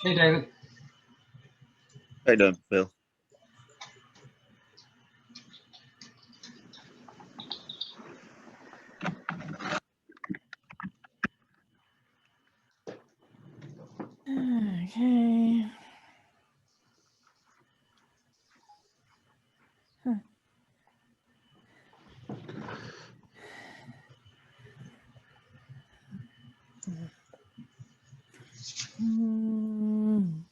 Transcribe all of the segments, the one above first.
Hey, David. How you doing, Phil? Okay. Huh. Hmm.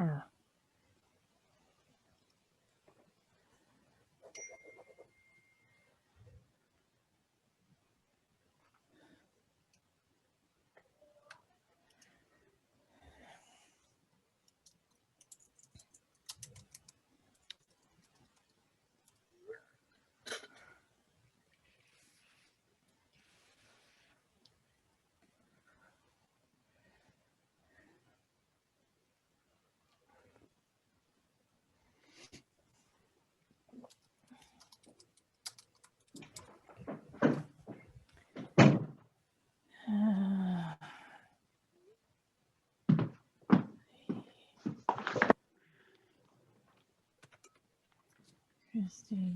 Oh. Christy.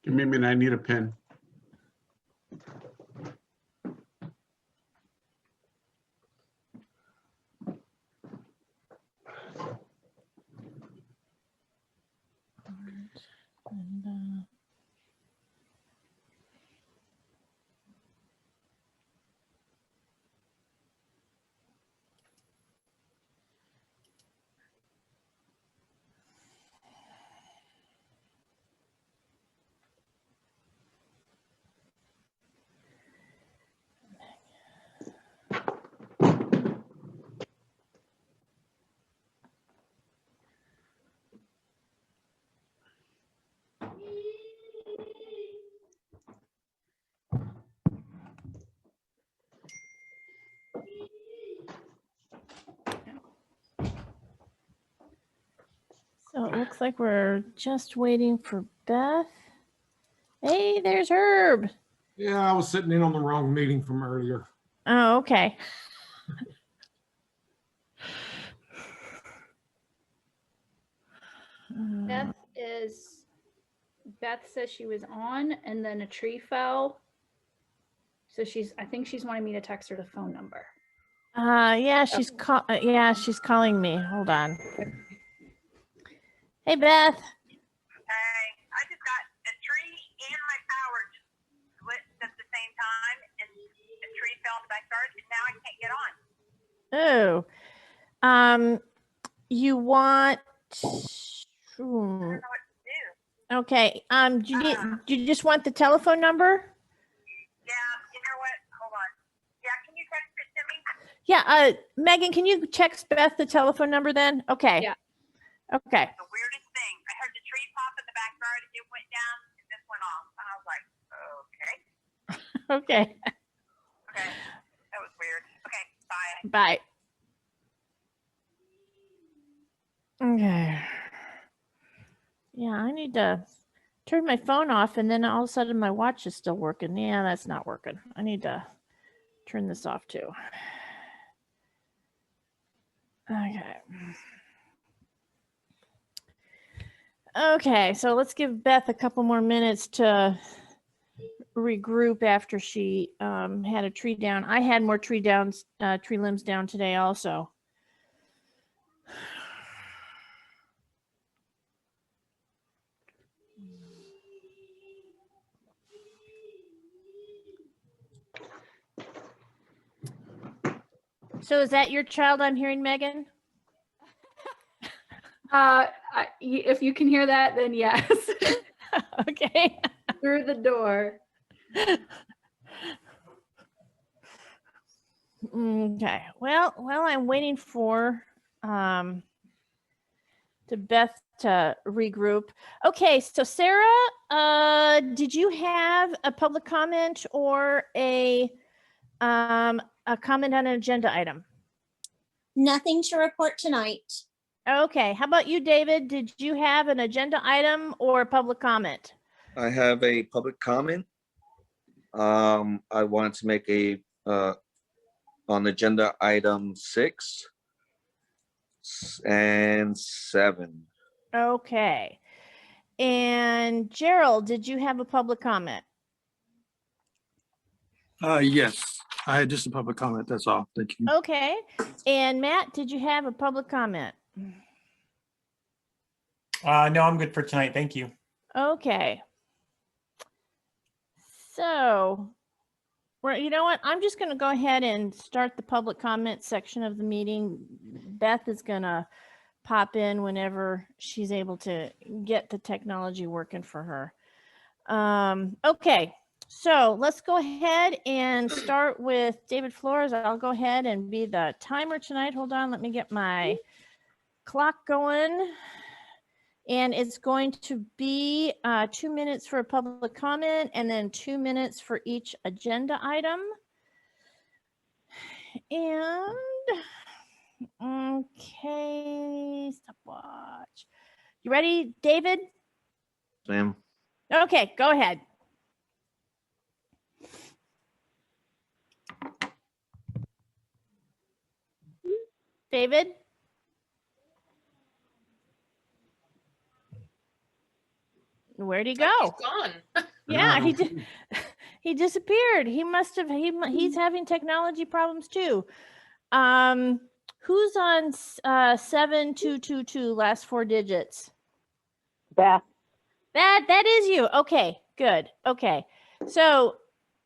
Give me a minute, I need a pen. And, So it looks like we're just waiting for Beth. Hey, there's Herb. Yeah, I was sitting in on the wrong meeting from earlier. Oh, okay. Beth says she was on and then a tree fell. So I think she's wanting me to text her the phone number. Yeah, she's she's calling me. Hold on. Hey, Beth. Hey, I just got a tree and my power split at the same time, and the tree fell in the backyard, and now I can't get on. Oh, you want? I don't know what to do. Okay. Do you just want the telephone number? Yeah, you know what? Hold on. Yeah, can you text it to me? Yeah. Megan, can you text Beth the telephone number then? Okay. Yeah. Okay. The weirdest thing. I heard the tree Okay, Okay, that was weird. Okay, bye. bye. Okay. Yeah, I need to turn my phone off and then all of a sudden my watch is still working. Yeah, that's not working. I need to turn this off too. Okay. Okay, so let's give Beth a couple more minutes to regroup after she had a tree down. I had more tree limbs down today also. So is that your child I'm hearing, Megan? If you can hear that, then yes. Okay. Through the door. Okay. Well, I'm waiting for to Beth to regroup. Okay, so Sarah, did you have a public comment or a comment on an agenda item? Nothing to report tonight. Okay. How about you, David? Did you have an agenda item or a public comment? I have a public comment. I wanted to make a on agenda item 6 and 7. Okay. And Gerald, did you have a public comment? Yes, I had just a public comment. That's all. Thank you. Okay. And Matt, did you have a public comment? No, I'm good for tonight. Thank you. Okay. So, well, you know what? I'm just going to go ahead and start the public comment section of the meeting. Beth is going to pop in whenever she's able to get the technology working for her. Okay. So let's go ahead and start with David Flores. I'll go ahead and be the timer tonight. Hold on. Let me get my clock going. And it's going to be 2 minutes for a public comment and then 2 minutes for each agenda item. And okay, stopwatch. You ready, David? Sam? Okay, go ahead. David? Where'd he go? He's gone. Yeah, he disappeared. He must have he's having technology problems too. Who's on 7222 last 4 digits? Beth. That is you. Okay, good. Okay. So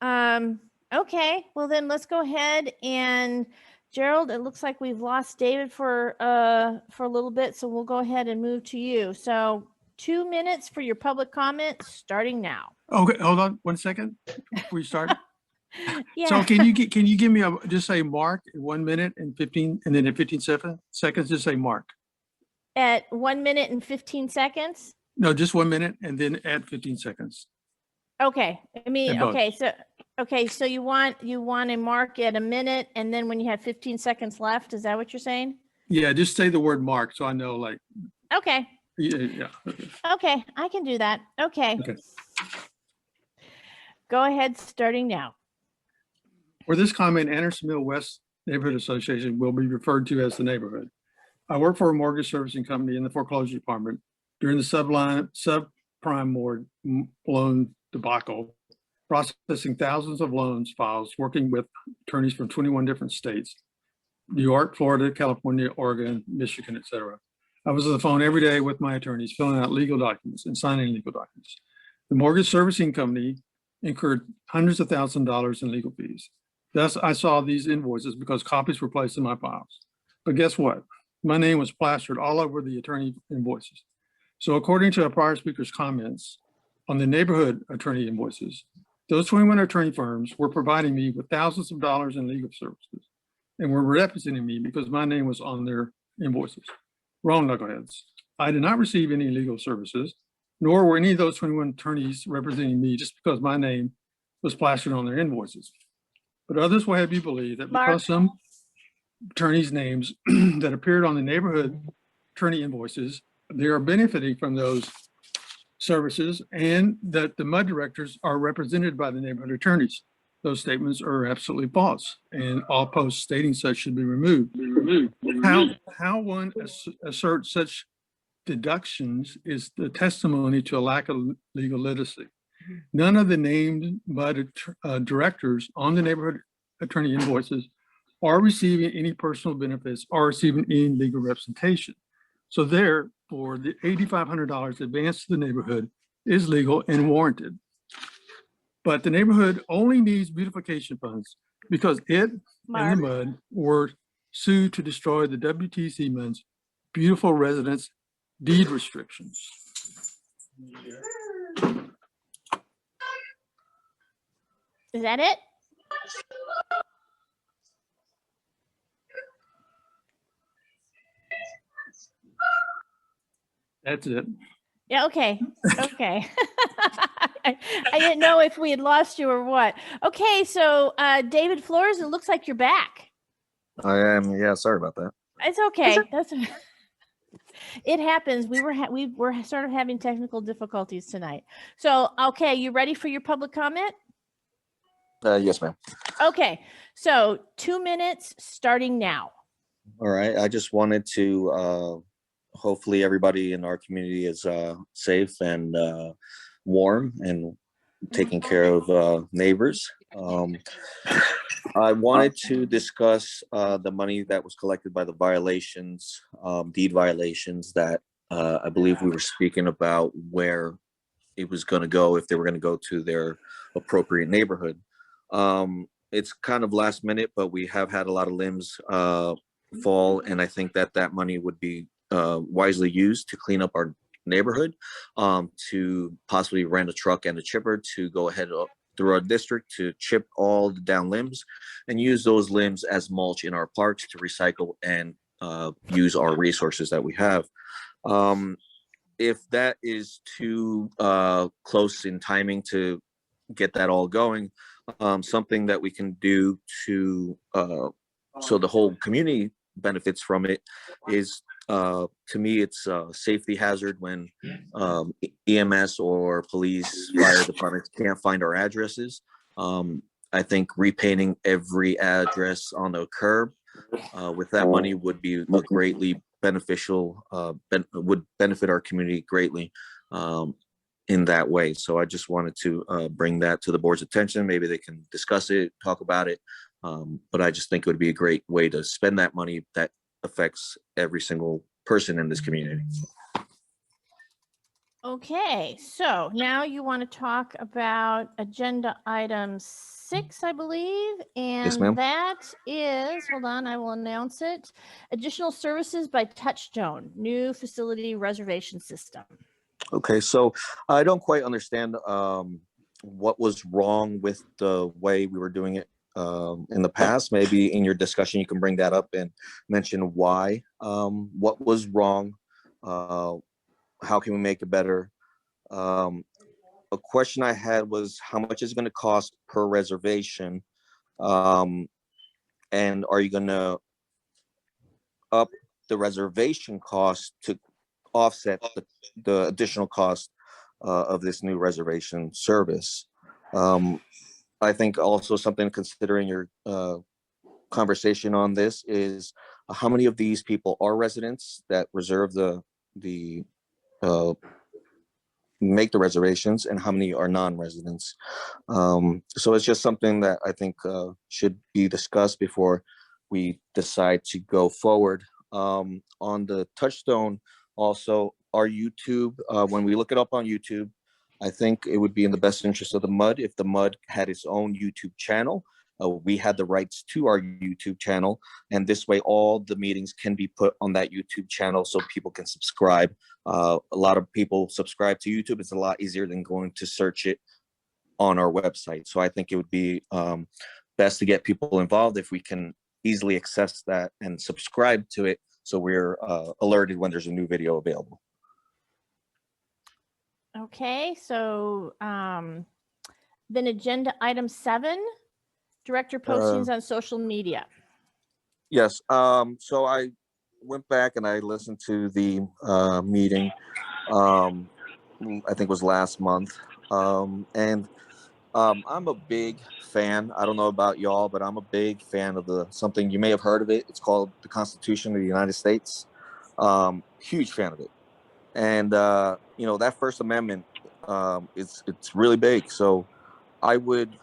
okay, well then let's go ahead and Gerald, it looks like we've lost David for a little bit, so we'll go ahead and move to you. So 2 minutes for your public comment starting now. Okay, hold on 1 second before you start. Yeah. So can you give me just say Mark in 1 minute and 15, and then in 15 seconds, just say Mark. At 1 minute and 15 seconds? No, just 1 minute and then add 15 seconds. Okay. I mean, And both. okay, so you want a mark at a minute and then when you have 15 seconds left, is that what you're saying? Yeah, just say the word Mark so I know, like, Okay. yeah. Okay, I can do that. Okay. Okay. Go ahead, starting now. For this comment, Anderson Mill West Neighborhood Association will be referred to as the neighborhood. I work for a mortgage servicing company in the foreclosure department during the subprime loan debacle, processing thousands of loans files, working with attorneys from 21 different states, New York, Florida, California, Oregon, Michigan, etc. I was on the phone every day with my attorneys, filling out legal documents and signing legal documents. The mortgage servicing company incurred hundreds of thousands of dollars in legal fees. Thus, I saw these invoices because copies were placed in my files. But guess what? My name was plastered all over the attorney invoices. So according to a prior speaker's comments on the neighborhood attorney invoices, those 21 attorney firms were providing me with thousands of dollars in legal services and were representing me because my name was on their invoices. Wrong, knuckleheads. I did not receive any legal services, nor were any of those 21 attorneys representing me just because my name was plastered on their invoices. But others will have you believe that Mark. because some attorneys' names that appeared on the neighborhood attorney invoices, they are benefiting from those services and that the MUD directors are represented by the neighborhood attorneys. Those statements are absolutely false, and all posts stating such should be removed. How one asserts such deductions is the testimony to a lack of legal literacy. None of the named MUD directors on the neighborhood attorney invoices are receiving any personal benefits or receiving any legal representation. So therefore, the $8,500 advanced to the neighborhood is legal and warranted. But the neighborhood only needs beautification funds because it and the Mark, MUD were sued to destroy the WTCMUD's beautiful residence deed restrictions. is that it? That's it. Yeah, okay, okay. I didn't know if we had lost you or what. Okay, so David Flores, it looks like you're back. I am, yeah, sorry about that. It's okay. That's it happens. We were sort of having technical difficulties tonight. So, okay, you ready for your public comment? Yes, ma'am. Okay, so 2 minutes starting now. All right, I just wanted to, hopefully everybody in our community is safe and warm and taking care of neighbors. I wanted to discuss the money that was collected by the violations, deed violations that I believe we were speaking about where it was going to go, if they were going to go to their appropriate neighborhood. It's kind of last minute, but we have had a lot of limbs fall, and I think that that money would be wisely used to clean up our neighborhood, to possibly rent a truck and a chipper to go ahead through our district to chip all the down limbs and use those limbs as mulch in our parks to recycle and use our resources that we have. If that is too close in timing to get that all going, something that we can do to so the whole community benefits from it is, to me, it's a safety hazard when EMS or police, fire departments can't find our addresses. I think repainting every address on the curb with that money would be a greatly beneficial, would benefit our community greatly in that way. So I just wanted to bring that to the board's attention. Maybe they can discuss it, talk about it. But I just think it would be a great way to spend that money that affects every single person in this community. Okay, so now you want to talk about agenda item 6, I believe, and ma'am. that is, hold on, I will announce it. Additional services by Touchstone, new facility reservation system. Okay, so I don't quite understand what was wrong with the way we were doing it in the past. Maybe in your discussion you can bring that up and mention why, what was wrong, how can we make it better. A question I had was how much is it going to cost per reservation, and are you going to up the reservation cost to offset the additional cost of this new reservation service? I think also something to consider in your conversation on this is how many of these people are residents that reserve the make the reservations, and how many are non-residents. So it's just something that I think should be discussed before we decide to go forward. On the Touchstone, also our YouTube, when we look it up on YouTube, I think it would be in the best interest of the MUD if the MUD had its own YouTube channel. We had the rights to our YouTube channel, and this way all the meetings can be put on that YouTube channel so people can subscribe. A lot of people subscribe to YouTube. It's a lot easier than going to search it on our website. So I think it would be best to get people involved if we can easily access that and subscribe to it, so we're alerted when there's a new video available. Then agenda item 7, director postings on social media. Yes, so I went back and I listened to the meeting, I think it was last month. And I'm a big fan. I don't know about y'all, but I'm a big fan of something you may have heard of it. It's called the Constitution of the United States. Huge fan of it. And that First Amendment, it's really big. So I would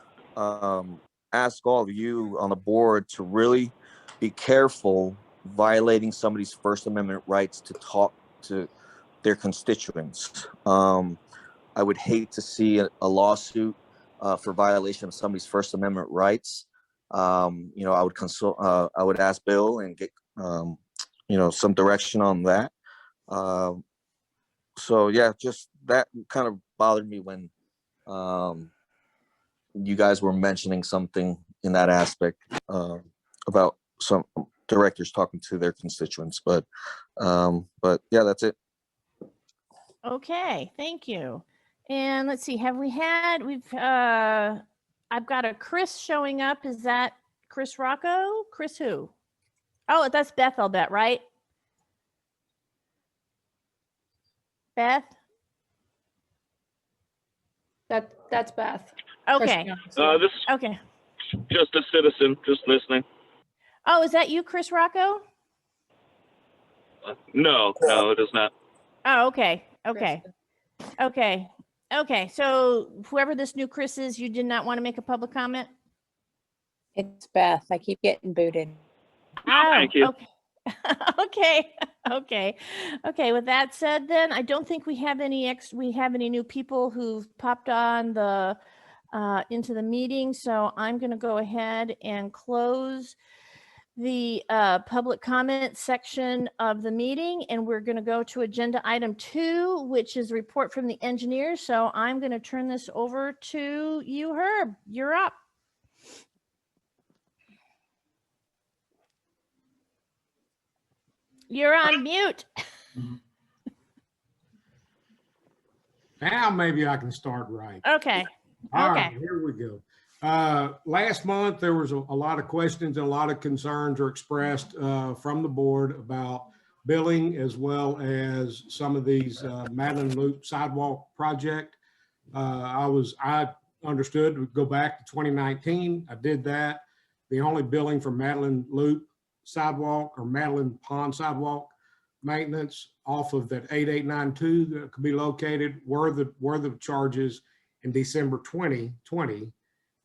ask all of you on the board to really be careful violating somebody's First Amendment rights to talk to their constituents. I would hate to see a lawsuit for violation of somebody's First Amendment rights. I would consult. I would ask Bill and get some direction on that. So yeah, just that kind of bothered me when you guys were mentioning something in that aspect about some directors talking to their constituents. But yeah, that's it. Okay, thank you. And let's see, I've got a Chris showing up. Is that Chris Rocco? Chris who? Oh, that's Beth, I'll bet, right? Beth? That's Beth. Okay, This okay. is just a citizen, just listening. Oh, is that you, Chris Rocco? No, it is not. Oh, okay, okay, okay, okay. So whoever this new Chris is, you did not want to make a public comment? It's Beth. I keep getting booted. Oh, Thank you. okay. Okay. With that said, then I don't think we have any new people who've popped on the into the meeting. So I'm going to go ahead and close the public comment section of the meeting, and we're going to go to agenda item 2, which is report from the engineer. So I'm going to turn this over to you, Herb. You're up. You're on mute. Now maybe I can start right. Okay. All Okay. right, here we go. Last month, there was a lot of questions and a lot of concerns were expressed from the board about billing as well as some of these Madeline Loop sidewalk project. I understood to go back to 2019. I did that. The only billing for Madeline Loop sidewalk or Madeline Pond sidewalk maintenance off of that 8892 that could be located were the charges in December 2020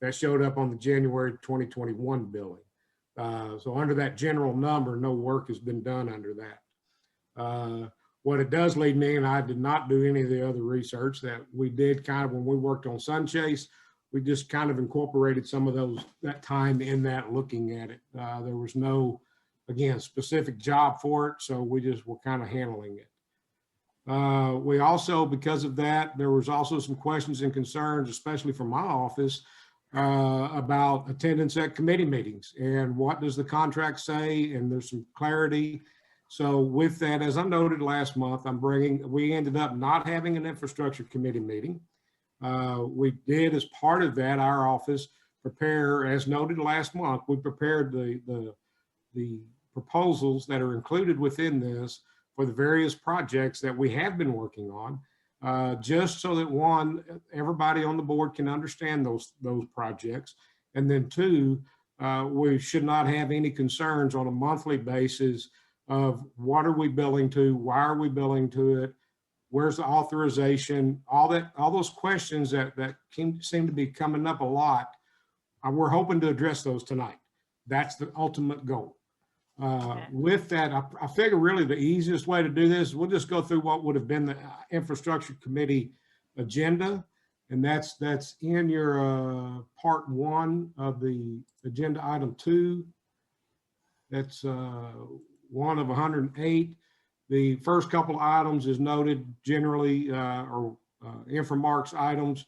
that showed up on the January 2021 billing. So under that general number, no work has been done under that. What it does lead me, and I did not do any of the other research that we did kind of when we worked on Sunchase, we just kind of incorporated some of that time in that looking at it. There was no, again, specific job for it, so we just were kind of handling it. We also, because of that, there was also some questions and concerns, especially from my office, about attendance at committee meetings and what does the contract say, and there's some clarity. So with that, as I noted last month, we ended up not having an infrastructure committee meeting. We did, as part of that, our office prepare, as noted last month, we prepared the proposals that are included within this for the various projects that we have been working on, just so that everybody on the board can understand those projects. And then 2, we should not have any concerns on a monthly basis of what are we billing to, why are we billing to it, where's the authorization, all those questions that seem to be coming up a lot. We're hoping to address those tonight. That's the ultimate goal. With that, I figure really the easiest way to do this, we'll just go through what would have been the infrastructure committee agenda. And that's in your part 1 of the agenda item 2. That's 1 of 108. The first couple of items is noted generally or Infomark's items.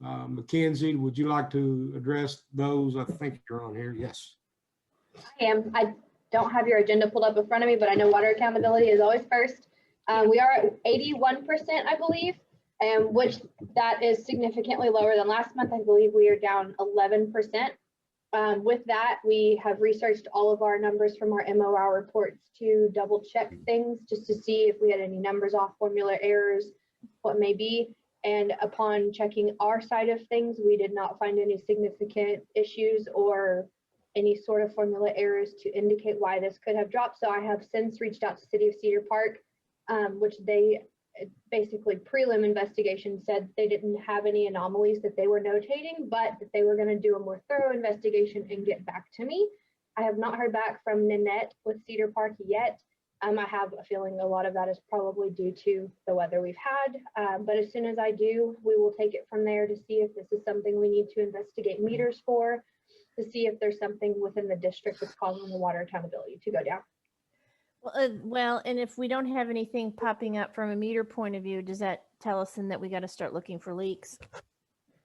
Mackenzie, would you like to address those? I think you're on here. Yes. I am. I don't have your agenda pulled up in front of me, but I know water accountability is always first. We are at 81%, I believe. and which that is significantly lower than last month. I believe we are down 11%. With that, we have researched all of our numbers from our MOR reports to double check things just to see if we had any numbers off, formula errors, what may be. And upon checking our side of things, we did not find any significant issues or any sort of formula errors to indicate why this could have dropped. So I have since reached out to City of Cedar Park, which they basically prelim investigation said they didn't have any anomalies that they were notating, but that they were going to do a more thorough investigation and get back to me. I have not heard back from Nanette with Cedar Park yet. I have a feeling a lot of that is probably due to the weather we've had. But as soon as I do, we will take it from there to see if this is something we need to investigate meters for, to see if there's something within the district that's causing the water accountability to go down. Well, and if we don't have anything popping up from a meter point of view, does that tell us then that we got to start looking for leaks?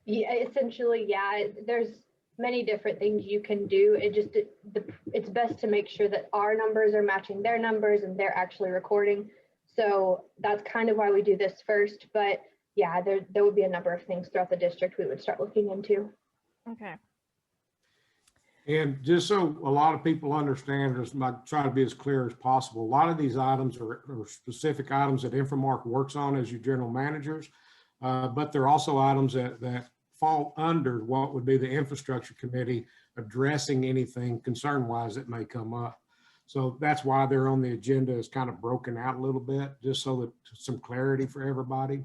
Yeah, essentially, yeah. There's many different things you can do. It's best to make sure that our numbers are matching their numbers and they're actually recording. So that's kind of why we do this first. But yeah, there would be a number of things throughout the district we would start looking into. Okay. And just so a lot of people understand, I try to be as clear as possible. A lot of these items are specific items that Infomark works on as your general managers, but they're also items that fall under what would be the infrastructure committee addressing anything concern-wise that may come up. So that's why they're on the agenda is kind of broken out a little bit, just so that some clarity for everybody.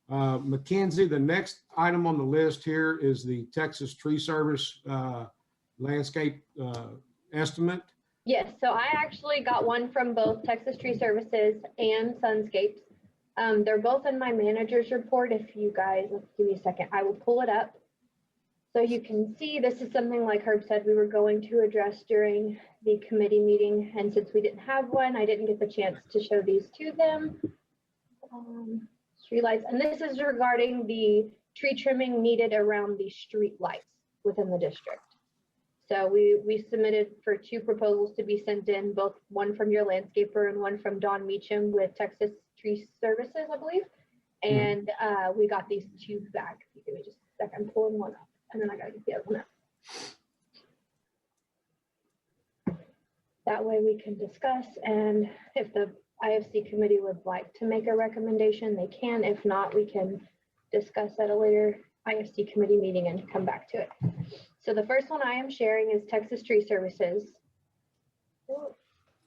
Mackenzie, the next item on the list here is the Texas Tree Service landscape estimate. Yes, so I actually got one from both Texas Tree Services and Sunscapes. They're both in my manager's report. If you guys, let's give me a second, I will pull it up. So you can see this is something like Herb said we were going to address during the committee meeting. And since we didn't have one, I didn't get the chance to show these to them. Street lights, and this is regarding the tree trimming needed around the street lights within the district. So we submitted for 2 proposals to be sent in, both one from your landscaper and one from Don Meacham with Texas Tree Services, I believe. And we got these 2 back. Give me just a second, I'm pulling one up and then I gotta get the other one up. That way we can discuss, and if the IFC committee would like to make a recommendation, they can. If not, we can discuss at a later IFC committee meeting and come back to it. So the first one I am sharing is Texas Tree Services.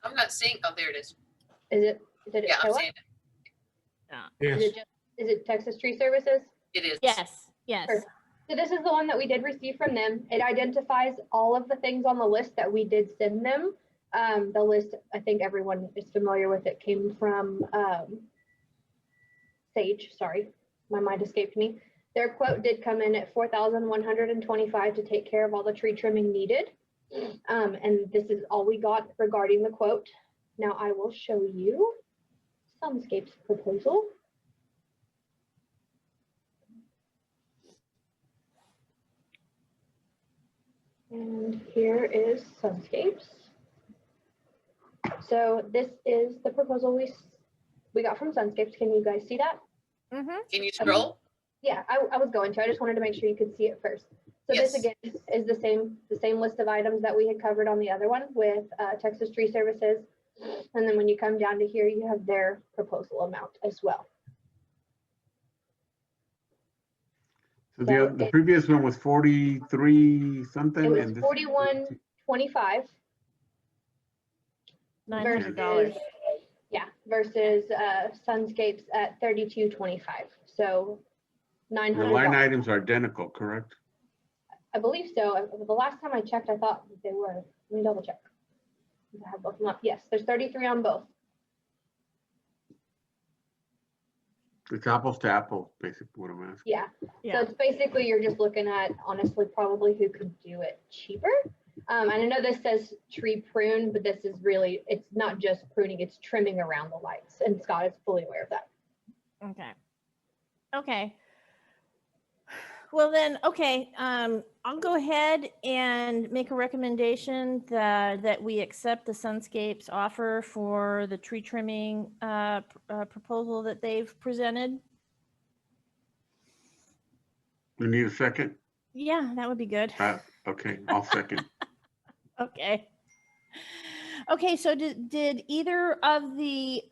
I'm not seeing, oh, there it is. Did it Yeah, I'm show up? seeing it. Yes. Is it Texas Tree Services? It is. Yes. Yes. Perfect. So this is the one that we did receive from them. It identifies all of the things on the list that we did send them. The list, I think everyone is familiar with it, came from Sage. Sorry, my mind escaped me. Their quote did come in at $4,125 to take care of all the tree trimming needed. And this is all we got regarding the quote. Now I will show you Sunscape's proposal. And here is Sunscapes. So this is the proposal we got from Sunscapes. Can you guys see that? Can you scroll? Yeah, I was going to. I just wanted to make sure you could see it first. So Yes. this again is the same list of items that we had covered on the other one with Texas Tree Services. And then when you come down to here, you have their proposal amount as well. So So the previous one was 43 something. It was and this- $41.25 $900. versus Sunscapes at $32.25. So The $900. line items are identical, correct? I believe so. The last time I checked, I thought that they were. Let me double check. I have both of them up. Yes, there's 33 on both. It's apples to apples, basically what I'm asking. Yeah. Yeah. So it's basically you're just looking at honestly probably who could do it cheaper. And I know this says tree prune, but this is really, it's not just pruning, it's trimming around the lights. And Scott is fully aware of that. Okay. Okay. Well then, okay, I'll go ahead and make a recommendation that we accept the Sunscapes offer for the tree trimming proposal that they've presented. We need a second? Yeah, that would be good. Okay, I'll second. Okay. Okay, so did either of the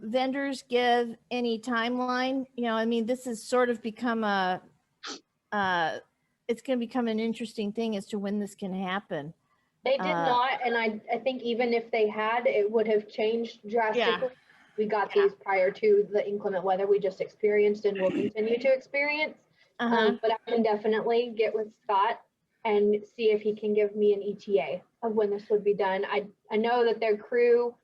vendors give any timeline? You know, I mean, this has sort of become it's going to become an interesting thing as to when this can happen. They did not, and I think even if they had, it would have changed drastically. We got these prior to the inclement weather we just experienced and will continue to experience. But I can definitely get with Scott and see if he can give me an ETA of when this would be done. I know that their crew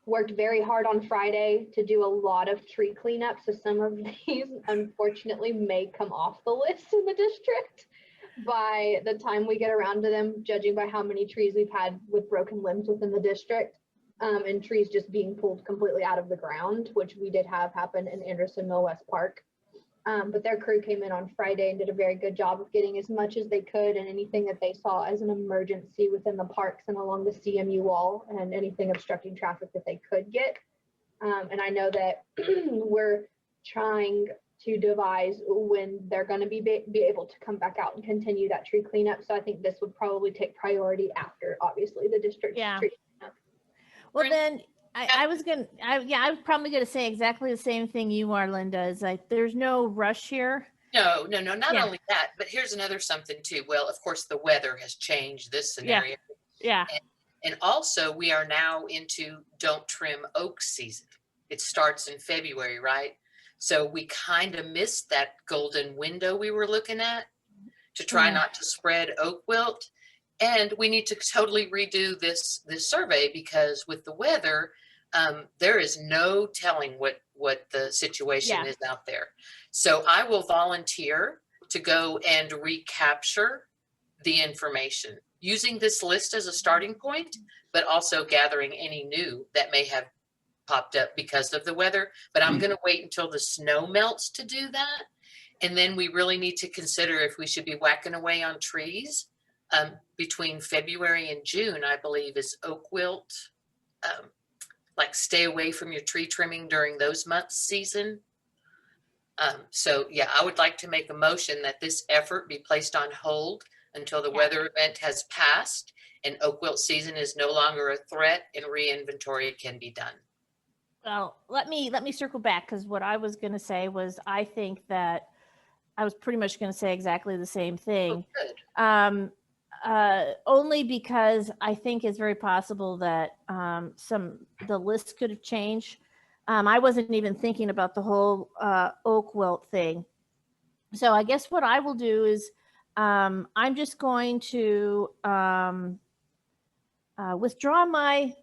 worked very hard on Friday to do a lot of tree cleanup. So some of these unfortunately may come off the list in the district by the time we get around to them, judging by how many trees we've had with broken limbs within the district, and trees just being pulled completely out of the ground, which we did have happen in Anderson Mill West Park. But their crew came in on Friday and did a very good job of getting as much as they could and anything that they saw as an emergency within the parks and along the CMU wall and anything obstructing traffic that they could get. And I know that we're trying to devise when they're going to be able to come back out and continue that tree cleanup. So I think this would probably take priority after, obviously, the district tree cleanup. Well, then I was probably going to say exactly the same thing you are, Linda. Is like there's no rush here. No, not only that, but here's another something too. Well, of course, the weather has changed this scenario. Yeah. And also we are now into don't trim oak season. It starts in February, right? So we kind of missed that golden window we were looking at to try not to spread oak wilt. And we need to totally redo this survey because with the weather, there is no telling what the situation is out there. So I will volunteer to go and recapture the information using this list as a starting point, but also gathering any new that may have popped up because of the weather. But I'm going to wait until the snow melts to do that. And then we really need to consider if we should be whacking away on trees. Between February and June, I believe, is oak wilt. Like stay away from your tree trimming during those months season. So yeah, I would like to make a motion that this effort be placed on hold until the weather event has passed and oak wilt season is no longer a threat and re-inventory can be done. Well, let me circle back because what I was going to say was I think that I was pretty much going to say exactly the same thing. Oh, good. Only because I think it's very possible that the list could have changed. I wasn't even thinking about the whole oak wilt thing. So I guess what I will do is I'm just going to withdraw my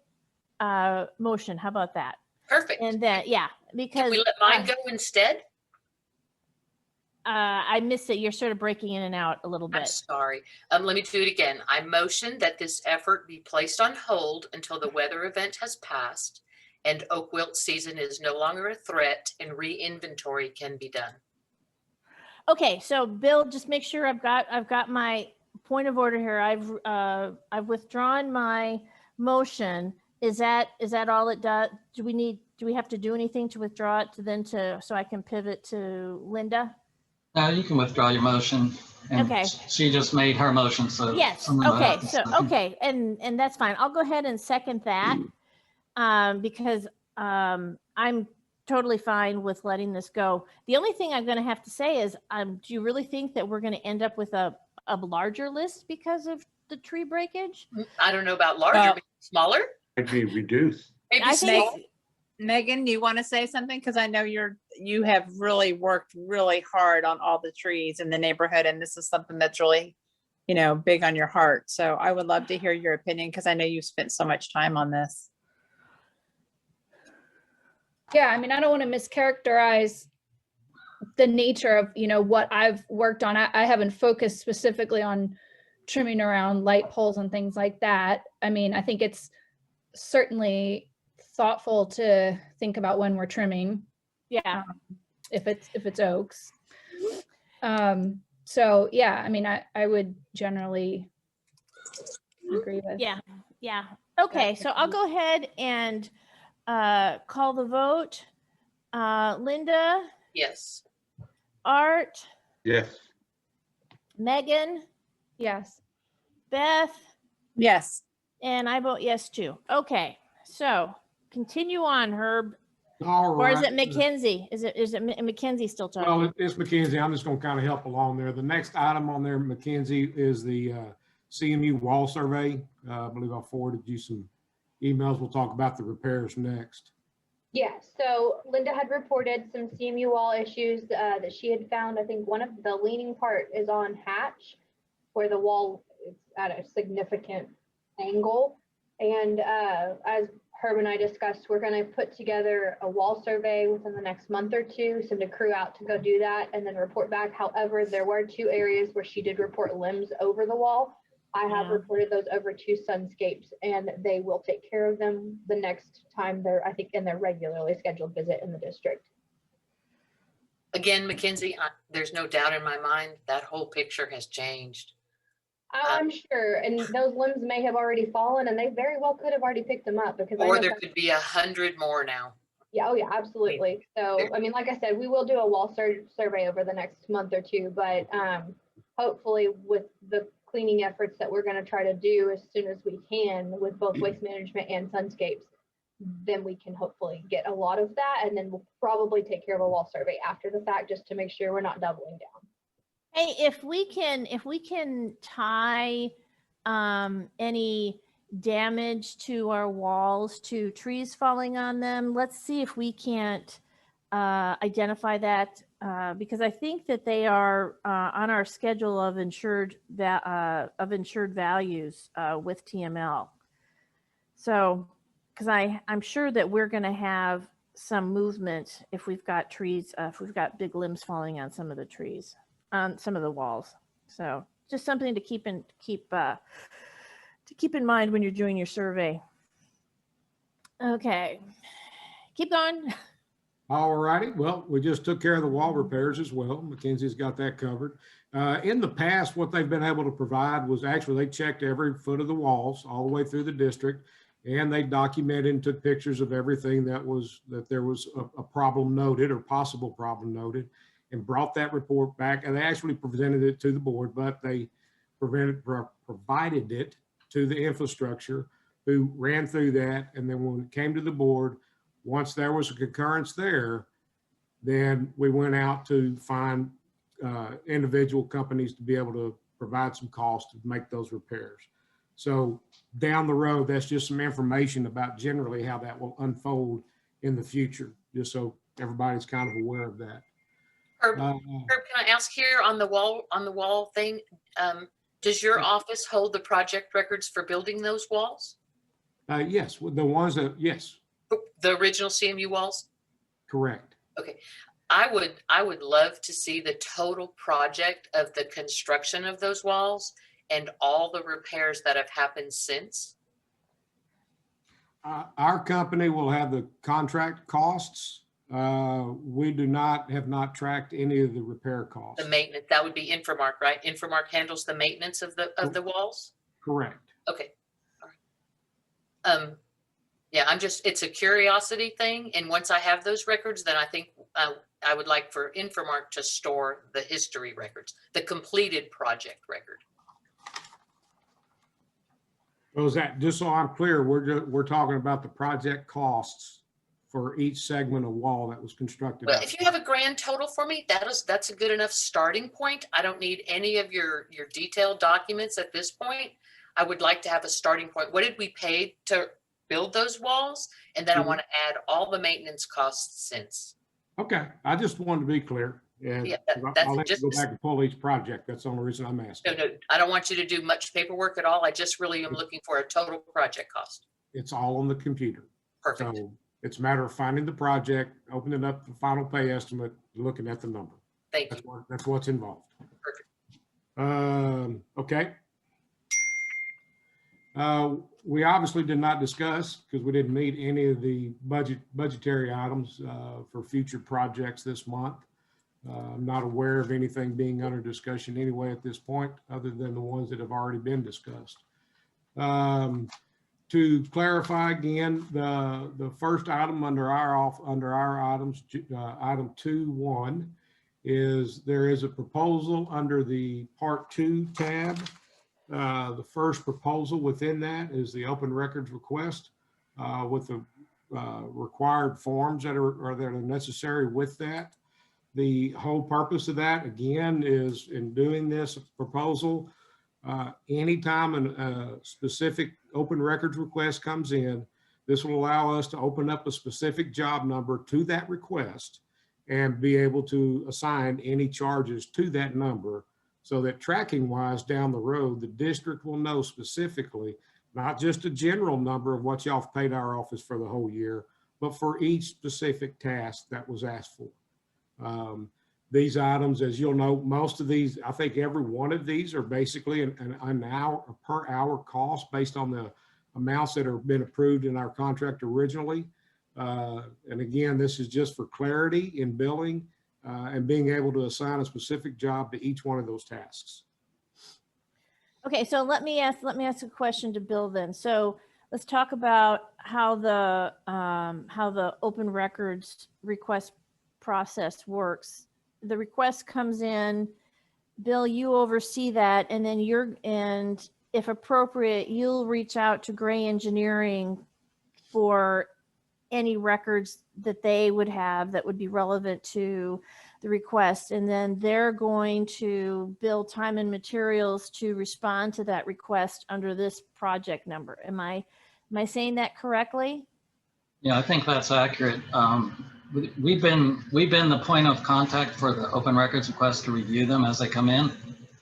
motion. How about that? Perfect. And then, because can we let mine go instead? I missed it. You're sort of breaking in and out a little bit. I'm sorry. Let me do it again. I motion that this effort be placed on hold until the weather event has passed and oak wilt season is no longer a threat and re-inventory can be done. Okay, so Bill, just make sure I've got my point of order here. I've withdrawn my motion. Is that all it does? Do we have to do anything to withdraw it so I can pivot to Linda? You can withdraw your motion. And okay. She just made her motion, so. Yes. Okay. So okay, and that's fine. I'll go ahead and second that because I'm totally fine with letting this go. The only thing I'm going to have to say is, do you really think that we're going to end up with a larger list because of the tree breakage? I don't know about larger, maybe smaller. Maybe reduce. Maybe I small. think, Megan, you want to say something? Because I know you have really worked really hard on all the trees in the neighborhood, and this is something that's really, big on your heart. So I would love to hear your opinion because I know you spent so much time on this. Yeah, I mean, I don't want to mischaracterize the nature of, what I've worked on. I haven't focused specifically on trimming around light poles and things like that. I mean, I think it's certainly thoughtful to think about when we're trimming. Yeah. If it's oaks. So yeah, I mean, I would generally agree with. Yeah. Okay, so I'll go ahead and call the vote. Linda? Yes. Art? Yes. Megan, Yes. Beth, Yes. and I vote yes too. Okay, so continue on, Herb. All Or is right. it Mackenzie? Is it Mackenzie still talking? Well, it's Mackenzie. I'm just going to kind of help along there. The next item on there, Mackenzie, is the CMU wall survey. I believe I forwarded you some emails. We'll talk about the repairs next. Yeah, so Linda had reported some CMU wall issues that she had found. I think one of the leaning part is on Hatch, where the wall is at a significant angle. And as Herb and I discussed, we're going to put together a wall survey within the next month or two, send a crew out to go do that and then report back. However, there were 2 areas where she did report limbs over the wall. I have Yeah. reported those over to Sunscapes, and they will take care of them the next time they're, I think, in their regularly scheduled visit in the district. Again, Mackenzie, there's no doubt in my mind that whole picture has changed. I'm sure, and those limbs may have already fallen, and they very well could have already picked them up because I Or know there some- could be 100 more now. Yeah, oh yeah, absolutely. So, I mean, like I said, we will do a wall survey over the next month or two, but hopefully with the cleaning efforts that we're going to try to do as soon as we can with both Waste Management and Sunscapes, then we can hopefully get a lot of that, and then we'll probably take care of a wall survey after the fact just to make sure we're not doubling down. Hey, if we can tie any damage to our walls to trees falling on them, let's see if we can't identify that because I think that they are on our schedule of insured values with TML. So, because I'm sure that we're going to have some movement if we've got trees, if we've got big limbs falling on some of the trees, on some of the walls. So, just something to keep in mind when you're doing your survey. Okay, keep going. All righty. Well, we just took care of the wall repairs as well. Mackenzie's got that covered. In the past, what they've been able to provide was actually they checked every foot of the walls all the way through the district, and they documented and took pictures of everything that there was a problem noted or possible problem noted, and brought that report back. And they actually presented it to the board, but they provided it to the infrastructure, who ran through that. And then when it came to the board, once there was a concurrence there, then we went out to find individual companies to be able to provide some cost to make those repairs. So down the road, that's just some information about generally how that will unfold in the future, just so everybody's kind of aware of that. Herb, can I ask here on the wall thing? Does your office hold the project records for building those walls? Yes, the ones that, yes, The original CMU walls? correct. Okay. I would love to see the total project of the construction of those walls and all the repairs that have happened since. Our company will have the contract costs. We have not tracked any of the repair costs. The maintenance, that would be Infomark, right? Infomark handles the maintenance of the walls? Correct. Okay. All right. Yeah, it's a curiosity thing. And once I have those records, then I think I would like for Infomark to store the history records, the completed project record. So is that, just so I'm clear, we're talking about the project costs for each segment of wall that was constructed. Well, if you have a grand total for me, that's a good enough starting point. I don't need any of your detailed documents at this point. I would like to have a starting point. What did we pay to build those walls? And then I want to add all the maintenance costs since. Okay, I just wanted to be clear. Yeah, I'll have to go back and pull each project. That's the only reason I'm asking. No, I don't want you to do much paperwork at all. I just really am looking for a total project cost. It's all on the computer. Perfect. So it's a matter of finding the project, opening up the final pay estimate, looking at the number. Thank you. That's what's involved. Perfect. Okay. We obviously did not discuss, because we didn't meet any of the budgetary items for future projects this month. I'm not aware of anything being under discussion anyway at this point, other than the ones that have already been discussed. To clarify again, the first item under our items, item 2.1, is there is a proposal under the Part 2 tab. The first proposal within that is the open records request with the required forms that are necessary with that. The whole purpose of that, again, is in doing this proposal, anytime a specific open records request comes in, this will allow us to open up a specific job number to that request and be able to assign any charges to that number, so that tracking wise down the road, the district will know specifically, not just a general number of what y'all have paid our office for the whole year, but for each specific task that was asked for. These items, as you'll know, most of these, I think every one of these are basically an hour, a per hour cost based on the amounts that have been approved in our contract originally. And again, this is just for clarity in billing and being able to assign a specific job to each one of those tasks. Okay, so let me ask a question to Bill then. So let's talk about how the open records request process works. The request comes in, Bill, you oversee that, and then and if appropriate, you'll reach out to Gray Engineering for any records that they would have that would be relevant to the request. And then they're going to bill time and materials to respond to that request under this project number. Am I saying that correctly? Yeah, I think that's accurate. We've been the point of contact for the open records request to review them as they come in.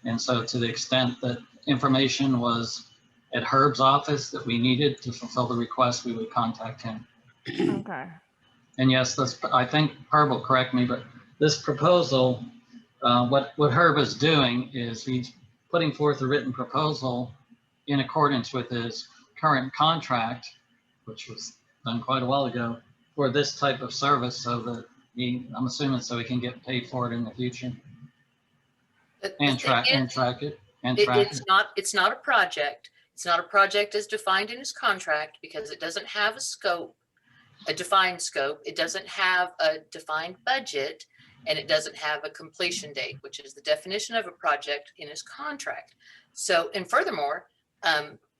And so to the extent that information was at Herb's office that we needed to fulfill the request, we would contact him. Okay. And yes, I think Herb will correct me, but this proposal, what Herb is doing is he's putting forth a written proposal in accordance with his current contract, which was done quite a while ago, for this type of service, so that I'm assuming so he can get paid for it in the future and track it. It's not a project. It's not a project as defined in his contract because it doesn't have a defined scope. It doesn't have a defined budget, and it doesn't have a completion date, which is the definition of a project in his contract. So, and furthermore,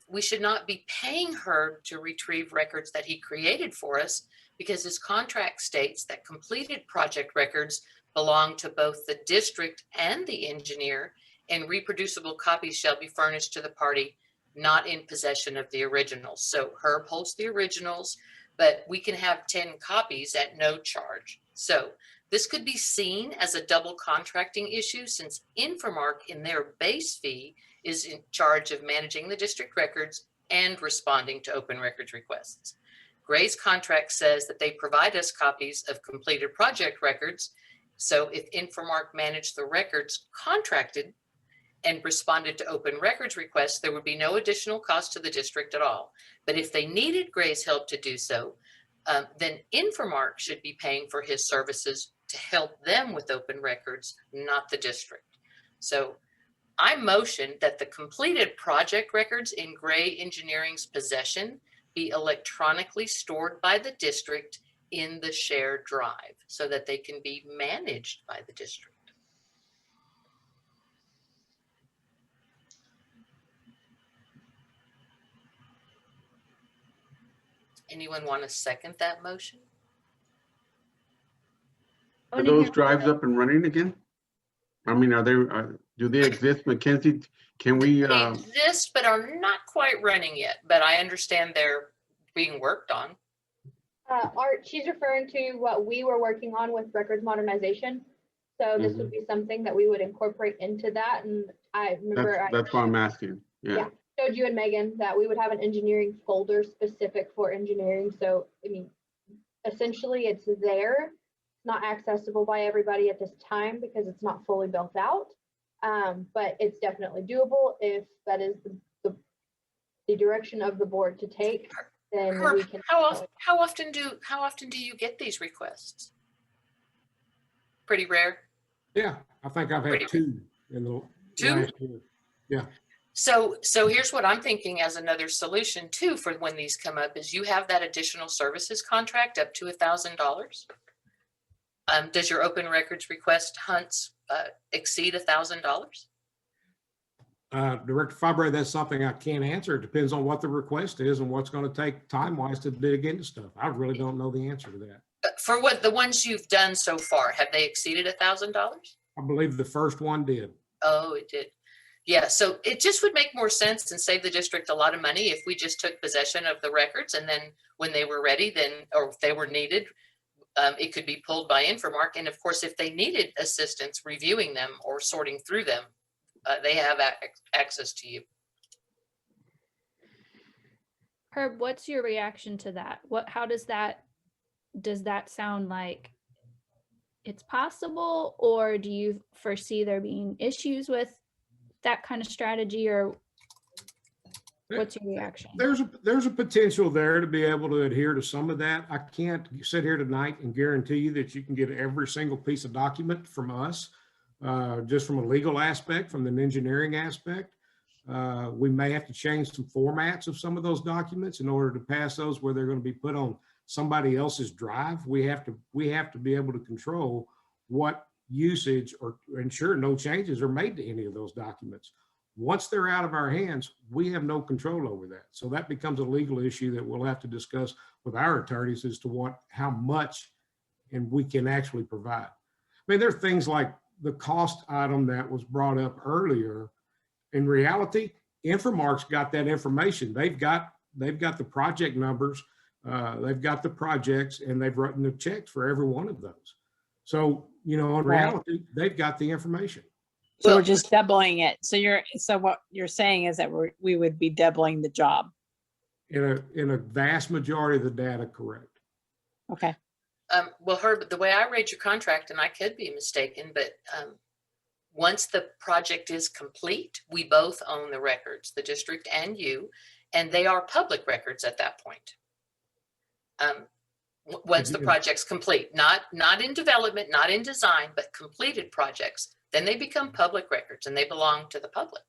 we should not be paying her to retrieve records that he created for us, because his contract states that completed project records belong to both the district and the engineer, and reproducible copies shall be furnished to the party not in possession of the originals. So Herb holds the originals, but we can have 10 copies at no charge. So this could be seen as a double contracting issue, since Infomark in their base fee is in charge of managing the district records and responding to open records requests. Gray's contract says that they provide us copies of completed project records. So if Infomark managed the records contracted and responded to open records requests, there would be no additional cost to the district at all. But if they needed Gray's help to do so, then Infomark should be paying for his services to help them with open records, not the district. So I motion that the completed project records in Gray Engineering's possession be electronically stored by the district in the shared drive so that they can be managed by the district. Anyone want to second that motion? Are those drives up and running again? I mean, do they exist, Mackenzie? Can we? They exist, but are not quite running yet, but I understand they're being worked on. Art, she's referring to what we were working on with records modernization. So this would be something that we would incorporate into that. And I remember that's why I'm asking. Yeah. Showed you and Megan that we would have an engineering folder specific for engineering. So, I mean, essentially it's there. It's not accessible by everybody at this time because it's not fully built out. But it's definitely doable if that is the direction of the board to take. Then Herb, we can. how often do you get these requests? Pretty rare. Yeah, I think I've had two in the last year. Yeah. So here's what I'm thinking as another solution too for when these come up is you have that additional services contract up to $1,000. Does your open records request hunts exceed $1,000? Director Fabre, that's something I can't answer. It depends on what the request is and what's going to take time-wise to dig into stuff. I really don't know the answer to that. For what the ones you've done so far, have they exceeded $1,000? I believe the first one did. Oh, it did. Yeah, so it just would make more sense and save the district a lot of money if we just took possession of the records, and then when they were ready, then, or if they were needed, it could be pulled by Infomark. And of course, if they needed assistance reviewing them or sorting through them, they have access to you. Herb, what's your reaction to that? How does that sound like it's possible, or do you foresee there being issues with that kind of strategy, or what's your reaction? There's a potential there to be able to adhere to some of that. I can't sit here tonight and guarantee you that you can get every single piece of document from us, just from a legal aspect, from an engineering aspect. We may have to change some formats of some of those documents in order to pass those where they're going to be put on somebody else's drive. We have to be able to control what usage or ensure no changes are made to any of those documents. Once they're out of our hands, we have no control over that. So that becomes a legal issue that we'll have to discuss with our attorneys as to how much and we can actually provide. I mean, there are things like the cost item that was brought up earlier. In reality, Infomark's got that information. They've got the project numbers, they've got the projects, and they've written the checks for every one of those. So, in reality, they've got the information. So we're just doubling it. So what you're saying is that we would be doubling the job. In a vast majority of the data, correct. Okay. Well, Herb, the way I read your contract, and I could be mistaken, but once the project is complete, we both own the records, the district and you, and they are public records at that point. Once the project's complete, not in development, not in design, but completed projects, then they become public records and they belong to the public.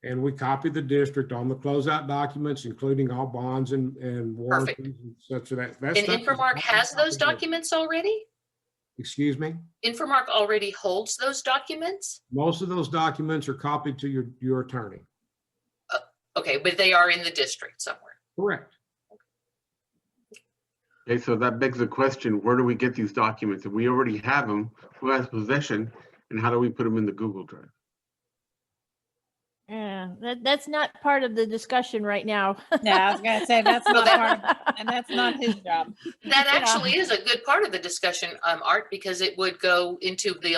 And we copy the district on the closeout documents, including all bonds and warranties and such of that. And Infomark has those documents already? Excuse me? Infomark already holds those documents? Most of those documents are copied to your attorney. Okay, but they are in the district somewhere. Correct. Okay, so that begs the question, where do we get these documents? If we already have them, who has possession, and how do we put them in the Google Drive? Yeah, that's not part of the discussion right now. Yeah, I was gonna say that's not part, and that's not his job. That actually is a good part of the discussion, Art, because it would go into the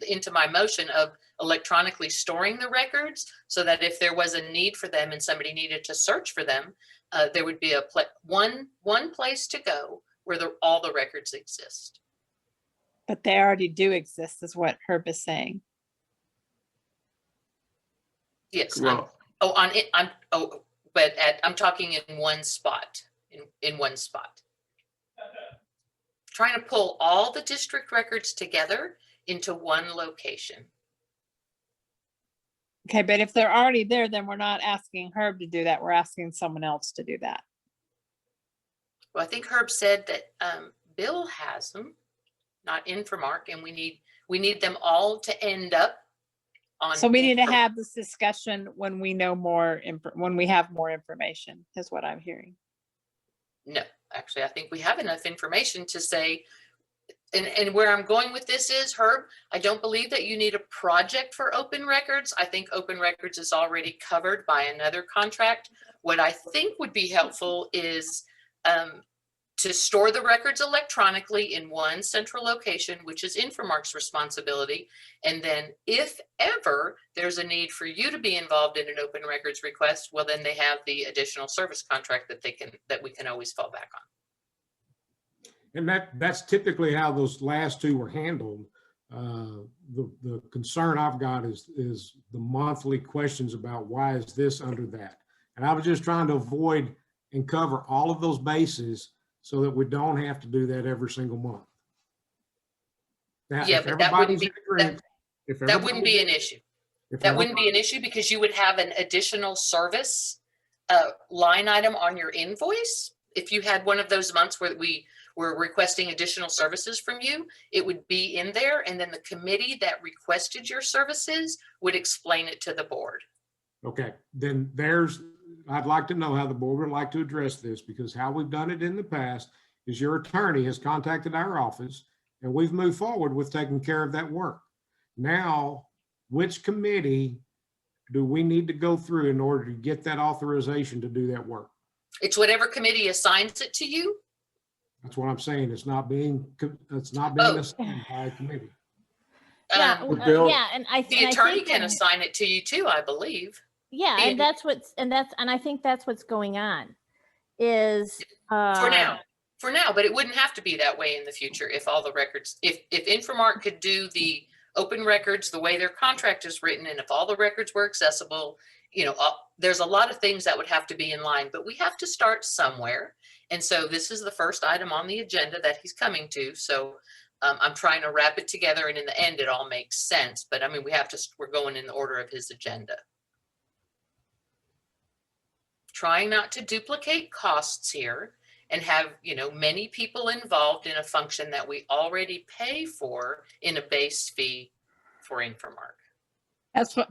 into my motion of electronically storing the records, so that if there was a need for them and somebody needed to search for them, there would be one place to go where all the records exist. But they already do exist, is what Herb is saying. Yes. Well, I'm talking in one spot. In one spot. Trying to pull all the district records together into one location. Okay, but if they're already there, then we're not asking Herb to do that. We're asking someone else to do that. Well, I think Herb said that Bill has them, not Infomark, and we need them all to end up on. So we need to have this discussion when we know more, when we have more information, is what I'm hearing. No, actually, I think we have enough information to say, and where I'm going with this is, Herb, I don't believe that you need a project for open records. I think open records is already covered by another contract. What I think would be helpful is to store the records electronically in one central location, which is Infomark's responsibility. And then if ever there's a need for you to be involved in an open records request, well, then they have the additional service contract that we can always fall back on. And that's typically how those last two were handled. The concern I've got is the monthly questions about why is this under that? And I was just trying to avoid and cover all of those bases so that we don't have to do that every single month. Now, Yeah, but that wouldn't be an issue. That wouldn't be an issue because you would have an additional service line item on your invoice. If you had one of those months where we're requesting additional services from you, it would be in there. And then the committee that requested your services would explain it to the board. Okay, then I'd like to know how the board would like to address this, because how we've done it in the past is your attorney has contacted our office and we've moved forward with taking care of that work. Now, which committee do we need to go through in order to get that authorization to do that work? It's whatever committee assigns it to you. That's what I'm saying. It's not being assigned by a committee. Yeah, Bill- yeah, and I The and I attorney think can that- assign it to you too, I believe. Yeah, and I think that's what's going on. Is For now, but it wouldn't have to be that way in the future if all the records, if Infomart could do the open records the way their contract is written, and if all the records were accessible, there's a lot of things that would have to be in line, but we have to start somewhere. And so this is the first item on the agenda that he's coming to. So I'm trying to wrap it together, and in the end, it all makes sense. But I mean, we're going in the order of his agenda. Trying not to duplicate costs here and have, many people involved in a function that we already pay for in a base fee for Infomark.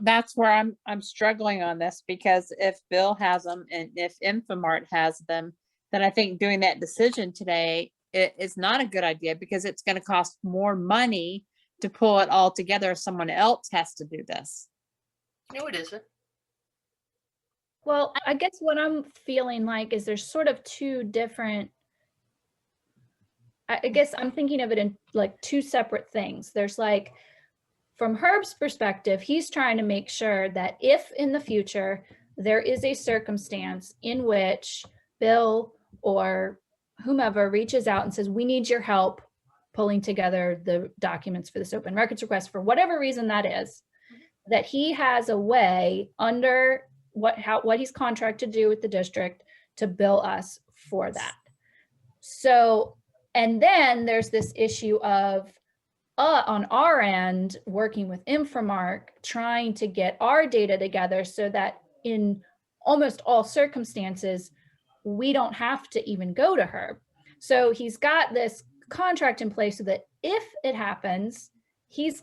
That's where I'm struggling on this, because if Bill has them and if Infomart has them, then I think doing that decision today is not a good idea, because it's going to cost more money to pull it all together if someone else has to do this. No, it isn't. Well, I guess what I'm feeling like is there's sort of two different, I guess I'm thinking of it in like two separate things. There's like, from Herb's perspective, he's trying to make sure that if in the future there is a circumstance in which Bill or whomever reaches out and says, we need your help pulling together the documents for this open records request, for whatever reason that is, that he has a way under what he's contracted to do with the district to bill us for that. So, and then there's this issue of on our end, working with Infomark, trying to get our data together so that in almost all circumstances, we don't have to even go to Herb. So he's got this contract in place so that if it happens, his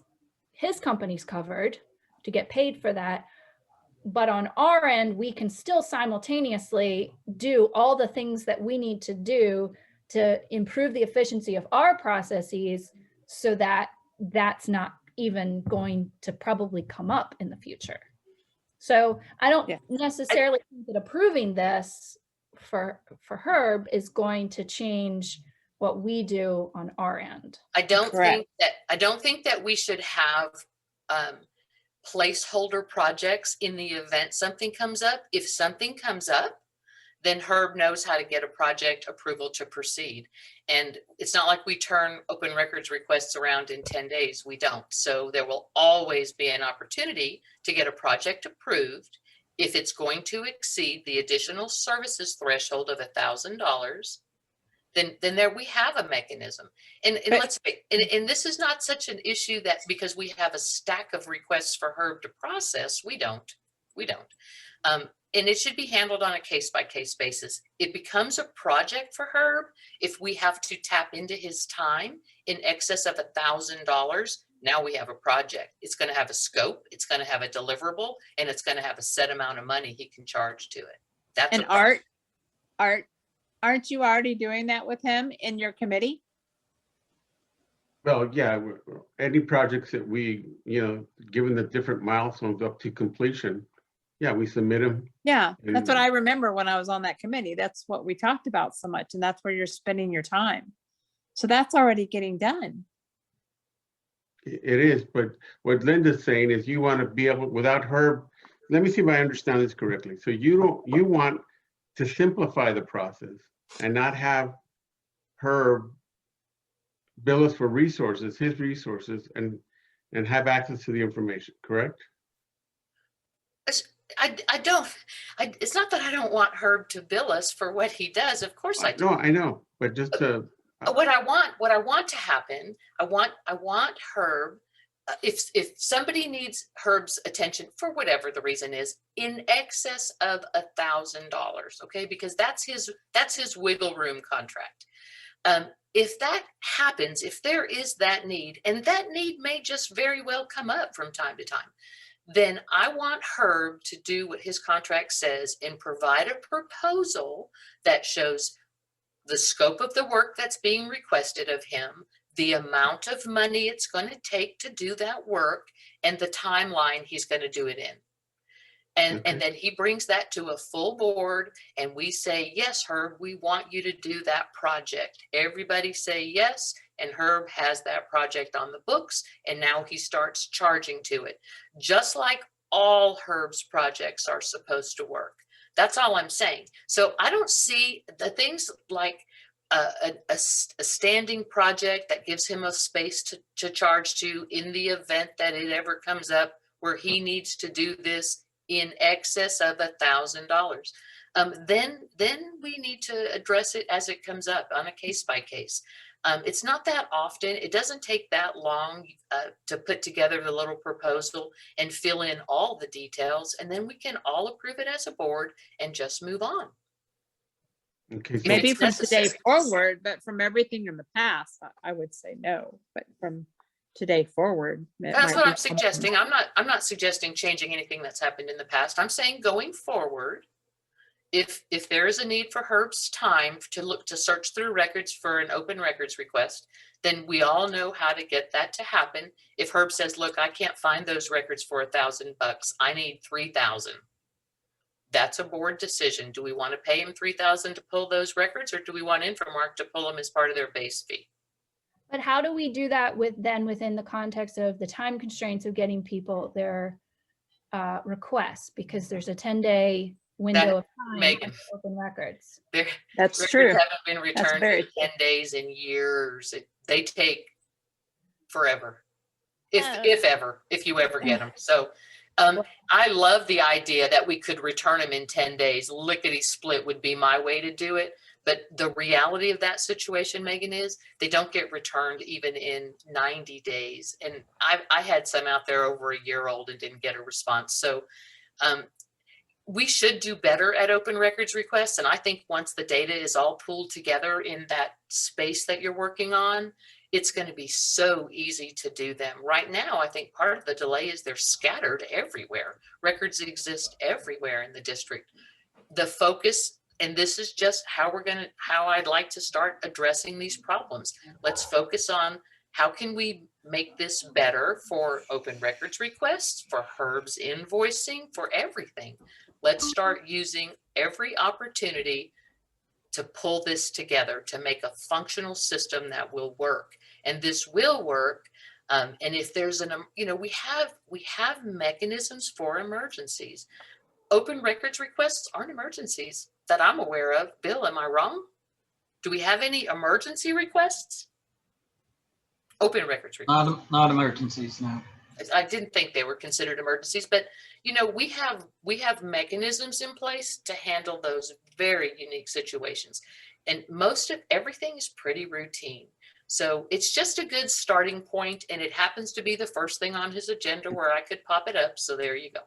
company's covered to get paid for that. But on our end, we can still simultaneously do all the things that we need to do to improve the efficiency of our processes, so that that's not even going to probably come up in the future. So I don't necessarily think that approving this for Herb is going to change what we do on our end. I don't think that we should have placeholder projects in the event something comes up. If something comes up, then Herb knows how to get a project approval to proceed. And it's not like we turn open records requests around in 10 days. We don't. So there will always be an opportunity to get a project approved if it's going to exceed the additional services threshold of $1,000. Then there we have a mechanism. And this is not such an issue that because we have a stack of requests for Herb to process, we don't. And it should be handled on a case-by-case basis. It becomes a project for Herb if we have to tap into his time in excess of $1,000. Now we have a project. It's going to have a scope, it's going to have a deliverable, and it's going to have a set amount of money he can charge to it. That's And Art, aren't you already doing that with him in your committee? Well, yeah, any projects that we, given the different milestones up to completion, yeah, we submit them. Yeah, that's what I remember when I was on that committee. That's what we talked about so much, and that's where you're spending your time. So that's already getting done. It is, but what Linda's saying is you want to be able, without Herb, let me see if I understand this correctly. So you want to simplify the process and not have Herb bill us for resources, his resources, and have access to the information, correct? It's not that I don't want Herb to bill us for what he does. Of course I do. No, I know, but just to. What I want to happen, I want Herb, if somebody needs Herb's attention for whatever the reason is, in excess of $1,000, okay, because that's his wiggle room contract. If that happens, if there is that need, and that need may just very well come up from time to time, then I want Herb to do what his contract says and provide a proposal that shows the scope of the work that's being requested of him, the amount of money it's going to take to do that work, and the timeline he's going to do it in. And then he brings that to a full board and we say, yes, Herb, we want you to do that project. Everybody say yes. And Herb has that project on the books and now he starts charging to it. Just like all Herb's projects are supposed to work. That's all I'm saying. So I don't see the things like a standing project that gives him a space to charge to in the event that it ever comes up where he needs to do this in excess of $1,000. Then we need to address it as it comes up on a case by case. It's not that often. It doesn't take that long to put together the little proposal and fill in all the details, and then we can all approve it as a board and just move on. Okay, so Maybe it's from today necessary. forward, but from everything in the past, I would say no, but from today forward. That's what I'm suggesting. I'm not suggesting changing anything that's happened in the past. I'm saying going forward, if there is a need for Herb's time to search through records for an open records request, then we all know how to get that to happen. If Herb says, look, I can't find those records for $1,000, I need 3,000. That's a board decision. Do we want to pay him 3,000 to pull those records, or do we want Infomark to pull them as part of their base fee? But how do we do that within the context of the time constraints of getting people their requests? Because there's a 10-day window of time Megan, on open records. That's Records true. haven't been That's returned very in 10 days in years. They take forever, if you ever get them. So I love the idea that we could return them in 10 days. Lickety split would be my way to do it. But the reality of that situation, Megan, is they don't get returned even in 90 days. And I had some out there over a year old and didn't get a response. So we should do better at open records requests. And I think once the data is all pulled together in that space that you're working on, it's going to be so easy to do them. Right now, I think part of the delay is they're scattered everywhere. Records exist everywhere in the district. The focus, and this is just how I'd like to start addressing these problems. Let's focus on how can we make this better for open records requests, for Herb's invoicing, for everything. Let's start using every opportunity to pull this together to make a functional system that will work. And this will work. And if there's we have mechanisms for emergencies. Open records requests aren't emergencies that I'm aware of. Bill, am I wrong? Do we have any emergency requests? Open records requests. Not emergencies, no. I didn't think they were considered emergencies, but we have mechanisms in place to handle those very unique situations. And most of everything is pretty routine. So it's just a good starting point, and it happens to be the first thing on his agenda where I could pop it up. So there you go.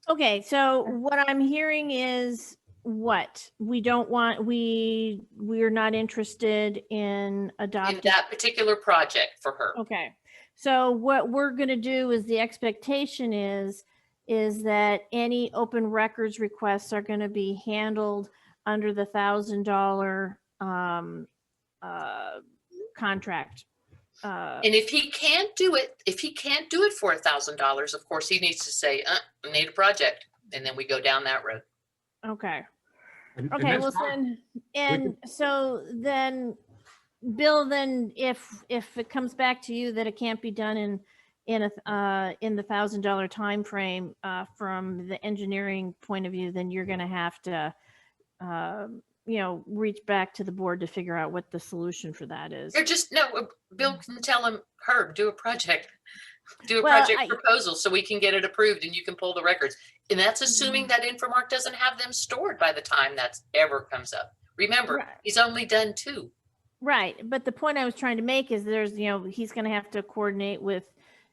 Okay, so what I'm hearing is what we don't want, we're not interested in adopting In that particular project for her. Okay, so what we're going to do is the expectation is that any open records requests are going to be handled under the $1,000 contract. And if he can't do it for $1,000, of course, he needs to say, I need a project. And then we go down that road. Okay. And Okay, that's well fine. then, so then, Bill, then if it comes back to you that it can't be done in the $1,000 time frame from the engineering point of view, then you're going to have to reach back to the board to figure out what the solution for that is. Or just Bill can tell him, Herb, do a project Well, project proposal so we can get it approved and you can pull the records. And that's assuming that Infomark doesn't have them stored by the time that ever comes up. Remember, Right. he's only done 2. Right, but the point I was trying to make is there's, he's going to have to coordinate with,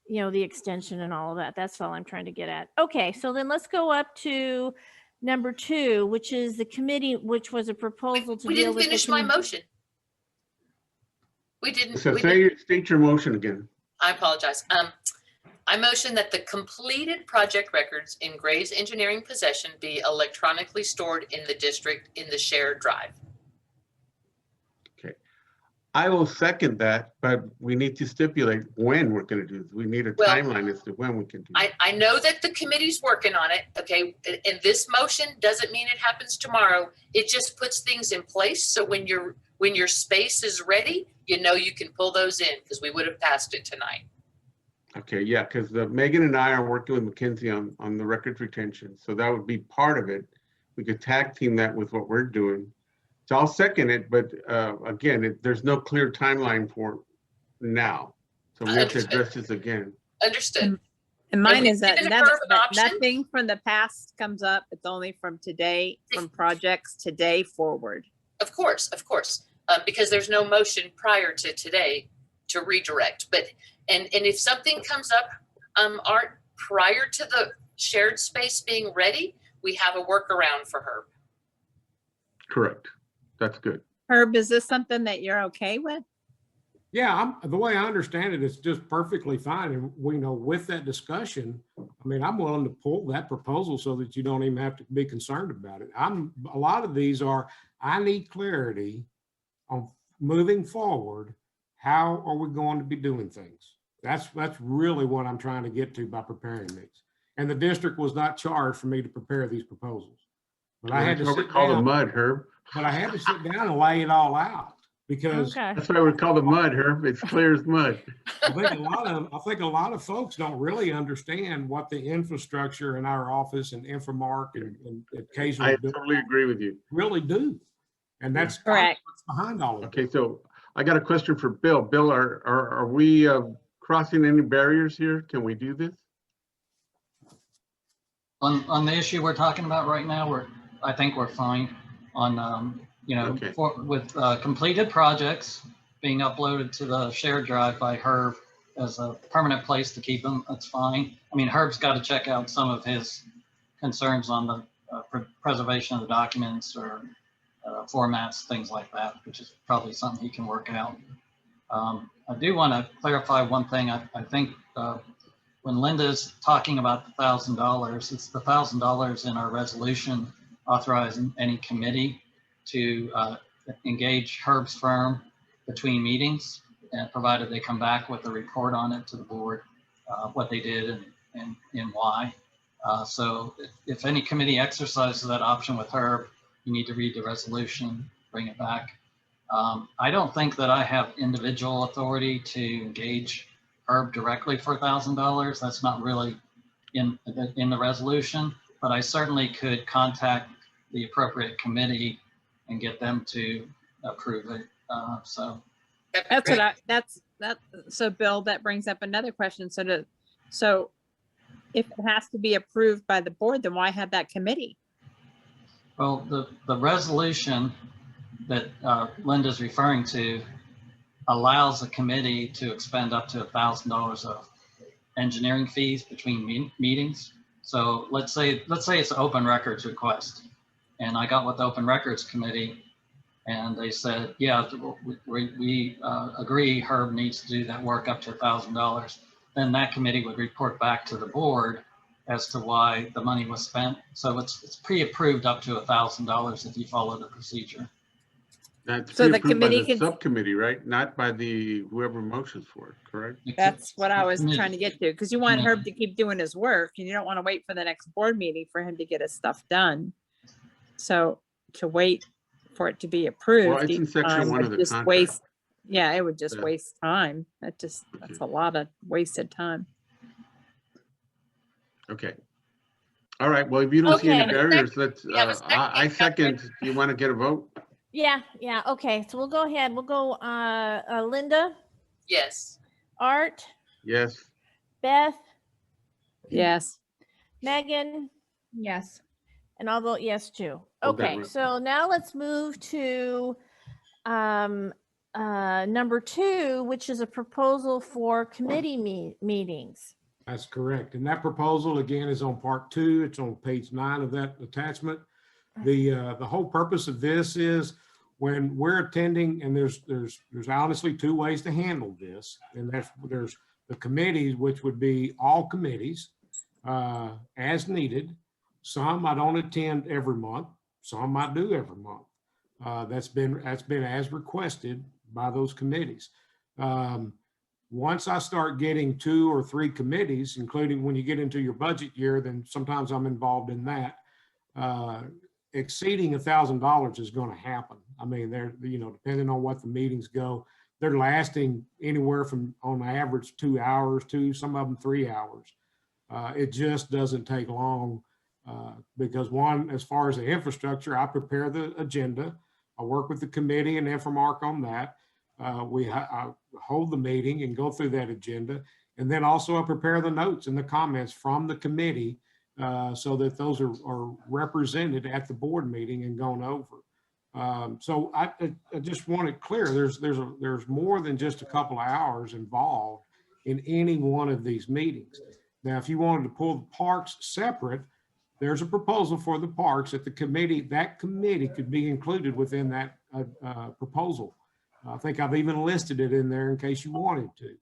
the extension and all of that. That's all I'm trying to get at. Okay, so then let's go up to number 2, which is the committee, which was a proposal to We deal didn't with. finish my motion. We didn't. So we didn't- state your motion again. I apologize. I motion that the completed project records in Gray's engineering possession be electronically stored in the district in the shared drive. I will second that, but we need to stipulate when we're going to do this. We need a Well, timeline as to when we can do it. I know that the committee's working on it, okay? And this motion doesn't mean it happens tomorrow. It just puts things in place. So when your space is ready, you know you can pull those in, because we would have passed it tonight. Okay, yeah, because Megan and I are working with McKinsey on the records retention. So that would be part of it. We could tag team that with what we're doing. So I'll second it, but again, there's no clear timeline for now. So we have to address this again. Understood. And mine we've is that given Herb an option. nothing from the past comes up. It's only from today, from projects today forward. Of course, because there's no motion prior to today to redirect. But and if something comes up, Art, prior to the shared space being ready, we have a workaround for Herb. Correct. That's good. Herb, is this something that you're okay with? Yeah, the way I understand it, it's just perfectly fine. And we know with that discussion, I mean, I'm willing to pull that proposal so that you don't even have to be concerned about it. A lot of these are, I need clarity on moving forward. How are we going to be doing things? That's really what I'm trying to get to by preparing these. And the district was not charged for me to prepare these proposals. But I had to sit call the down, mud, Herb. but I had to sit down and lay it all out because Okay. That's why we call the mud, Herb. It's clear as mud. I think a lot of folks don't really understand what the infrastructure in our office and Infomark and occasionally I totally agree with you. really do. And that's Correct. what's behind all of it. Okay, so I got a question for Bill. Bill, are we crossing any barriers here? Can we do this? On the issue we're talking about right now, I think we're fine on, Okay. with completed projects being uploaded to the shared drive by Herb as a permanent place to keep them. That's fine. I mean, Herb's got to check out some of his concerns on the preservation of the documents or formats, things like that, which is probably something he can work out. I do want to clarify one thing. I think when Linda's talking about the $1,000, it's the $1,000 in our resolution authorizing any committee to engage Herb's firm between meetings, and provided they come back with a report on it to the board, what they did and why. So if any committee exercises that option with Herb, you need to read the resolution, bring it back. I don't think that I have individual authority to engage Herb directly for $1,000. That's not really in the resolution, but I certainly could contact the appropriate committee and get them to approve it. So That's what so Bill, that brings up another question. So if it has to be approved by the board, then why have that committee? well, the resolution that Linda's referring to allows a committee to expend up to $1,000 of engineering fees between meetings. So let's say it's an open records request, and I got with the Open Records Committee, and they said, yeah, we agree Herb needs to do that work up to $1,000. Then that committee would report back to the board as to why the money was spent. So it's pre-approved up to $1,000 if you follow the procedure. That's So the pre-approved by committee the can- subcommittee, right? Not by whoever motions for it, correct? That's what I was Committee. trying to get to, because you want Yeah. Herb to keep doing his work and you don't want to wait for the next board meeting for him to get his stuff done. So to wait for it to be approved. Well, it's in each section time 1 would of the just contract. waste- Yeah, it would just Yeah. waste time. That's a lot of wasted time. Okay. All right, well, if you don't see any Okay. barriers, let's, We have a second, I second. Do you want to get a vote? Yeah. Okay. So we'll go ahead. We'll go Linda, Yes. Art, Yes. Beth, Yes. Megan, Yes. and I'll vote yes too. Hold that Okay. right. So now let's move to number 2, which is a proposal for committee meetings. That's correct. And that proposal, again, is on part 2. It's on page 9 of that attachment. The whole purpose of this is when we're attending, and there's honestly two ways to handle this, and there's the committees, which would be all committees as needed. Some I don't attend every month, some I do every month. That's been as requested by those committees. Once I start getting 2 or 3 committees, including when you get into your budget year, then sometimes I'm involved in that. Exceeding $1,000 is going to happen. I mean, they're, depending on what the meetings go, they're lasting anywhere from on average 2 hours to some of them 3 hours. It just doesn't take long because one, as far as the infrastructure, I prepare the agenda. I work with the committee and Infomark on that. I hold the meeting and go through that agenda. And then also I prepare the notes and the comments from the committee so that those are represented at the board meeting and gone over. So I just want it clear, there's more than just a couple of hours involved in any one of these meetings. Now, if you wanted to pull the parks separate, there's a proposal for the parks at the committee. That committee could be included within that proposal. I think I've even listed it in there in case you wanted to.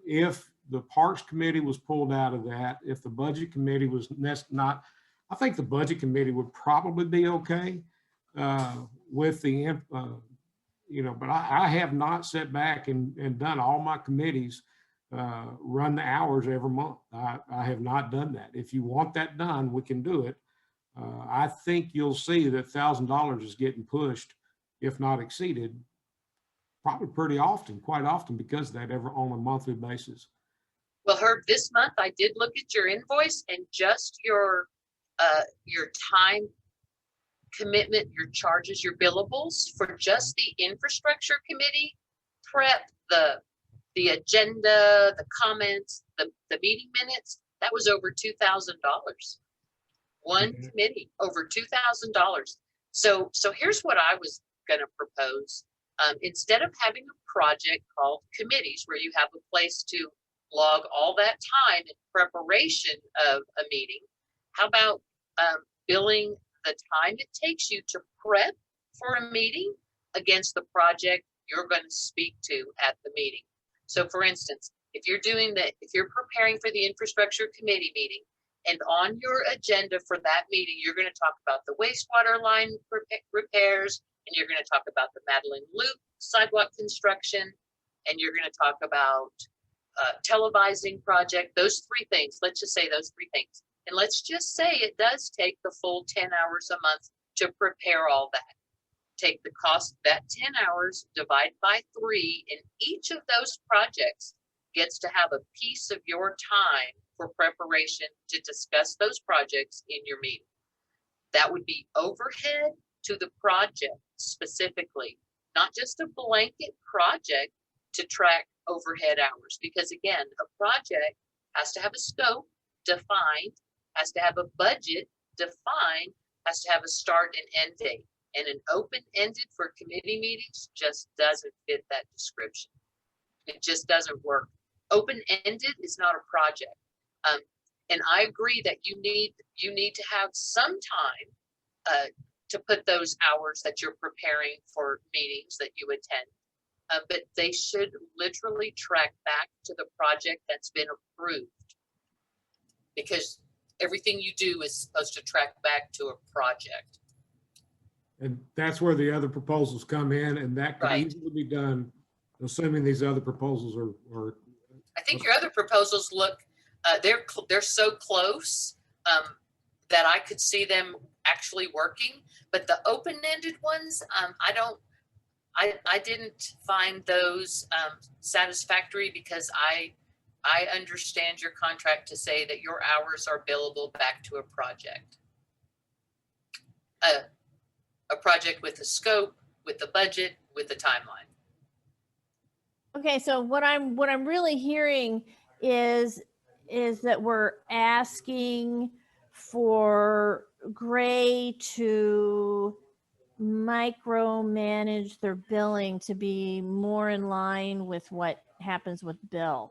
If the Parks Committee was pulled out of that, if the Budget Committee was not, I think the Budget Committee would probably be okay with the, but I have not sat back and done all my committees run the hours every month. I have not done that. If you want that done, we can do it. I think you'll see that $1,000 is getting pushed, if not exceeded, probably pretty often, quite often, because of that on a monthly basis. Well, Herb, this month I did look at your invoice and just your time commitment, your charges, your billables for just the infrastructure committee prep, the agenda, the comments, the meeting minutes, that was over $2,000. One committee, over $2,000. So here's what I was going to propose. Instead of having a project called committees where you have a place to log all that time in preparation of a meeting, how about billing the time it takes you to prep for a meeting against the project you're going to speak to at the meeting? So for instance, if you're preparing for the infrastructure committee meeting, and on your agenda for that meeting, you're going to talk about the wastewater line repairs, and you're going to talk about the Madeline Loop sidewalk construction, and you're going to talk about televising project, those 3 things. Let's just say those 3 things. And let's just say it does take the full 10 hours a month to prepare all that. Take the cost, that 10 hours, divide by 3, and each of those projects gets to have a piece of your time for preparation to discuss those projects in your meeting. That would be overhead to the project specifically, not just a blanket project to track overhead hours. Because again, a project has to have a scope defined, has to have a budget defined, has to have a start and end date. And an open-ended for committee meetings just doesn't fit that description. It just doesn't work. Open-ended is not a project. And I agree that you need to have some time to put those hours that you're preparing for meetings that you attend. But they should literally track back to the project that's been approved. Because everything you do is supposed to track back to a project. And that's where the other proposals come in, and that could Right. easily be done, assuming these other proposals are. I think your other proposals look, they're so close that I could see them actually working. But the open-ended ones, I didn't find those satisfactory, because I understand your contract to say that your hours are billable back to a project. A project with a scope, with a budget, with a timeline. Okay, so what I'm really hearing is that we're asking for Gray to micromanage their billing to be more in line with what happens with Bill.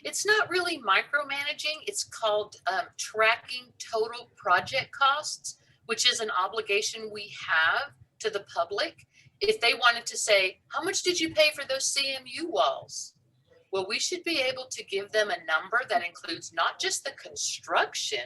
It's not really micromanaging. It's called tracking total project costs, which is an obligation we have to the public. If they wanted to say, how much did you pay for those CMU walls? Well, we should be able to give them a number that includes not just the construction,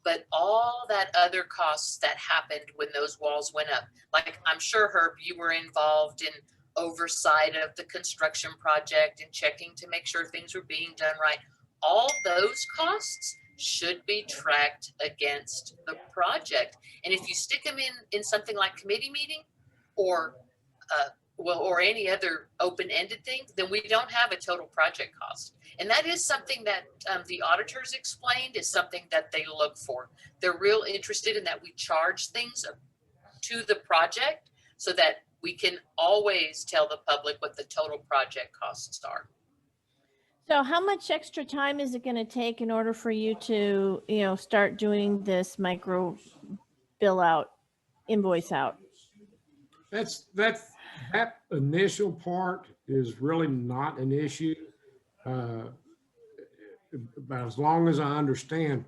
but all that other costs that happened when those walls went up. Like, I'm sure, Herb, you were involved in oversight of the construction project and checking to make sure things were being done right. All those costs should be tracked against the project. And if you stick them in something like committee meeting or or any other open-ended thing, then we don't have a total project cost. And that is something that the auditors explained is something that they look for. They're real interested in that we charge things to the project so that we can always tell the public what the total project costs are. So how much extra time is it going to take in order for you to, start doing this micro bill out, invoice out? That initial part is really not an issue. But as long as I understand,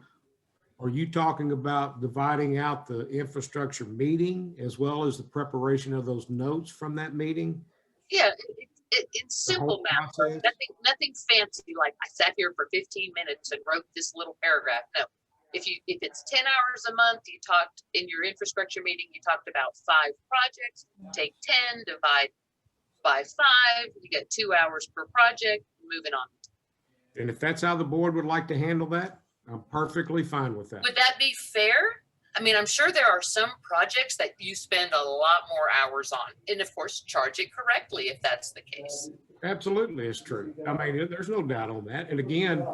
are you talking about dividing out the infrastructure meeting as well as the preparation of those notes from that meeting? Yeah, it's simple math. Nothing fancy like I sat here for 15 minutes and wrote this little paragraph. No. If it's 10 hours a month, you talked in your infrastructure meeting, you talked about 5 projects, take 10, divide by 5, you get 2 hours per project, moving on. And if that's how the board would like to handle that, I'm perfectly fine with that. Would that be fair? I mean, I'm sure there are some projects that you spend a lot more hours on, and of course, charge it correctly if that's the case. Absolutely, it's true. I mean, there's no doubt on that. And again,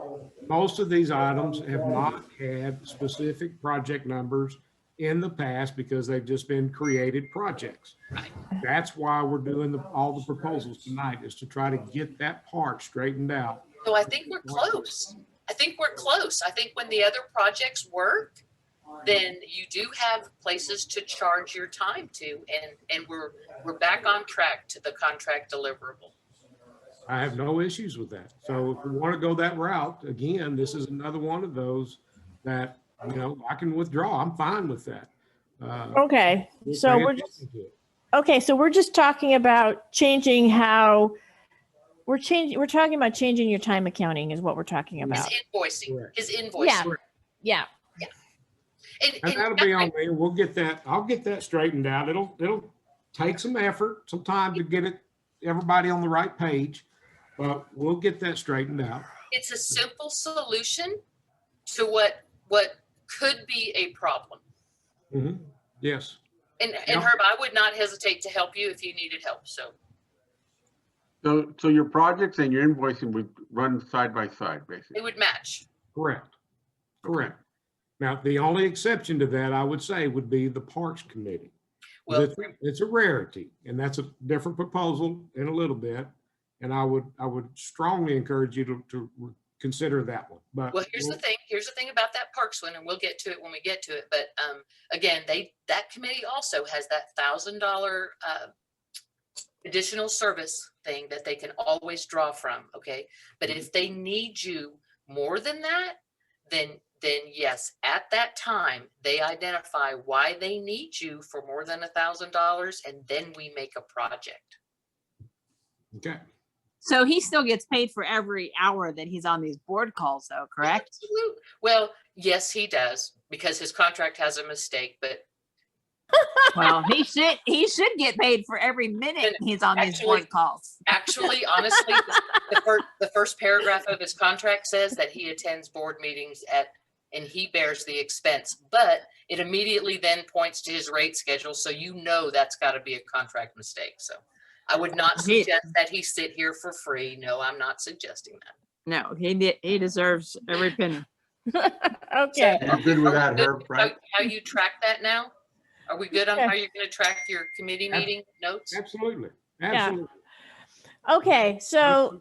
most of these items have not had specific project numbers in the past because they've just been created projects. Right. That's why we're doing all the proposals tonight, is to try to get that part straightened out. So I think we're close. I think when the other projects work, then you do have places to charge your time to, and we're back on track to the contract deliverable. I have no issues with that. So if we want to go that route, again, this is another one of those that, I can withdraw. I'm fine with that. Okay, so we're just talking about changing how we're talking about changing your time accounting is what we're talking about. His invoicing. Yeah. And that'll be on me. We'll get that. I'll get that straightened out. It'll take some effort, some time to get everybody on the right page, but we'll get that straightened out. It's a simple solution to what could be a problem. Mm-hmm. Yes. And Herb, I would not hesitate to help you if you needed help. So your projects and your invoicing would run side by side, basically. It would match. Correct. Now, the only exception to that, I would say, would be the Parks Committee. Well, it's a rarity, and that's a different proposal in a little bit. And I would strongly encourage you to consider that one. But well, here's the thing about that Parks one, and we'll get to it when we get to it. But again, that committee also has that $1,000 additional service thing that they can always draw from. Okay, but if they need you more than that, then yes, at that time they identify why they need you for more than $1,000, and then we make a project. Okay. So he still gets paid for every hour that he's on these board calls, though, correct? Absolutely. Well, yes, he does, because his contract has a mistake, but well, he should get paid for every minute he's on these board calls. Actually, honestly, the first paragraph of his contract says that he attends board meetings and he bears the expense, but it immediately then points to his rate schedule, so that's got to be a contract mistake. So I would not suggest that he sit here for free. No, I'm not suggesting that. No, he deserves every penny. Okay. So, I'm good with that, Herb, right? How you track that now? Are we good on how you're going to track your committee meeting notes? Absolutely. Yeah. Okay. So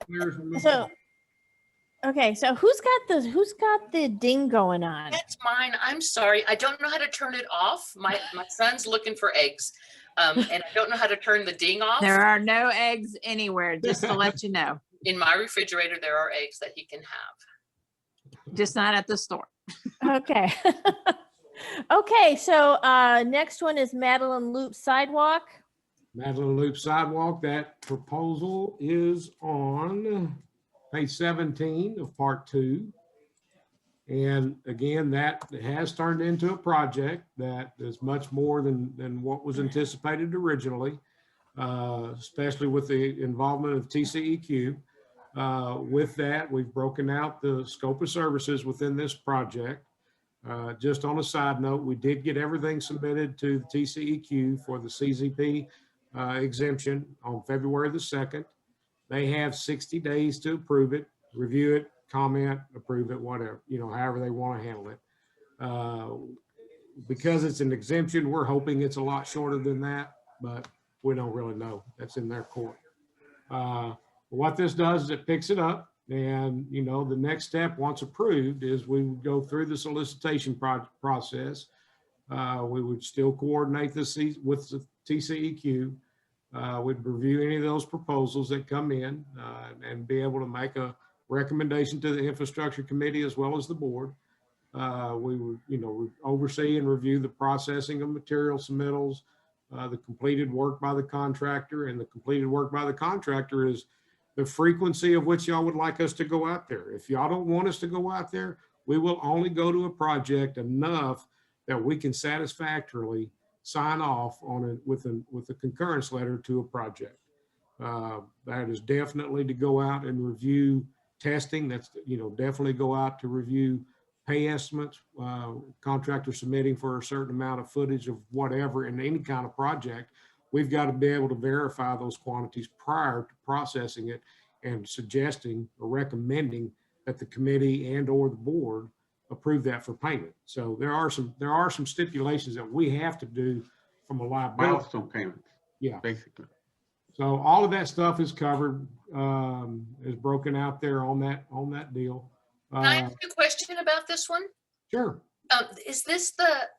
who's got the ding going on? That's mine. I'm sorry. I don't know how to turn it off. My son's looking for eggs. And I don't know how to turn the ding off. There are no eggs anywhere, just to let you know. In my refrigerator, there are eggs that he can have. Just not at the store. Okay. Okay, so next one is Madeline Loop Sidewalk. Madeline Loop Sidewalk, that proposal is on page 17 of part 2. And again, that has turned into a project that is much more than what was anticipated originally, especially with the involvement of TCEQ. With that, we've broken out the scope of services within this project. Just on a side note, we did get everything submitted to the TCEQ for the CZP exemption on February the 2nd. They have 60 days to approve it, review it, comment, approve it, whatever, however they want to handle it. Because it's an exemption, we're hoping it's a lot shorter than that, but we don't really know. That's in their court. What this does is it picks it up, and the next step, once approved, is we would go through the solicitation process. We would still coordinate this with the TCEQ. We'd review any of those proposals that come in and be able to make a recommendation to the infrastructure committee as well as the board. We would, oversee and review the processing of material submittals, the completed work by the contractor, and the completed work by the contractor is the frequency of which y'all would like us to go out there. If y'all don't want us to go out there, we will only go to a project enough that we can satisfactorily sign off on it with a concurrence letter to a project. That is definitely to go out and review testing. That's, definitely go out to review pay estimates, contractor submitting for a certain amount of footage of whatever in any kind of project. We've got to be able to verify those quantities prior to processing it and suggesting or recommending that the committee and or the board approve that for payment. So there are some stipulations that we have to do from a liability. Milestone payments. Yeah. Basically. So all of that stuff is covered, is broken out there on that deal. Can I ask you a question about this one? Sure. Is this the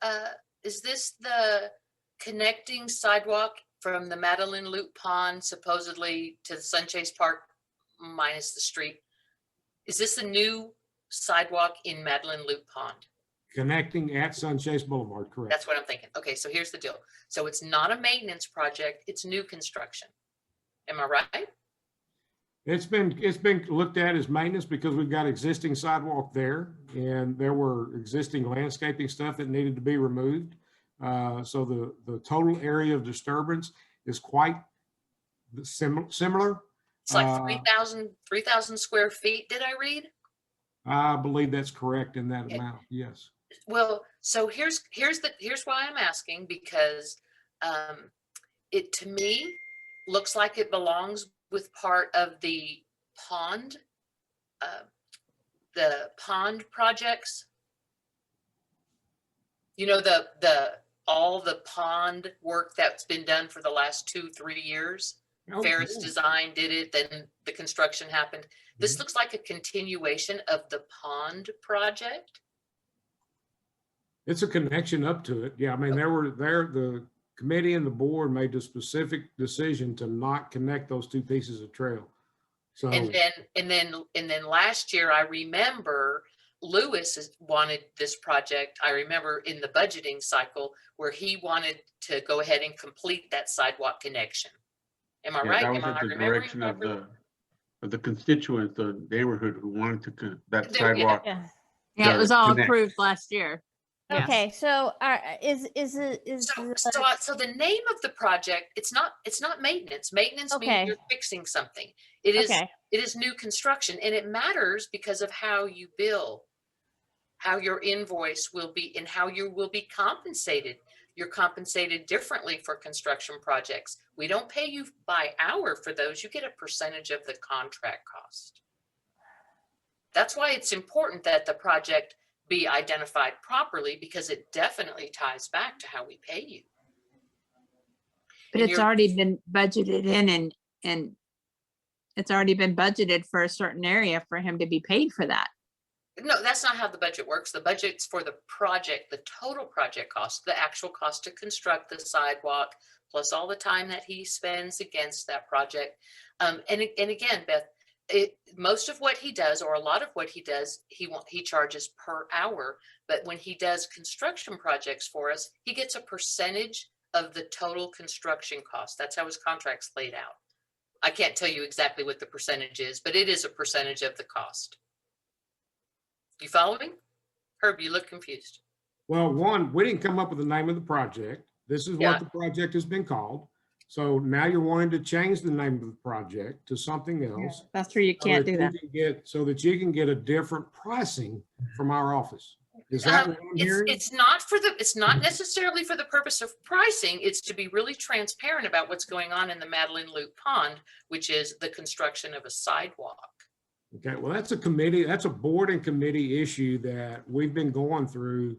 connecting sidewalk from the Madeline Loop Pond supposedly to the Sunchase Park minus the street? Is this a new sidewalk in Madeline Loop Pond? Connecting at Sunchase Boulevard, correct. That's what I'm thinking. Okay, so here's the deal. So it's not a maintenance project, it's new construction. Am I right? It's been looked at as maintenance because we've got existing sidewalk there, and there were existing landscaping stuff that needed to be removed. So the total area of disturbance is quite similar. It's like 3,000 square feet, did I read? I believe that's correct in that amount, yes. Well, so here's why I'm asking, because it to me looks like it belongs with part of the pond projects. All the pond work that's been done for the last 2-3 years. Oh, Ferris cool. Design did it, then the construction happened. This looks like a continuation of the pond project. It's a connection up to it. Yeah, I mean, the committee and the board made the specific decision to not connect those two pieces of trail. So And then last year, I remember Lewis wanted this project. I remember in the budgeting cycle where he wanted to go ahead and complete that sidewalk connection. Am I right? That was at the direction of the constituents, the neighborhood who wanted to that sidewalk. Yeah, it was all connect. approved last year. Yes. Okay, so So the name of the project, it's not maintenance. Maintenance means you're fixing something. It is new construction, and it matters because of how you bill, how your invoice will be, and how you will be compensated. You're compensated differently for construction projects. We don't pay you by hour for those. You get a percentage of the contract cost. That's why it's important that the project be identified properly, because it definitely ties back to how we pay you. But it's already been budgeted in, and it's already been budgeted for a certain area for him to be paid for that. No, that's not how the budget works. The budget's for the project, the total project cost, the actual cost to construct the sidewalk, plus all the time that he spends against that project. And again, Beth, most of what he does, or a lot of what he does, he charges per hour. But when he does construction projects for us, he gets a percentage of the total construction cost. That's how his contract's laid out. I can't tell you exactly what the percentage is, but it is a percentage of the cost. You following? Herb, you look confused. Well, one, we didn't come up with the name of the project. This is Yeah. what the project has been called. So now you're wanting to change the name of the project to something else. That's where you can't do that. So that you can get a different pricing from our office. Is that what I'm hearing? It's not necessarily for the purpose of pricing. It's to be really transparent about what's going on in the Madeline Loop Pond, which is the construction of a sidewalk. Okay, well, that's a committee, that's a board and committee issue that we've been going through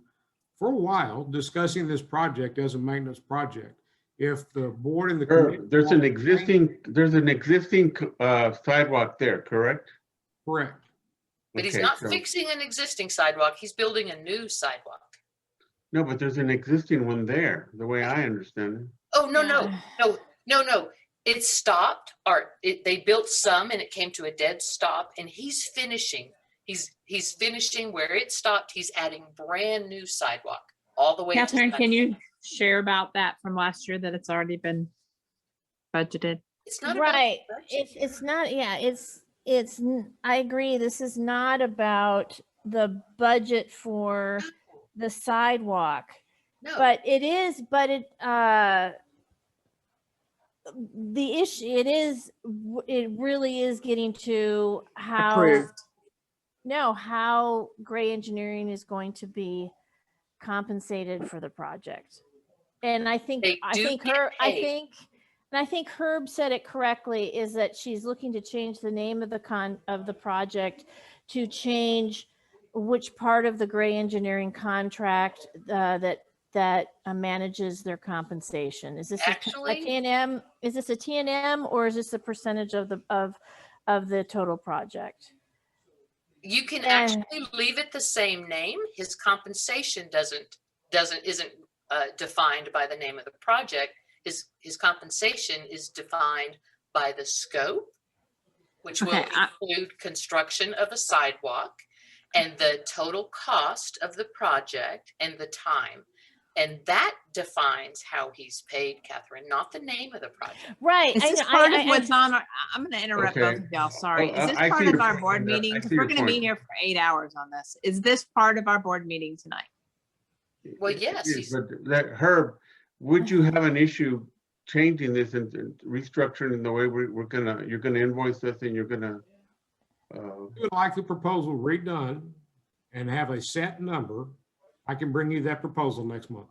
for a while, discussing this project as a maintenance project. If the board and the committee. There's an existing sidewalk there, correct? Correct. But he's Okay, not so- fixing an existing sidewalk. He's building a new sidewalk. No, but there's an existing one there, the way I understand it. Oh, no. It stopped, or they built some and it came to a dead stop, and he's finishing. He's finishing where it stopped. He's adding brand new sidewalk all the way. to Catherine, the- can you share about that from last year that it's already been budgeted? It's not about Right. budget. It's not, yeah, I agree. This is not about the budget for the sidewalk. No. But it is, the issue, it really is getting to how Gray Engineering is going to be compensated for the project. And I think Herb said it correctly, is that she's looking to change the name of the project to change which part of the Gray Engineering contract that manages their compensation. Is this a T&M? Is this a T&M, or is this a percentage of the total project? You can actually leave it the same name. His compensation isn't defined by the name of the project. His compensation is defined by the scope, which will include construction of a sidewalk, and the total cost of the project and the time. And that defines how he's paid, Catherine, not the name of the project. Right. Is this part of what's on I'm going to interrupt both of y'all. Sorry. Oh, Is this I part see of your our point, board Linda. I meeting? Because see we're your going to be point. here for 8 hours on this. Is this part of our board meeting tonight? Well, yes. But Herb, would you have an issue changing this and restructuring the way you're gonna invoice us, and you're gonna? You would like the proposal redone and have a set number, I can bring you that proposal next month.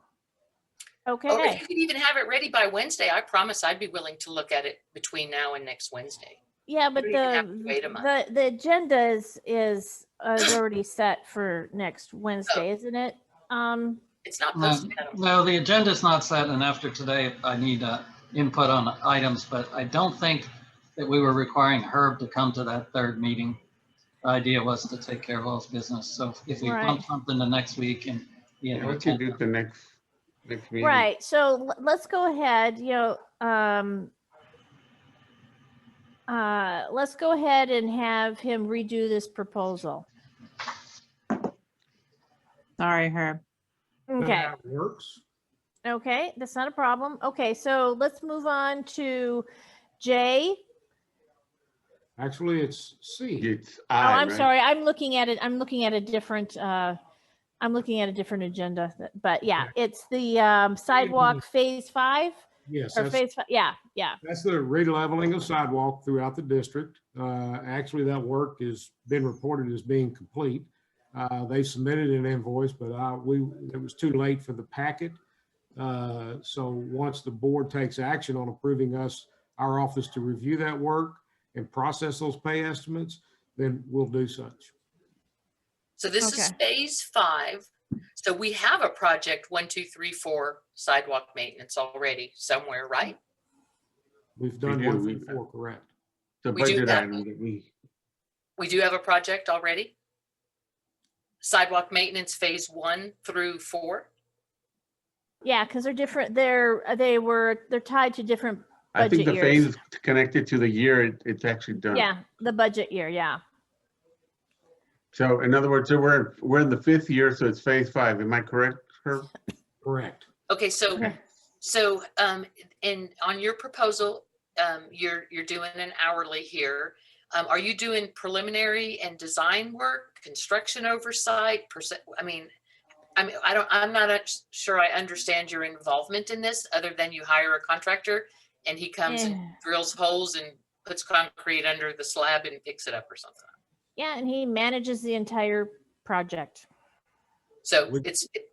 Okay. Or if you could even have it ready by Wednesday, I promise I'd be willing to look at it between now and next Wednesday. Yeah, but We don't even have to wait a month. the agenda is already set for next Wednesday, isn't it? It's not posted. No, the agenda's not set, and after today, I need input on items, but I don't think that we were requiring Herb to come to that third meeting. The idea was to take care of all his business. So if we bump something to next week and What you do the next meeting? Right. So let's go ahead, let's go ahead and have him redo this proposal. Sorry, Herb. Okay. That works. Okay, that's not a problem. Okay, so let's move on to J. Actually, it's C. It's I'm sorry. I'm looking at it. I'm looking at a different agenda, but yeah, it's the sidewalk phase 5. Yes. Or phase 5. Yeah. That's the releveling of sidewalk throughout the district. Actually, that work has been reported as being complete. They submitted an invoice, but it was too late for the packet. So once the board takes action on approving our office to review that work and process those pay estimates, then we'll do such. So this is phase 5. So we have a project 1, 2, 3, 4 sidewalk maintenance already somewhere, right? We've done 1 through 4, correct? The We do budget that. item that We do have a project already? Sidewalk maintenance phase 1 through 4? Yeah, because they're different. They're tied to different I think the Budget phase years. is connected to the year it's actually done. Yeah, the budget year, yeah. So in other words, so we're in the 5th year, so it's phase 5. Am I correct, Herb? Correct. Okay, so, Okay. so, and on your proposal, you're doing an hourly here. Are you doing preliminary and design work, construction oversight, I'm not sure I understand your involvement in this, other than you hire a contractor and he comes and drills holes and puts concrete under the slab and picks it up or something. Yeah, and he manages the entire project. So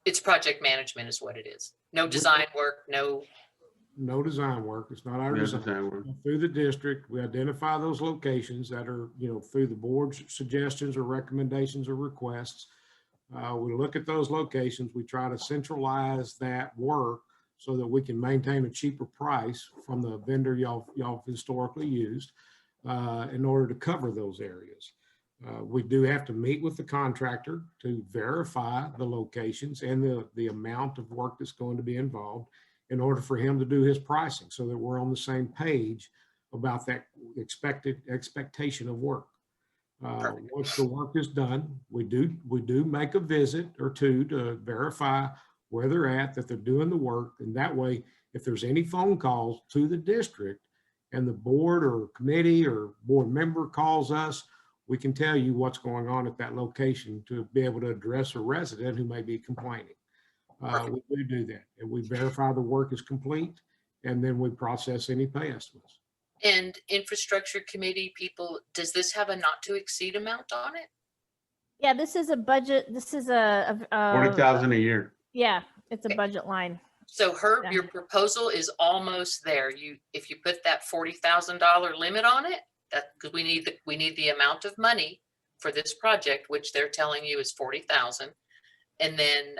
it's project management is what it is. No design work, no. No design work. It's not our No design. design work. Through the district, we identify those locations that are, through the board's suggestions or recommendations or requests. We look at those locations. We try to centralize that work so that we can maintain a cheaper price from the vendor y'all historically used in order to cover those areas. We do have to meet with the contractor to verify the locations and the amount of work that's going to be involved in order for him to do his pricing so that we're on the same page about that expectation of work. Once the work is done, we do make a visit or two to verify where they're at, that they're doing the work. And that way, if there's any phone calls to the district and the board or committee or board member calls us, we can tell you what's going on at that location to be able to address a resident who may be complaining. We do that, and we verify the work is complete, and then we process any pay estimates. And infrastructure committee people, does this have a not to exceed amount on it? Yeah, this is a budget. This is a 40,000 a year. Yeah, it's a budget line. So Herb, Yeah. your proposal is almost there. If you put that $40,000 limit on it, because we need the amount of money for this project, which they're telling you is 40,000, and then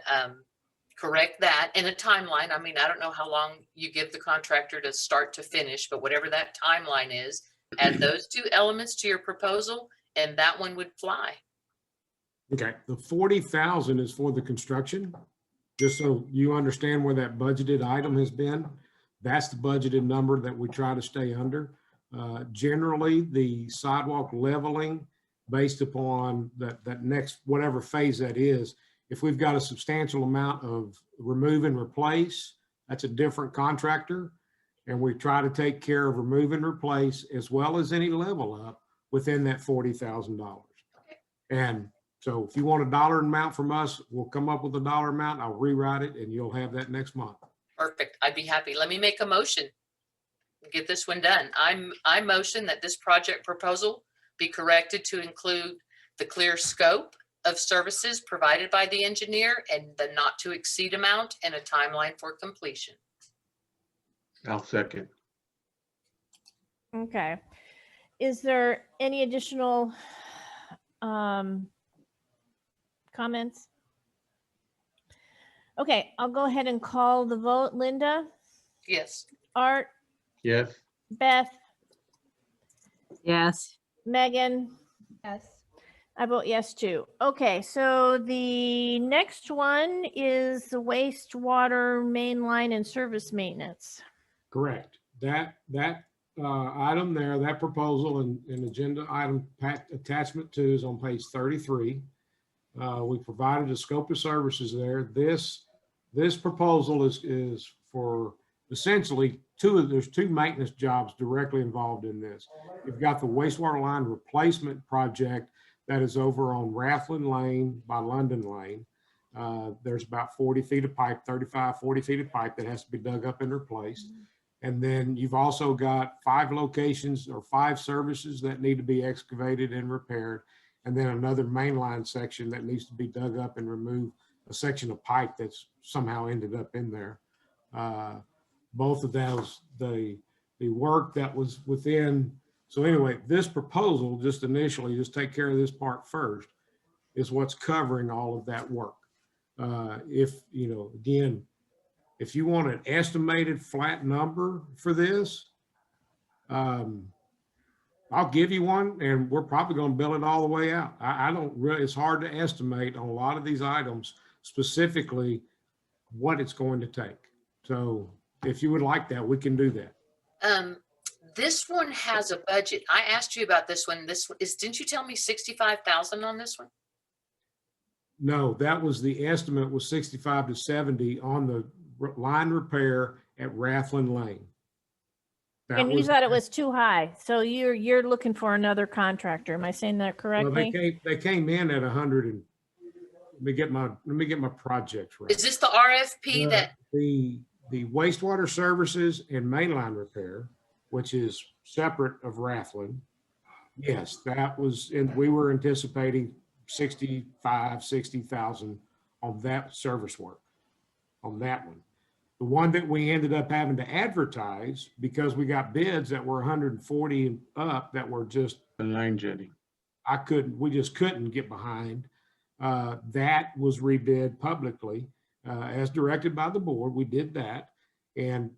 correct that in a timeline. I mean, I don't know how long you give the contractor to start to finish, but whatever that timeline is, add those 2 elements to your proposal, and that one would fly. Okay, the 40,000 is for the construction, just so you understand where that budgeted item has been. That's the budgeted number that we try to stay under. Generally, the sidewalk leveling based upon that next, whatever phase that is, if we've got a substantial amount of remove and replace, that's a different contractor. And we try to take care of remove and replace as well as any level up within that $40,000. And so if you want a dollar amount from us, we'll come up with a dollar amount. I'll rewrite it and you'll have that next month. Perfect. I'd be happy. Let me make a motion. Get this one done. I motion that this project proposal be corrected to include the clear scope of services provided by the engineer and the not to exceed amount and a timeline for completion. I'll second. Okay. Is there any additional comments? Okay, I'll go ahead and call the vote. Linda, Yes. Art, Yes. Beth, Yes. Megan, Yes. I vote yes too. Okay, so the next one is the wastewater main line and service maintenance. Correct. That item there, that proposal and agenda item attachment 2 is on page 33. We provided a scope of services there. This proposal is for essentially there's 2 maintenance jobs directly involved in this. You've got the wastewater line replacement project that is over on Rathland Lane by London Lane. There's about 40 feet of pipe, 35, 40 feet of pipe that has to be dug up and replaced. And then you've also got 5 locations or 5 services that need to be excavated and repaired. And then another mainline section that needs to be dug up and remove a section of pipe that's somehow ended up in there. Both of those, the work that was within. So anyway, this proposal, just initially, just take care of this part first, is what's covering all of that work. Again, if you want an estimated flat number for this, I'll give you one, and we're probably going to bill it all the way out. I don't really, it's hard to estimate on a lot of these items specifically what it's going to take. So if you would like that, we can do that. This one has a budget. I asked you about this one. This one is, didn't you tell me 65,000 on this one? No, that was the estimate was 65 to 70 on the line repair at Rathland Lane. That And you was, thought it was too high. So you're looking for another contractor. Am I saying that well, correctly? they came in at 100 and let me get my projects right. Is this the RFP that, The wastewater services and mainline repair, which is separate of Rathland. Yes, that was, and we were anticipating 60,000 on that service work, on that one. The one that we ended up having to advertise because we got bids that were 140 and up that were just The line jetting. we just couldn't get behind. That was rebid publicly as directed by the board. We did that and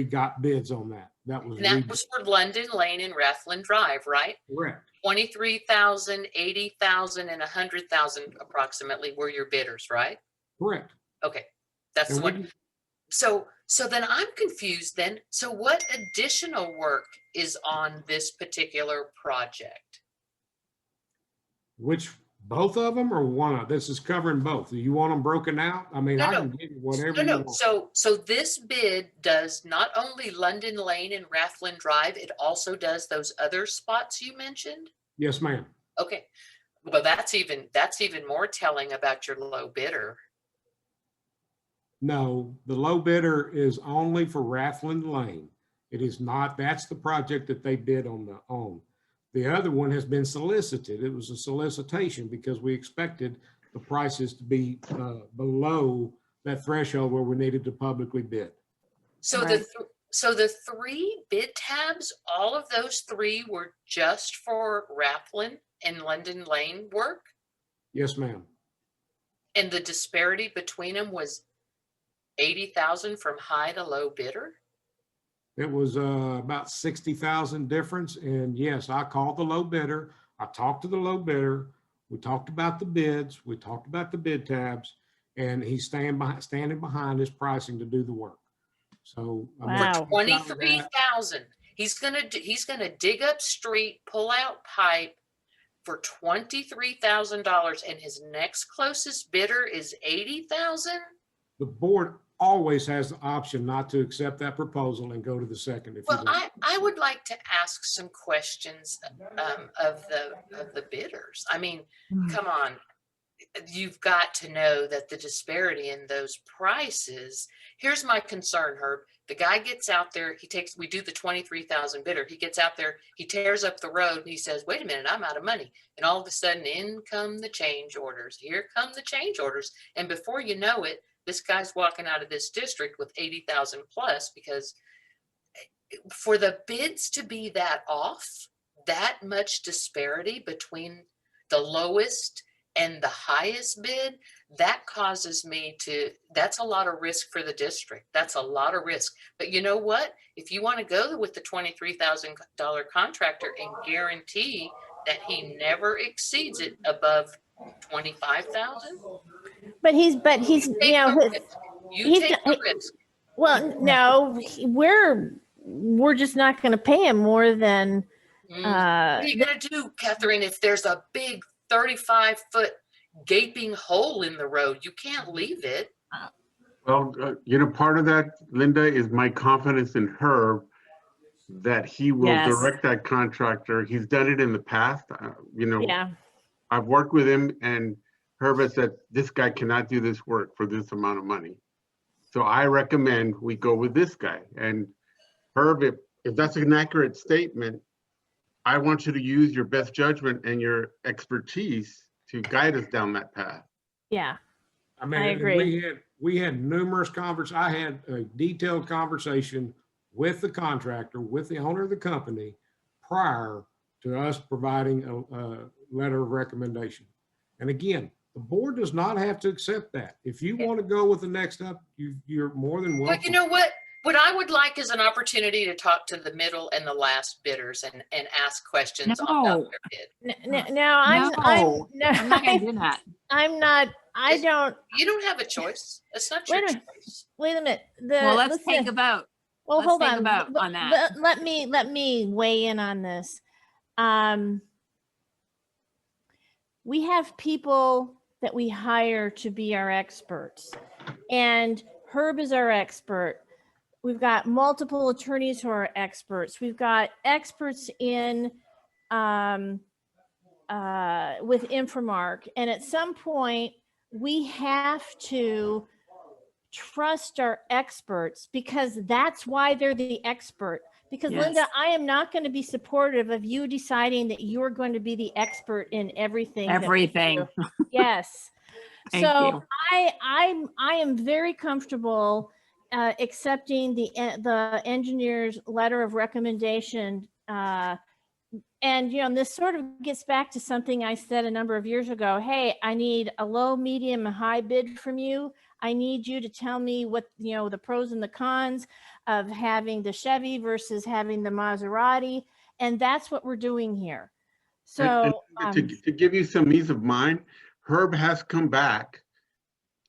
got bids on that. That was and that was for London Lane and Rathland Drive, right? correct. 23,000, 80,000, and 100,000 approximately were your bidders, right? Correct. Okay, that's And the one. So then I'm confused then. So what additional work is on this particular project? Which, both of them or one of, this is covering both. Do you want them broken out? I mean, No, I no. can give you whatever No, you no. want. So this bid does not only London Lane and Rathland Drive, it also does those other spots you mentioned? Yes, ma'am. Okay. Well, that's even more telling about your low bidder. No, the low bidder is only for Rathland Lane. It is not, that's the project that they bid on. The other one has been solicited. It was a solicitation because we expected the prices to be below that threshold where we needed to publicly bid. So the three bid tabs, all of those three were just for Rathland and London Lane work? Yes, ma'am. And the disparity between them was 80,000 from high to low bidder? It was about 60,000 difference. And yes, I called the low bidder. I talked to the low bidder. We talked about the bids. We talked about the bid tabs, and he's standing behind his pricing to do the work. So Wow. 23,000. He's gonna dig up street, pull out pipe for $23,000, and his next closest bidder is 80,000. the board always has the option not to accept that proposal and go to the second. If Well, you want. I would like to ask some questions of the bidders. I mean, come on. You've got to know that the disparity in those prices. Here's my concern, Herb. The guy gets out there, we do the 23,000 bidder. He gets out there, he tears up the road and he says, wait a minute, I'm out of money. And all of a sudden in come the change orders. Here come the change orders. And before you know it, this guy's walking out of this district with 80,000 plus, because for the bids to be that off, that much disparity between the lowest and the highest bid, that causes me to, that's a lot of risk for the district. That's a lot of risk. But you know what? If you want to go with the $23,000 contractor and guarantee that he never exceeds it above 25,000. But he's, you know, You take the risk. well, no, we're just not going to pay him more than, What are you going to do, Catherine, if there's a big 35-foot gaping hole in the road? You can't leave it. Well, part of that, Linda, is my confidence in Herb that he will Yes. direct that contractor. He's done it in the past. yeah. I've worked with him, and Herb has said, this guy cannot do this work for this amount of money. So I recommend we go with this guy. And Herb, if that's an accurate statement, I want you to use your best judgment and your expertise to guide us down that path. Yeah. I mean, I agree. we had numerous conversations. I had a detailed conversation with the contractor, with the owner of the company, prior to us providing a letter of recommendation. And again, the board does not have to accept that. If you want to go with the next up, you're more than welcome. But you know what? What I would like is an opportunity to talk to the middle and the last bidders and ask questions about No. their bid. No, I'm not gonna do that. I'm not, I don't. You don't have a choice. It's not Wait your a minute. choice. Wait a minute. Well, let's listen, take a vote. Well, Let's hold take a on. vote on that. Let me weigh in on this. We have people that we hire to be our experts, and Herb is our expert. We've got multiple attorneys who are experts. We've got experts in with Infomark, and at some point we have to trust our experts because that's why they're the expert. Because Yes. Linda, I am not going to be supportive of you deciding that you're going to be the expert in everything. that we Everything. do. Yes. Thank So you. I am very comfortable accepting the engineer's letter of recommendation. And this sort of gets back to something I said a number of years ago. Hey, I need a low, medium, and high bid from you. I need you to tell me what, the pros and the cons of having the Chevy versus having the Maserati. And that's what we're doing here. So to give you some ease of mind, Herb has come back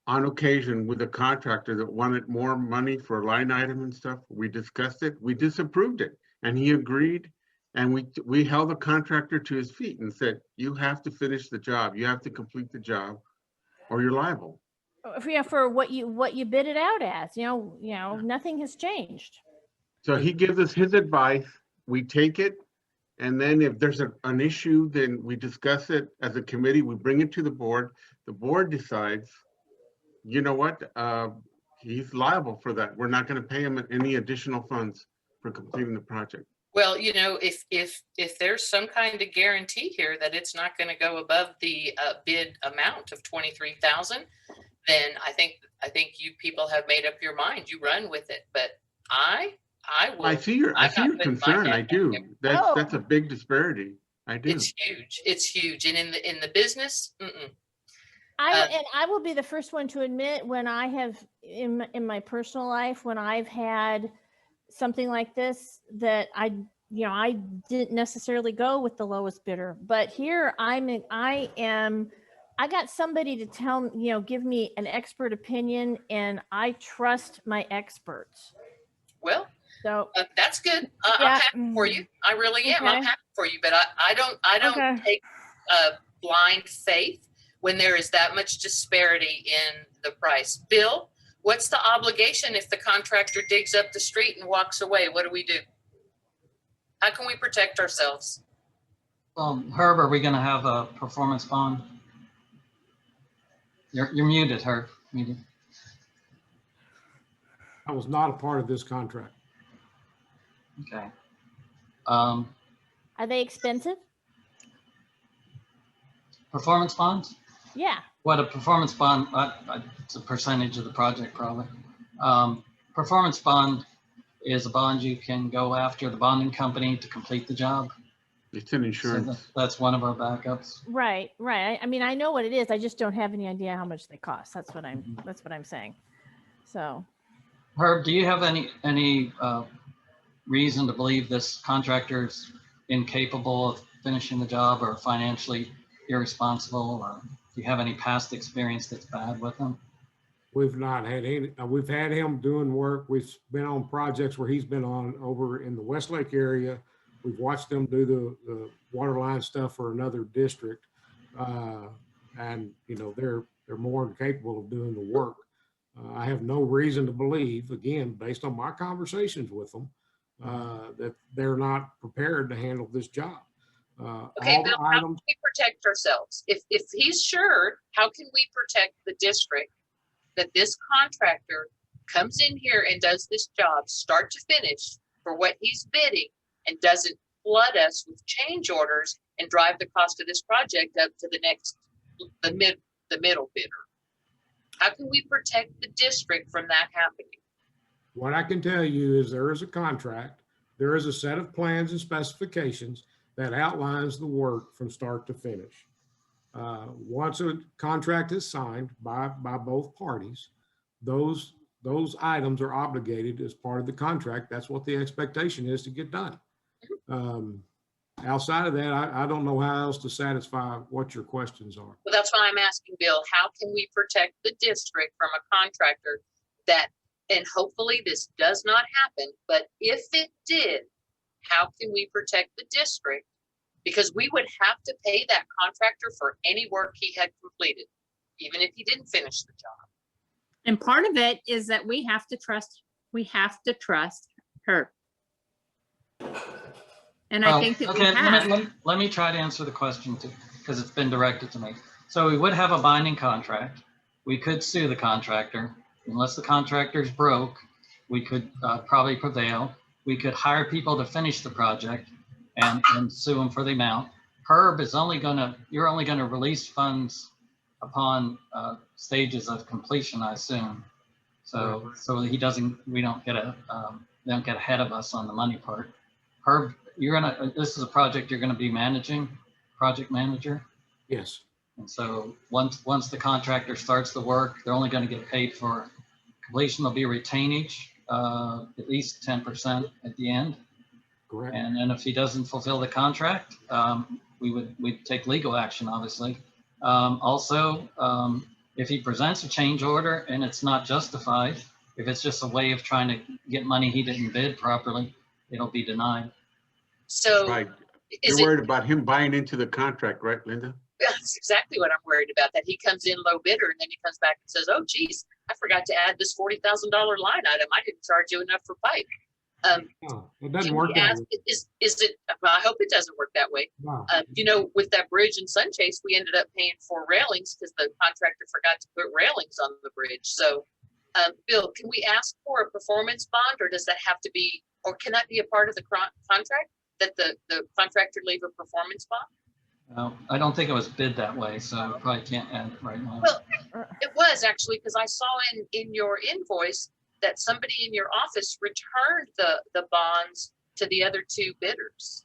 on occasion with a contractor that wanted more money for a line item and stuff. We discussed it, we disapproved it, and he agreed. And we held the contractor to his feet and said, you have to finish the job. You have to complete the job or you're liable. for what you bid it out as, nothing has changed. So he gives us his advice, we take it, and then if there's an issue, then we discuss it as a committee, we bring it to the board decides, you know what, he's liable for that. We're not going to pay him any additional funds for completing the project. Well, if there's some kind of guarantee here that it's not going to go above the bid amount of 23,000, then I think you people have made up your mind. You run with it. But I will. I see your concern. I do. That's a big disparity. I do. It's huge. It's huge. And in the business, I will be the first one to admit when I have in my personal life, when I've had something like this, that I didn't necessarily go with the lowest bidder, but here I got somebody to tell, give me an expert opinion, and I trust my experts. Well, so that's good. Yeah. I'm happy for you. I really am. Okay. I'm happy for you, but I don't Okay. take blind faith when there is that much disparity in the price. Bill, what's the obligation if the contractor digs up the street and walks away? What do we do? How can we protect ourselves? Herb, are we going to have a performance bond? You're muted, Herb. Muted. I was not a part of this contract. Okay. Are they expensive? Performance bonds? Yeah. What a performance bond, it's a percentage of the project probably. Performance bond is a bond you can go after the bonding company to complete the job. It's an insurance. So that's one of our backups. Right. I mean, I know what it is. I just don't have any idea how much they cost. That's what I'm saying. So, Herb, do you have any reason to believe this contractor is incapable of finishing the job or financially irresponsible, or do you have any past experience that's bad with him? We've not had any, we've had him doing work. We've been on projects where he's been on over in the Westlake area. We've watched them do the water line stuff for another district. And they're more than capable of doing the work. I have no reason to believe, again, based on my conversations with them, that they're not prepared to handle this job. Okay, Bill, how can we protect ourselves? If he's sure, how can we protect the district that this contractor comes in here and does this job start to finish for what he's bidding and doesn't flood us with change orders and drive the cost of this project up to the middle bidder? How can we protect the district from that happening? What I can tell you is there is a contract, there is a set of plans and specifications that outlines the work from start to finish. Once a contract is signed by both parties, those items are obligated as part of the contract. That's what the expectation is to get done. Outside of that, I don't know how else to satisfy what your questions are. Well, that's why I'm asking Bill, how can we protect the district from a contractor that And hopefully this does not happen, but if it did, how can we protect the district? Because we would have to pay that contractor for any work he had completed, even if he didn't finish the job. And part of it is that we have to trust her. And I Well, think that we okay, have. let me try to answer the question too, because it's been directed to me. So we would have a binding contract. We could sue the contractor. Unless the contractor's broke, we could probably prevail. We could hire people to finish the project and sue them for the amount. Herb is you're only gonna release funds upon stages of completion, I assume. So we don't get ahead of us on the money part. Herb, this is a project you're gonna be managing, project manager. Yes. And so once the contractor starts the work, they're only gonna get paid for completion. There'll be retainage, at least 10% at the end. Correct. And then if he doesn't fulfill the contract, we'd take legal action, obviously. Also, if he presents a change order and it's not justified, if it's just a way of trying to get money he didn't bid properly, it'll be denied. So Right. You're worried about him buying into the contract, right, Linda? that's exactly what I'm worried about, that he comes in low bidder and then he comes back and says, oh geez, I forgot to add this $40,000 line item. I didn't charge you enough for pipe. It doesn't Can work we that ask, way. is it, well, I hope it doesn't work that way. No. With that bridge in Sunchase, we ended up paying for railings because the contractor forgot to put railings on the bridge. So, Bill, can we ask for a performance bond, or does that have to be, or can that be a part of the contract, that the contractor leave a performance bond? I don't think it was bid that way, so I probably can't add it right now. Well, it was actually, because I saw in your invoice that somebody in your office returned the bonds to the other two bidders.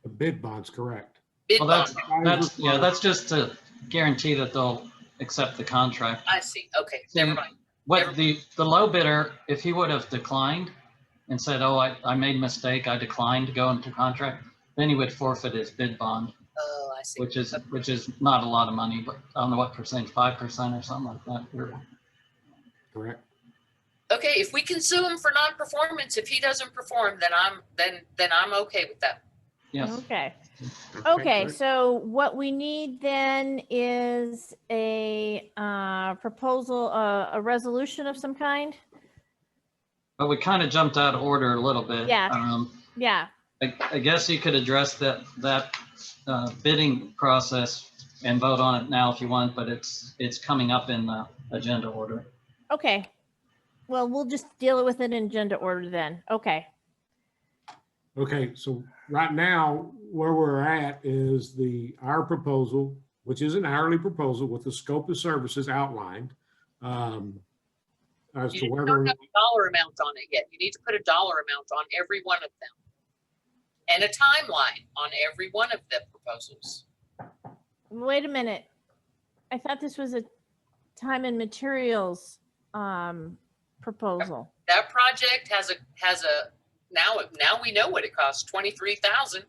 The bid bond's correct. Bid Well, bond. that's just to guarantee that they'll accept the contract. I see. Okay, never mind. What the low bidder, if he would have declined and said, oh, I made a mistake, I declined to go into contract, then he would forfeit his bid bond. Oh, I see. Which is not a lot of money, but I don't know what percentage, 5% or something like that. Correct. Okay, if we can sue him for non-performance, if he doesn't perform, then I'm okay with that. Yes. Okay, so what we need then is a proposal, a resolution of some kind? But we kind of jumped out of order a little bit. Yeah. Yeah. I guess you could address that bidding process and vote on it now if you want, but it's coming up in the agenda order. Okay. Well, we'll just deal with it in agenda order then. Okay. Okay, so right now, where we're at is our proposal, which is an hourly proposal with the scope of services outlined. As to You whether, don't have a dollar amount on it yet. You need to put a dollar amount on every one of them. And a timeline on every one of the proposals. Wait a minute. I thought this was a time and materials proposal. That project has a now we know what it costs, $23,000.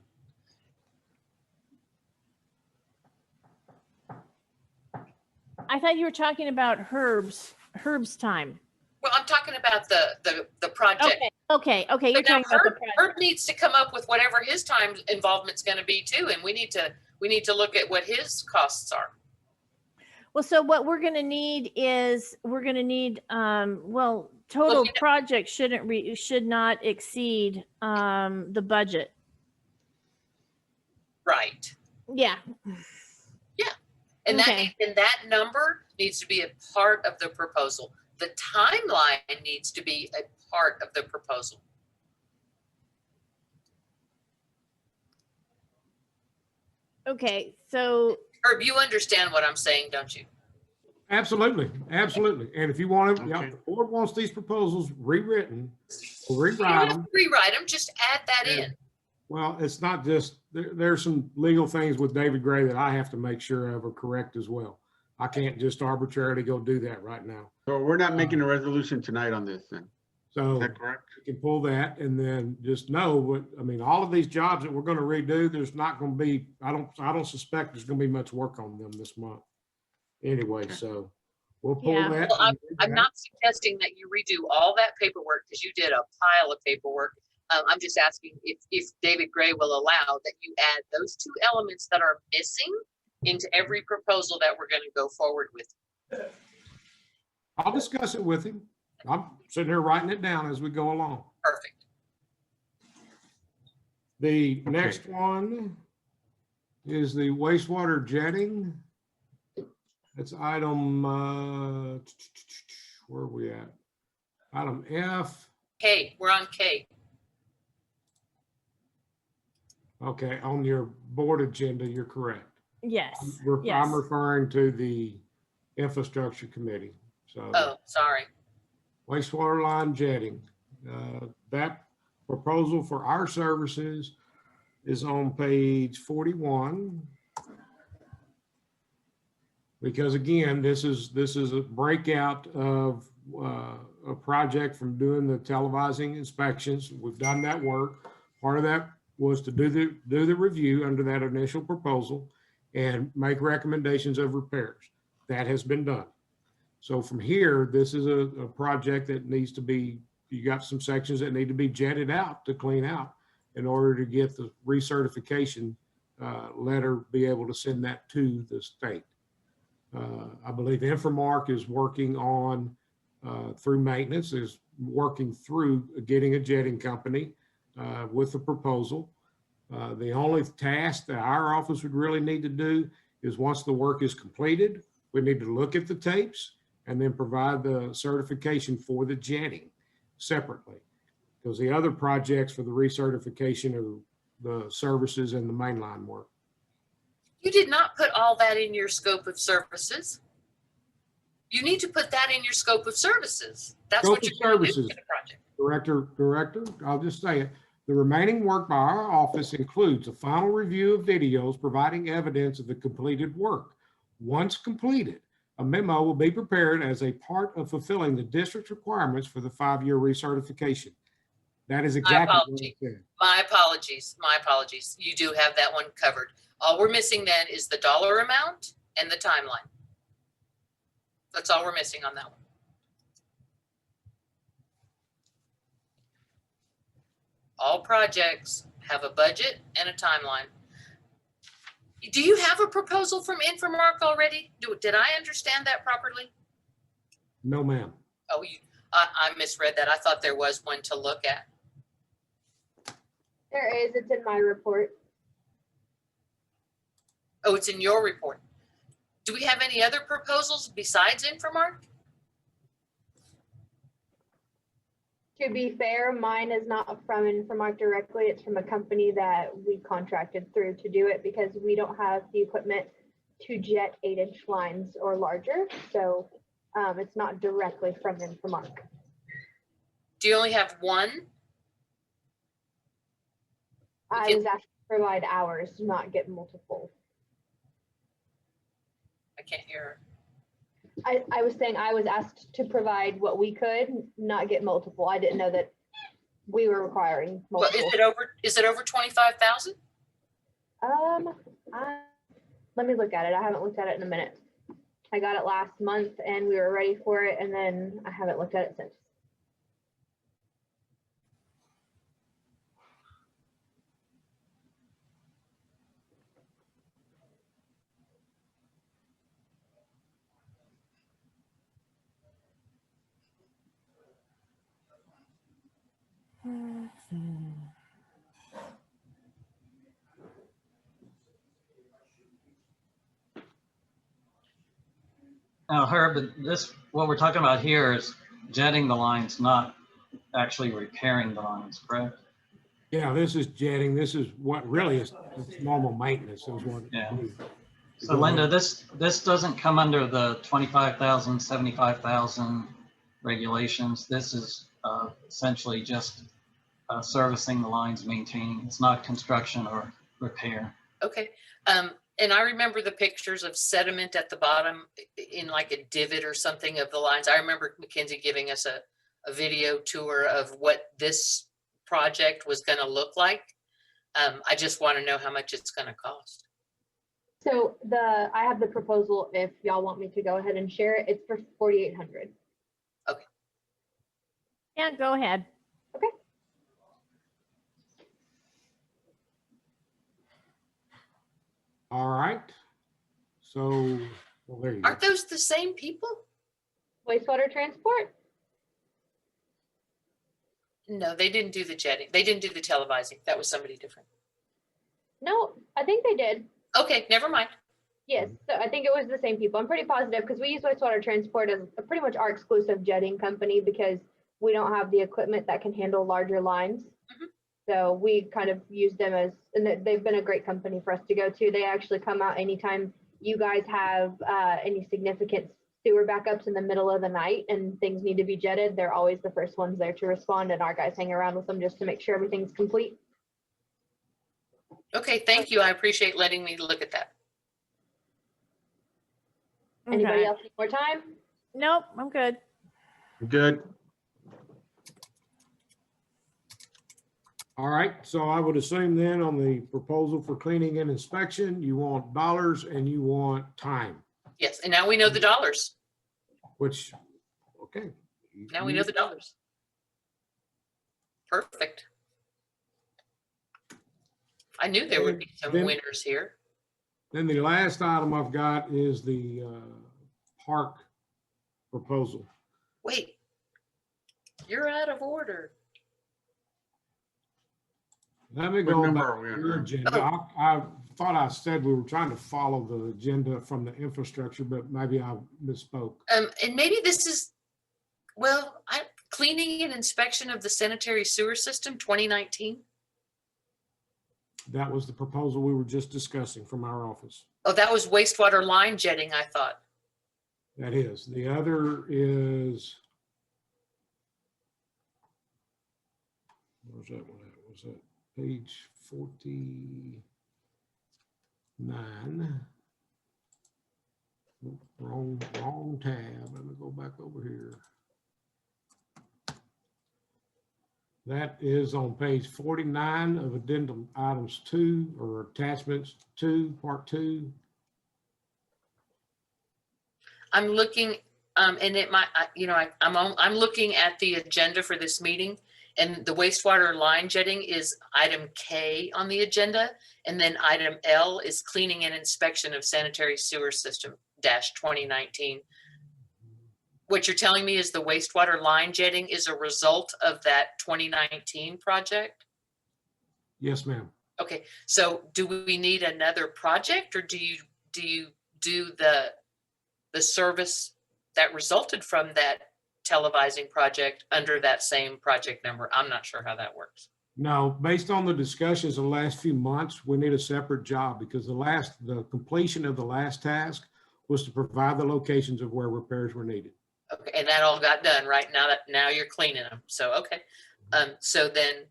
I thought you were talking about Herb's time. Well, I'm talking about the project. Okay. You're But now talking about the project. Herb needs to come up with whatever his time involvement's going to be too, and we need to look at what his costs are. Well, so what we're going to need is total project should not exceed the budget. Right. Yeah. Yeah. And Okay. that number needs to be a part of the proposal. The timeline needs to be a part of the proposal. Okay, so Herb, you understand what I'm saying, don't you? absolutely. And if you want to, if the board wants these proposals rewritten, we'll You don't rewrite have them. to rewrite them, just add that in. Well, it's not just, there's some legal things with David Gray that I have to make sure of are correct as well. I can't just arbitrarily go do that right now. So we're not making a resolution tonight on this then? So Is that correct? you can pull that and then just know what, I mean, all of these jobs that we're going to redo, there's not going to be, I don't suspect there's going to be much work on them this month. Anyway, so We'll pull Yeah. that. Well, I'm not suggesting that you redo all that paperwork because you did a pile of paperwork. I'm just asking if David Gray will allow that you add those two elements that are missing into every proposal that we're going to go forward with. I'll discuss it with him. I'm sitting here writing it down as we go along. Perfect. The next one is the wastewater jetting. That's item, where are we at? Item F. K, we're on K. Okay, on your board agenda, you're correct. Yes. I'm Yes. referring to the infrastructure committee. So Oh, sorry. wastewater line jetting. That proposal for our services is on page 41. Because again, this is a breakout of a project from doing the televising inspections. We've done that work. Part of that was to do the review under that initial proposal and make recommendations of repairs. That has been done. So from here, this is a project that needs to be, you got some sections that need to be jetted out to clean out in order to get the recertification letter, be able to send that to the state. I believe Infomark is working on, through maintenance, is working through getting a jetting company with the proposal. The only task that our office would really need to do is once the work is completed, we need to look at the tapes and then provide the certification for the jetting separately. Because the other projects for the recertification are the services and the mainline work. You did not put all that in your scope of services. You need to put that in your scope of services. That's Scope what of you're going to do services. for the project. Director, I'll just say it. The remaining work by our office includes a final review of videos providing evidence of the completed work. Once completed, a memo will be prepared as a part of fulfilling the district's requirements for the 5-year recertification. That is exactly what I said. My apologies. My apologies. You do have that one covered. All we're missing then is the dollar amount and the timeline. That's all we're missing on that one. All projects have a budget and a timeline. Do you have a proposal from Infomark already? Did I understand that properly? No, ma'am. Oh, I misread that. I thought there was one to look at. There is, it's in my report. Oh, it's in your report. Do we have any other proposals besides Infomark? To be fair, mine is not from Infomark directly. It's from a company that we contracted through to do it because we don't have the equipment to jet 8-inch lines or larger. So it's not directly from Infomark. Do you only have one? I was asked to provide ours, not get multiple. I can't hear her. I was saying I was asked to provide what we could, not get multiple. I didn't know that we were requiring Well, multiple. is it over 25,000? Let me look at it. I haven't looked at it in a minute. I got it last month and we were ready for it, and then I haven't looked at it since. Now, Herb, what we're talking about here is jetting the lines, not actually repairing the lines, correct? Yeah, this is jetting. This is what really is it's normal maintenance. Is what Yeah. So Linda, this doesn't come under the 25,000, 75,000 regulations. This is essentially just servicing the lines, maintaining. It's not construction or repair. Okay. And I remember the pictures of sediment at the bottom in like a divot or something of the lines. I remember Mackenzie giving us a video tour of what this project was going to look like. I just want to know how much it's going to cost. So I have the proposal, if y'all want me to go ahead and share it, it's for 4,800. Yeah, go ahead. Okay. All right. So, well, there you go. Aren't those the same people? Wastewater transport? No, they didn't do the jetting. They didn't do the televising. That was somebody different. No, I think they did. Okay, never mind. Yes, so I think it was the same people. I'm pretty positive because we use wastewater transport as pretty much our exclusive jetting company because we don't have the equipment that can handle larger lines. So we kind of use them as, and they've been a great company for us to go to. They actually come out anytime you guys have any significant sewer backups in the middle of the night and things need to be jetted. They're always the first ones there to respond, and our guys hang around with them just to make sure everything's complete. Okay, thank you. I appreciate letting me look at that. Anybody Okay. else need more time? Nope, I'm good. Good. All right, so I would assume then on the proposal for cleaning and inspection, you want dollars and you want time, Yes, and now we know the dollars. which, okay. Now we know the dollars. Perfect. I knew there would be some Then- winners here. Then the last item I've got is the park proposal. Wait, you're out of order. Let me What go number back are we to on your now? agenda. I thought I said we were trying to follow the agenda from the infrastructure, but maybe I misspoke. And maybe this is, well, cleaning and inspection of the sanitary sewer system, 2019. That was the proposal we were just discussing from our office. Oh, that was wastewater line jetting, I thought. That is. The other is. Where's that one at? Was that page 49? Oop, Wrong tab. Let me go back over here. That is on page 49 of addendum items 2 or attachments 2, part 2. I'm looking, and it might, I'm looking at the agenda for this meeting, and the wastewater line jetting is item K on the agenda, and then item L is cleaning and inspection of sanitary sewer system -2019. What you're telling me is the wastewater line jetting is a result of that 2019 project? Yes, ma'am. Okay, so do we need another project, or do you do the service that resulted from that televising project under that same project number? I'm not sure how that works. No, based on the discussions of the last few months, we need a separate job because the completion of the last task was to provide the locations of where repairs were needed. Okay, and that all got done, right? Now you're cleaning them. So, okay. So then,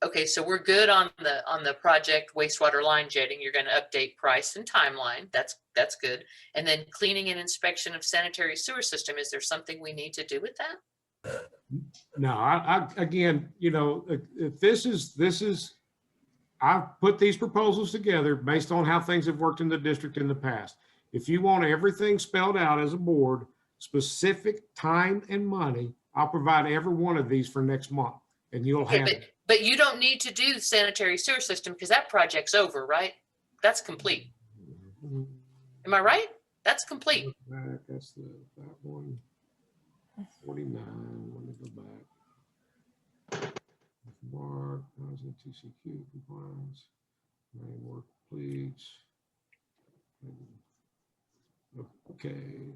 okay, so we're good on the project wastewater line jetting. You're going to update price and timeline. That's good. And then cleaning and inspection of sanitary sewer system. Is there something we need to do with that? No, I again, if this is, I've put these proposals together based on how things have worked in the district in the past. If you want everything spelled out as a board, specific time and money, I'll provide every one of these for next month and you'll Okay, have it. but you don't need to do sanitary sewer system because that project's over, right? That's complete. Am I right? That's complete. Back, that's that one. 49, let me go back. Mark, housing TCQ compliance, main work completes. Okay.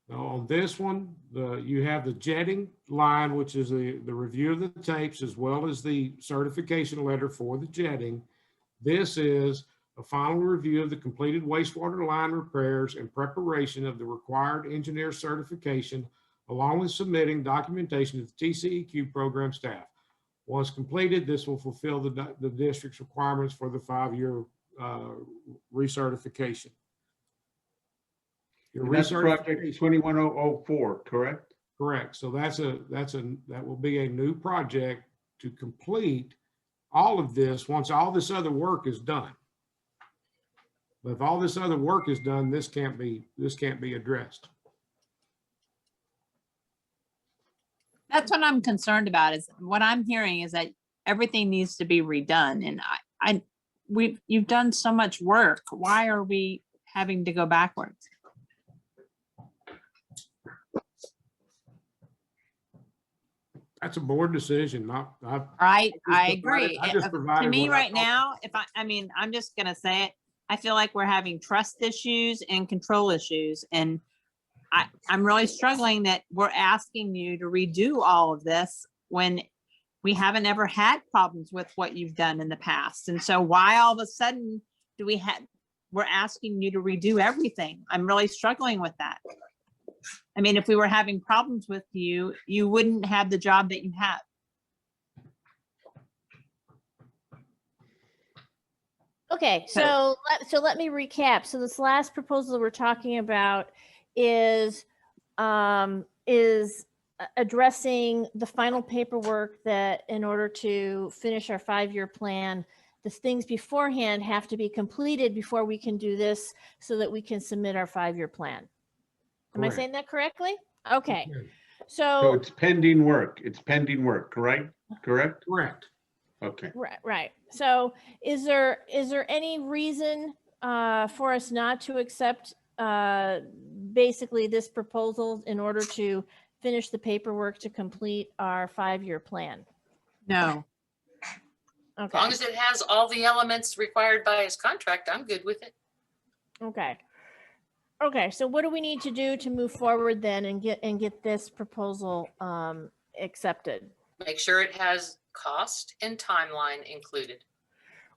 Now on this one, you have the jetting line, which is the review of the tapes as well as the certification letter for the jetting. This is a final review of the completed wastewater line repairs and preparation of the required engineer certification, along with submitting documentation to the TCEQ program staff. Once completed, this will fulfill the district's requirements for the 5-year recertification. Your And that's project recertification- 21004, correct? Correct. So that will be a new project to complete all of this once all this other work is done. But if all this other work is done, this can't be addressed. That's what I'm concerned about, is what I'm hearing is that everything needs to be redone. And you've done so much work. Why are we having to go backwards? That's a board decision, not, I agree. I just To provided me what I right thought. now, I mean, I'm just gonna say it. I feel like we're having trust issues and control issues. And I'm really struggling that we're asking you to redo all of this when we haven't ever had problems with what you've done in the past. And so why all of a sudden we're asking you to redo everything? I'm really struggling with that. I mean, if we were having problems with you, you wouldn't have the job that you have. Okay, so let me recap. So this last proposal we're talking about is addressing the final paperwork that in order to finish our 5-year plan, the things beforehand have to be completed before we can do this so that we can submit our 5-year plan. Am I Correct. saying that correctly? Okay. So So it's pending work. It's pending work, correct? Correct? Correct. Okay. right. So is there any reason for us not to accept basically this proposal in order to finish the paperwork to complete our 5-year plan? No. Okay. As long as it has all the elements required by his contract, I'm good with it. Okay, so what do we need to do to move forward then and get this proposal accepted? Make sure it has cost and timeline included.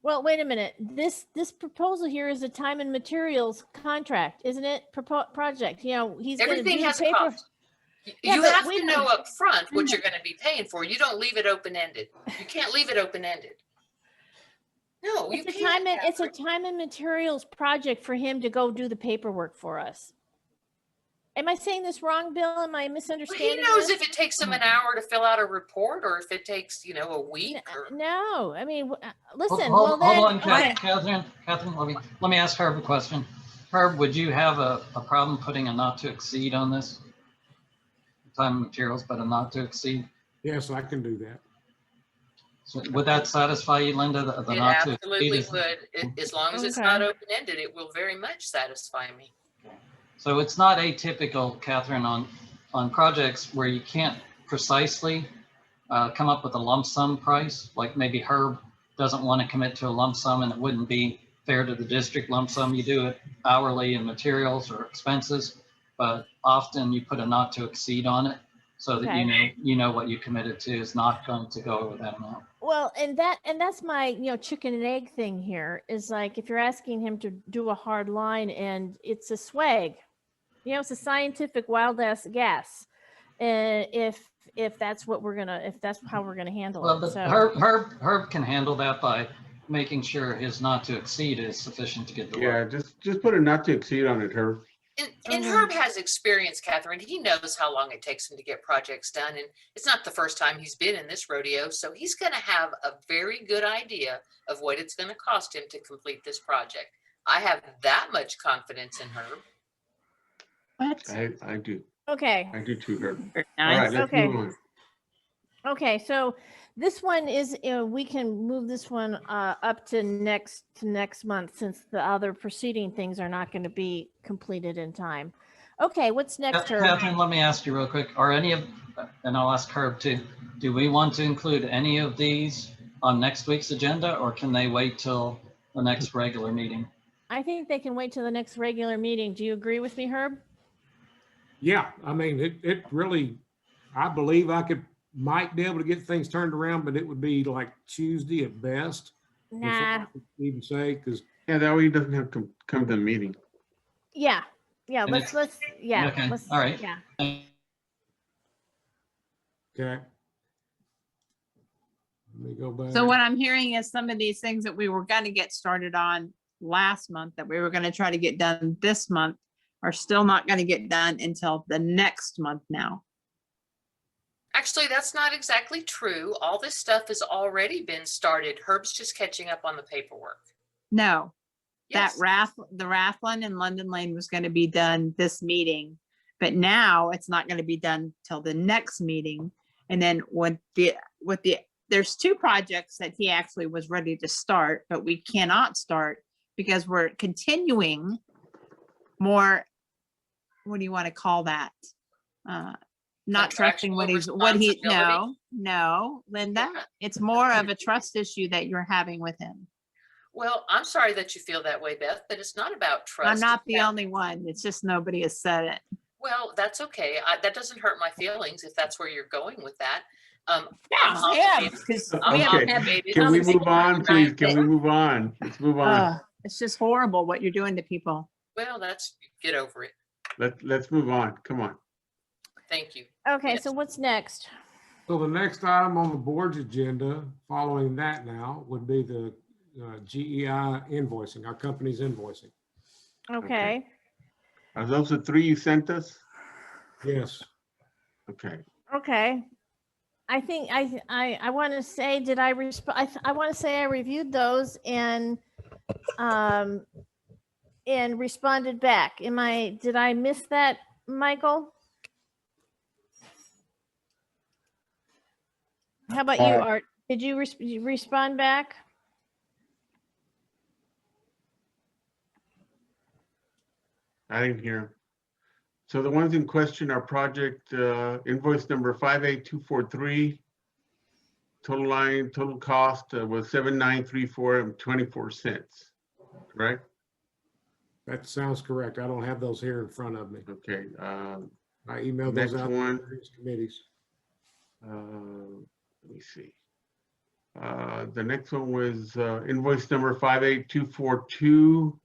Well, wait a minute. This proposal here is a time and materials contract, isn't it? Project. You know, he's going to Everything do has the a paper. cost. Yeah, You but have wait to a know minute. up front what you're going to be paying for. You don't leave it open-ended. You can't leave it open-ended. No, you can't. It's a time and materials project for him to go do the paperwork for us. Am I saying this wrong, Bill? Am I Well, misunderstanding? he knows this? if it takes him an hour to fill out a report or if it takes, a week. Or... No, I mean, listen. Hold on, okay. Catherine, let me ask Herb a question. Herb, would you have a problem putting a not to exceed on this? Time and materials, but a not to exceed? Yes, I can do that. So would that satisfy you, Linda? The It not to absolutely exceed? would. As long as it's Okay. not open-ended, it will very much satisfy me. So it's not atypical, Catherine, on projects where you can't precisely come up with a lump sum price, like maybe Herb doesn't want to commit to a lump sum and it wouldn't be fair to the district lump sum. You do it hourly in materials or expenses, but often you put a not to exceed on it so that you know what you committed to is not going to go over that amount. Well, and that's my chicken and egg thing here is like if you're asking him to do a hard line and it's a swag, it's a scientific wild ass guess, and if that's how we're gonna handle Well, it. but So Herb can handle that by making sure his not to exceed is sufficient to get the work. Yeah, just put a not to exceed on it, Herb. And Herb has experience, Catherine. He knows how long it takes him to get projects done. And it's not the first time he's been in this rodeo. So he's going to have a very good idea of what it's going to cost him to complete this project. I have that much confidence in Herb. What? I do. Okay. I do too, Herb. Very All nice. right, let's Okay. move on. Okay, so this one is, we can move this one up to next month since the other preceding things are not going to be completed in time. Okay, what's next, Herb? Catherine, let me ask you real quick. Are any of, and I'll ask Herb too, do we want to include any of these on next week's agenda or can they wait till the next regular meeting? I think they can wait till the next regular meeting. Do you agree with me, Herb? Yeah, I mean, it really, I believe might be able to get things turned around, but it would be like Tuesday at best. before I Nah. could even say, because Yeah, that way he doesn't have to come to the meeting. Yeah. And Let's okay, all right. Yeah. okay. Let me go back. So what I'm hearing is some of these things that we were going to get started on last month that we were going to try to get done this month are still not going to get done until the next month now. Actually, that's not exactly true. All this stuff has already been started. Herb's just catching up on the paperwork. No, Yes. the Rathline and London Lane was going to be done this meeting, but now it's not going to be done till the next meeting. And then there's 2 projects that he actually was ready to start, but we cannot start because we're continuing more, what do you want to call that? Not trusting what Contractual no, Linda, Yeah. it's more of a trust issue that you're having with him. Well, I'm sorry that you feel that way, Beth, but it's not about trust. I'm not it's the about- only one. It's just nobody has said it. Well, that's okay. That doesn't hurt my feelings if that's where you're going with that. I'm Yeah, obligated- because I'm we haven't Okay, had obligated can we to move make on, sure please? that- Can we move on? Let's move on. It's just horrible what you're doing to people. Well, get over it. Let's move on. Come on. Thank you. Okay, Yes. so what's next? So the next item on the board's agenda, following that now, would be the GEI invoicing, our company's invoicing. Okay, Are those the 3 you sent us? Yes. Okay. okay. I think I want to say, did I respond? I want to say I reviewed those and responded back. Did I miss that, Michael? How about you, Art? Did you respond back? I didn't hear him. So the ones in question are project invoice number 58243. Total cost was $7,934.24. Correct? That sounds correct. I don't have those here in front of me. Okay. I emailed those Next out one. to various committees. Let me see. The next one was invoice number 58242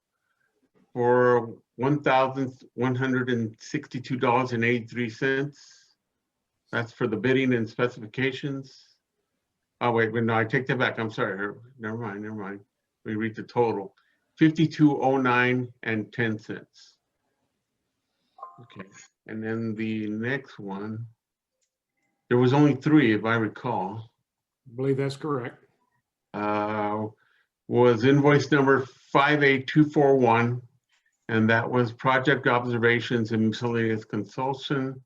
for $1,162.83. That's for the bidding and specifications. Oh, wait, no, I take that back. I'm sorry. Never mind. Let me read the total. $52.09.10. Okay, and then the next one, there was only 3, if I recall. I believe that's correct. Was invoice number 58241, and that was project observations and miscellaneous consultation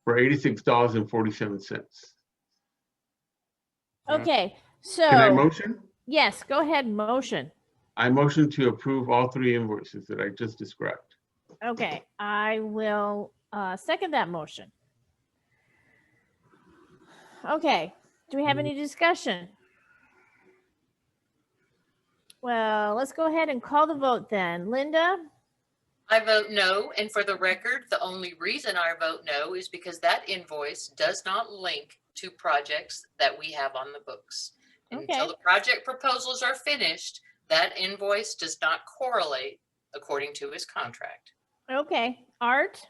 for $86.47. Okay, Can I so motion? yes, go ahead, motion. I motion to approve all 3 invoices that I just described. Okay, I will second that motion. Okay, do we have any discussion? Well, let's go ahead and call the vote then. Linda? I vote no, and for the record, the only reason I vote no is because that invoice does not link to projects that we have on the books. Okay. Until the project proposals are finished, that invoice does not correlate according to his contract. Okay, Art?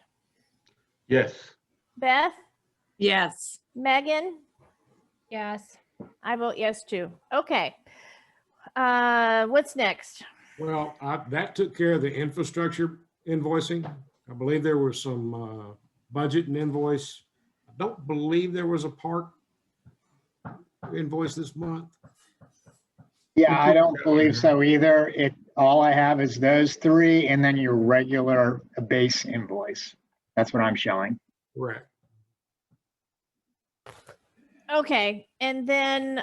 Yes. Beth? Yes. Megan? Yes. I vote yes too. Okay. What's next? Well, that took care of the infrastructure invoicing. I believe there was some budget and invoice. I don't believe there was a park invoice this month. Yeah, I don't believe so either. All I have is those 3 and then your regular base invoice. That's what I'm showing. Correct. Okay, and then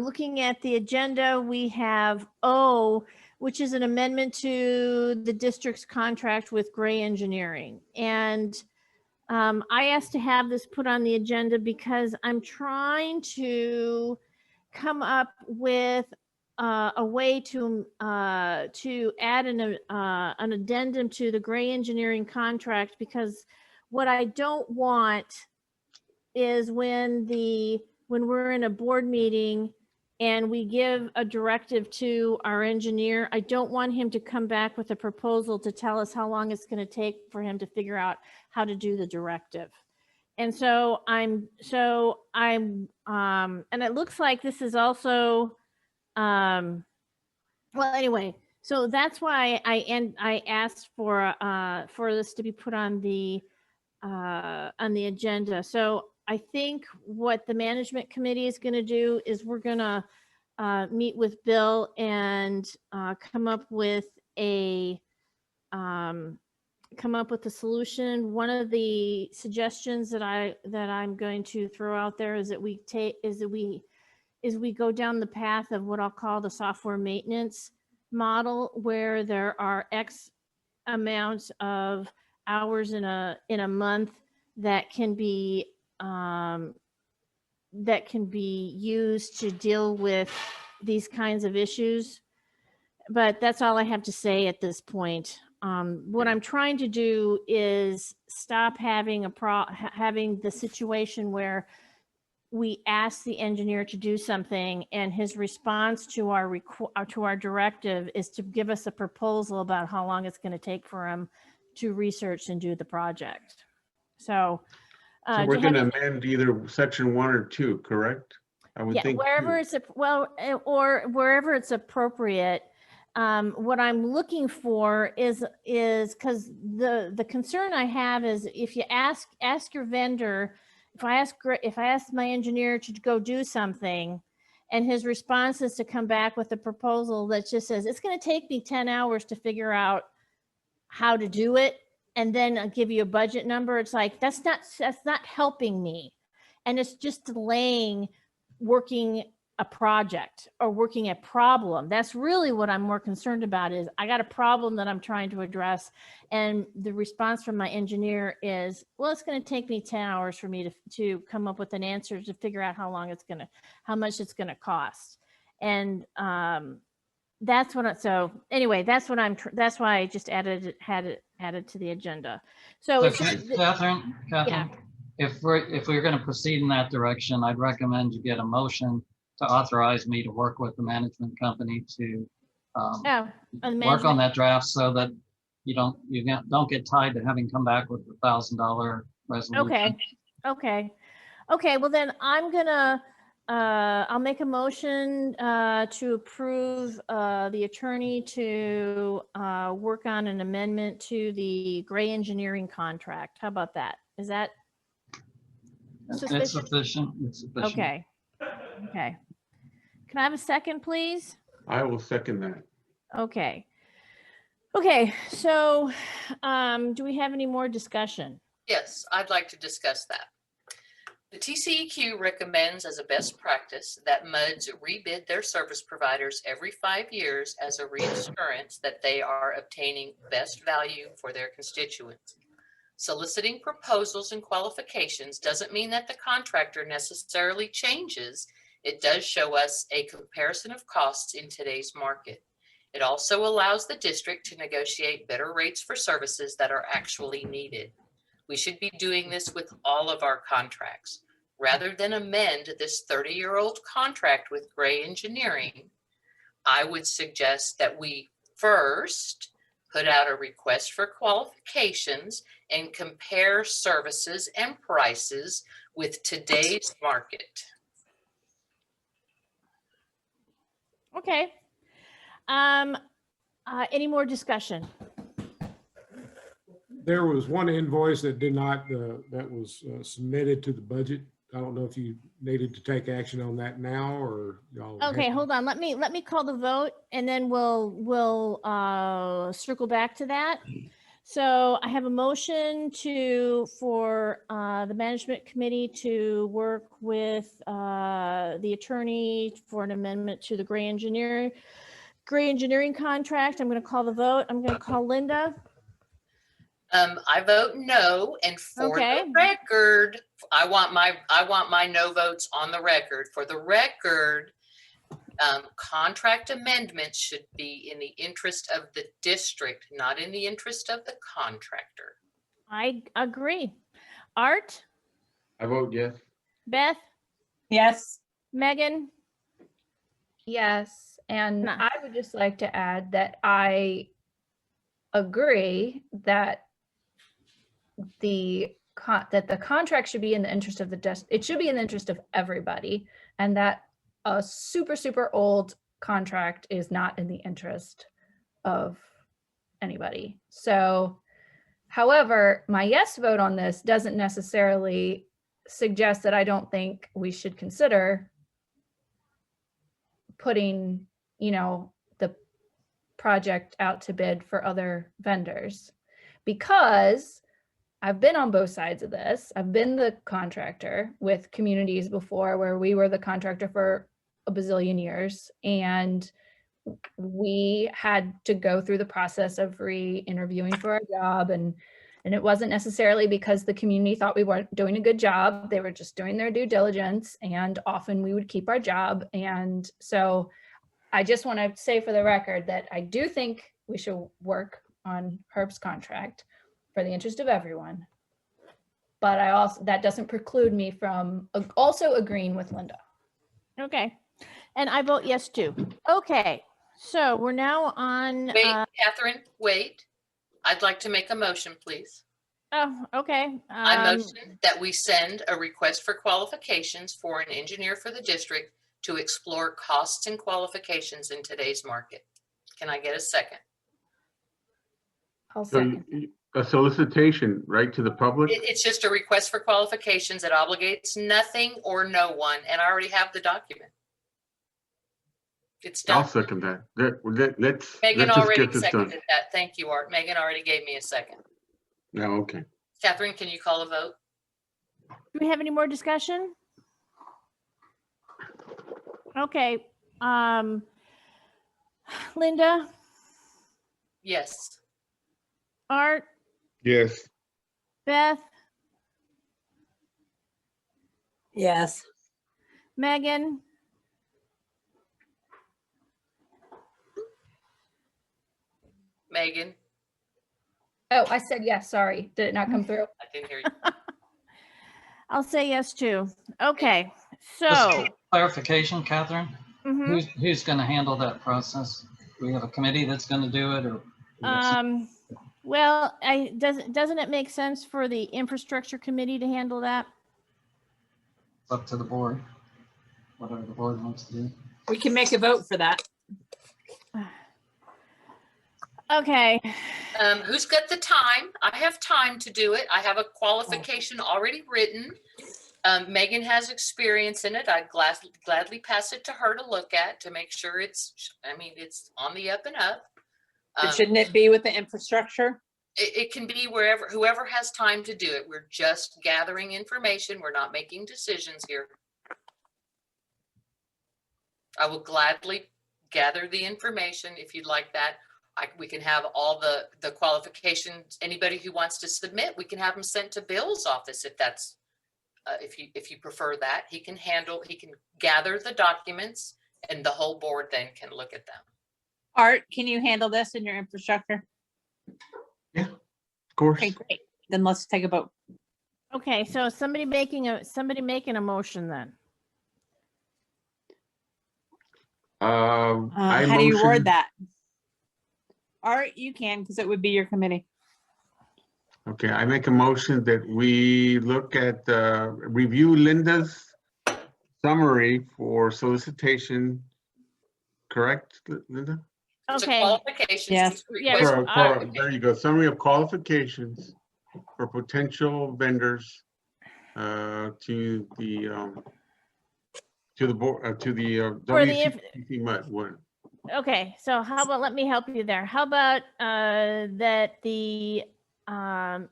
looking at the agenda, we have O, which is an amendment to the district's contract with Gray Engineering. And I asked to have this put on the agenda because I'm trying to come up with a way to add an addendum to the Gray Engineering contract, because what I don't want is when we're in a board meeting and we give a directive to our engineer, I don't want him to come back with a proposal to tell us how long it's going to take for him to figure out how to do the directive. And so and it looks like this is also, well, anyway, so that's why I asked for this to be put on the agenda. So I think what the management committee is going to do is we're going to meet with Bill and come up with a come up with a solution. One of the suggestions that I'm going to throw out there is that we go down the path of what I'll call the software maintenance model, where there are X amounts of hours in a month that can be used to deal with these kinds of issues. But that's all I have to say at this point. What I'm trying to do is stop having having the situation where we ask the engineer to do something and his response to our directive is to give us a proposal about how long it's going to take for him to research and do the project. So, So we're going to amend either section 1 or 2, correct? I would think wherever 2. or wherever it's appropriate. What I'm looking for is because the concern I have is if you ask your vendor, if I ask my engineer to go do something and his response is to come back with a proposal that just says it's going to take me 10 hours to figure out how to do it and then I'll give you a budget number, it's like that's not helping me, and it's just delaying working a project or working a problem. That's really what I'm more concerned about. Is I got a problem that I'm trying to address, and the response from my engineer is, well, it's going to take me 10 hours for me to come up with an answer to figure out how much it's going to cost. And that's what so anyway, that's why I just had it added to the agenda. So it's Catherine, yeah. if we're going to proceed in that direction, I'd recommend you get a motion to authorize me to work with the management company to work on that draft so that you don't get tied to having come back with $1,000 resolution. Okay. Well, then I'm gonna I'll make a motion to approve the attorney to work on an amendment to the Gray engineering contract. How about that? Is that sufficient? It's sufficient. It's sufficient. Okay. Can I have a second, please? I will second that. Okay. So do we have any more discussion? Yes, I'd like to discuss that. The TCEQ recommends as a best practice that MUDs rebid their service providers every 5 years as a reassurance that they are obtaining best value for their constituents. Soliciting proposals and qualifications doesn't mean that the contractor necessarily changes. It does show us a comparison of costs in today's market. It also allows the district to negotiate better rates for services that are actually needed. We should be doing this with all of our contracts. Rather than amend this 30-year-old contract with Gray Engineering, I would suggest that we first put out a request for qualifications and compare services and prices with today's market. Okay. Any more discussion? There was one invoice that did not, that was submitted to the budget. I don't know if you needed to take action on that now or y'all. Okay, hold on. Let me call the vote and then we'll circle back to that. So I have a motion for the management committee to work with the attorney for an amendment to the Gray engineering contract. I'm going to call the vote. I'm going to call Linda. I vote no, and for the record, I want my no votes on the record. For the record, contract amendments should be in the interest of the district, not in the interest of the contractor. I agree. Art? I vote yes. Beth? Yes. Megan? Yes, and I would just like to add that I agree that the contract should be in the interest of it should be in the interest of everybody, and that a super old contract is not in the interest of anybody. So, however, my yes vote on this doesn't necessarily suggest that I don't think we should consider putting, project out to bid for other vendors. Because I've been on both sides of this. I've been the contractor with communities before where we were the contractor for a bazillion years. And we had to go through the process of re-interviewing for our job. And it wasn't necessarily because the community thought we weren't doing a good job. They were just doing their due diligence, and often we would keep our job. And so I just want to say for the record that I do think we should work on Herb's contract for the interest of everyone. But I also, that doesn't preclude me from also agreeing with Linda. Okay. And I vote yes too. Okay. So we're now on. Wait, Catherine, wait. I'd like to make a motion, please. Oh, okay. I motion that we send a request for qualifications for an engineer for the district to explore costs and qualifications in today's market. Can I get a second? I'll So second. a solicitation, right, to the public? It's just a request for qualifications that obligates nothing or no one, and I already have the document. It's I'll done. second that. Let's Megan just already get this done. seconded that. Thank you, Art. Megan already gave me a second. Yeah, okay. Catherine, can you call a vote? Do we have any more discussion? Okay. Linda, Yes. Art, Yes. Beth, Yes. Megan, Megan, Oh, I said yes, sorry. Did it not come through? I didn't hear you. I'll say yes too. Okay. Just So, clarification, Catherine, mhm. who's going to handle that process? Do we have a committee that's going to do it, or? Well, doesn't it make sense for the infrastructure committee to handle that? It's up to the board, whatever the board wants to do. We can make a vote for that. Okay. Who's got the time? I have time to do it. I have a qualification already written. Megan has experience in it. I'd gladly pass it to her to look at to make sure it's on the up and up. But shouldn't it be with the infrastructure? It can be wherever, whoever has time to do it. We're just gathering information. We're not making decisions here. I will gladly gather the information if you'd like that. We can have all the qualifications. Anybody who wants to submit, we can have them sent to Bill's office if that's, if you prefer that. He can gather the documents and the whole board then can look at them. Art, can you handle this in your infrastructure? Of course. Okay, great. Then let's take a vote. Okay, so somebody making a motion then. I How do you motion- word that? Art, you can, because it would be your committee. Okay, I make a motion that we look at, review Linda's summary for solicitation. Correct, Linda? It's a Okay. qualifications. Yes. It's a Yeah, request There you go, summary of qualifications for potential vendors to the board, to the For the WTCMUD1. Okay, so how about, let me help you there. How about that the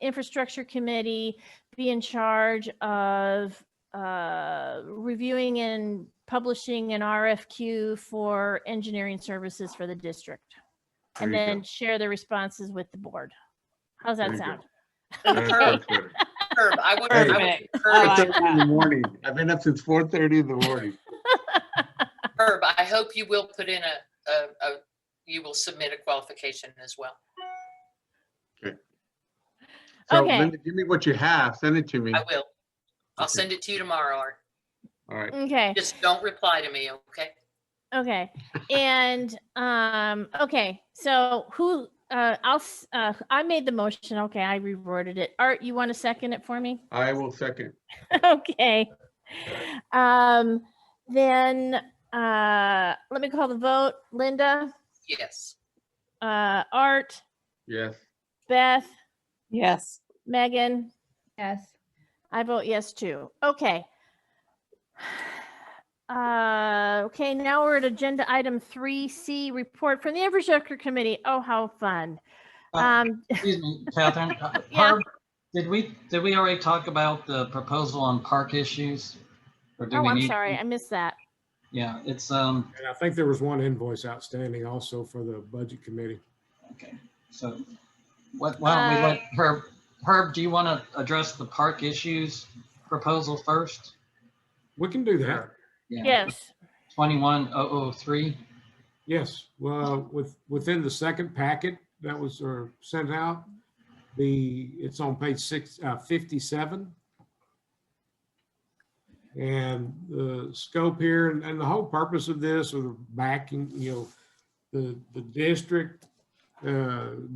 infrastructure committee be in charge of reviewing and publishing an RFQ for engineering services for the district, and There you then go. share the responses with the board. How's that There you sound? That's much better. Herb, I would Perfect. I encourage, like 4:30 in the morning. I've been up since 4:30 in the morning. Herb, I hope you will put in you will submit a qualification as well. So Okay. Linda, give me what you have. Send it to me. I will. I'll Okay. send it to you tomorrow, Art. All right. Okay. Just don't reply to me, okay? Okay. And okay. So who I made the motion. Okay, I reworded it. Art, you want to second it for me? I will second. Okay. Then let me call the vote. Linda, Yes. Art, Yes. Beth, Yes. Megan. Yes. I vote yes too. Okay. Okay, now we're at agenda item 3C, report from the Infrastructure Committee. Oh, how fun. Excuse me, Catherine. Yeah. Herb, did we already talk about the proposal on park issues? Or do Oh, we I'm need? sorry, I missed that. Yeah, it's And I think there was one invoice outstanding also for the budget committee. okay. So why don't we let Herb? Herb, do you want to address the park issues proposal first? We can do that. Yeah. Yes. 21003. Yes, well, within the second packet that was sent out, it's on page 57. And the scope here and the whole purpose of this, or the backing, the district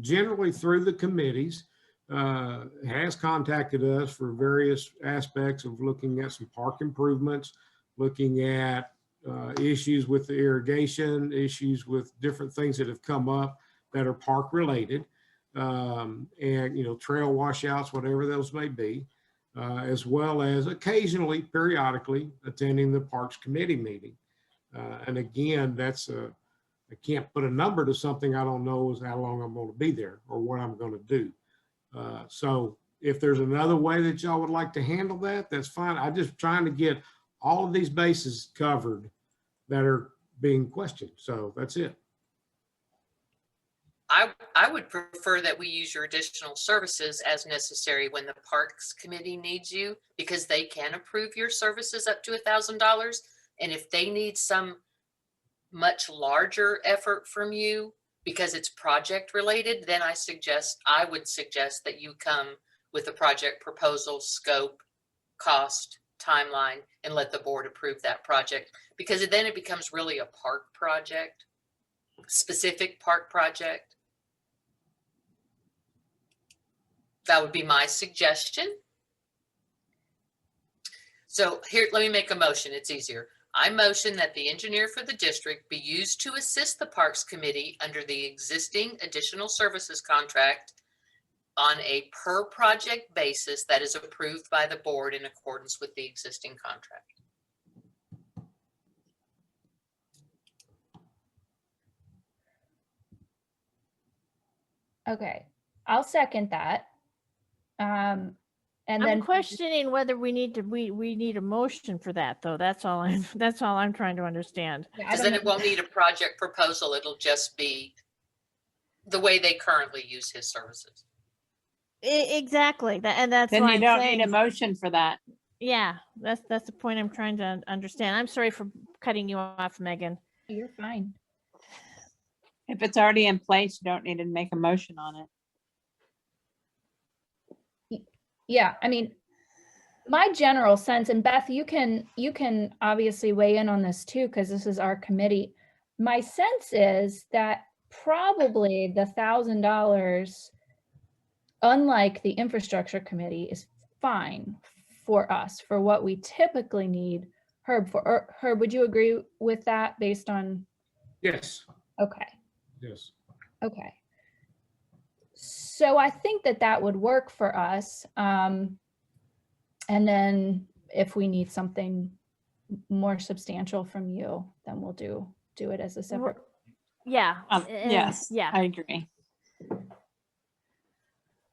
generally through the committees has contacted us for various aspects of looking at some park improvements, looking at issues with the irrigation, issues with different things that have come up that are park related, and trail washouts, whatever those may be, as well as occasionally, periodically attending the Parks Committee meeting. And again, I can't put a number to something I don't know is how long I'm going to be there or what I'm going to do. So if there's another way that y'all would like to handle that, that's fine. I'm just trying to get all of these bases covered that are being questioned. So that's it. I would prefer that we use your additional services as necessary when the Parks Committee needs you, because they can approve your services up to $1,000. And if they need some much larger effort from you because it's project related, then I would suggest that you come with a project proposal, scope, cost, timeline, and let the board approve that project, because then it becomes really a park project, specific park project. That would be my suggestion. So here, let me make a motion. It's easier. I motion that the engineer for the district be used to assist the Parks Committee under the existing additional services contract on a per project basis that is approved by the board in accordance with the existing contract. Okay, I'll second that. And I'm then questioning whether we need a motion for that, though. That's all I'm trying to understand. Because then it won't need a project proposal. It'll just be the way they currently use his services. Exactly. That's Then why you I'm don't saying, need a motion for that. yeah, that's the point I'm trying to understand. I'm sorry for cutting you off, Megan. you're fine. If it's already in place, you don't need to make a motion on it. Yeah, I mean, my general sense, and Beth, you can obviously weigh in on this too, because this is our committee. My sense is that probably the $1,000, unlike the infrastructure committee, is fine for us for what we typically need. Herb, would you agree with that based on? Yes. Okay. Yes. Okay. So I think that would work for us. And then if we need something more substantial from you, then we'll do it as a separate. Yeah. Yes, Yeah. I agree.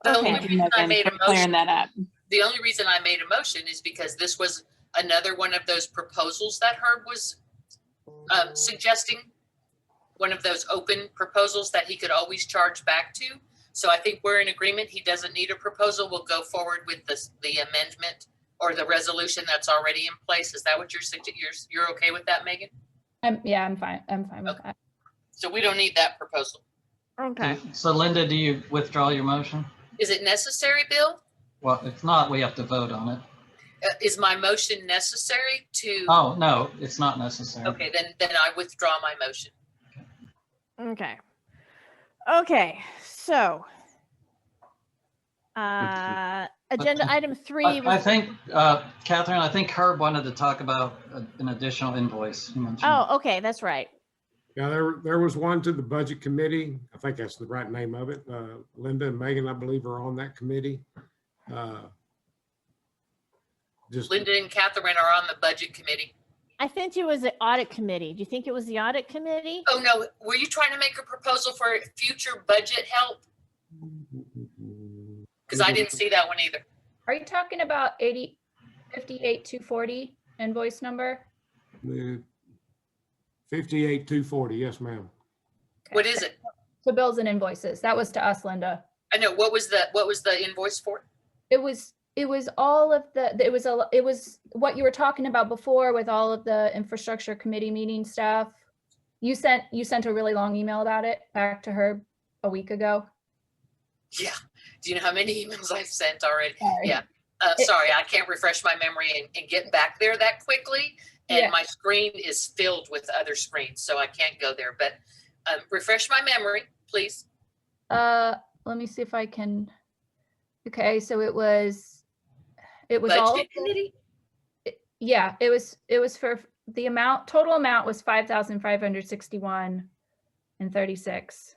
The only Thank you, reason I Megan, made for a clearing motion, that up. the only reason I made a motion is because this was another one of those proposals that Herb was suggesting, one of those open proposals that he could always charge back to. So I think we're in agreement. He doesn't need a proposal. We'll go forward with the amendment or the resolution that's already in place. Is that what you're okay with that, Megan? Yeah, I'm fine. I'm fine with that. So we don't need that proposal. Okay. So Linda, do you withdraw your motion? Is it necessary, Bill? Well, if not, we have to vote on it. Is my motion necessary to? Oh, no, it's not necessary. Okay, then I withdraw my motion. Okay. Okay. So, agenda item 3. I think, Catherine, I think Herb wanted to talk about an additional invoice. He mentioned. Oh, okay. That's right. Yeah, there was one to the budget committee. I think that's the right name of it. Linda and Megan, I believe, are on that committee. Linda and Catherine are on the budget committee. I think it was the audit committee. Do you think it was the audit committee? Oh, no, were you trying to make a proposal for future budget help? Because I didn't see that one either. Are you talking about 58,240 invoice number? 58,240, yes, ma'am. What is it? So bills and invoices. That was to us, Linda. I know, what was the invoice for? It was all of it was what you were talking about before with all of the infrastructure committee meeting stuff. You sent a really long email about it back to her a week ago. Yeah. Do you know how many emails I've sent already? Sorry. Yeah. Sorry, I can't refresh my memory and get back there that quickly. And Yeah. my screen is filled with other screens, so I can't go there. But refresh my memory, please. Let me see if I can. Okay, so it was all. Budget committee? Yeah, it was for the amount, total amount was 5,561.36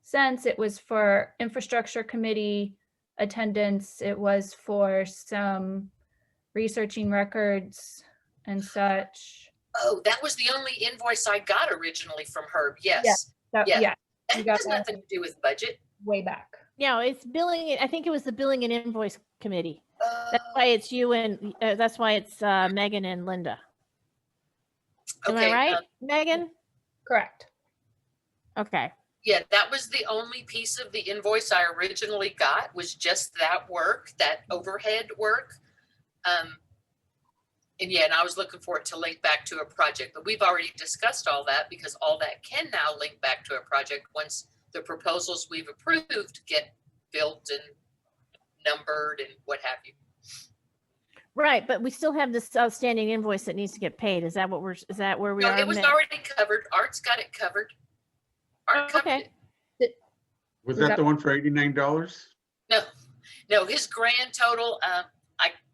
cents. It was for infrastructure committee attendance. It was for some researching records and such. Oh, that was the only invoice I got originally from Herb. Yes. Yeah, Yeah. you That got has that nothing to do with budget. way back. No, it's billing. I think it was the billing and invoice committee. That's why it's you and that's why it's Megan and Linda. Am I Okay, right, Megan? Correct. Okay. Yeah, that was the only piece of the invoice I originally got, was just that work, that overhead work. And yeah, and I was looking for it to link back to a project, but we've already discussed all that because all that can now link back to a project once the proposals we've approved get built and numbered and what have you. Right, but we still have this outstanding invoice that needs to get paid. Is that where we No, are? it was Meg? already covered. Art's got it covered. Art covered Okay. it. Was Is that that- the one for $89? No, his grand total,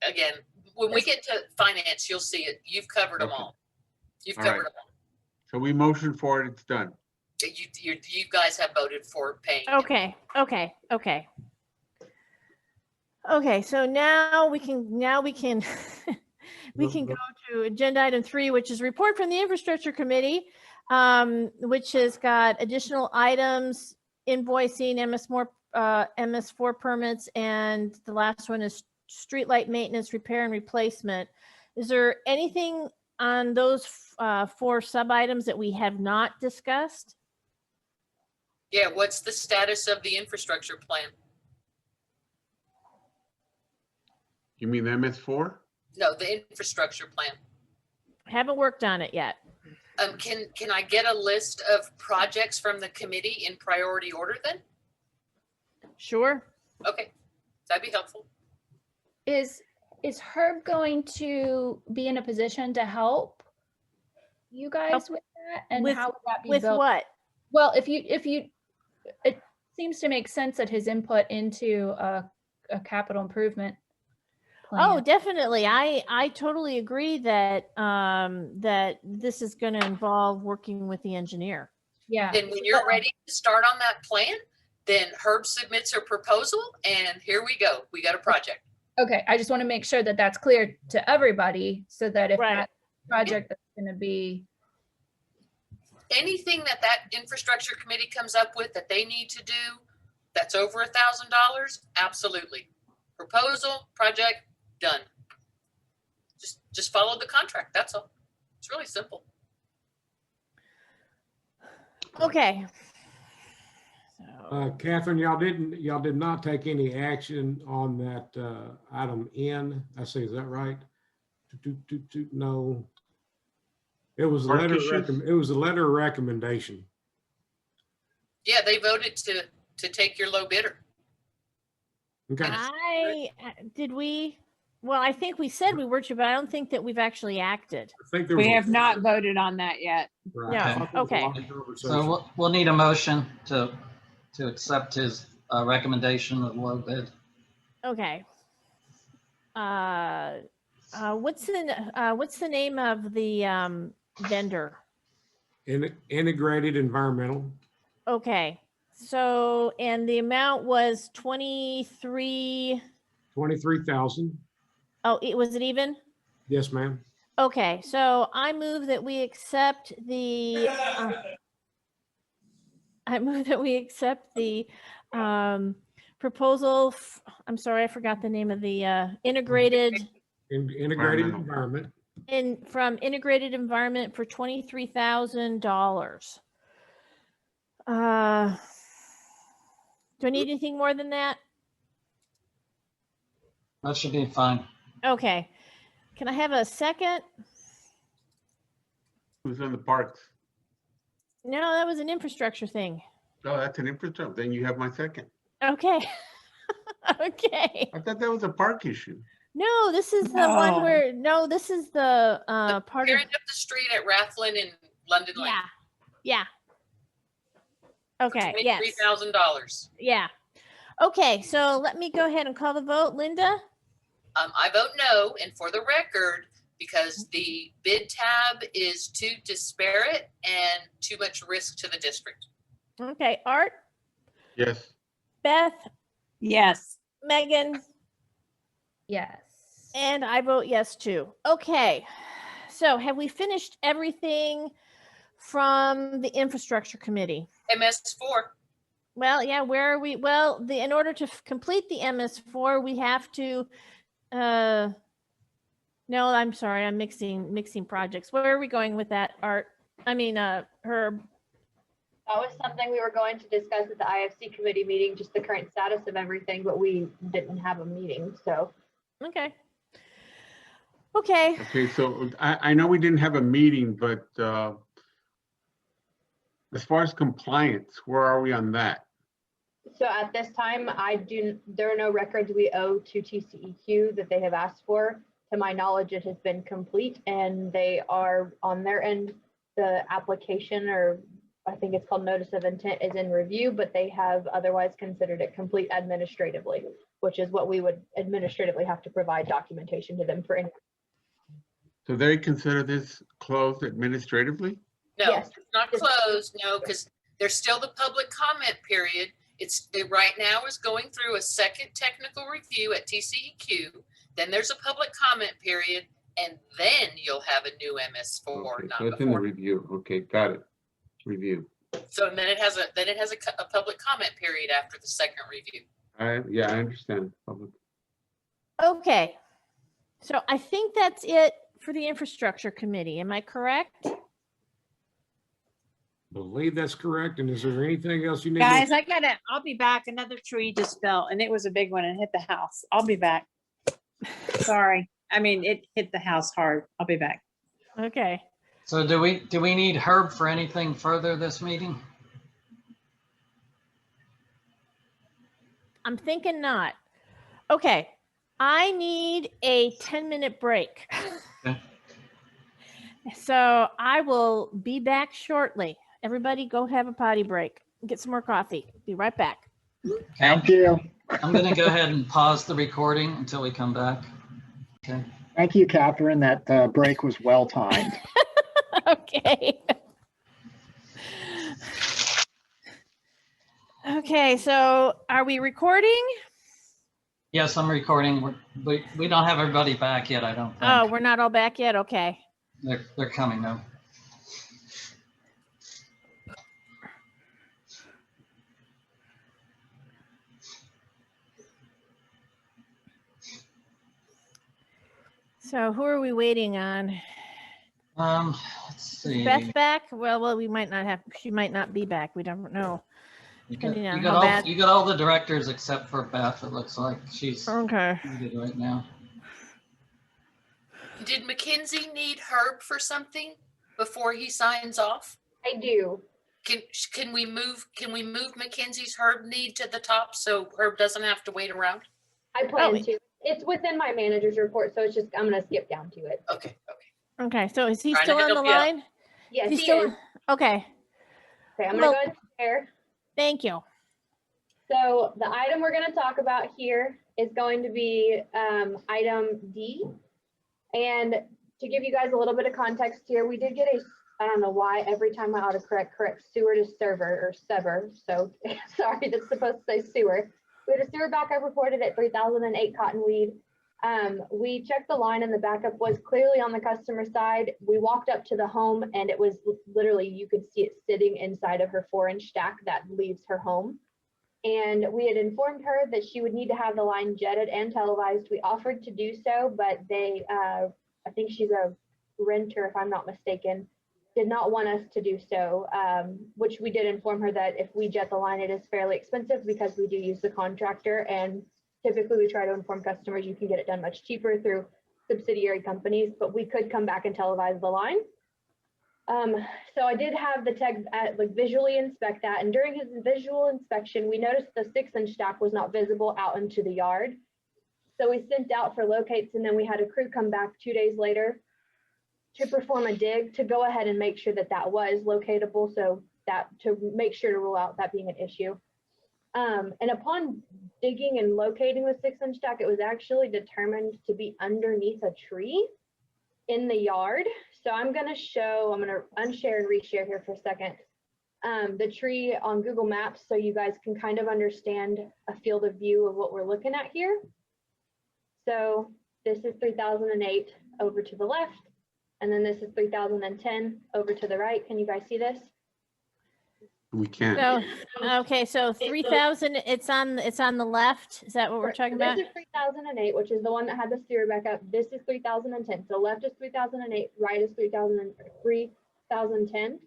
again, when we get to finance, you'll see it. You've covered them Okay. all. You've All covered right. them all. So we motioned for it, it's done. You guys have voted for paying. him. Okay. Okay, so now we can we can go to agenda item 3, which is report from the infrastructure committee, which has got additional items, invoicing, MS4 permits, and the last one is streetlight maintenance, repair and replacement. Is there anything on those 4 sub items that we have not discussed? Yeah, what's the status of the infrastructure plan? You mean the MS4? No, the infrastructure plan. Haven't worked on it yet. Can I get a list of projects from the committee in priority order then? Sure. Okay, that'd be helpful. Is Herb going to be in a position to help you guys with that? And With- how would that be With built? what? Well, if you, it seems to make sense that his input into a capital improvement Oh, plan. definitely. I totally agree that that this is going to involve working with the engineer. Yeah. Then when you're ready to start on that plan, then Herb submits a proposal and here we go. We got a project. Okay, I just want to make sure that that's clear to everybody so that if Right. that project that's going to be, Anything that infrastructure committee comes up with that they need to do, that's over $1,000, absolutely. Proposal, project, done. Just follow the contract, that's all. It's really simple. Okay. Catherine, y'all did not take any action on that item N. I say, is that right? No. It was a Park letter, issues? it was a letter of recommendation. Yeah, they voted to take your low bidder. Okay. Did we? Well, I think we said we were to, but I don't think that we've actually acted. I think there was We a- have not voted on that yet. Right. No, I thought there was a okay. lot of conversation. So we'll need a motion to accept his recommendation of low bid. Okay. What's the name of the vendor? Integrated environmental. Okay. So, and the amount was 23. 23,000. Oh, was it even? Yes, ma'am. Okay, so I move that we accept the, proposal. I'm sorry, I forgot the name of the integrated Integrated environment. from Integrated Environment for $23,000. Do I need anything more than that? That should be fine. Okay. Can I have a second? Who's on the parks? No, that was an infrastructure thing. Oh, that's an infrastructure. Then you have my second. Okay. Okay. I thought that was a park issue. No, this is the one where, no, this is the part of, Tearing up the street at Rathlin and London Lane. yeah. Okay, yes. $23,000. Yeah. Okay, so let me go ahead and call the vote. Linda? I vote no, and for the record, because the bid tab is too disparate and too much risk to the district. Okay, Art? Yes. Beth? Yes. Megan? Yes. And I vote yes too. Okay, so have we finished everything from the infrastructure committee? MS4. Well, yeah, where are we? Well, in order to complete the MS4, we have to, no, I'm sorry, I'm mixing projects. Where are we going with that, Art? I mean, Herb. That was something we were going to discuss at the IFC committee meeting, just the current status of everything, but we didn't have a meeting, so. Okay. Okay. Okay, so I know we didn't have a meeting, but as far as compliance, where are we on that? So at this time, there are no records we owe to TCEQ that they have asked for. To my knowledge, it has been complete and they are on their end, the application, or I think it's called notice of intent, is in review, but they have otherwise considered it complete administratively, which is what we would administratively have to provide documentation to them for. So they consider this closed administratively? No, Yes. it's not closed, no, because there's still the public comment period. It right now is going through a second technical review at TCEQ. Then there's a public comment period, and then you'll have a new MS4. Okay, not so it's in the before. review. Okay, got it. Review. So then it has a public comment period after the second review. Yeah, I understand. Public. Okay. So I think that's it for the infrastructure committee. Am I correct? Believe that's correct. And is there anything else you need? Guys, I'll be back. Another tree just fell and it was a big one and hit the house. I'll be back. Sorry. I mean, it hit the house hard. I'll be back. Okay. So do we need Herb for anything further this meeting? I'm thinking not. Okay. I need a 10-minute break. Okay. So I will be back shortly. Everybody go have a potty break. Get some more coffee. Be right back. Thank you. I'm going to go ahead and pause the recording until we come back. Okay. Thank you, Catherine. That break was well timed. Okay. Okay, so are we recording? Yes, I'm recording. We don't have everybody back yet, I don't think. Oh, we're not all back yet? Okay. They're coming though. So who are we waiting on? Let's see. Beth back? Well, we might not have, she might not be back. We don't know. You got, Depending on you got how all, bad. you got all the directors except for Beth. It looks like she's Okay. muted right now. Did Mackenzie need Herb for something before he signs off? I do. Can we move Mackenzie's Herb need to the top so Herb doesn't have to wait around? I plan to. It's within my manager's report, so it's just, I'm gonna skip down to it. Okay. Okay, so is he Trying to still on the help you out. line? Yes, He's he still is. Okay, Okay, I'm Well- gonna go ahead and share. thank you. So the item we're gonna talk about here is going to be item D. And to give you guys a little bit of context here, we did get I don't know why every time I autocorrect sewer to server or sever. So sorry, that's supposed to say sewer. We had a sewer backup reported at 3008 Cottonweed. We checked the line and the backup was clearly on the customer side. We walked up to the home and it was literally, you could see it sitting inside of her 4-inch stack that leaves her home. And we had informed her that she would need to have the line jetted and televised. We offered to do so, but they, I think she's a renter, if I'm not mistaken, did not want us to do so, which we did inform her that if we jet the line, it is fairly expensive because we do use the contractor, and typically we try to inform customers you can get it done much cheaper through subsidiary companies, but we could come back and televise the line. So I did have the tech visually inspect that, and during his visual inspection, we noticed the 6-inch stack was not visible out into the yard. So we sent out for locates, and then we had a crew come back 2 days later to perform a dig to go ahead and make sure that that was locatable, so that to make sure to rule out that being an issue. And upon digging and locating the 6-inch stack, it was actually determined to be underneath a tree in the yard. So I'm going to unshare and reshare here for a second. The tree on Google Maps, so you guys can kind of understand a field of view of what we're looking at here. So this is 3008 over to the left, and then this is 3010 over to the right. Can you guys see this? We can't. So, okay, so 3000, it's on the left. Is that what we're talking about? This is 3008, which is the one that had the sewer backup. This is 3010. So left is 3008, right is 3010.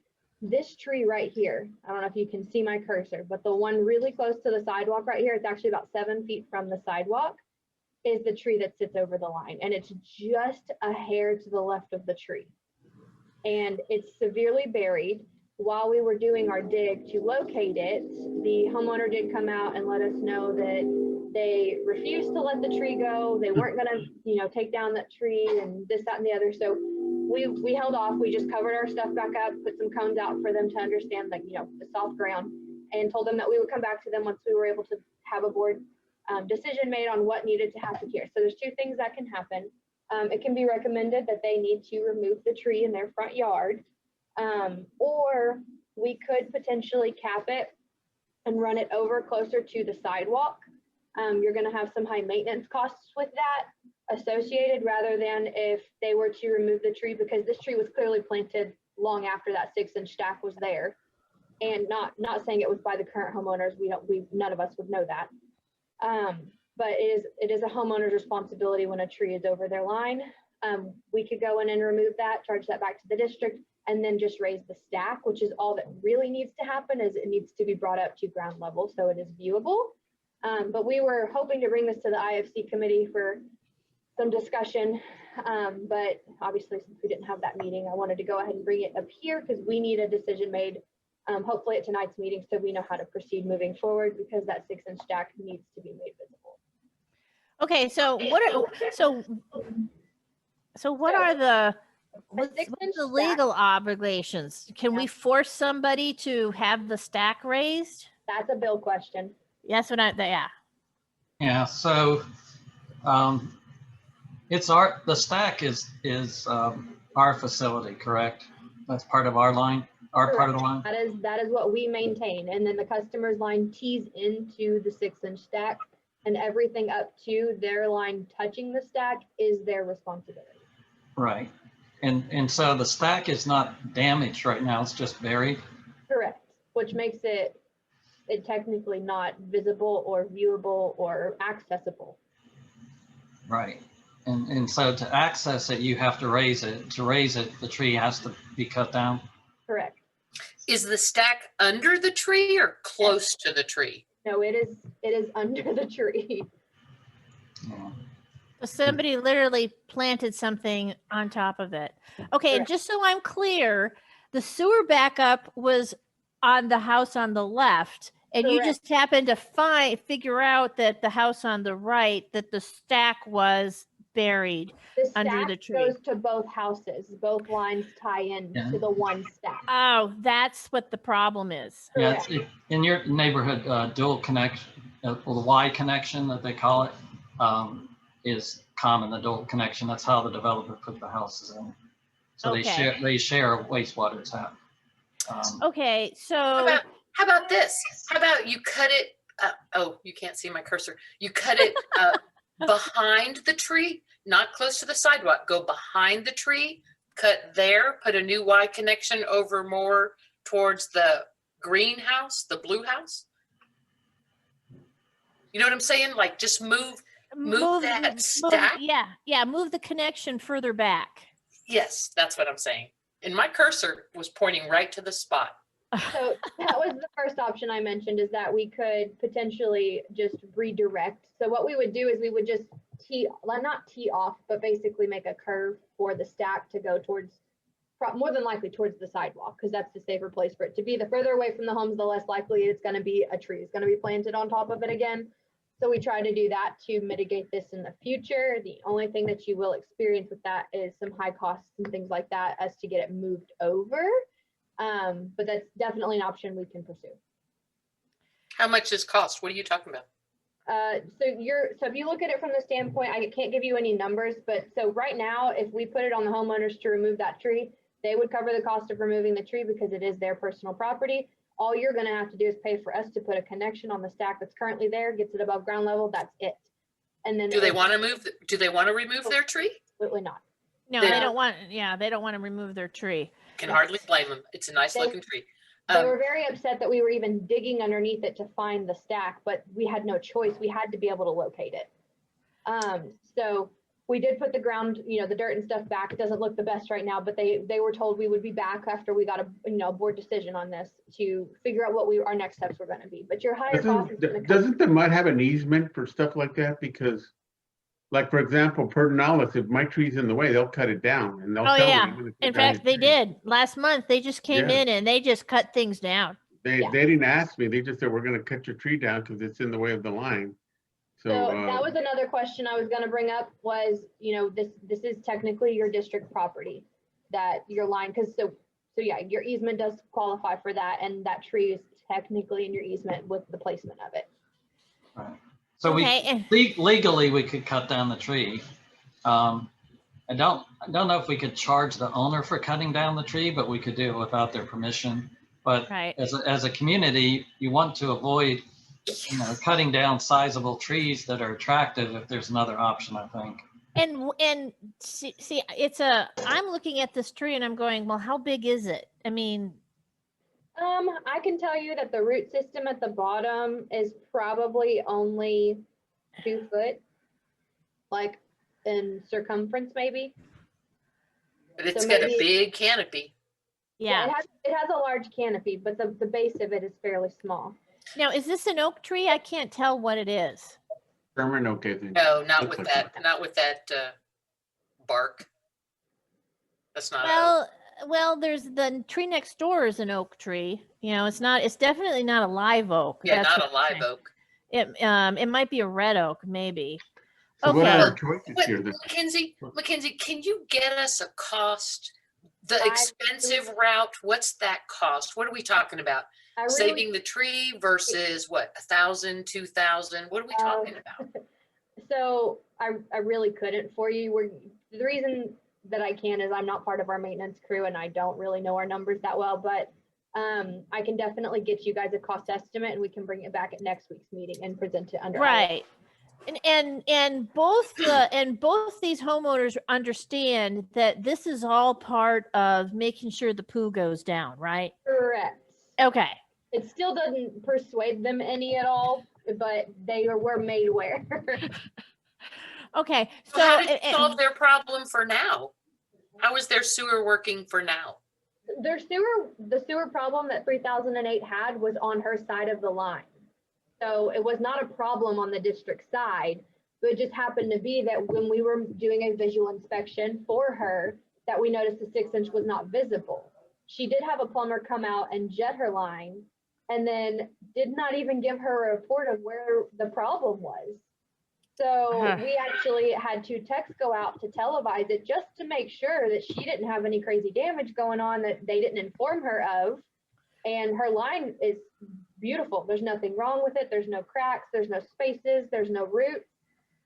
This tree right here, I don't know if you can see my cursor, but the one really close to the sidewalk right here, it's actually about 7 feet from the sidewalk, is the tree that sits over the line. And it's just a hair to the left of the tree. And it's severely buried. While we were doing our dig to locate it, the homeowner did come out and let us know that they refused to let the tree go. They weren't gonna, take down that tree and this, that, and the other. So we held off. We just covered our stuff back up, put some cones out for them to understand that, the soft ground, and told them that we would come back to them once we were able to have a board decision made on what needed to happen here. So there's 2 things that can happen. It can be recommended that they need to remove the tree in their front yard. Or we could potentially cap it and run it over closer to the sidewalk. You're going to have some high maintenance costs with that associated, rather than if they were to remove the tree, because this tree was clearly planted long after that 6-inch stack was there. And not saying it was by the current homeowners, none of us would know that. But it is a homeowner's responsibility when a tree is over their line. We could go in and remove that, charge that back to the district, and then just raise the stack, which is all that really needs to happen. Is it needs to be brought up to ground level so it is viewable. But we were hoping to bring this to the IFC committee for some discussion. But obviously, since we didn't have that meeting, I wanted to go ahead and bring it up here because we need a decision made, hopefully at tonight's meeting, so we know how to proceed moving forward, because that 6-inch stack needs to be made visible. Okay, so what are the what's the legal obligations? Can we force somebody to have the stack raised? That's a bill question. Yes, yeah. Yeah, so the stack is our facility, correct? That's part of our line, our part of the line? That is what we maintain. And then the customer's line tees into the 6-inch stack, and everything up to their line touching the stack is their responsibility. Right. And so the stack is not damaged right now, it's just buried? Correct, which makes it technically not visible or viewable or accessible. Right. And so to access it, you have to raise it. To raise it, the tree has to be cut down? Correct. Is the stack under the tree or close to the tree? No, it is under the tree. Yeah. So somebody literally planted something on top of it. Okay, and just so I'm clear, the sewer backup was on the house on the left, and you just happened to figure out that the house on the right, that the stack was buried under the tree. Goes to both houses. Both lines tie in to the one stack. Oh, that's what the problem is. Yeah, in your neighborhood, dual connect, the Y connection that they call it, is common, the dual connection. That's how the developer put the houses in. So they share a wastewater tap. Okay, so how about this? How about you cut it? Oh, you can't see my cursor. You cut it behind the tree, not close to the sidewalk, go behind the tree, cut there, put a new Y connection over more towards the greenhouse, the blue house. You know what I'm saying? Like just move that stack. Yeah, move the connection further back. Yes, that's what I'm saying. And my cursor was pointing right to the spot. So that was the first option I mentioned, is that we could potentially just redirect. So what we would do is we would just not tee off, but basically make a curve for the stack to go towards, more than likely towards the sidewalk, because that's the safer place for it to be. The further away from the homes, the less likely it's going to be a tree is going to be planted on top of it again. So we try to do that to mitigate this in the future. The only thing that you will experience with that is some high costs and things like that as to get it moved over. But that's definitely an option we can pursue. How much does cost? What are you talking about? So if you look at it from the standpoint, I can't give you any numbers, but so right now, if we put it on the homeowners to remove that tree, they would cover the cost of removing the tree because it is their personal property. All you're going to have to do is pay for us to put a connection on the stack that's currently there, gets it above ground level. That's it. And then Do they want to move? Do they want to remove their tree? Absolutely not. No, they don't want. Yeah, they don't want to remove their tree. Can hardly blame them. It's a nice looking tree. They were very upset that we were even digging underneath it to find the stack, but we had no choice. We had to be able to locate it. So we did put the ground, the dirt and stuff back. It doesn't look the best right now, but they were told we would be back after we got a board decision on this to figure out what our next steps were going to be. But your higher cost is going to come. Doesn't the MUD have an easement for stuff like that? Because, like, for example, Pertinalis, if my tree's in the way, they'll cut it down and they'll tell me. In fact, they did. Last month, they just came in and they just cut things down. They didn't ask me. They just said, we're going to cut your tree down because it's in the way of the line. So that was another question I was going to bring up was, this is technically your district property, that your line, because so yeah, your easement does qualify for that, and that tree is technically in your easement with the placement of it. Right. So legally we could cut down the tree. I don't know if we could charge the owner for cutting down the tree, but we could do it without their permission. But as a community, you want to avoid cutting down sizable trees that are attractive if there's another option, I think. And see, I'm looking at this tree and I'm going, well, how big is it? I mean, I can tell you that the root system at the bottom is probably only 2 foot, like in circumference, maybe. But it's got a big canopy. Yeah, it has a large canopy, but the base of it is fairly small. Now, is this an oak tree? I can't tell what it is. Sherman oak, I think. No, not with that. Not with that bark. That's not. Well, there's the tree next door is an oak tree. It's definitely not a live oak. Yeah, not a live oak. It might be a red oak, maybe. So okay. What are our choices here? Mackenzie, can you get us a cost? The expensive route, what's that cost? What are we talking about? Saving the tree versus what, 1,000, 2,000? What are we talking about? So I really couldn't for you. The reason that I can is I'm not part of our maintenance crew and I don't really know our numbers that well, but I can definitely get you guys a cost estimate and we can bring it back at next week's meeting and present it under. Right. And both these homeowners understand that this is all part of making sure the poo goes down, right? Correct. Okay. It still doesn't persuade them any at all, but they were made aware. Okay. So how did it solve their problem for now? How is their sewer working for now? The sewer problem that 3008 had was on her side of the line. So it was not a problem on the district side, but it just happened to be that when we were doing a visual inspection for her, that we noticed the 6-inch was not visible. She did have a plumber come out and jet her line and then did not even give her a report of where the problem was. So we actually had 2 techs go out to televise it just to make sure that she didn't have any crazy damage going on that they didn't inform her of. And her line is beautiful. There's nothing wrong with it. There's no cracks. There's no spaces. There's no roots.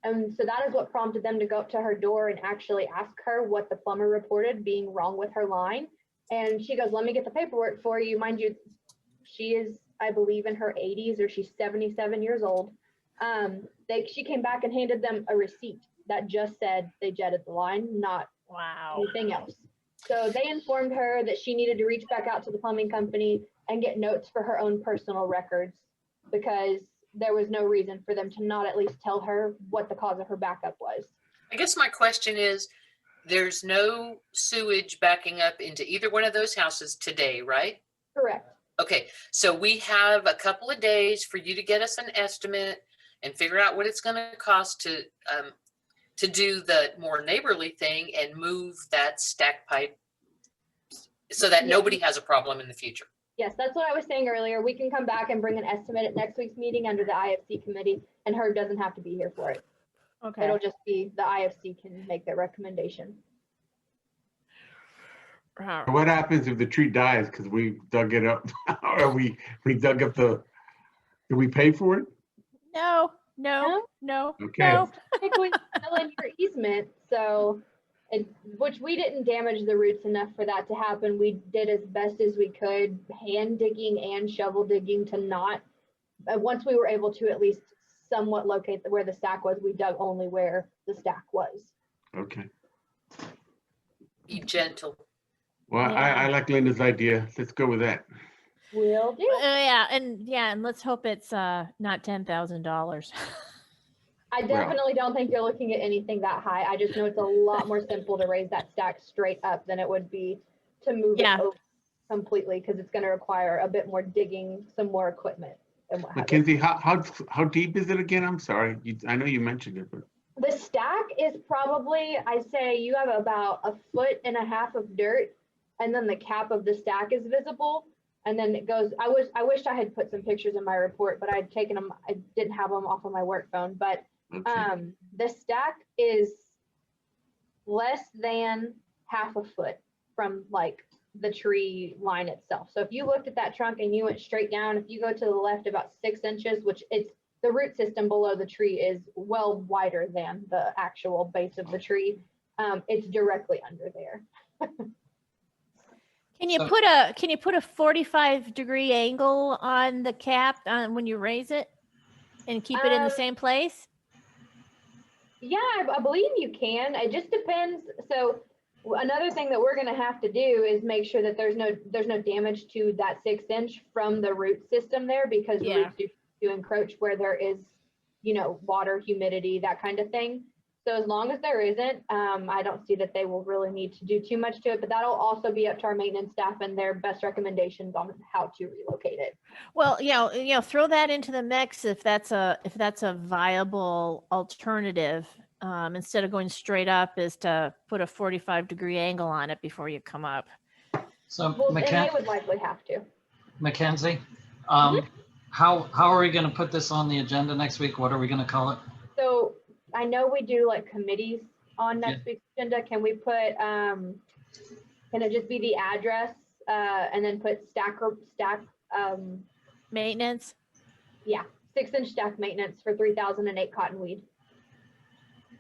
And so that is what prompted them to go up to her door and actually ask her what the plumber reported being wrong with her line. And she goes, let me get the paperwork for you. Mind you, she is, I believe, in her 80s or she's 77 years old. She came back and handed them a receipt that just said they jetted the line, not Wow. anything else. So they informed her that she needed to reach back out to the plumbing company and get notes for her own personal records, because there was no reason for them to not at least tell her what the cause of her backup was. I guess my question is, there's no sewage backing up into either one of those houses today, right? Correct. Okay, so we have a couple of days for you to get us an estimate and figure out what it's going to cost to do the more neighborly thing and move that stack pipe so that nobody has a problem in the future. Yes, that's what I was saying earlier. We can come back and bring an estimate at next week's meeting under the IFC committee, and Herb doesn't have to be here for it. Okay. It'll just be the IFC can make that recommendation. What happens if the tree dies because we dug it up? Or we dug up do we pay for it? No. Okay. No. Technically still in your easement, so, which we didn't damage the roots enough for that to happen. We did as best as we could, hand digging and shovel digging to not, once we were able to at least somewhat locate where the stack was, we dug only where the stack was. Okay. Be gentle. Well, I like Linda's idea. Let's go with that. Will do. And let's hope it's not $10,000. I definitely don't think you're looking at anything that high. I just know it's a lot more simple to raise that stack straight up than it would be to move it over completely, because it's going to require a bit more digging, some more equipment. And what have you. Mackenzie, how deep is it again? I'm sorry. I know you mentioned it, but. The stack is probably, I say you have about 1.5 feet of dirt, and then the cap of the stack is visible. And then it goes, I wish I had put some pictures in my report, but I'd taken them, I didn't have them off of my work phone, but the stack is less than 1/2 foot from like the tree line itself. So if you looked at that trunk and you went straight down, if you go to the left about 6 inches, which it's the root system below the tree is well wider than the actual base of the tree. It's directly under there. Can you put a 45-degree angle on the cap when you raise it and keep it in the same place? Yeah, I believe you can. It just depends. So another thing that we're going to have to do is make sure that there's no damage to that 6 inch from the root system there, because the roots do encroach where there is, water, humidity, that kind of thing. So as long as there isn't, I don't see that they will really need to do too much to it, but that'll also be up to our maintenance staff and their best recommendations on how to relocate it. Well, throw that into the mix if that's a viable alternative, instead of going straight up, is to put a 45-degree angle on it before you come up. So and they would likely have to. Mackenzie, how are we going to put this on the agenda next week? What are we going to call it? So I know we do like committees on next week's agenda. Can we put, can it just be the address and then put stack maintenance? Yeah, 6-inch stack maintenance for 3008 cottonweed.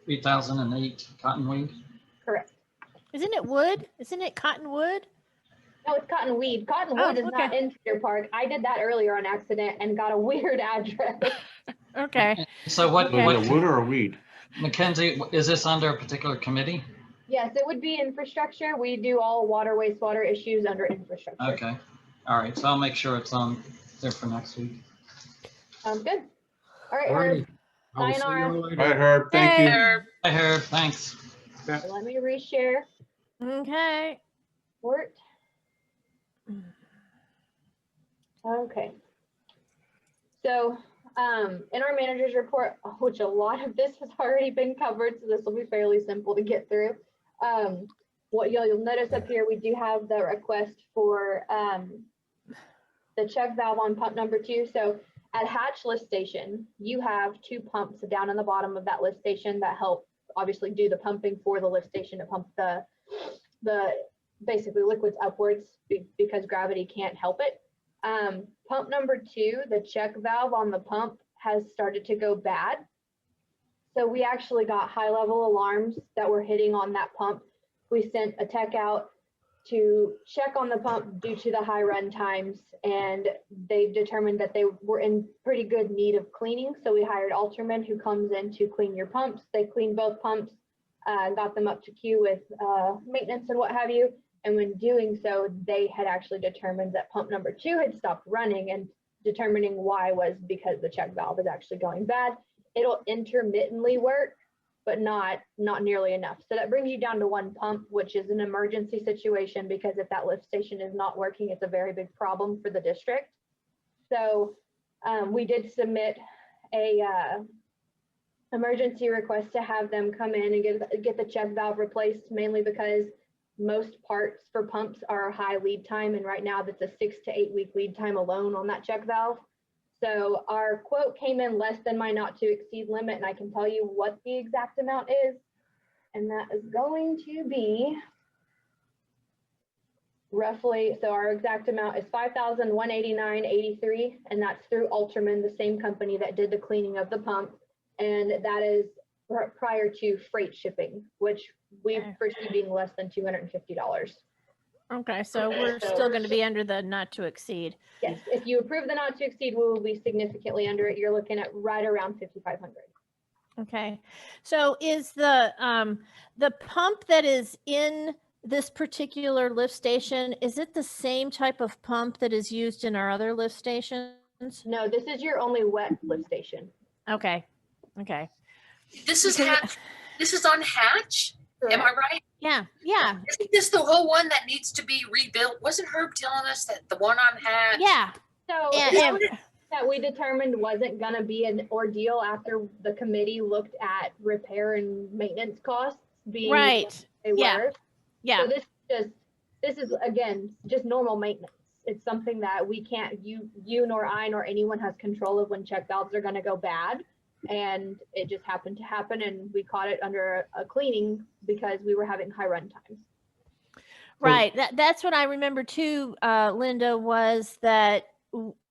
3008 cottonweed? Correct. Isn't it wood? Isn't it cottonwood? No, it's cottonweed. Cottonwood is not in Cedar Park. I did that earlier on accident and got a weird address. Okay. So what wood or a weed? Mackenzie, is this under a particular committee? Yes, it would be infrastructure. We do all water, wastewater issues under infrastructure. Okay. All right. So I'll make sure it's on there for next week. Sounds good. All right, Herb. Sayonara. All right, Herb. Thank you. Hi, Herb. Thanks. Let me reshare. Okay. Report. Okay. So in our manager's report, which a lot of this has already been covered, so this will be fairly simple to get through. What you'll notice up here, we do have the request for the check valve on pump number 2. So at Hatch lift station, you have 2 pumps down in the bottom of that lift station that help obviously do the pumping for the lift station to pump the basically liquids upwards because gravity can't help it. Pump number 2, the check valve on the pump has started to go bad. So we actually got high level alarms that were hitting on that pump. We sent a tech out to check on the pump due to the high run times, and they determined that they were in pretty good need of cleaning. So we hired Alterman, who comes in to clean your pumps. They cleaned both pumps, got them up to queue with maintenance and what have you. And when doing so, they had actually determined that pump number 2 had stopped running, and determining why was because the check valve is actually going bad. It'll intermittently work, but not nearly enough. So that brings you down to 1 pump, which is an emergency situation, because if that lift station is not working, it's a very big problem for the district. So we did submit a emergency request to have them come in and get the check valve replaced, mainly because most parts for pumps are high lead time, and right now that's a 6 to 8 week lead time alone on that check valve. So our quote came in less than my not to exceed limit, and I can tell you what the exact amount is, and that is going to be roughly, so our exact amount is $5,189.83, and that's through Alterman, the same company that did the cleaning of the pump, and that is prior to freight shipping, which we foresee being less than $250. Okay, so we're still going to be under the not to exceed. Yes, if you approve the not to exceed, we will be significantly under it. You're looking at right around 5,500. Okay, so is the pump that is in this particular lift station, is it the same type of pump that is used in our other lift stations? No, this is your only wet lift station. Okay, okay. This is Hatch. This is on Hatch. Am I right? Yeah, yeah. Isn't this the whole one that needs to be rebuilt? Wasn't Herb telling us that the one on Hatch? Yeah. So that we determined wasn't going to be an ordeal after the committee looked at repair and maintenance costs being right. what they Yeah. were. Yeah. So this is again just normal maintenance. It's something that we can't, you nor I nor anyone has control of when check valves are going to go bad. And it just happened to happen, and we caught it under a cleaning because we were having high run times. Right. That's what I remember too, Linda, was that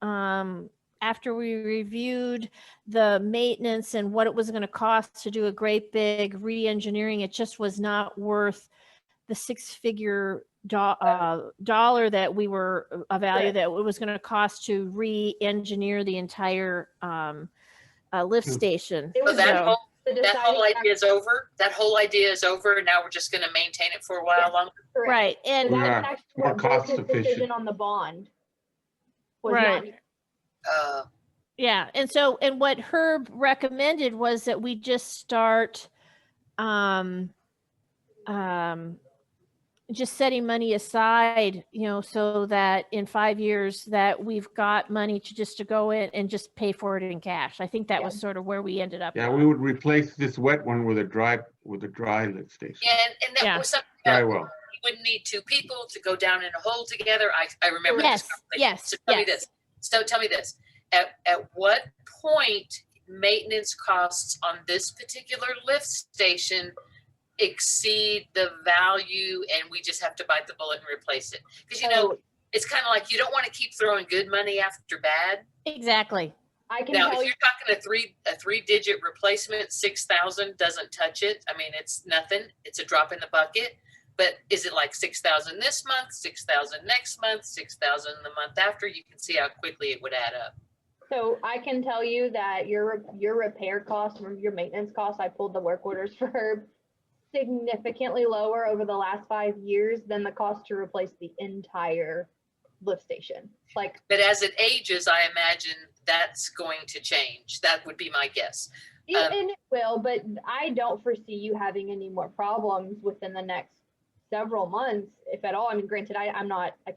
after we reviewed the maintenance and what it was going to cost to do a great big re-engineering, it just was not worth the 6-figure dollar that we were a value that it was going to cost to re-engineer the entire lift station. So that whole idea is over. That whole idea is over. And now we're just going to maintain it for a while longer. Right. And that's actually more what cost Bruce's efficient. decision on the bond was right. not. Yeah. And so, and what Herb recommended was that we just start just setting money aside, you know, so that in 5 years that we've got money to go in and just pay for it in cash. I think that was sort of where we ended up. Yeah, we would replace this wet one with a dry lift station. And that was something Dry that well. you wouldn't need 2 people to go down in a hole together. I remember Yes, this conversation. yes, So tell me this. So tell me this. At what point maintenance costs on this particular lift station exceed the value and we just have to bite the bullet and replace it? Because you know, it's kind of like you don't want to keep throwing good money after bad. Exactly. I can Now, tell if you're talking a three-digit replacement, 6,000 doesn't touch it. I mean, it's nothing. It's a drop in the bucket. But is it like 6,000 this month, 6,000 next month, 6,000 the month after? You can see how quickly it would add up. So I can tell you that your repair costs or your maintenance costs, I pulled the work orders for Herb, significantly lower over the last 5 years than the cost to replace the entire lift station. But as it ages, I imagine that's going to change. That would be my guess. And it will, but I don't foresee you having any more problems within the next several months, if at all. I mean, granted, I'm not a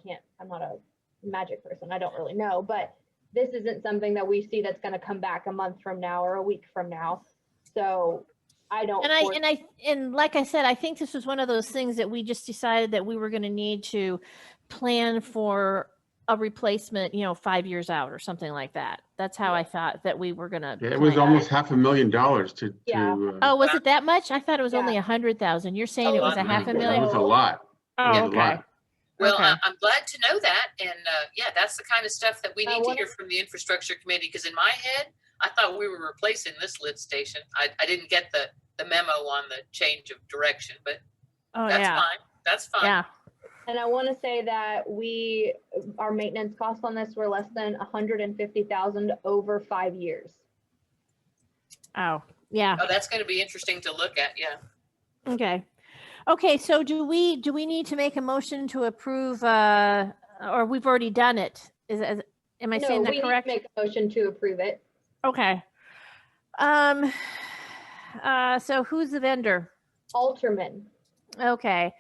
magic person. I don't really know, but this isn't something that we see that's going to come back a month from now or a week from now. So I don't. And like I said, I think this was one of those things that we just decided that we were going to need to plan for a replacement, 5 years out or something like that. That's how I thought that we were going to. Yeah, it was almost $500,000 to. Oh, was it that much? I thought it was only 100,000. You're saying it was a $500,000? It was a lot. Oh, okay. Well, Okay. I'm glad to know that. And that's the kind of stuff that we need to hear from the infrastructure committee. Because in my head, I thought we were replacing this lift station. I didn't get the memo on the change of direction, but that's fine. That's fine. Yeah. And I want to say that our maintenance costs on this were less than 150,000 over 5 years. Oh, yeah. Oh, that's going to be interesting to look at. Yeah. Okay. Okay, so do we need to make a motion to approve, or we've already done it? Am I No, saying we that need to correct? make a motion to approve it. Okay. So who's the vendor? Alterman. Okay.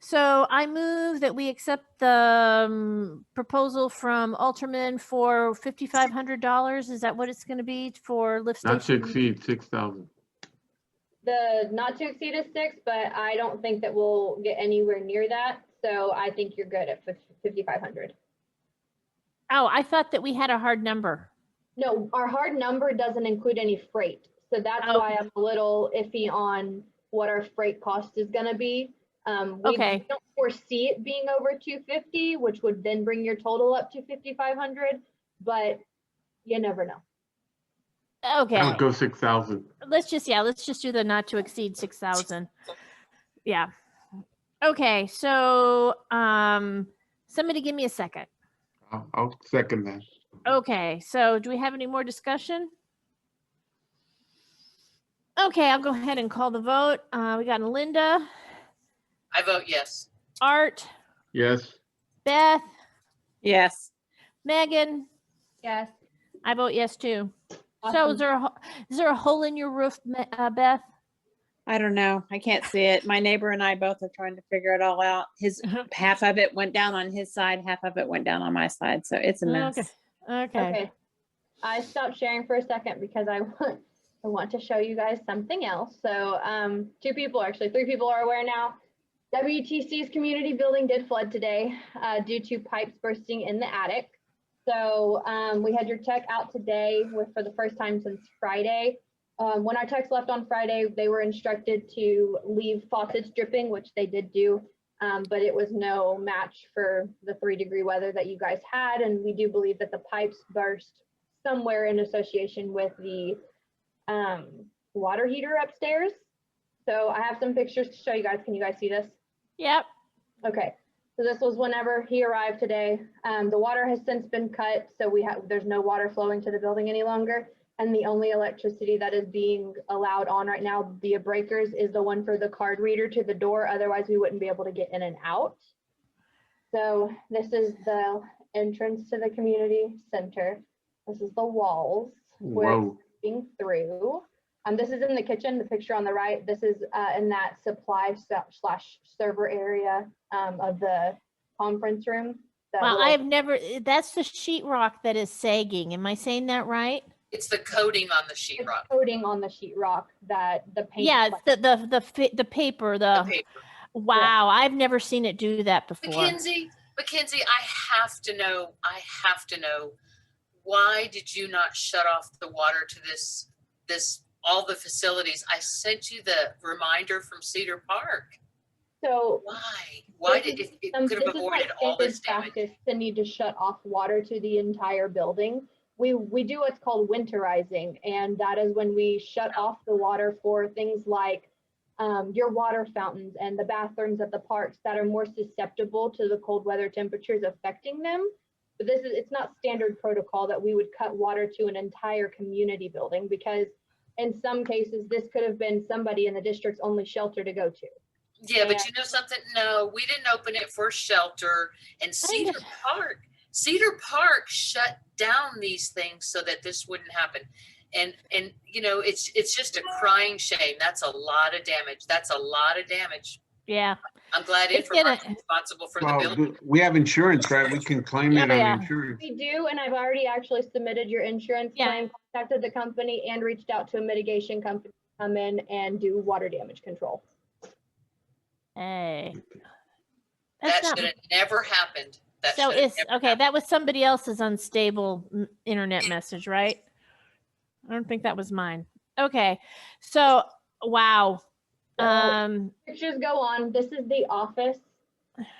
So I move that we accept the proposal from Alterman for $5,500. Is that what it's going to be for lift Not to station? exceed 6,000. The not to exceed is 6, but I don't think that we'll get anywhere near that. So I think you're good at 5,500. Oh, I thought that we had a hard number. No, our hard number doesn't include any freight. So that's Oh. why I'm a little iffy on what our freight cost is going to be. We Okay. don't foresee it being over 250, which would then bring your total up to 5,500, but you never know. Okay. I would go 6,000. Let's just do the not to exceed 6,000. Yeah. Okay. So, somebody give me a second. I'll second that. Okay. So do we have any more discussion? Okay. I'll go ahead and call the vote. We got Linda, I vote yes. Art, Yes. Beth, Yes. Megan. Yes. I vote yes too. So Awesome. is there a hole in your roof, Beth? I don't know. I can't see it. My neighbor and I both are trying to figure it all out. His half of it went down on his side, half of it went down on my side. So it's a mess. Okay. I stopped sharing for a second because I want to show you guys something else. So 3 people are aware now. WTC's community building did flood today due to pipes bursting in the attic. So we had your tech out today for the first time since Friday. When our techs left on Friday, they were instructed to leave faucets dripping, which they did do, but it was no match for the 3-degree weather that you guys had. And we do believe that the pipes burst somewhere in association with the water heater upstairs. So I have some pictures to show you guys. Can you guys see this? Yep. Okay. So this was whenever he arrived today. The water has since been cut, so there's no water flowing to the building any longer. And the only electricity that is being allowed on right now via breakers is the one for the card reader to the door. Otherwise, we wouldn't be able to get in and out. So this is the entrance to the community center. This is the walls where Whoa. it's being through. This is in the kitchen, the picture on the right. This is in that supply / server area of the conference room. Well, that's the sheetrock that is sagging. Am I saying that right? It's the coating on the sheetrock. Coating on the sheetrock that the paint. Yeah, it's the paper, The paper. Wow, I've never seen it do that before. Mackenzie, I have to know, why did you not shut off the water to this all the facilities? I sent you the reminder from Cedar Park. So why did it could have avoided all this damage? Practice to need to shut off water to the entire building. We do what's called winterizing, and that is when we shut off the water for things like your water fountains and the bathrooms at the parks that are more susceptible to the cold weather temperatures affecting them. But it's not standard protocol that we would cut water to an entire community building, because in some cases this could have been somebody in the district's only shelter to go to. Yeah, but you know something? No, we didn't open it for shelter. And Cedar Park shut down these things so that this wouldn't happen. And you know, it's just a crying shame. That's a lot of damage. Yeah. I'm glad Infomark's responsible for the building. We have insurance, right? We can claim that on insurance. We do, and I've already actually submitted your insurance claim, contacted the company, and reached out to a mitigation company to come in and do water damage control. Hey. That should have never happened. That was somebody else's unstable internet message, right? I don't think that was mine. Okay. So, wow. Pictures go on. This is the office.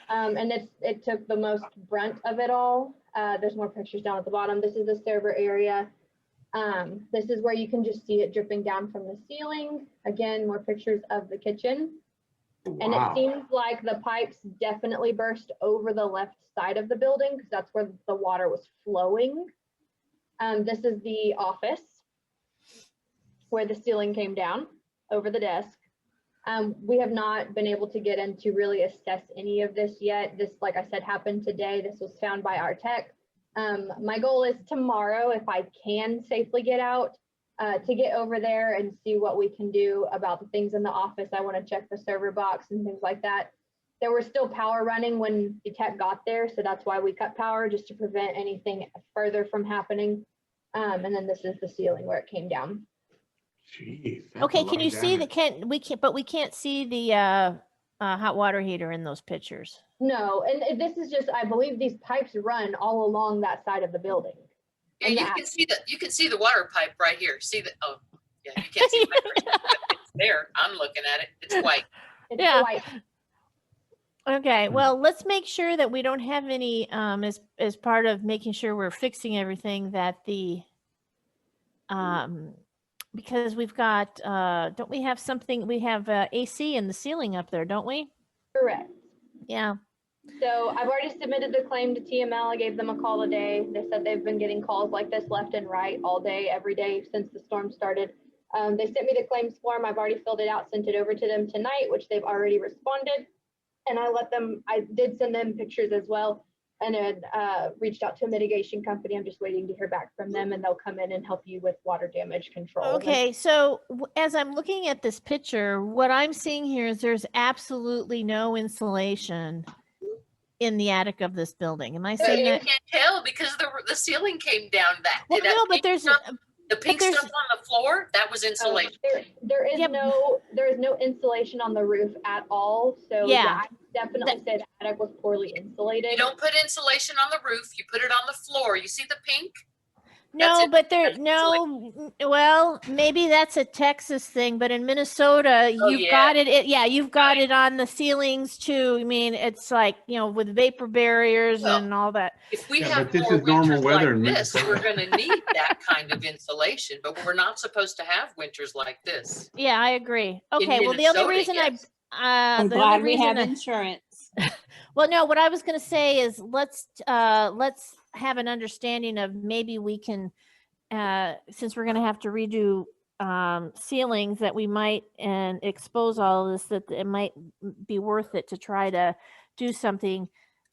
And it took the most brunt of it all. There's more pictures down at the bottom. This is the server area. This is where you can just see it dripping down from the ceiling. Again, more pictures of the kitchen. And it Wow. seems like the pipes definitely burst over the left side of the building because that's where the water was flowing. This is the office where the ceiling came down over the desk. We have not been able to get in to really assess any of this yet. This, like I said, happened today. This was found by our tech. My goal is tomorrow, if I can safely get out, to get over there and see what we can do about the things in the office. I want to check the server box and things like that. There was still power running when the tech got there, so that's why we cut power, just to prevent anything further from happening. And then this is the ceiling where it came down. Jeez. that's Okay, a can lot you of see damage. but we can't see the hot water heater in those pictures. No, and this is just, I believe these pipes run all along that side of the building. Yeah, And you the can see the water pipe right here. See the, oh, yeah, you can't see my finger, but it's there. I'm looking at it. It's white. It's Yeah. white. Okay, well, let's make sure that we don't have any, as part of making sure we're fixing everything, that the, because we've got, don't we have something, we have AC in the ceiling up there, don't we? Correct. Yeah. So I've already submitted the claim to TML. I gave them a call today. They said they've been getting calls like this left and right all day, every day since the storm started. They sent me the claims form. I've already filled it out, sent it over to them tonight, which they've already responded. And I did send them pictures as well, and then reached out to a mitigation company. I'm just waiting to hear back from them, and they'll come in and help you with water damage control. Okay, so as I'm looking at this picture, what I'm seeing here is there's absolutely no insulation in the attic of this building. Am I But saying you that? can't tell because the ceiling came down that. Well, that no, but pink there's, stuff- the pink there's- stuff on the floor, that was insulation. There is Yeah, no insulation on the roof at all. So Yeah. yeah, I definitely say the attic was poorly insulated. You don't put insulation on the roof, you put it on the floor. You see the pink? That's no, it. but there, That's no, well, maybe that's a Texas thing, but in Minnesota, Oh, you've yeah. got it, yeah, you've got it on the ceilings too. I mean, it's like, with vapor barriers Well, and all that. If we Yeah, have but this more is normal winters weather in like this, Minnesota. we're gonna need that kind of insulation, but we're not supposed to have winters like this. Yeah, I agree. Okay, well, the only Minnesota, reason yes. I'm the glad only we reason have I- insurance. Well, no, what I was going to say is let's have an understanding of maybe we can, since we're going to have to redo ceilings, that we might and expose all of this, that it might be worth it to try to do something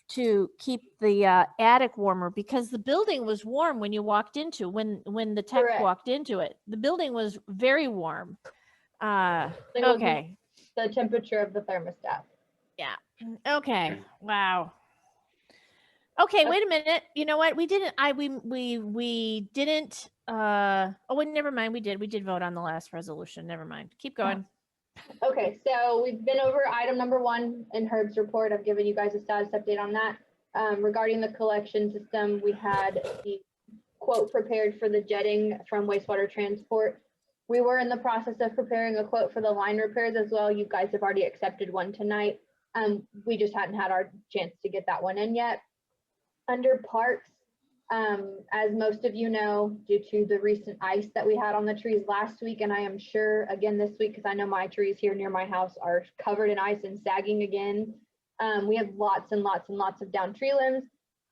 to keep the attic warmer, because the building was warm when you walked into, when the tech Correct. walked into it. The building was very warm. It was Okay. The temperature of the thermostat. Yeah. Okay. Wow. Okay, wait a minute. You know what? We didn't oh wait, never mind. We did vote on the last resolution. Never mind. Keep going. Okay, so we've been over item number 1 in Herb's report. I've given you guys a status update on that. Regarding the collection system, we had the quote prepared for the jetting from wastewater transport. We were in the process of preparing a quote for the line repairs as well. You guys have already accepted one tonight. We just hadn't had our chance to get that one in yet. Under parks, as most of you know, due to the recent ice that we had on the trees last week, and I am sure again this week, because I know my trees here near my house are covered in ice and sagging again. We had lots and lots and lots of down tree limbs.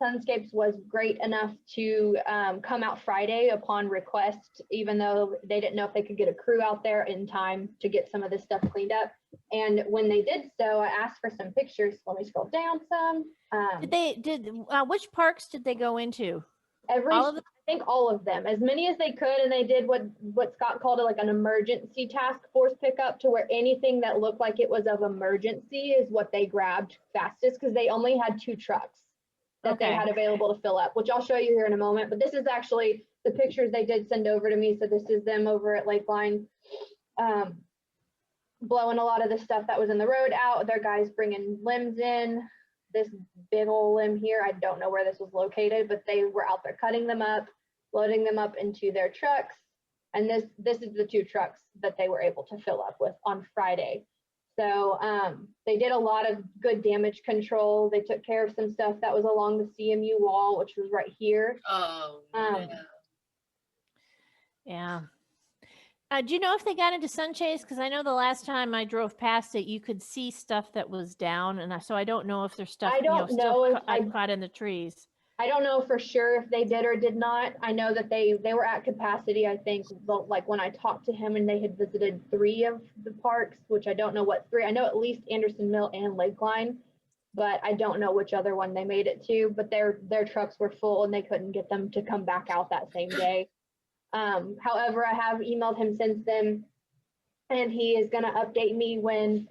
Sunscapes was great enough to come out Friday upon request, even though they didn't know if they could get a crew out there in time to get some of this stuff cleaned up. And when they did so, I asked for some pictures. Let me scroll down some. Which parks did they go into? All of them? I think all of them, as many as they could, and they did what Scott called it, like an emergency task force pickup, to where anything that looked like it was of emergency is what they grabbed fastest, because they only had 2 trucks that they had available to fill up, which I'll show you here in a moment. But this is actually the pictures they did send over to me. So this is them over at Lakeline, blowing a lot of the stuff that was in the road out. Their guys bringing limbs in. This big old limb here, I don't know where this was located, but they were out there cutting them up, loading them up into their trucks. And this is the 2 trucks that they were able to fill up with on Friday. So they did a lot of good damage control. They took care of some stuff that was along the CMU wall, which was right here. Oh, Yeah. Do you know if they got into Sunchase? Because I know the last time I drove past it, you could see stuff that was down, and so I don't know if there's stuff I don't still know if caught in the trees. I don't know for sure if they did or did not. I know that they were at capacity, I think, like when I talked to him and they had visited 3 of the parks, which I don't know what 3. I know at least Anderson Mill and Lakeline, but I don't know which other one they made it to, but their trucks were full and they couldn't get them to come back out that same day. However, I have emailed him since then, and he is going to update me when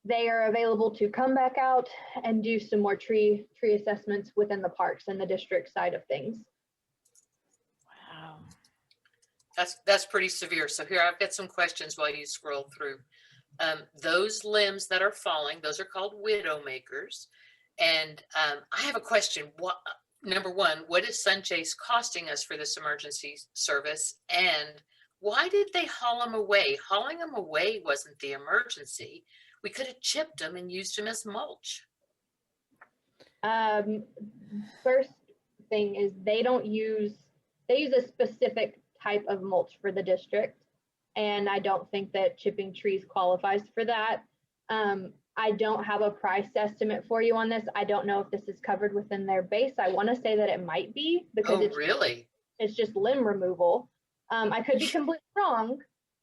they are available to come back out and do some more tree assessments within the parks and the district side of things. Wow. That's pretty severe. So here, I've got some questions while you scroll through. Those limbs that are falling, those are called widow makers. And I have a question. Number one, what is Sunchase costing us for this emergency service? And why did they haul them away? Hauling them away wasn't the emergency. We could have chipped them and used them as mulch. First thing is they use a specific type of mulch for the district. And I don't think that chipping trees qualifies for that. I don't have a price estimate for you on this. I don't know if this is covered within their base. I want to say that it might be because it's just limb removal. I could be completely wrong,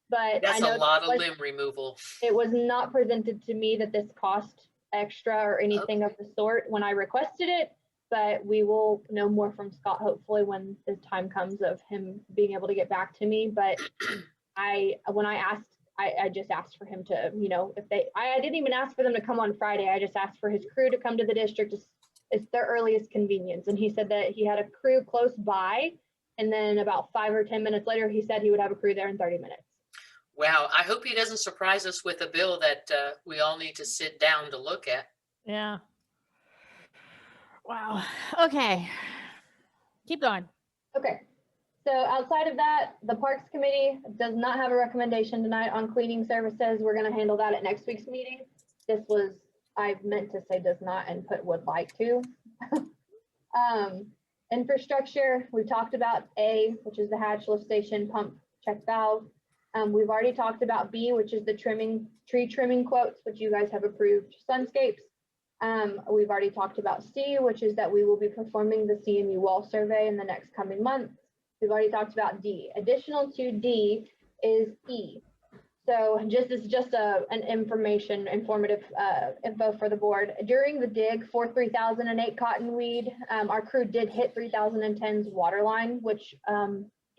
but That's I know a lot of limb removal. it was not presented to me that this cost extra or anything of the sort when I requested it, but we will know more from Scott hopefully when the time comes of him being able to get back to me. But when I asked, I just asked for him to, I didn't even ask for them to come on Friday. I just asked for his crew to come to the district. It's their earliest convenience. And he said that he had a crew close by. And then about 5 or 10 minutes later, he said he would have a crew there in 30 minutes. Wow. I hope he doesn't surprise us with a bill that we all need to sit down to look at. Yeah. Wow. Okay. Keep going. Okay. So outside of that, the Parks Committee does not have a recommendation tonight on cleaning services. We're going to handle that at next week's meeting. I meant to say does not and put would like to. Infrastructure, we talked about A, which is the hatch lift station pump check valve. We've already talked about B, which is the tree trimming quotes, which you guys have approved Sunscapes. We've already talked about C, which is that we will be performing the CMU wall survey in the next coming months. We've already talked about D. Additional to D is E. So this is just an informative info for the board. During the dig for 3008 Cottonweed, our crew did hit 3010's water line, which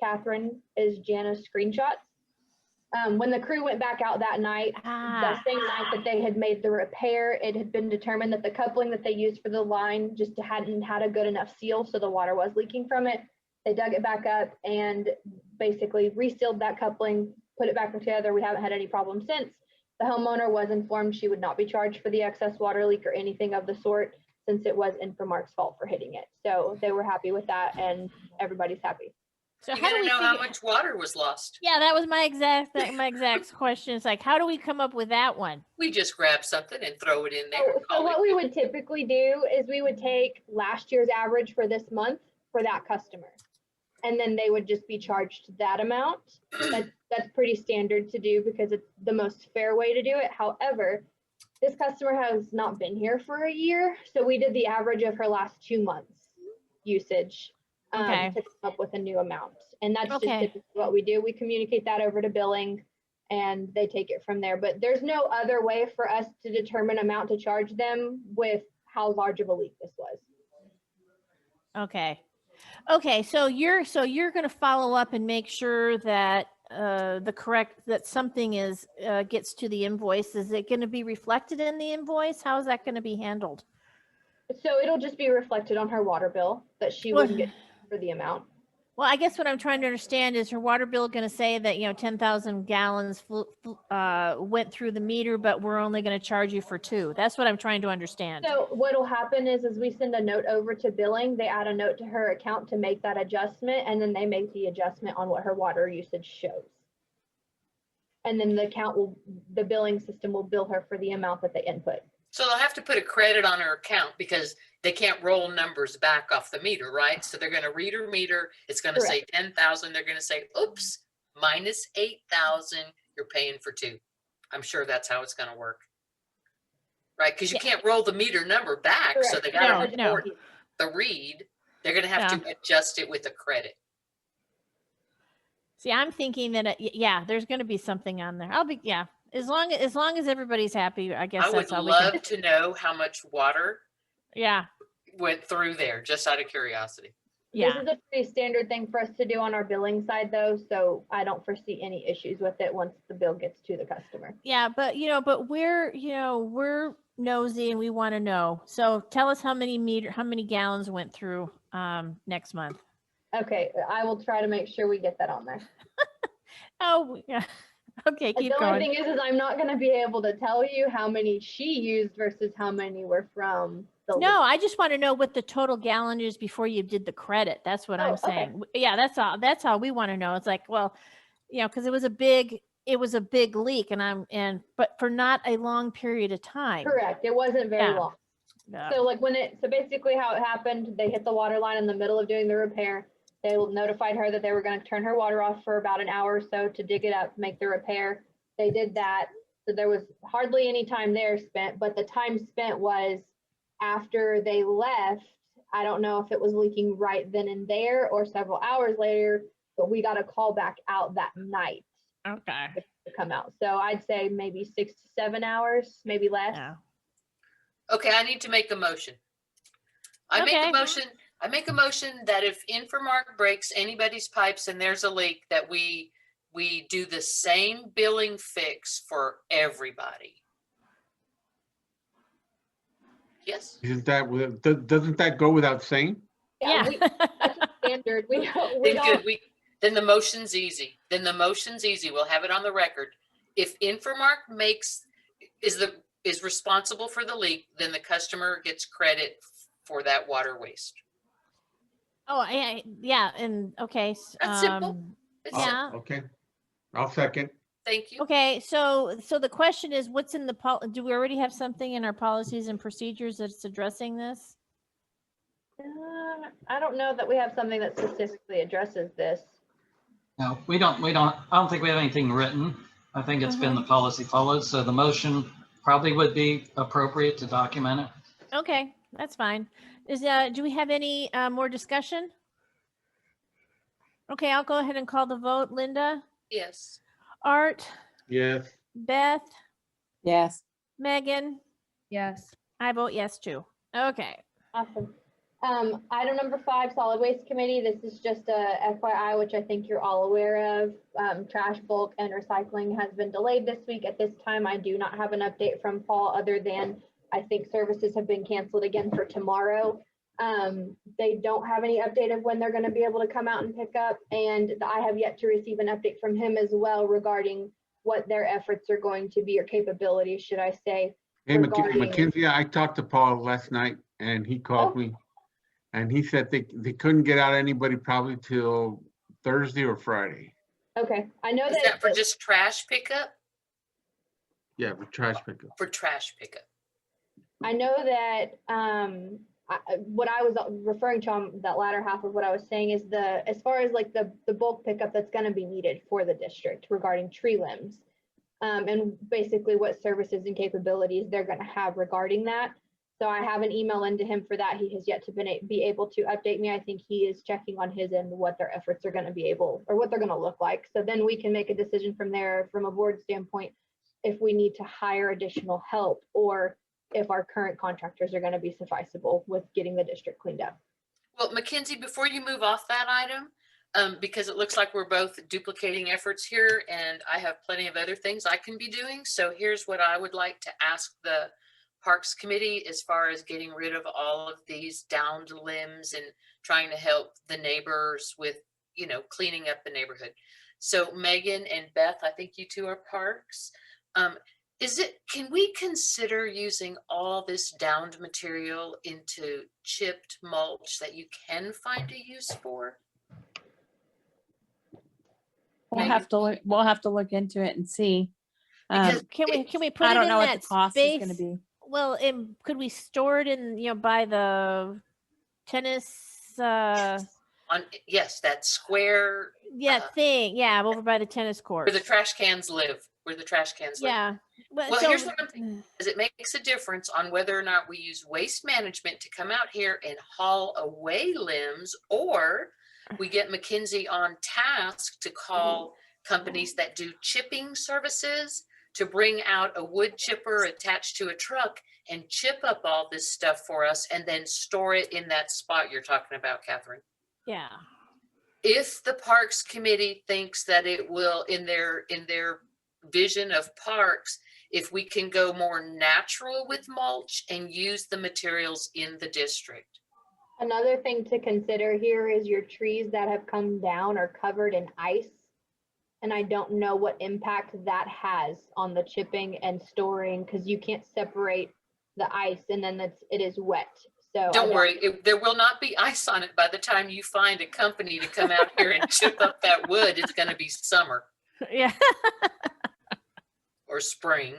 Catherine is Jana's screenshots. When the crew went back out that night, that same night that they had made the repair, it had been determined that the coupling that they used for the line just hadn't had a good enough seal, so the water was leaking from it. They dug it back up and basically resealed that coupling, put it back together. We haven't had any problems since. The homeowner was informed she would not be charged for the excess water leak or anything of the sort, since it was Infomark's fault for hitting it. So they were happy with that, and everybody's happy. So how do we know how much water was lost? Yeah, that was my exact question. It's like, how do we come up with that one? We just grab something and throw it in there. So what we would typically do is we would take last year's average for this month for that customer. And then they would just be charged that amount. That's pretty standard to do because it's the most fair way to do it. However, this customer has not been here for a year. So we did the average of her last 2 months usage to come up with a new amount. And that's just typically what we do. We communicate that over to billing and they take it from there. But there's no other way for us to determine amount to charge them with how large of a leak this was. Okay, so you're going to follow up and make sure that that something is gets to the invoice. Is it going to be reflected in the invoice? How is that going to be handled? So it'll just be reflected on her water bill that she wouldn't get for the amount. Well, I guess what I'm trying to understand is her water bill going to say that 10,000 gallons went through the meter, but we're only going to charge you for 2. That's what I'm trying to understand. So what'll happen is we send a note over to billing, they add a note to her account to make that adjustment, and then they make the adjustment on what her water usage shows. And then the billing system will bill her for the amount that they input. So they'll have to put a credit on her account because they can't roll numbers back off the meter, right? So they're going to read her meter. It's going to say 10,000. They're going to say, oops, minus 8,000, you're paying for 2. I'm sure that's how it's going to work. Right? Because you can't roll the meter number back. So they got to report the read. They're going to have to adjust it with a credit. See, I'm thinking that, yeah, there's going to be something on there. As long as everybody's happy, I guess I would that's all we can. love to know how much water Yeah. went through there, just out of curiosity. Yeah. This is a pretty standard thing for us to do on our billing side though, so I don't foresee any issues with it once the bill gets to the customer. Yeah, but we're nosy and we want to know. So tell us how many gallons went through next month. Okay, I will try to make sure we get that on there. Oh, yeah. Okay, keep the going. only thing is I'm not going to be able to tell you how many she used versus how many were from the No, I just want to know what the total gallon is before you did the credit. That's what I'm saying. Yeah, that's all we want to know. It's like, well, because it was a big leak but for not a long period of time. Correct. It wasn't very long. Yeah. So basically how it happened, they hit the water line in the middle of doing the repair. They notified her that they were going to turn her water off for about an hour or so to dig it up, make the repair. They did that. So there was hardly any time there spent, but the time spent was after they left. I don't know if it was leaking right then and there or several hours later, but we got a call back out that night. Okay. To come out. So I'd say maybe 6 to 7 hours, maybe less. Yeah. Okay, I need to make a motion. I make a motion that if Infomark breaks anybody's pipes and there's a leak, that we do the same billing fix for everybody. Yes. Isn't that, doesn't that go without saying? Yeah. That's standard. Then the motion's easy. We'll have it on the record. If Infomark is responsible for the leak, then the customer gets credit for that water waste. Oh, yeah. And okay. That's simple. Yeah. Okay. I'll second. Thank you. Okay. So the question is, what's in the do we already have something in our policies and procedures that's addressing this? I don't know that we have something that specifically addresses this. No, I don't think we have anything written. I think it's been the policy followed. So the motion probably would be appropriate to document it. Okay, that's fine. Do we have any more discussion? Okay, I'll go ahead and call the vote. Linda? Yes. Art? Yes. Beth? Yes. Megan? Yes. I vote yes too. Okay. Awesome. Item number 5, solid waste committee. This is just a FYI, which I think you're all aware of. Trash, bulk, and recycling has been delayed this week. At this time, I do not have an update from Paul other than I think services have been canceled again for tomorrow. They don't have any update of when they're going to be able to come out and pick up. And I have yet to receive an update from him as well regarding what their efforts are going to be, or capabilities, should I say. Hey, Mackenzie, I talked to Paul last night and he called me and he said they couldn't get out anybody probably till Thursday or Friday. Okay. I know Is that for just trash pickup? Yeah, for trash pickup. For trash pickup. I know that what I was referring to on that latter half of what I was saying is as far as like the bulk pickup that's going to be needed for the district regarding tree limbs, and basically what services and capabilities they're going to have regarding that. So I have an email into him for that. He has yet to be able to update me. I think he is checking on his end what their efforts are going to be able, or what they're going to look like. So then we can make a decision from there from a board standpoint if we need to hire additional help or if our current contractors are going to be sufficeable with getting the district cleaned up. Well, Mackenzie, before you move off that item, because it looks like we're both duplicating efforts here and I have plenty of other things I can be doing. So here's what I would like to ask the Parks Committee as far as getting rid of all of these downed limbs and trying to help the neighbors with, cleaning up the neighborhood. So Megan and Beth, I think you two are Parks. Can we consider using all this downed material into chipped mulch that you can find a use for? We'll have to look into it and see. Can we put I it don't in know that what the cost space? is going to be. Well, could we store it in, by the tennis On, yes, that square Yeah, thing. Yeah, over by the tennis court. where the trash cans live, Yeah. Well, here's what I'm thinking, is it makes a difference on whether or not we use waste management to come out here and haul away limbs, or we get McKinsey on task to call companies that do chipping services to bring out a wood chipper attached to a truck and chip up all this stuff for us and then store it in that spot you're talking about, Catherine. Yeah. If the Parks Committee thinks that it will, in their vision of parks, if we can go more natural with mulch and use the materials in the district. Another thing to consider here is your trees that have come down are covered in ice. And I don't know what impact that has on the chipping and storing, because you can't separate the ice and then it is wet. So Don't worry, there will not be ice on it by the time you find a company to come out here and chip up that wood. It's going to be summer. Yeah. Or spring.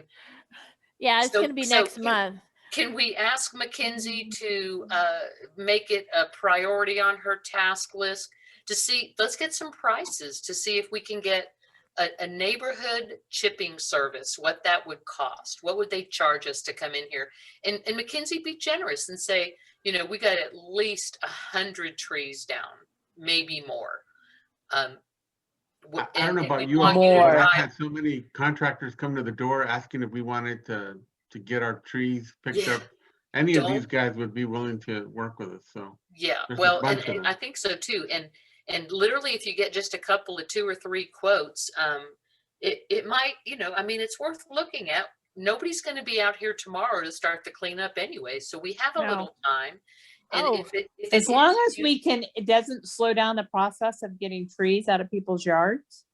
Yeah, it's going to be next month. Can we ask McKinsey to make it a priority on her task list to see, let's get some prices to see if we can get a neighborhood chipping service, what that would cost. What would they charge us to come in here? And McKinsey be generous and say, you know, we got at least 100 trees down, maybe more. I don't know about you, I've had so many contractors come to the door asking if we wanted to get our trees picked up. Any of these guys would be willing to work with us, so. Yeah, there's a well, bunch of and them. I think so too. And literally, if you get just a couple of 2 or 3 quotes, it might, you know, I mean, it's worth looking at. Nobody's going to be out here tomorrow to start the cleanup anyway, so we have a little time. And if as long as we can, it doesn't slow down the process of getting trees out of people's yards.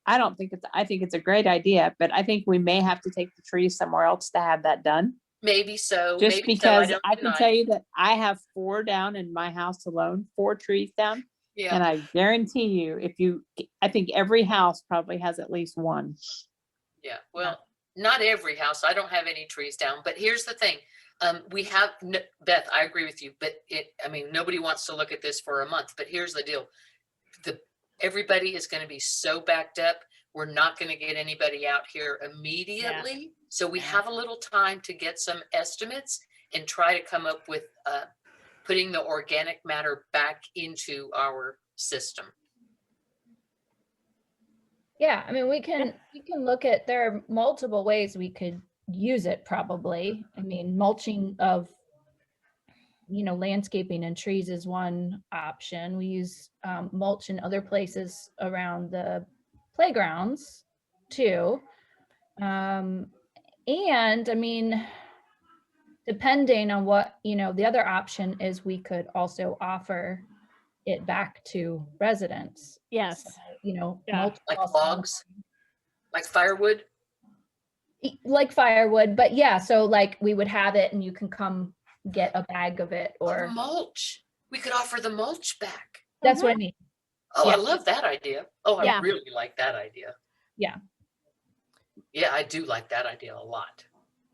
I think it's a great idea, but I think we may have to take the trees somewhere else to have that done. Maybe so. Just maybe because so, I can tell you that I have 4 down in my house alone, 4 trees down. Yeah. And I guarantee you, I think every house probably has at least one. Yeah, well, not every house. I don't have any trees down, but here's the thing. We have, Beth, I agree with you, but I mean, nobody wants to look at this for a month, but here's the deal. Everybody is going to be so backed up. We're not going to get anybody out here immediately. Yeah. So we have a little time to get some estimates and try to come up with putting the organic matter back into our system. Yeah, I mean, we can look at, there are multiple ways we could use it probably. I mean, mulching of, you know, landscaping and trees is one option. We use mulch in other places around the playgrounds too. And I mean, depending on what, you know, the other option is we could also offer it back to residents. Yes. So, you know, like logs, like firewood. Like firewood, but yeah, so like we would have it and you can come get a bag of it, or mulch. We could offer the mulch back. That's what I mean. Oh, Yeah. I love that idea. Oh, I really like that idea. Yeah. Yeah, I do like that idea a lot.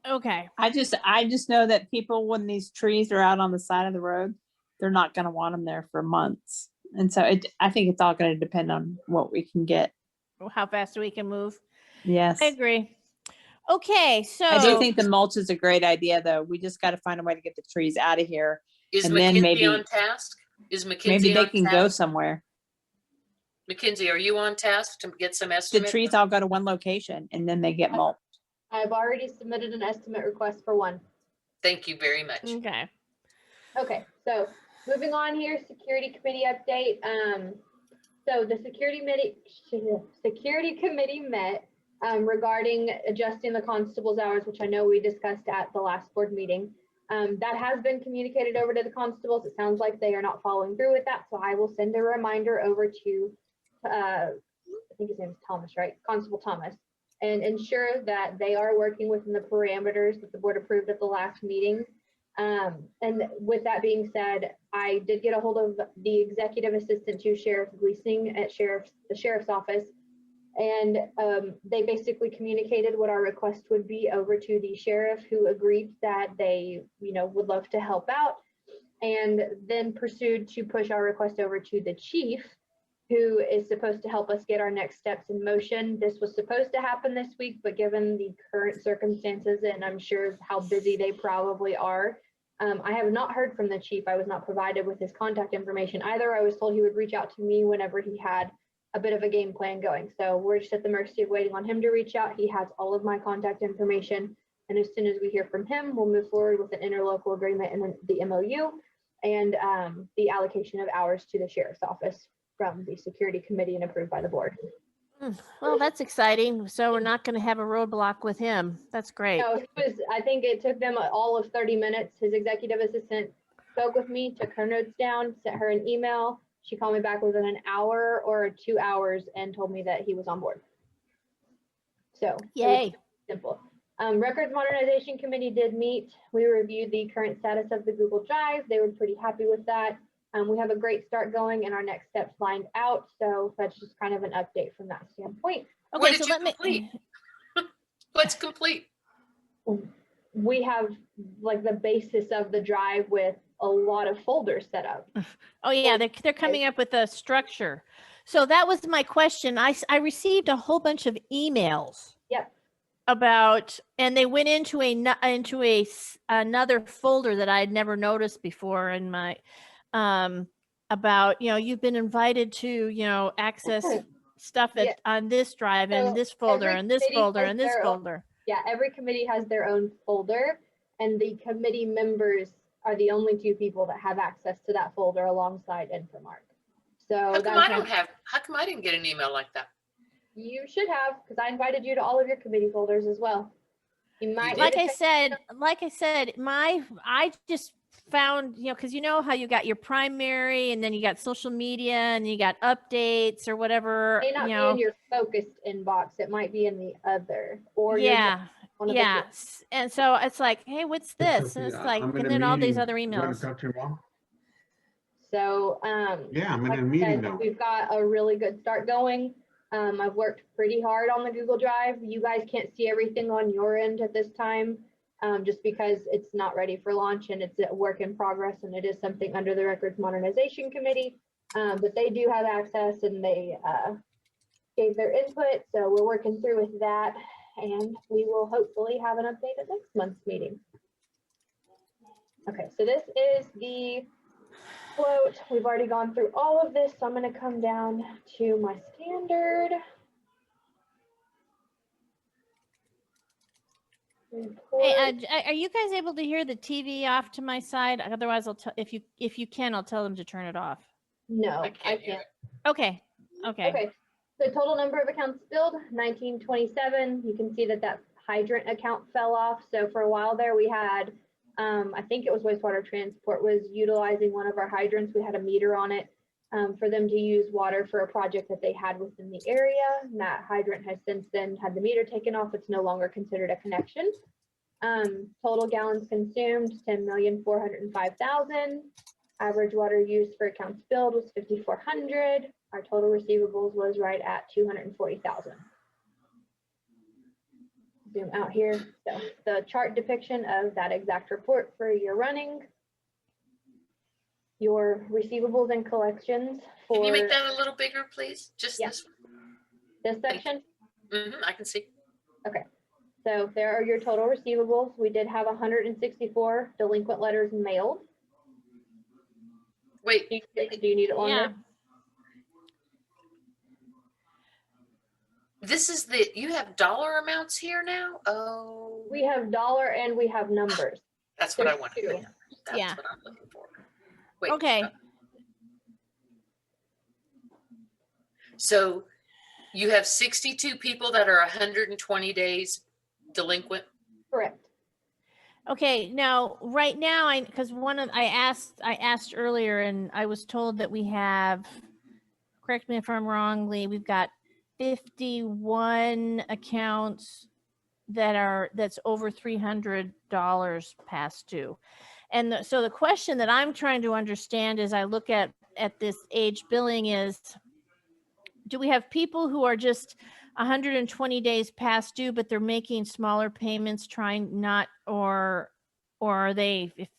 Okay. I just know that people, when these trees are out on the side of the road, they're not going to want them there for months. And so I think it's all going to depend on what we can get. How fast we can move. Yes. I agree. Okay, so I do think the mulch is a great idea, though. We just got to find a way to get the trees out of here. Is and McKinsey then maybe on task? Is McKinsey maybe they on can task? go somewhere. McKinsey, are you on task to get some The estimates? trees all go to one location and then they get mulched. I've already submitted an estimate request for one. Thank you very much. Okay. Okay, so moving on here, security committee update. So the security committee met regarding adjusting the constable's hours, which I know we discussed at the last board meeting. That has been communicated over to the constables. It sounds like they are not following through with that, so I will send a reminder over to, I think his name is Thomas, right? Constable Thomas, and ensure that they are working within the parameters that the board approved at the last meeting. And with that being said, I did get a hold of the executive assistant to Sheriff Leasing at the Sheriff's Office, and they basically communicated what our request would be over to the sheriff, who agreed that they, you know, would love to help out. and then pursued to push our request over to the chief, who is supposed to help us get our next steps in motion. This was supposed to happen this week, but given the current circumstances, and I'm sure how busy they probably are, I have not heard from the chief. I was not provided with his contact information either. I was told he would reach out to me whenever he had a bit of a game plan going. So we're just at the mercy of waiting on him to reach out. He has all of my contact information. And as soon as we hear from him, we'll move forward with an interlocal agreement and then the MOU and the allocation of hours to the sheriff's office from the security committee and approved by the board. Well, that's exciting. So we're not going to have a roadblock with him. That's great. No, I think it took them all of 30 minutes. His executive assistant spoke with me, took her notes down, sent her an email. She called me back within an hour or 2 hours and told me that he was on board. So yay. Simple. Records Modernization Committee did meet. We reviewed the current status of the Google Drive. They were pretty happy with that. We have a great start going and our next steps lined out. So that's just kind of an update from that standpoint. Okay, so let me. What's complete? We have like the basis of the drive with a lot of folders set up. Oh yeah, they're coming up with a structure. So that was my question. I received a whole bunch of emails. Yep. About, and they went into another folder that I had never noticed before in my about, you know, you've been invited to, you know, access stuff on this drive and this folder and this folder and this folder. Yeah, every committee has their own folder, and the committee members are the only two people that have access to that folder alongside Infomark. So How come I didn't get an email like that? You should have, because I invited you to all of your committee folders as well. You might. Like I said, I just found, you know, because you know how you got your primary and then you got social media and you got updates or whatever. It may not be in your focused inbox. It might be in the other. Or yeah. Yes. And so it's like, hey, what's this? And it's like, and then all these other emails. So yeah, I'm in a meeting now. We've got a really good start going. I've worked pretty hard on the Google Drive. You guys can't see everything on your end at this time, just because it's not ready for launch and it's a work in progress, and it is something under the Records Modernization Committee. But they do have access and they gave their input. So we're working through with that, and we will hopefully have an update at next month's meeting. Okay, so this is the float. We've already gone through all of this, so I'm going to come down to my standard report. Hey, are you guys able to hear the TV off to my side? Otherwise, I'll tell if you can, I'll tell them to turn it off. No, I can't. Okay. Okay. The total number of accounts billed 1927. You can see that that hydrant account fell off. So for a while there, we had. I think it was wastewater transport was utilizing one of our hydrants. We had a meter on it for them to use water for a project that they had within the area. And that hydrant has since then had the meter taken off. It's no longer considered a connection. Total gallons consumed, 10,405,000. Average water use for accounts billed was 5,400. Our total receivables was right at 240,000. Zoom out here. So the chart depiction of that exact report for your running, your receivables and collections for. Can you make that a little bigger, please? Just this one. This section? I can see. Okay. So there are your total receivables. We did have 164 delinquent letters mailed. Wait. Do you need it longer? Yeah. This is you have dollar amounts here now? Oh. We have dollar and we have numbers. That's what I wanted. Two. That's Yeah. what I'm looking for. Wait. Okay. So you have 62 people that are 120 days delinquent? Correct. Okay, now right now, because I asked earlier, and I was told that we have. Correct me if I'm wrong, Lee. We've got 51 accounts that's over $300 past due, and so the question that I'm trying to understand as I look at this age billing is, do we have people who are just 120 days past due, but they're making smaller payments, trying not, or are they, if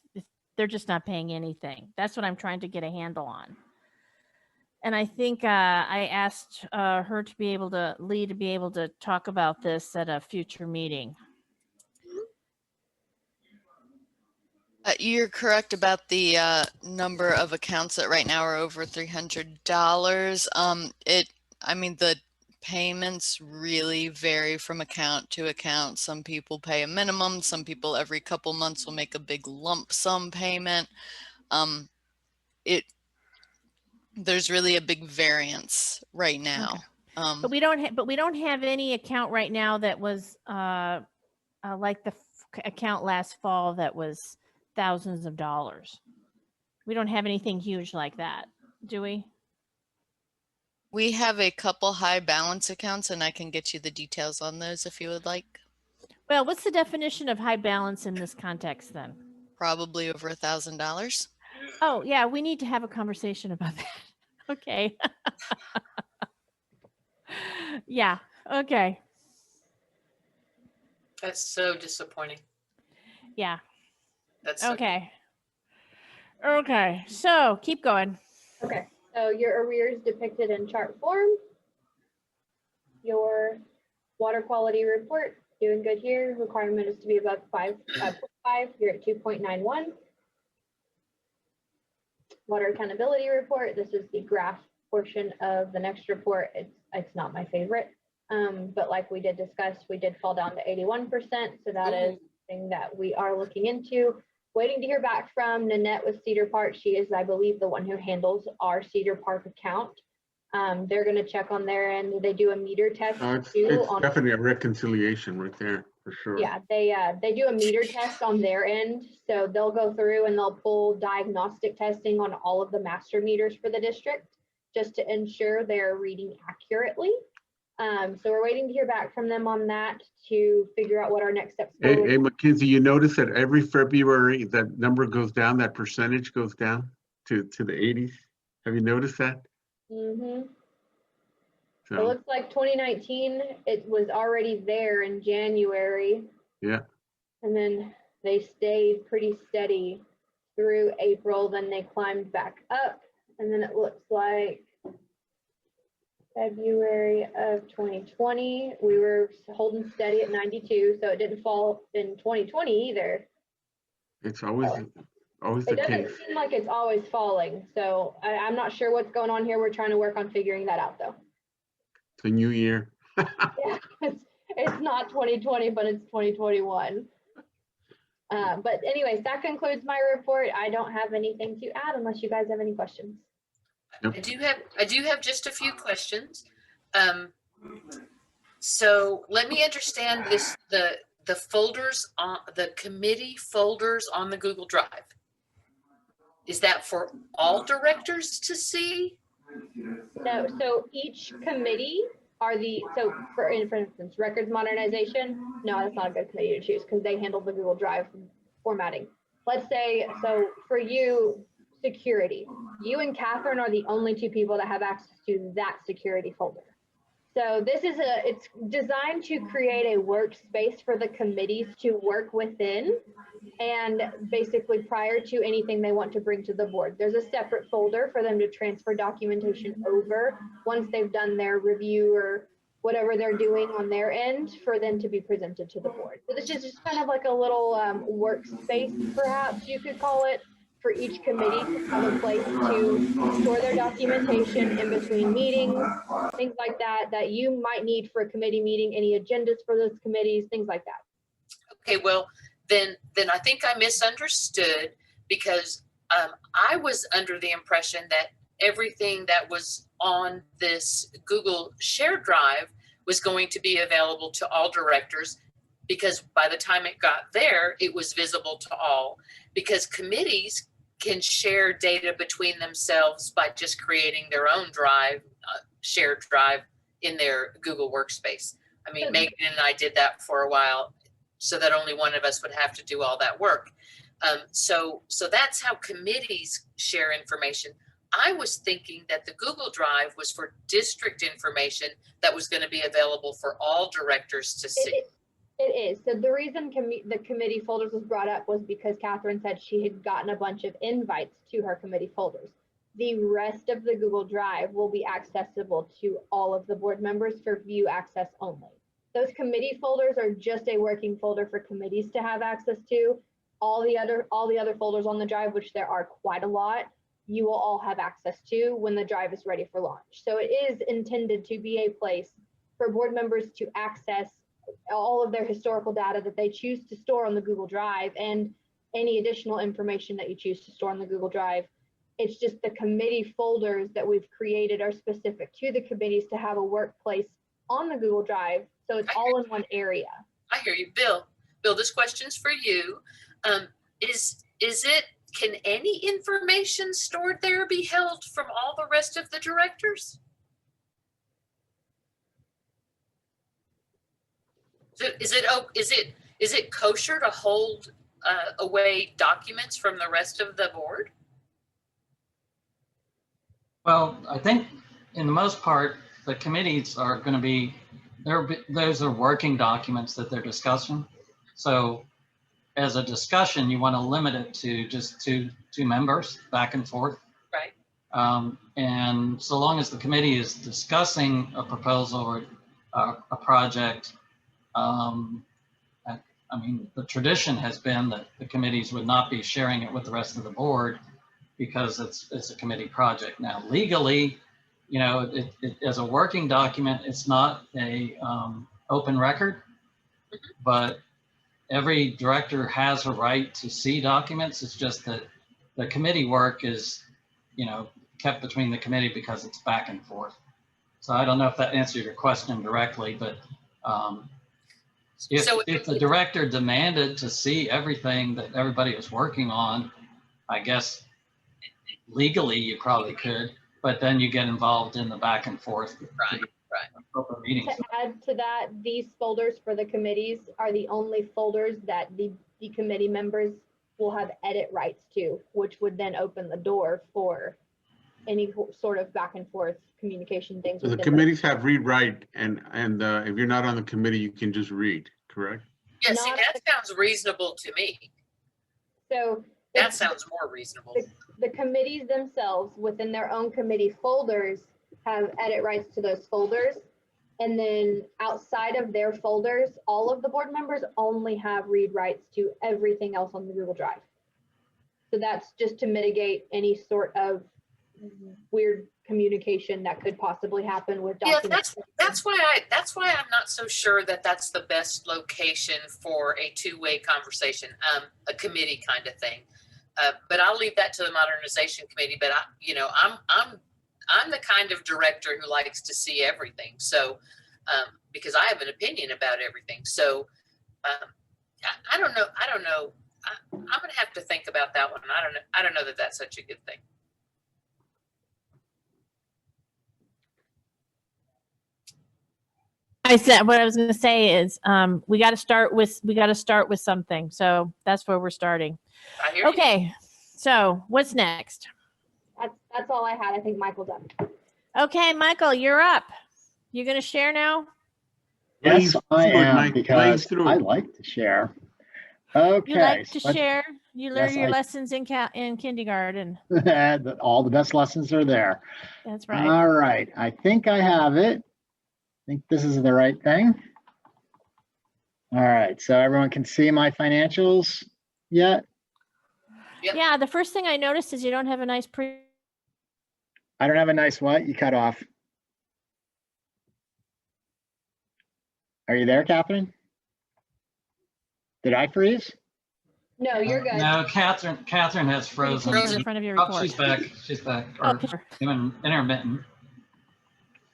they're just not paying anything. That's what I'm trying to get a handle on. And I think I asked her to be able to, Lee, to be able to talk about this at a future meeting. You're correct about the number of accounts that right now are over $300. I mean, the payments really vary from account to account. Some people pay a minimum. Some people every couple months will make a big lump sum payment. There's really a big variance right now. Okay. But we don't have any account right now that was like the account last fall that was thousands of dollars. We don't have anything huge like that, do we? We have a couple high balance accounts, and I can get you the details on those if you would like. Well, what's the definition of high balance in this context then? Probably over $1,000. Oh, yeah, we need to have a conversation about that. Okay. Yeah, okay. That's so disappointing. Yeah. That's so- okay. Okay, so keep going. Okay, so your arrears depicted in chart form. Your water quality report, doing good here. Requirement is to be above 5.5. You're at 2.91. Water accountability report. This is the graph portion of the next report. It's not my favorite, but like we did discuss, we did fall down to 81%. So that is something that we are looking into. Waiting to hear back from Nanette with Cedar Park. She is, I believe, the one who handles our Cedar Park account. They're going to check on their end. They do a meter test too. It's definitely a reconciliation right there, for sure. Yeah, they do a meter test on their end. So they'll go through and they'll pull diagnostic testing on all of the master meters for the district just to ensure they're reading accurately. So we're waiting to hear back from them on that to figure out what our next steps are. Hey, Mackenzie, you notice that every February that number goes down, that percentage goes down to the 80s. Have you noticed that? Mm-hmm. So, It looks like 2019, it was already there in January. yeah. And then they stayed pretty steady through April. Then they climbed back up. And then it looks like February of 2020, we were holding steady at 92. So it didn't fall in 2020 either. It's always It the doesn't case. seem like it's always falling. So I'm not sure what's going on here. We're trying to work on figuring that out though. It's a new year. Yeah, it's not 2020, but it's 2021. But anyways, that concludes my report. I don't have anything to add unless you guys have any questions. I do have just a few questions. So let me understand this, the folders on the committee folders on the Google Drive. Is that for all directors to see? No, so each committee are so for instance, records modernization, no, that's not a good committee to choose because they handle the Google Drive formatting. Let's say, so for you, security, you and Catherine are the only two people that have access to that security folder. So this is it's designed to create a workspace for the committees to work within, and basically prior to anything they want to bring to the board. There's a separate folder for them to transfer documentation over once they've done their review or whatever they're doing on their end for them to be presented to the board. So this is just kind of like a little workspace, perhaps you could call it, for each committee to have a place to store their documentation in between meetings, things like that, that you might need for a committee meeting, any agendas for those committees, things like that. Okay, well, then I think I misunderstood because I was under the impression that everything that was on this Google shared drive was going to be available to all directors, because by the time it got there, it was visible to all, because committees can share data between themselves by just creating their own drive, shared drive in their Google workspace. I mean, Megan and I did that for a while so that only one of us would have to do all that work. So that's how committees share information. I was thinking that the Google Drive was for district information that was going to be available for all directors to see. It is. So the reason the committee folders was brought up was because Catherine said she had gotten a bunch of invites to her committee folders. The rest of the Google Drive will be accessible to all of the board members for view access only. Those committee folders are just a working folder for committees to have access to. All the other folders on the drive, which there are quite a lot, you will all have access to when the drive is ready for launch. So it is intended to be a place for board members to access all of their historical data that they choose to store on the Google Drive and any additional information that you choose to store on the Google Drive. It's just the committee folders that we've created are specific to the committees to have a workplace on the Google Drive. So it's all in one area. I hear you, Bill. Bill, this question's for you. Can any information stored there be held from all the rest of the directors? So is it kosher to hold away documents from the rest of the board? Well, I think in the most part, the committees are going to be, those are working documents that they're discussing. So as a discussion, you want to limit it to just two members back and forth. Right. And so long as the committee is discussing a proposal or a project, I mean, the tradition has been that the committees would not be sharing it with the rest of the board because it's a committee project. Now, legally, you know, it as a working document, it's not a open record, but every director has a right to see documents. It's just that the committee work is, you know, kept between the committee because it's back and forth. So I don't know if that answered your question directly, but if the director demanded to see everything that everybody was working on, I guess legally you probably could, but then you get involved in the back and forth. Right. Open meetings. To add to that, these folders for the committees are the only folders that the committee members will have edit rights to, which would then open the door for any sort of back and forth communication things. So the committees have read write, and if you're not on the committee, you can just read, correct? Yeah, see, that sounds reasonable to me. So that sounds more reasonable. The committees themselves within their own committee folders have edit rights to those folders. And then outside of their folders, all of the board members only have read rights to everything else on the Google Drive. So that's just to mitigate any sort of weird communication that could possibly happen with documents. Yeah, that's why I'm not so sure that that's the best location for a two-way conversation, a committee kind of thing. But I'll leave that to the modernization committee. But I'm the kind of director who likes to see everything. So, because I have an opinion about everything. So, I don't know. I'm going to have to think about that one. I don't know that that's such a good thing. I said what I was going to say is we got to start with something. So that's where we're starting. I hear okay. So what's next? That's all I had. I think Michael's up. Okay, Michael, you're up. You're going to share now? Yes, I am, because I like to share. Okay. You like to share? You learn your lessons in kindergarten. All the best lessons are there. That's right. All right. I think I have it. I think this is the right thing. All right. So everyone can see my financials yet? Yep. Yeah. The first thing I noticed is you don't have a nice I don't have a nice what? You cut off. Are you there, Catherine? Did I freeze? No, you're good. No, Catherine has frozen. in front of your report. She's back. She's back. Oh, Intermittent.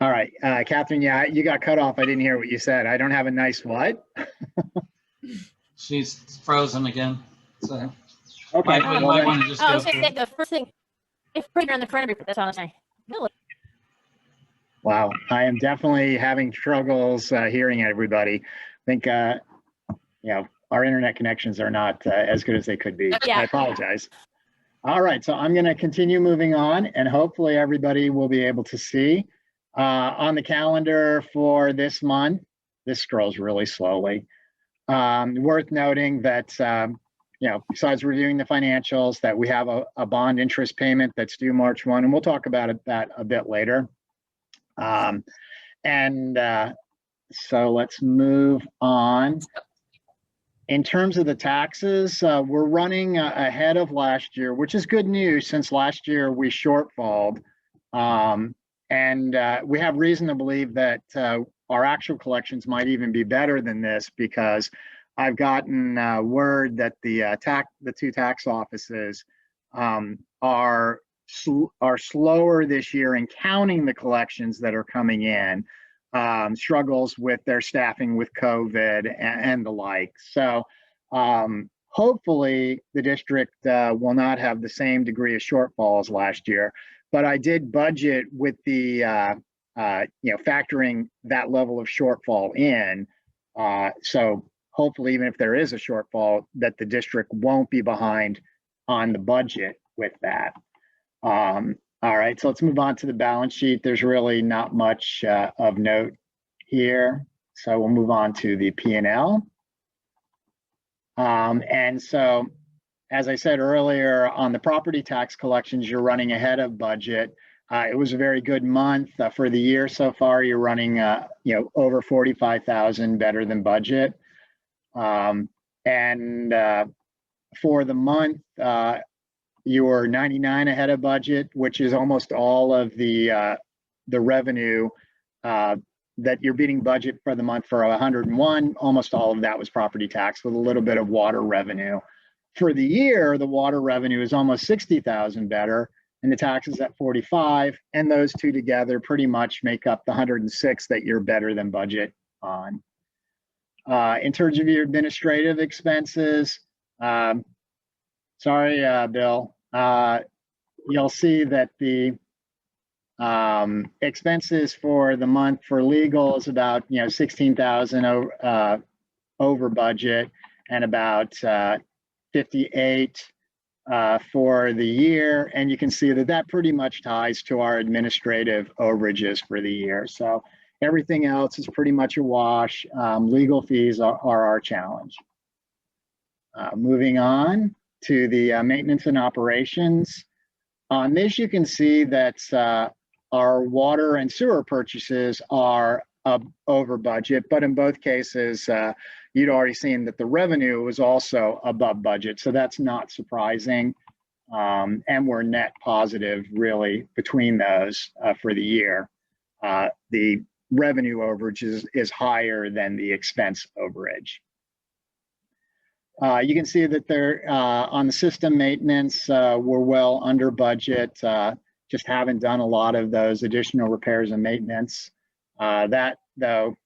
All right, Catherine, yeah, you got cut off. I didn't hear what you said. I don't have a nice what? She's frozen again. So okay. might want to just I go was going to say through. the first thing, if printer on the front of your report, that's all I'm saying. Wow, I am definitely having struggles hearing everybody. I think, our internet connections are not as good as they could be. Yeah. I apologize. All right, so I'm going to continue moving on, and hopefully everybody will be able to see. On the calendar for this month, this scrolls really slowly. Worth noting that, besides reviewing the financials, that we have a bond interest payment that's due March 1, and we'll talk about that a bit later. So let's move on. In terms of the taxes, we're running ahead of last year, which is good news since last year we shortfalled. We have reason to believe that our actual collections might even be better than this, because I've gotten word that the two tax offices are slower this year in counting the collections that are coming in. Struggles with their staffing with COVID and the like. So hopefully the district will not have the same degree of shortfall as last year. But I did budget with the factoring that level of shortfall in. So hopefully, even if there is a shortfall, that the district won't be behind on the budget with that. All right, so let's move on to the balance sheet. There's really not much of note here. So we'll move on to the P&L. And so, as I said earlier, on the property tax collections, you're running ahead of budget. It was a very good month for the year so far. You're running, over 45,000 better than budget. For the month, you were 99 ahead of budget, which is almost all of the revenue that you're beating budget for the month for 101. Almost all of that was property tax with a little bit of water revenue. For the year, the water revenue is almost 60,000 better, and the taxes at 45, and those two together pretty much make up the 106 that you're better than budget on. In terms of your administrative expenses, sorry, Bill. You'll see that the expenses for the month for legal is about 16,000 over budget, and about 58 for the year. And you can see that pretty much ties to our administrative overages for the year. So everything else is pretty much a wash. Legal fees are our challenge. Moving on to the maintenance and operations. On this, you can see that our water and sewer purchases are over budget, but in both cases, you'd already seen that the revenue was also above budget, so that's not surprising. And we're net positive really between those for the year. The revenue overage is higher than the expense overage. You can see that they're on the system maintenance, we're well under budget. Just haven't done a lot of those additional repairs and maintenance. That though,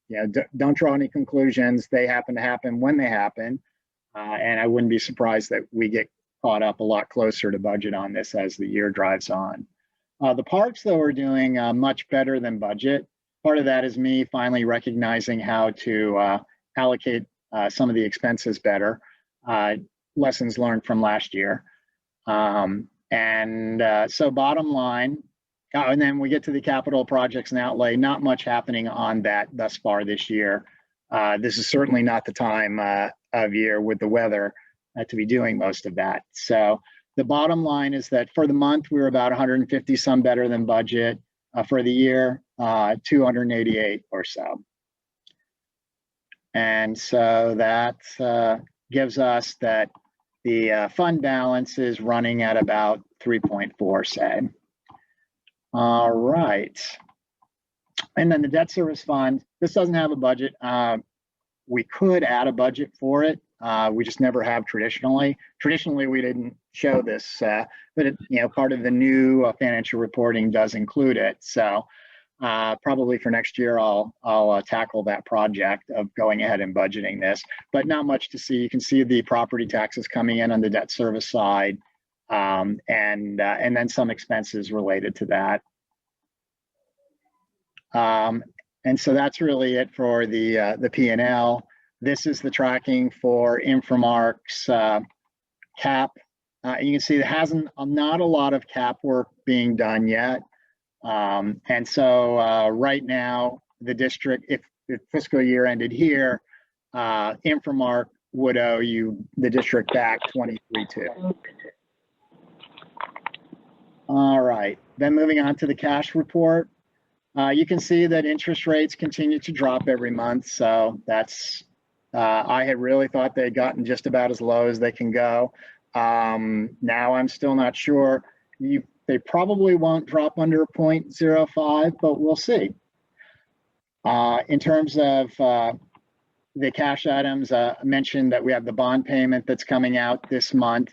don't draw any conclusions. They happen to happen when they happen. And I wouldn't be surprised that we get caught up a lot closer to budget on this as the year drives on. The parks though are doing much better than budget. Part of that is me finally recognizing how to allocate some of the expenses better. Lessons learned from last year. So bottom line, and then we get to the capital projects and outlay, not much happening on that thus far this year. This is certainly not the time of year with the weather to be doing most of that. So the bottom line is that for the month, we were about 150 some better than budget. For the year, 288 or so. And so that gives us that the fund balance is running at about 3.4, say. All right. And then the debt service fund, this doesn't have a budget. We could add a budget for it. We just never have traditionally. Traditionally, we didn't show this, but it, part of the new financial reporting does include it. So probably for next year, I'll tackle that project of going ahead and budgeting this, but not much to see. You can see the property taxes coming in on the debt service side, and then some expenses related to that. And so that's really it for the P&L. This is the tracking for Inframark's cap. You can see there not a lot of cap work being done yet. And so right now, the district, if the fiscal year ended here, Inframark would owe you, the district, back 23.2. All right, then moving on to the cash report. You can see that interest rates continue to drop every month. So that's, I had really thought they had gotten just about as low as they can go. Now I'm still not sure. They probably won't drop under 0.05, but we'll see. In terms of the cash items, I mentioned that we have the bond payment that's coming out this month.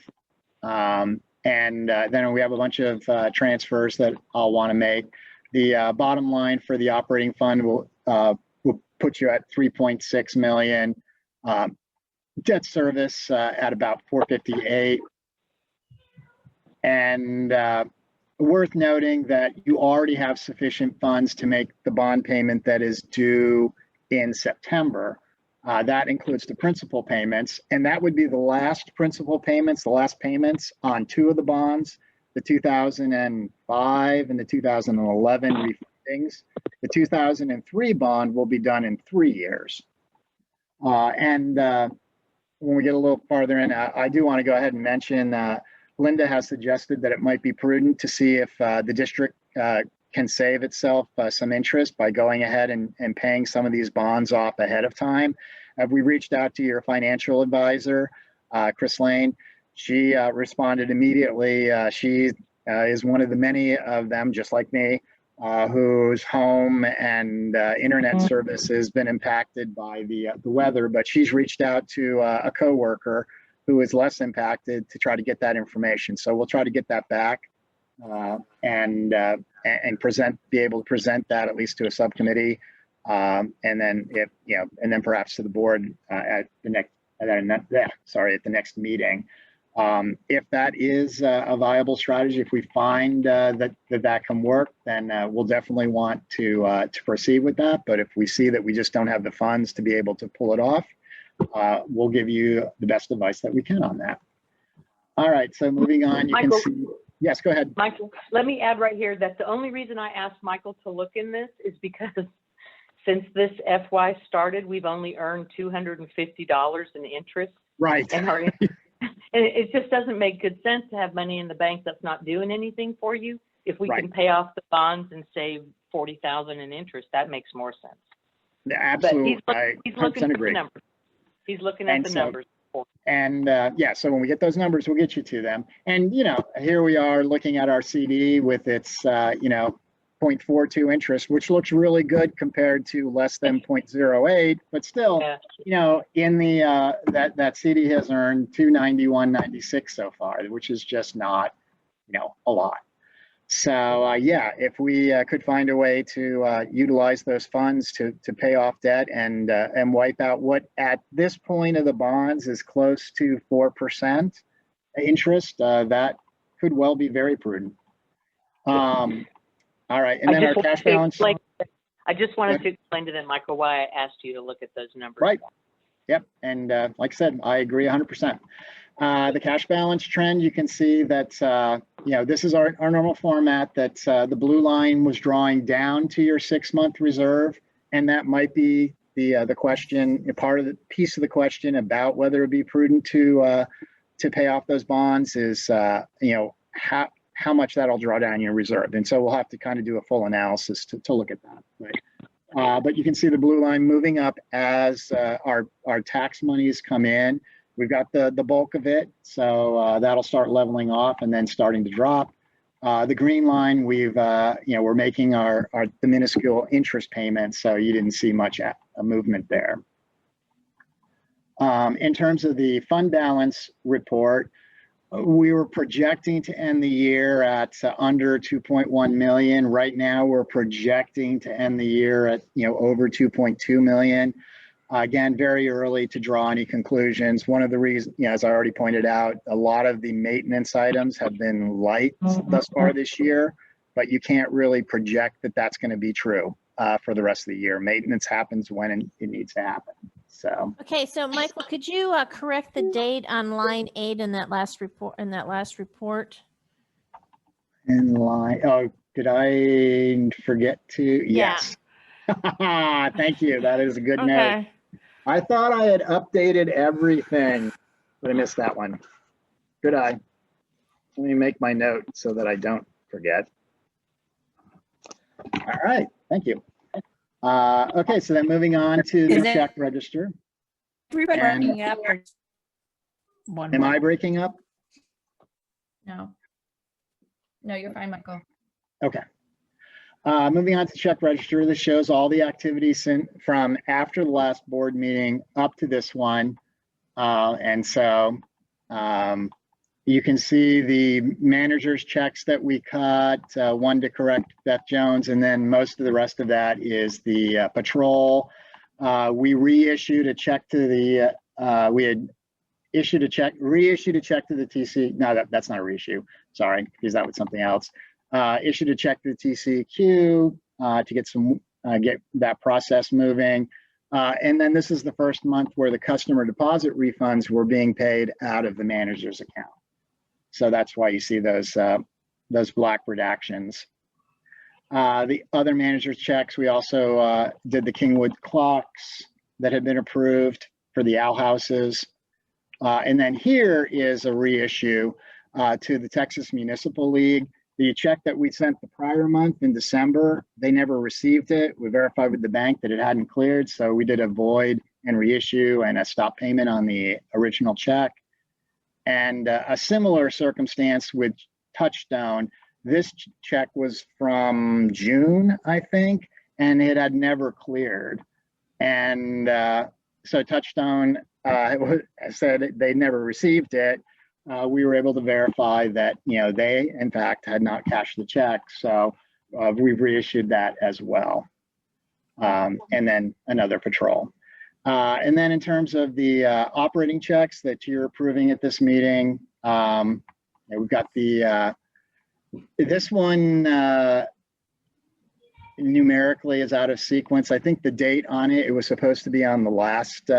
And then we have a bunch of transfers that I'll want to make. The bottom line for the operating fund will put you at 3.6 million. Debt service at about 458. And worth noting that you already have sufficient funds to make the bond payment that is due in September. That includes the principal payments, and that would be the last principal payments, the last payments on two of the bonds, the 2005 and the 2011 refundings. The 2003 bond will be done in 3 years. And when we get a little farther in, I do want to go ahead and mention Linda has suggested that it might be prudent to see if the district can save itself some interest by going ahead and paying some of these bonds off ahead of time. We reached out to your financial advisor, Chris Lane. She responded immediately. She is one of the many of them, just like me, whose home and internet service has been impacted by the weather, but she's reached out to a coworker who is less impacted to try to get that information. So we'll try to get that back and be able to present that at least to a subcommittee, and then and then perhaps to the board at the next meeting. If that is a viable strategy, if we find that can work, then we'll definitely want to proceed with that. But if we see that we just don't have the funds to be able to pull it off, we'll give you the best advice that we can on that. All right, so moving on, you Michael, can see. Yes, go ahead. Michael, let me add right here that the only reason I asked Michael to look in this is because since this FY started, we've only earned $250 in interest. Right. And it just doesn't make good sense to have money in the bank that's not doing anything for you. If we can pay off the bonds and save $40,000 in interest, that makes more sense. Yeah, absolutely. He's looking at the numbers. He's looking at the numbers. And yeah, so when we get those numbers, we'll get you to them. And, here we are looking at our CD with its, 0.42 interest, which looks really good compared to less than 0.08, but still, in the, that CD has earned 291.96 so far, which is just not, a lot. So yeah, if we could find a way to utilize those funds to pay off debt and wipe out what at this point of the bonds is close to 4% interest, that could well be very prudent. All right, and then our cash balance. I just wanted to explain to them, Michael, why I asked you to look at those numbers. Right. Yep, and like I said, I agree 100%. The cash balance trend, you can see that, this is our normal format, that the blue line was drawing down to your 6-month reserve. And that might be the question, part of the piece of the question about whether it'd be prudent to pay off those bonds is, how much that'll draw down your reserve. And so we'll have to kind of do a full analysis to look at that. Right? But you can see the blue line moving up as our tax monies come in. We've got the bulk of it, so that'll start leveling off and then starting to drop. The green line, we're making the minuscule interest payments, so you didn't see much a movement there. In terms of the fund balance report, we were projecting to end the year at under 2.1 million. Right now, we're projecting to end the year at over 2.2 million. Again, very early to draw any conclusions. One of the reasons, as I already pointed out, a lot of the maintenance items have been light thus far this year, but you can't really project that that's going to be true for the rest of the year. Maintenance happens when it needs to happen. So. Okay, so Michael, could you correct the date on line 8 in that last report? In line, oh, did I forget to? Yes. Thank you. That is a good note. I thought I had updated everything, but I missed that one. Good eye. Let me make my note so that I don't forget. All right, thank you. Okay, so then moving on to the Is it- check register. Everybody And- breaking up or one Am more? I breaking up? No. No, you're fine, Michael. Okay. Moving on to check register, this shows all the activities from after the last board meeting up to this one. And so you can see the manager's checks that we cut, one to correct Beth Jones, and then most of the rest of that is the patrol. We reissued a check to the, we had issued a check, reissued a check to the TC. No, that's not a reissue. Sorry, because that was something else. Issued a check to the TCQ to get get that process moving. And then this is the first month where the customer deposit refunds were being paid out of the manager's account. So that's why you see those black redactions. The other manager's checks, we also did the Kingwood clocks that had been approved for the owl houses. And then here is a reissue to the Texas Municipal League. The check that we sent the prior month in December, they never received it. We verified with the bank that it hadn't cleared, so we did a void and reissue and a stop payment on the original check. And a similar circumstance with Touchstone. This check was from June, I think, and it had never cleared. And so Touchstone said they never received it. We were able to verify that, they in fact had not cashed the check. So we've reissued that as well. And then another patrol. And then in terms of the operating checks that you're approving at this meeting, we've got this one numerically is out of sequence. I think the date on it, it was supposed to be on the last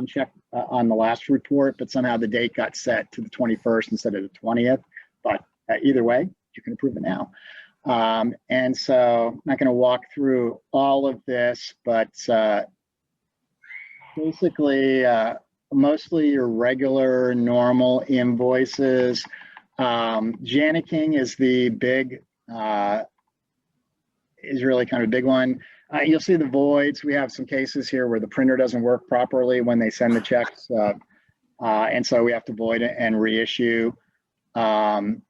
check on the last report, but somehow the date got set to the 21st instead of the 20th. But either way, you can approve it now. And so I'm not going to walk through all of this, but basically mostly your regular normal invoices. Janiking is the big, is really kind of a big one. You'll see the voids. We have some cases here where the printer doesn't work properly when they send the checks. And so we have to void it and reissue. And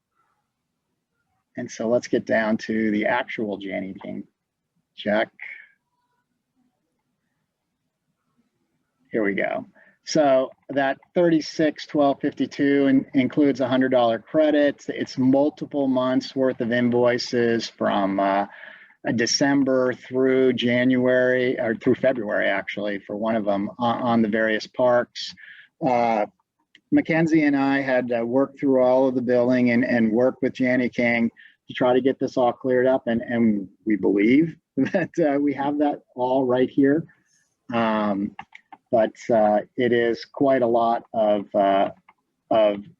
so let's get down to the actual Janiking check. Here we go. So that 36-1252 includes $100 credit. It's multiple months worth of invoices from December through January, or through February actually, for one of them on the various parks. Mackenzie and I had worked through all of the billing and worked with Janiking to try to get this all cleared up, and we believe that we have that all right here. But it is quite a lot of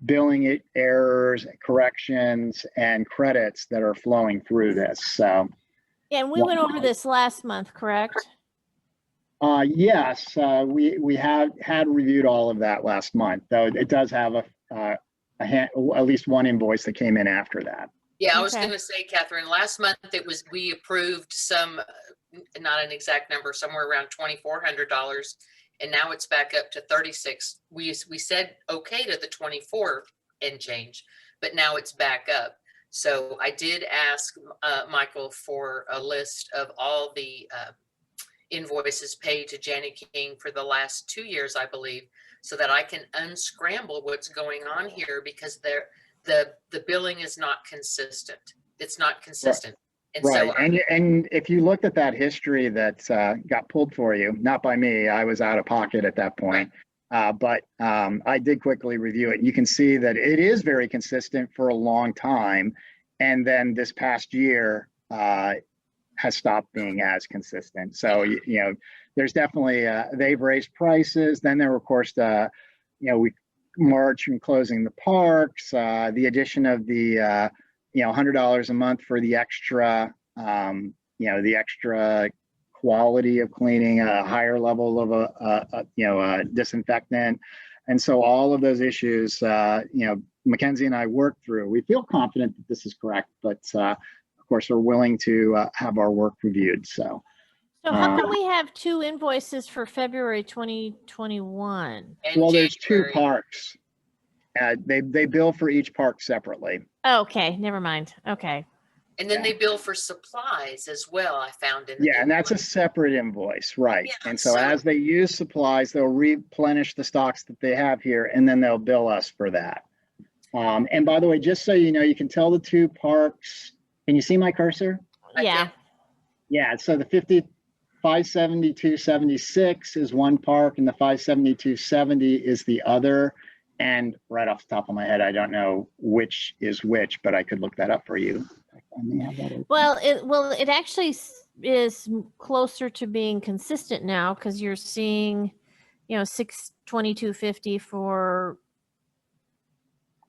billing errors, corrections, and credits that are flowing through this. So. Yeah, and we went over this last month, correct? Yes, we had reviewed all of that last month, though it does have at least one invoice that came in after that. Yeah, I was going to say, Catherine, last month we approved some, not an exact number, somewhere around $2,400, and now it's back up to 36. We said okay to the 24 and change, but now it's back up. So I did ask Michael for a list of all the invoices paid to Janiking for the last 2 years, I believe, so that I can unscramble what's going on here, because the billing is not consistent. It's not consistent. And right. so and if you looked at that history that got pulled for you, not by me, I was out of pocket at that point. But I did quickly review it. You can see that it is very consistent for a long time. And then this past year has stopped being as consistent. So, there's definitely, they've raised prices. Then there were, of course, we March and closing the parks, the addition of the, $100 a month for the extra, the extra quality of cleaning, a higher level of disinfectant. And so all of those issues, Mackenzie and I worked through. We feel confident that this is correct, but of course, we're willing to have our work reviewed. So how come we have 2 invoices for February 2021? well, there's 2 parks. They bill for each park separately. Okay, never mind. Okay. And then they bill for supplies as well, I found in. Yeah, and that's a separate invoice, right? Yeah, and so as they use supplies, they'll replenish the stocks that they have here, and then they'll bill us for that. And by the way, just so you know, you can tell the 2 parks. Can you see my cursor? Yeah. Yeah, so the 572.76 is one park, and the 572.70 is the other. And right off the top of my head, I don't know which is which, but I could look that up for you. Well, it actually is closer to being consistent now, because you're seeing, $622.50 for.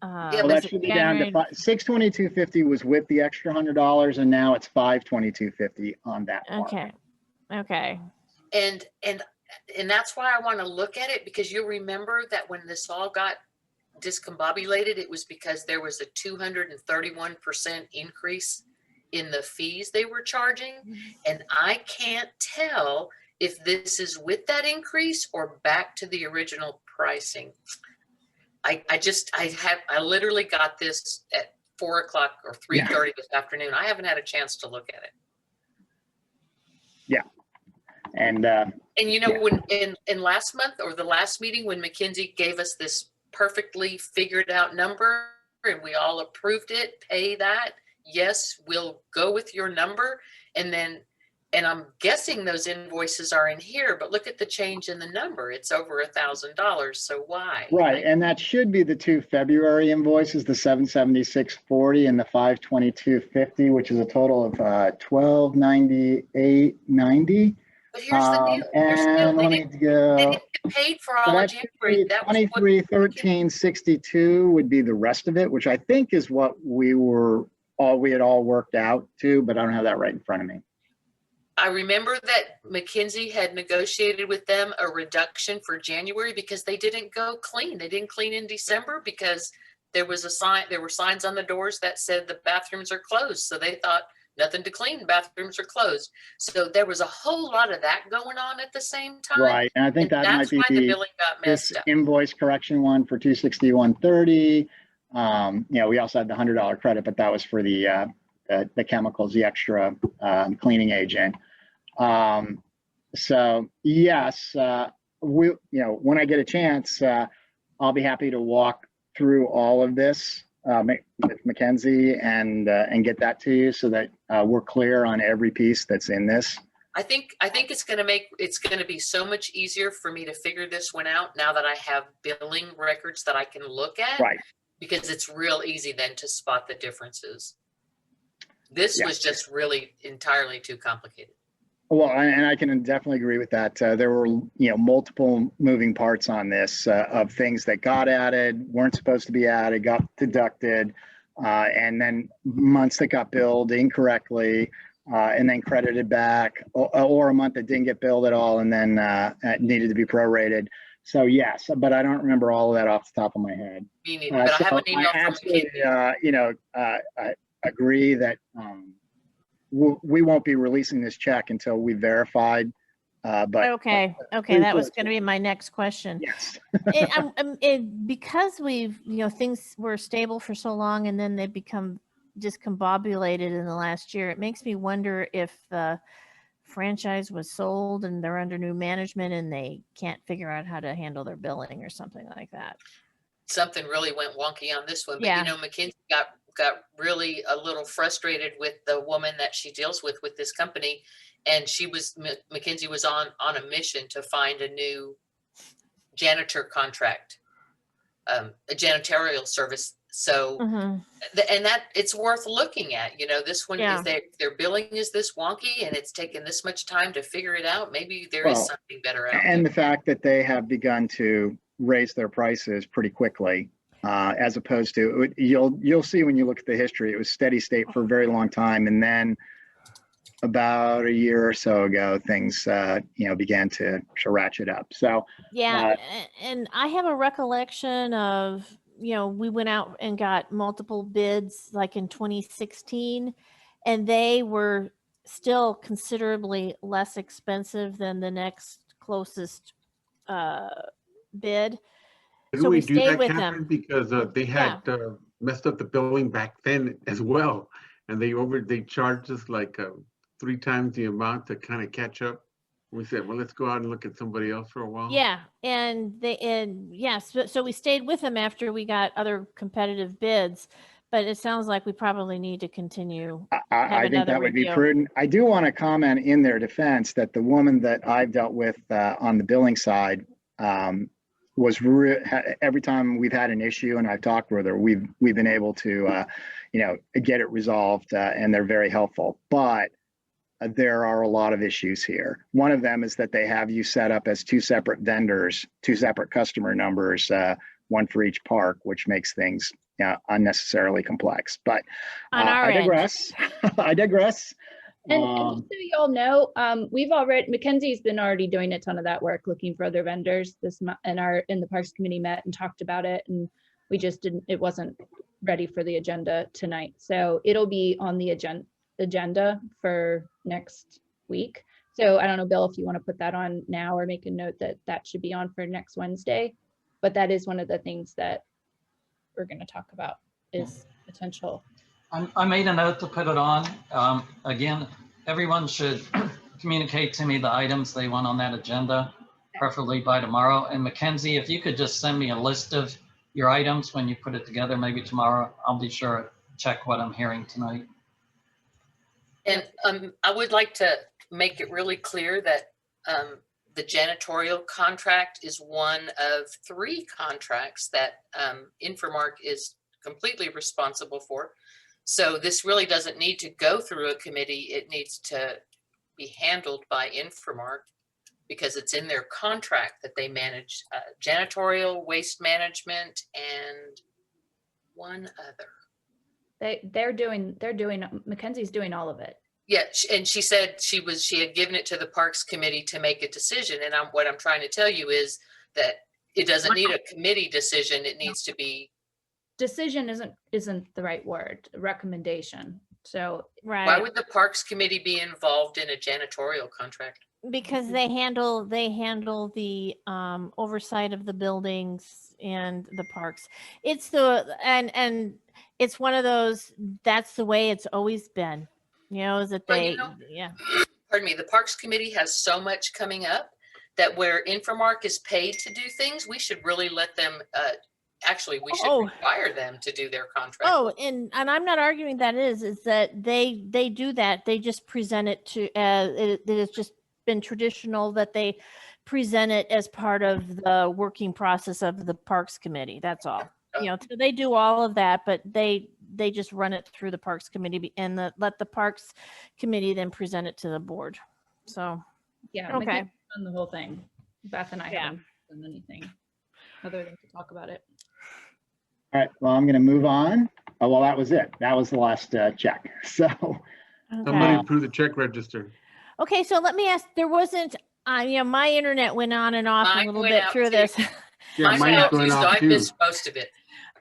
Well, that should be down to $622.50 was with the extra $100, and now it's $522.50 on that part. Okay. And that's why I want to look at it, because you'll remember that when this all got discombobulated, it was because there was a 231% increase in the fees they were charging. And I can't tell if this is with that increase or back to the original pricing. I literally got this at 4 o'clock or 3:30 this afternoon. I haven't had a chance to look at it. Yeah. And when in last month or the last meeting, when Mackenzie gave us this perfectly figured out number and we all approved it, pay that, yes, we'll go with your number. And I'm guessing those invoices are in here, but look at the change in the number. It's over $1,000. So why? Right. And that should be the 2 February invoices, the 776.40 and the 522.50, which is a total of $1,298.90. But here's the deal. And let me go. They didn't get paid for all of January. That was what 2313.62 would be the rest of it, which I think is what we had all worked out to, but I don't have that right in front of me. I remember that Mackenzie had negotiated with them a reduction for January because they didn't go clean. They didn't clean in December because there was a sign. There were signs on the doors that said the bathrooms are closed. So they thought nothing to clean. Bathrooms are closed. So there was a whole lot of that going on at the same time. Right, and I think that might be the billing got this messed up. invoice correction one for 261.30. We also had the $100 credit, but that was for the chemicals, the extra cleaning agent. So yes, when I get a chance, I'll be happy to walk through all of this with Mackenzie and get that to you so that we're clear on every piece that's in this. I think it's going to be so much easier for me to figure this one out now that I have billing records that I can look at. Right. Because it's real easy then to spot the differences. This was just really entirely too complicated. Well, and I can definitely agree with that. There were, multiple moving parts on this of things that got added, weren't supposed to be added, got deducted, and then months that got billed incorrectly, and then credited back, or a month that didn't get billed at all, and then needed to be prorated. So yes, but I don't remember all of that off the top of my head. Me neither, but I have an email from absolutely, I agree that we won't be releasing this check until we verified. But okay, that was going to be my next question. Yes. Because we've things were stable for so long and then they become discombobulated in the last year. It makes me wonder if the franchise was sold and they're under new management and they can't figure out how to handle their billing or something like that. Something really went wonky on this one, but Yeah. Mackenzie got really a little frustrated with the woman that she deals with this company, and Mackenzie was on a mission to find a new janitor contract, a janitorial service. So, and that it's worth looking at. This one, if their billing is this wonky and it's taken this much time to figure it out, maybe there is something better out and there. the fact that they have begun to raise their prices pretty quickly, as opposed to you'll see when you look at the history, it was steady state for a very long time, and then about a year or so ago, things, began to ratchet up. So, Yeah, and I have a recollection of, we went out and got multiple bids like in 2016, and they were still considerably less expensive than the next closest bid. Didn't So we we do stayed that, with Catherine? them. Because they had messed up the billing back then as well. And they charged us like 3 times the amount to kind of catch up. We said, well, let's go out and look at somebody else for a while. Yeah, so we stayed with them after we got other competitive bids, but it sounds like we probably need to continue. I think that would be prudent. I do want to comment in their defense that the woman that I've dealt with on the billing side was every time we've had an issue and I've talked with her, we've been able to, get it resolved, and they're very helpful. But there are a lot of issues here. One of them is that they have you set up as 2 separate vendors, 2 separate customer numbers, one for each park, which makes things unnecessarily complex. But I digress. I digress. And just so y'all know, Mackenzie's been already doing a ton of that work, looking for other vendors this month, and the Parks Committee met and talked about it, and we just it wasn't ready for the agenda tonight. So it'll be on the agenda for next week. So I don't know, Bill, if you want to put that on now or make a note that should be on for next Wednesday. But that is one of the things that we're going to talk about is potential. I made a note to put it on. Again, everyone should communicate to me the items they want on that agenda, preferably by tomorrow. And Mackenzie, if you could just send me a list of your items when you put it together, maybe tomorrow, I'll be sure to check what I'm hearing tonight. And I would like to make it really clear that the janitorial contract is one of 3 contracts that Infomark is completely responsible for. So this really doesn't need to go through a committee. It needs to be handled by Infomark because it's in their contract that they manage janitorial, waste management, and one other. Mackenzie's doing all of it. Yeah, and she said she had given it to the Parks Committee to make a decision. And what I'm trying to tell you is that it doesn't need a committee decision. It needs to be. Decision isn't the right word. Recommendation. So Why would the Parks Committee be involved in a janitorial contract? Because they handle the oversight of the buildings and the parks. It's and it's one of those, that's the way it's always been. Is that Pardon me, the Parks Committee has so much coming up that where Infomark is paid to do things, we should really let them actually we should require them to do their contract. And I'm not arguing that is that they do that. They just present it to it has just been traditional that they present it as part of the working process of the Parks Committee. That's all. So they do all of that, but they just run it through the Parks Committee and let the Parks Committee then present it to the board. So yeah, okay, on the whole thing. Beth and I haven't done anything other than to talk about it. All right, well, I'm going to move on. Oh, well, that was it. That was the last check. So somebody approve the check register. Okay, so let me ask, there wasn't, my internet went on and off a little bit through this. Yeah, mine's going off too. I missed most of it.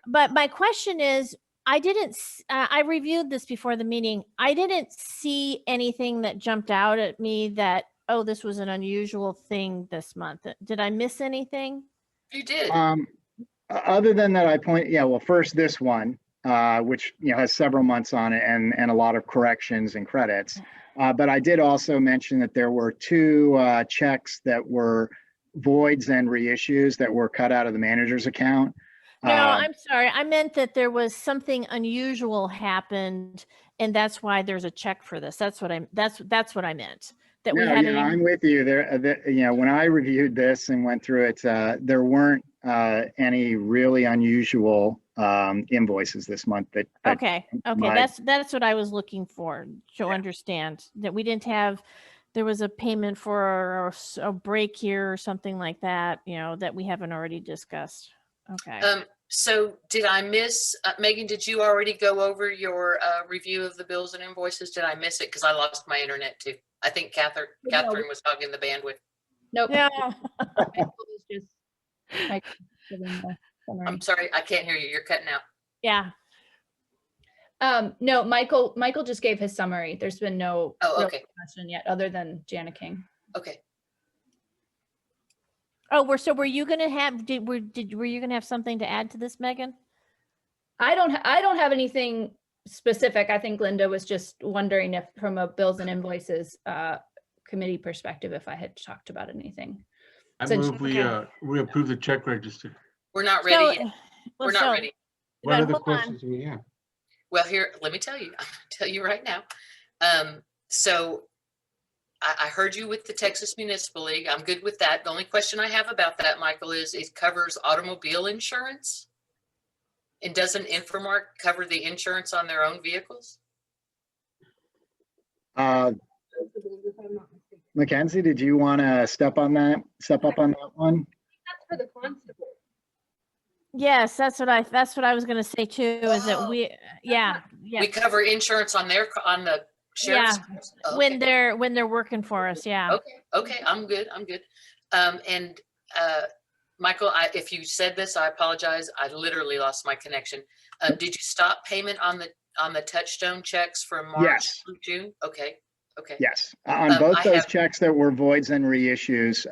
But my question is, I reviewed this before the meeting. I didn't see anything that jumped out at me that, oh, this was an unusual thing this month. Did I miss anything? You did. Other than that, first this one, which has several months on it and a lot of corrections and credits. But I did also mention that there were 2 checks that were voids and reissues that were cut out of the manager's account. No, I'm sorry. I meant that there was something unusual happened, and that's why there's a check for this. That's what I meant. That we had. I'm with you there. When I reviewed this and went through it, there weren't any really unusual invoices this month. Okay. That's what I was looking for to understand that we didn't have. There was a payment for a break here or something like that. That we haven't already discussed. Okay. So did I miss, Megan, did you already go over your review of the bills and invoices? Did I miss it? Because I lost my internet too. I think Catherine was hogging the bandwidth. Nope. Yeah. Michael was just giving the summary. I'm sorry, I can't hear you. You're cutting out. Yeah. No, Michael just gave his summary. There's been no Oh, real okay. discussion yet, other than Jana King. Okay. Oh, were you gonna have, were you gonna have something to add to this, Megan? I don't have anything specific. I think Linda was just wondering if, from a bills and invoices committee perspective, if I had talked about anything. I Since- move we approve the check register. We're not ready yet. well, We're not so- ready. What other hold on. questions do we have? Well, here, let me tell you, I'll tell you right now. So I heard you with the Texas Municipal League. I'm good with that. The only question I have about that, Michael, is it covers automobile insurance? And doesn't Infomark cover the insurance on their own vehicles? Mackenzie, did you want to step up on that one? That's for the constable. Yes, that's what I was gonna say too, is that we, We cover insurance on the sheriff's. Oh, when okay. they're working for us, yeah. Okay, I'm good. And Michael, if you said this, I apologize. I literally lost my connection. Did you stop payment on the Touchstone checks from March Yes. through June? Okay. Yes, on both I those have- checks that were voids and reissues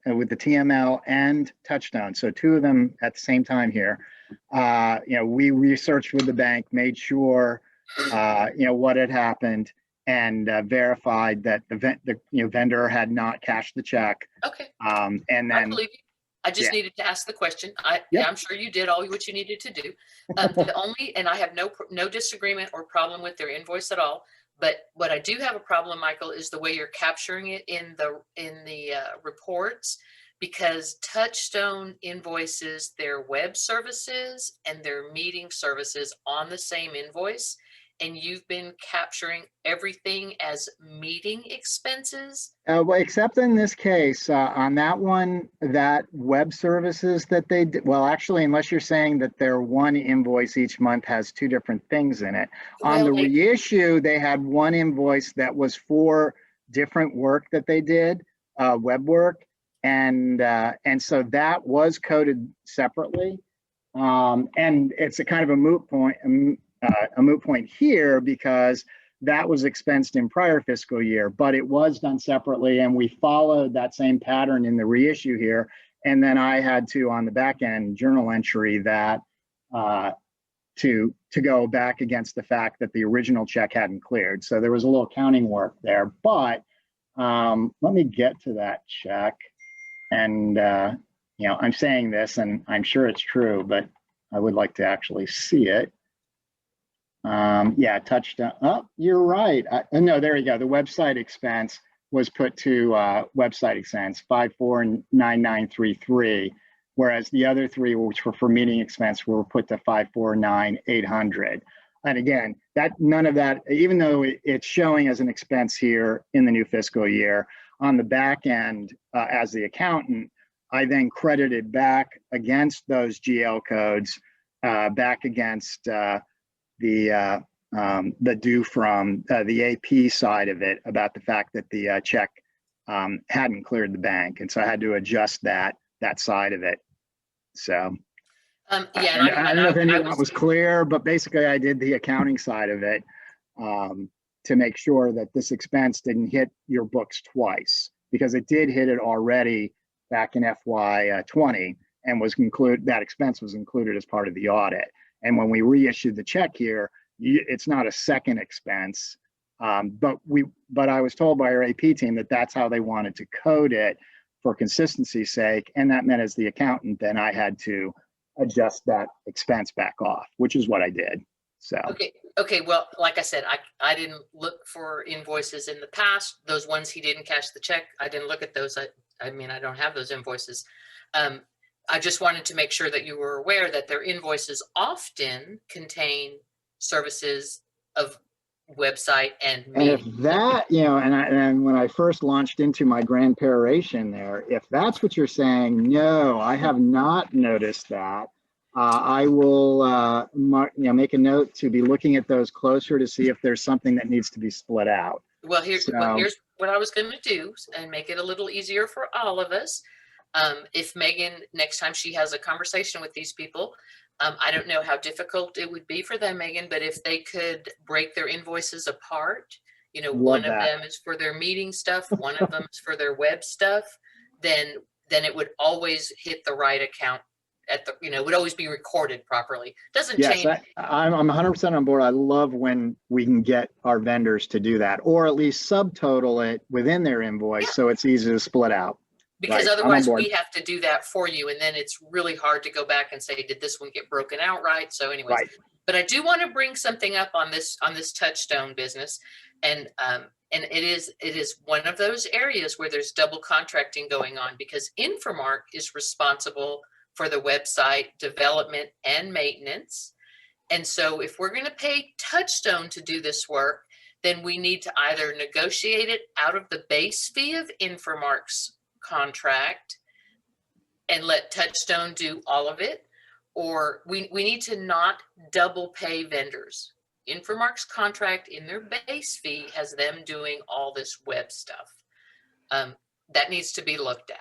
with the TML and Touchstone, so two of them at the same time here. We researched with the bank, made sure what had happened, and verified that the vendor had not cashed the check. Okay. And I then believe you. I just yeah. needed to ask the question. Yep. I'm sure you did all what you needed to do. And I have no disagreement or problem with their invoice at all. But what I do have a problem, Michael, is the way you're capturing it in the reports, because Touchstone invoices their web services and their meeting services on the same invoice. And you've been capturing everything as meeting expenses. Well, except in this case, on that one, that web services that they did, well, actually, unless you're saying that their one invoice each month has two different things in it. On the reissue, they had one invoice that was for different work that they did, web work. And so that was coded separately. And it's a kind of a moot point here because that was expensed in prior fiscal year, but it was done separately, and we followed that same pattern in the reissue here. And then I had to, on the back end, journal entry that to go back against the fact that the original check hadn't cleared. So there was a little accounting work there, but let me get to that check. And I'm saying this, and I'm sure it's true, but I would like to actually see it. Touchdown. Oh, you're right. No, there you go. The website expense was put to website expense 549933, whereas the other three, which were for meeting expense, were put to 549800. And again, none of that, even though it's showing as an expense here in the new fiscal year, on the back end, as the accountant, I then credited back against those GL codes, back against the due from the AP side of it about the fact that the check hadn't cleared the bank, and so I had to adjust that side of it. So I don't know if any of that was clear, but basically I did the accounting side of it to make sure that this expense didn't hit your books twice, because it did hit it already back in FY20 and that expense was included as part of the audit. And when we reissued the check here, it's not a second expense, but I was told by our AP team that that's how they wanted to code it for consistency's sake, and that meant as the accountant, then I had to adjust that expense back off, which is what I did. So okay. Well, like I said, I didn't look for invoices in the past. Those ones he didn't cash the check, I didn't look at those. I mean, I don't have those invoices. I just wanted to make sure that you were aware that their invoices often contain services of website and if that, and when I first launched into my grand peroration there, if that's what you're saying, no, I have not noticed that. I will make a note to be looking at those closer to see if there's something that needs to be split out. Well, here's So- what I was going to do and make it a little easier for all of us. If Megan, next time she has a conversation with these people, I don't know how difficult it would be for them, Megan, but if they could break their invoices apart, Love one of that. them is for their meeting stuff, one of them is for their web stuff, then it would always hit the right account at the, it would always be recorded properly. Doesn't Yes, change. I'm 100% on board. I love when we can get our vendors to do that, or at least subtotal it within their invoice so it's easy to split out. Because Right, I'm on otherwise board. we have to do that for you. And then it's really hard to go back and say, did this one get broken out right? So anyways, Right. but I do want to bring something up on this Touchstone business. And it is one of those areas where there's double contracting going on, because Infomark is responsible for the website development and maintenance. And so if we're going to pay Touchstone to do this work, then we need to either negotiate it out of the base fee of Infomark's contract and let Touchstone do all of it, or we need to not double pay vendors. Infomark's contract in their base fee has them doing all this web stuff. That needs to be looked at.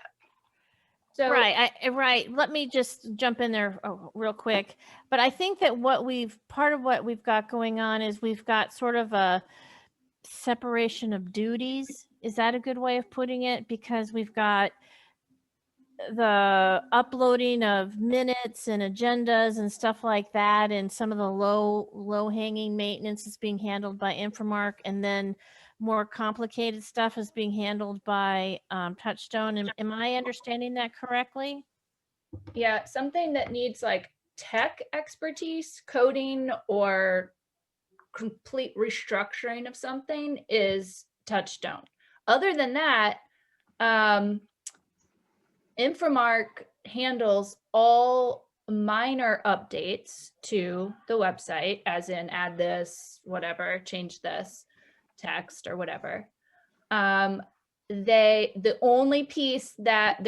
So Right. Right. Let me just jump in there real quick. But I think that part of what we've got going on is we've got sort of a separation of duties. Is that a good way of putting it? Because we've got the uploading of minutes and agendas and stuff like that, and some of the low hanging maintenance is being handled by Infomark, and then more complicated stuff is being handled by Touchstone. Am I understanding that correctly? yeah, something that needs like tech expertise, coding, or complete restructuring of something is Touchstone. Other than that, Infomark handles all minor updates to the website, as in add this, whatever, change this text or whatever. The only piece that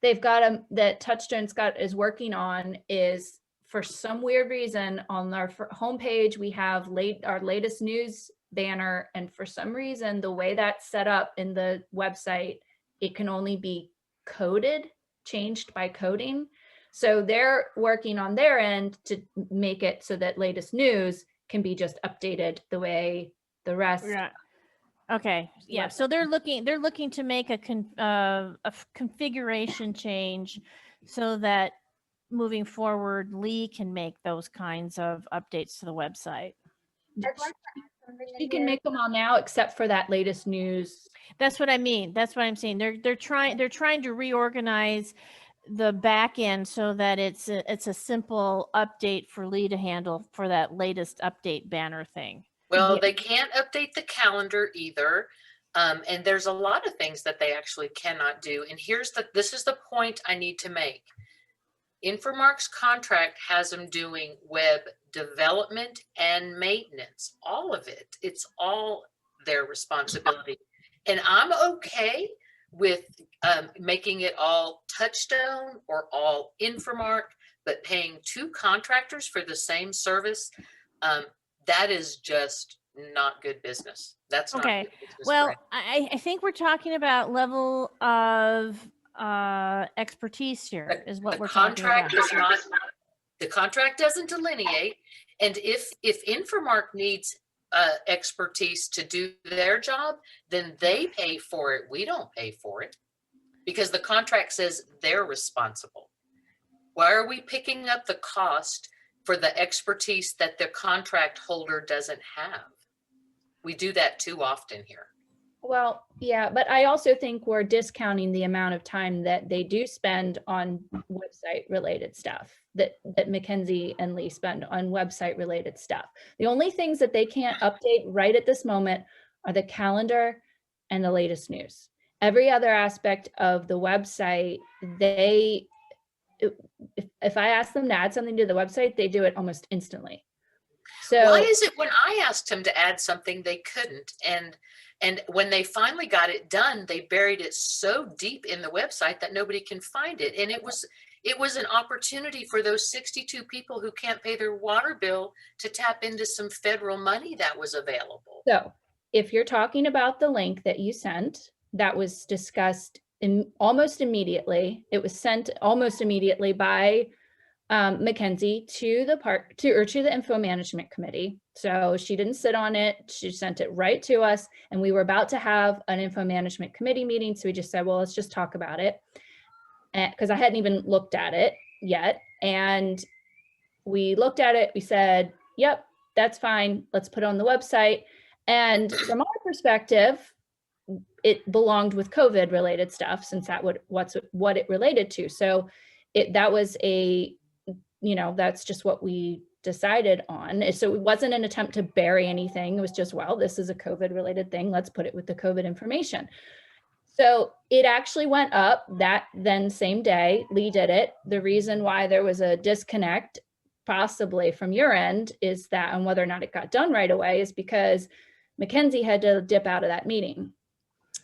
that Touchstone's is working on is, for some weird reason, on our homepage, we have our latest news banner. And for some reason, the way that's set up in the website, it can only be changed by coding. So they're working on their end to make it so that latest news can be just updated the way the rest. Yeah. Okay. Yeah. So they're looking to make a configuration change so that moving forward, Lee can make those kinds of updates to the website. You can make them all now, except for that latest news. That's what I mean. That's what I'm saying. They're trying to reorganize the back end so that it's a simple update for Lee to handle for that latest update banner thing. Well, they can't update the calendar either. And there's a lot of things that they actually cannot do. And this is the point I need to make. Infomark's contract has them doing web development and maintenance, all of it. It's all their responsibility. And I'm okay with making it all Touchstone or all Infomark, but paying two contractors for the same service, that is just not good business. That's not okay. good business. Well, I think we're talking about level of expertise here is what we're talking about. The contract doesn't delineate. And if Infomark needs expertise to do their job, then they pay for it. We don't pay for it because the contract says they're responsible. Why are we picking up the cost for the expertise that the contract holder doesn't have? We do that too often here. Well, yeah, but I also think we're discounting the amount of time that they do spend on website related stuff, that Mackenzie and Lee spend on website related stuff. The only things that they can't update right at this moment are the calendar and the latest news. Every other aspect of the website, if I ask them to add something to the website, they do it almost instantly. So why is it when I asked him to add something, they couldn't? And when they finally got it done, they buried it so deep in the website that nobody can find it. And it it was an opportunity for those 62 people who can't pay their water bill to tap into some federal money that was available. So if you're talking about the link that you sent, that was discussed almost immediately. It was sent almost immediately by Mackenzie to the info management committee. So she didn't sit on it. She sent it right to us, and we were about to have an info management committee meeting. So we just said, well, let's just talk about it. Because I hadn't even looked at it yet. And we looked at it, we said, yep, that's fine. Let's put it on the website. And from our perspective, it belonged with COVID related stuff, since what it related to. So that was that's just what we decided on. So it wasn't an attempt to bury anything. It was just, well, this is a COVID related thing. Let's put it with the COVID information. So it actually went up that then same day. Lee did it. The reason why there was a disconnect possibly from your end is that, and whether or not it got done right away, is because Mackenzie had to dip out of that meeting.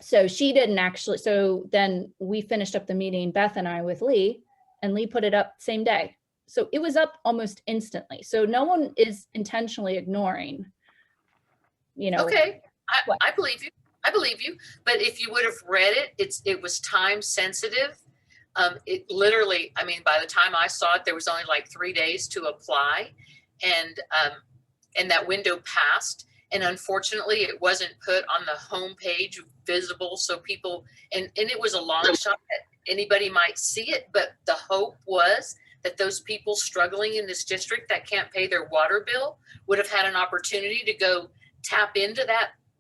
So she didn't actually, so then we finished up the meeting, Beth and I, with Lee, and Lee put it up same day. So it was up almost instantly. So no one is intentionally ignoring, Okay, I believe you. I believe you. But if you would have read it, it was time sensitive. It literally, I mean, by the time I saw it, there was only like 3 days to apply, and that window passed. And unfortunately, it wasn't put on the home page visible, so people, and it was a long shot that anybody might see it. But the hope was that those people struggling in this district that can't pay their water bill would have had an opportunity to go tap into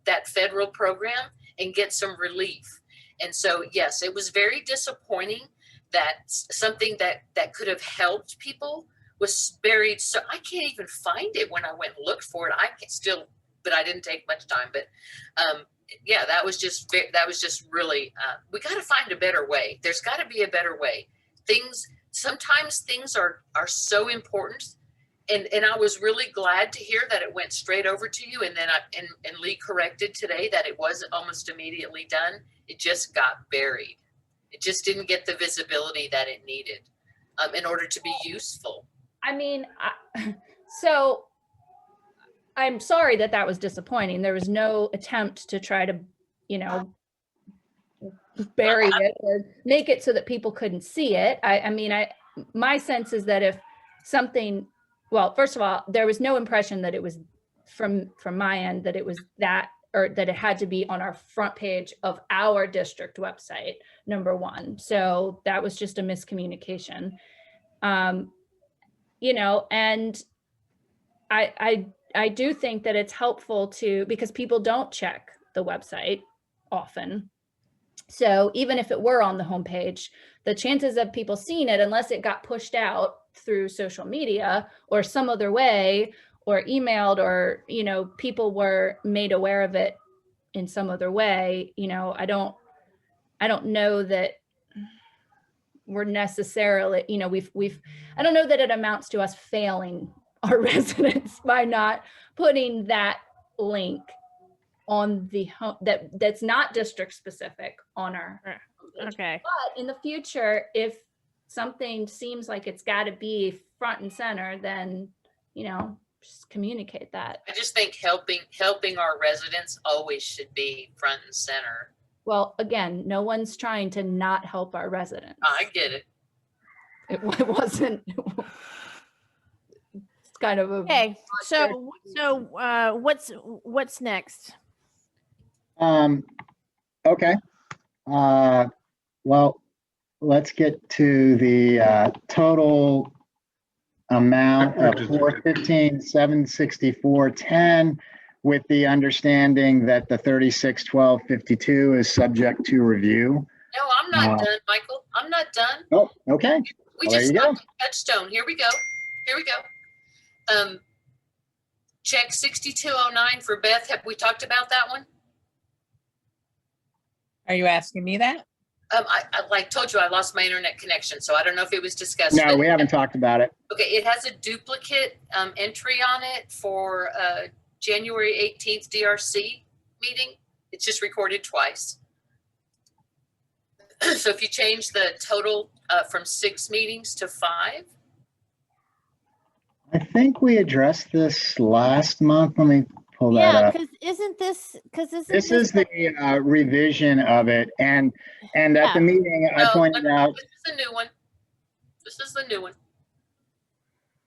that federal program and get some relief. And so, yes, it was very disappointing that something that could have helped people was buried. So I can't even find it when I went and looked for it. I can still, but I didn't take much time. But yeah, that was just really, we got to find a better way. There's got to be a better way. Sometimes things are so important. And I was really glad to hear that it went straight over to you. And then and Lee corrected today that it wasn't almost immediately done. It just got buried. It just didn't get the visibility that it needed in order to be useful. I mean, so I'm sorry that was disappointing. There was no attempt to try to, bury it or make it so that people couldn't see it. My sense is that if something, well, first of all, there was no impression that it was from my end that it was that, or that it had to be on our front page of our district website, number one. So that was just a miscommunication. And I do think that it's helpful because people don't check the website often. So even if it were on the homepage, the chances of people seeing it, unless it got pushed out through social media or some other way, or emailed, or, people were made aware of it in some other way, I don't know that we're necessarily, I don't know that it amounts to us failing our residents by not putting that link on the home that's not district specific on our page. Okay. But in the future, if something seems like it's got to be front and center, then just communicate that. I just think helping our residents always should be front and center. Well, again, no one's trying to not help our residents. I get it. It wasn't. It's kind of a. Okay. So what's next? Okay. Well, let's get to the total amount of $415,764.10, with the understanding that the 361252 is subject to review. No, I'm not done, Michael. I'm not done. Oh, okay. We Well, just there you got go. to Touchstone. Here we go. Check 6209 for Beth. Have we talked about that one? Are you asking me that? I like told you, I lost my internet connection, so I don't know if it was discussed. No, but- we haven't talked about it. Okay, it has a duplicate entry on it for January 18th DRC meeting. It's just recorded twice. So if you change the total from 6 meetings to 5, I think we addressed this last month. Let me pull that Yeah, up. because isn't this This is the revision of it, and at Yeah. the meeting, I pointed out. this is the new one. This is the new one.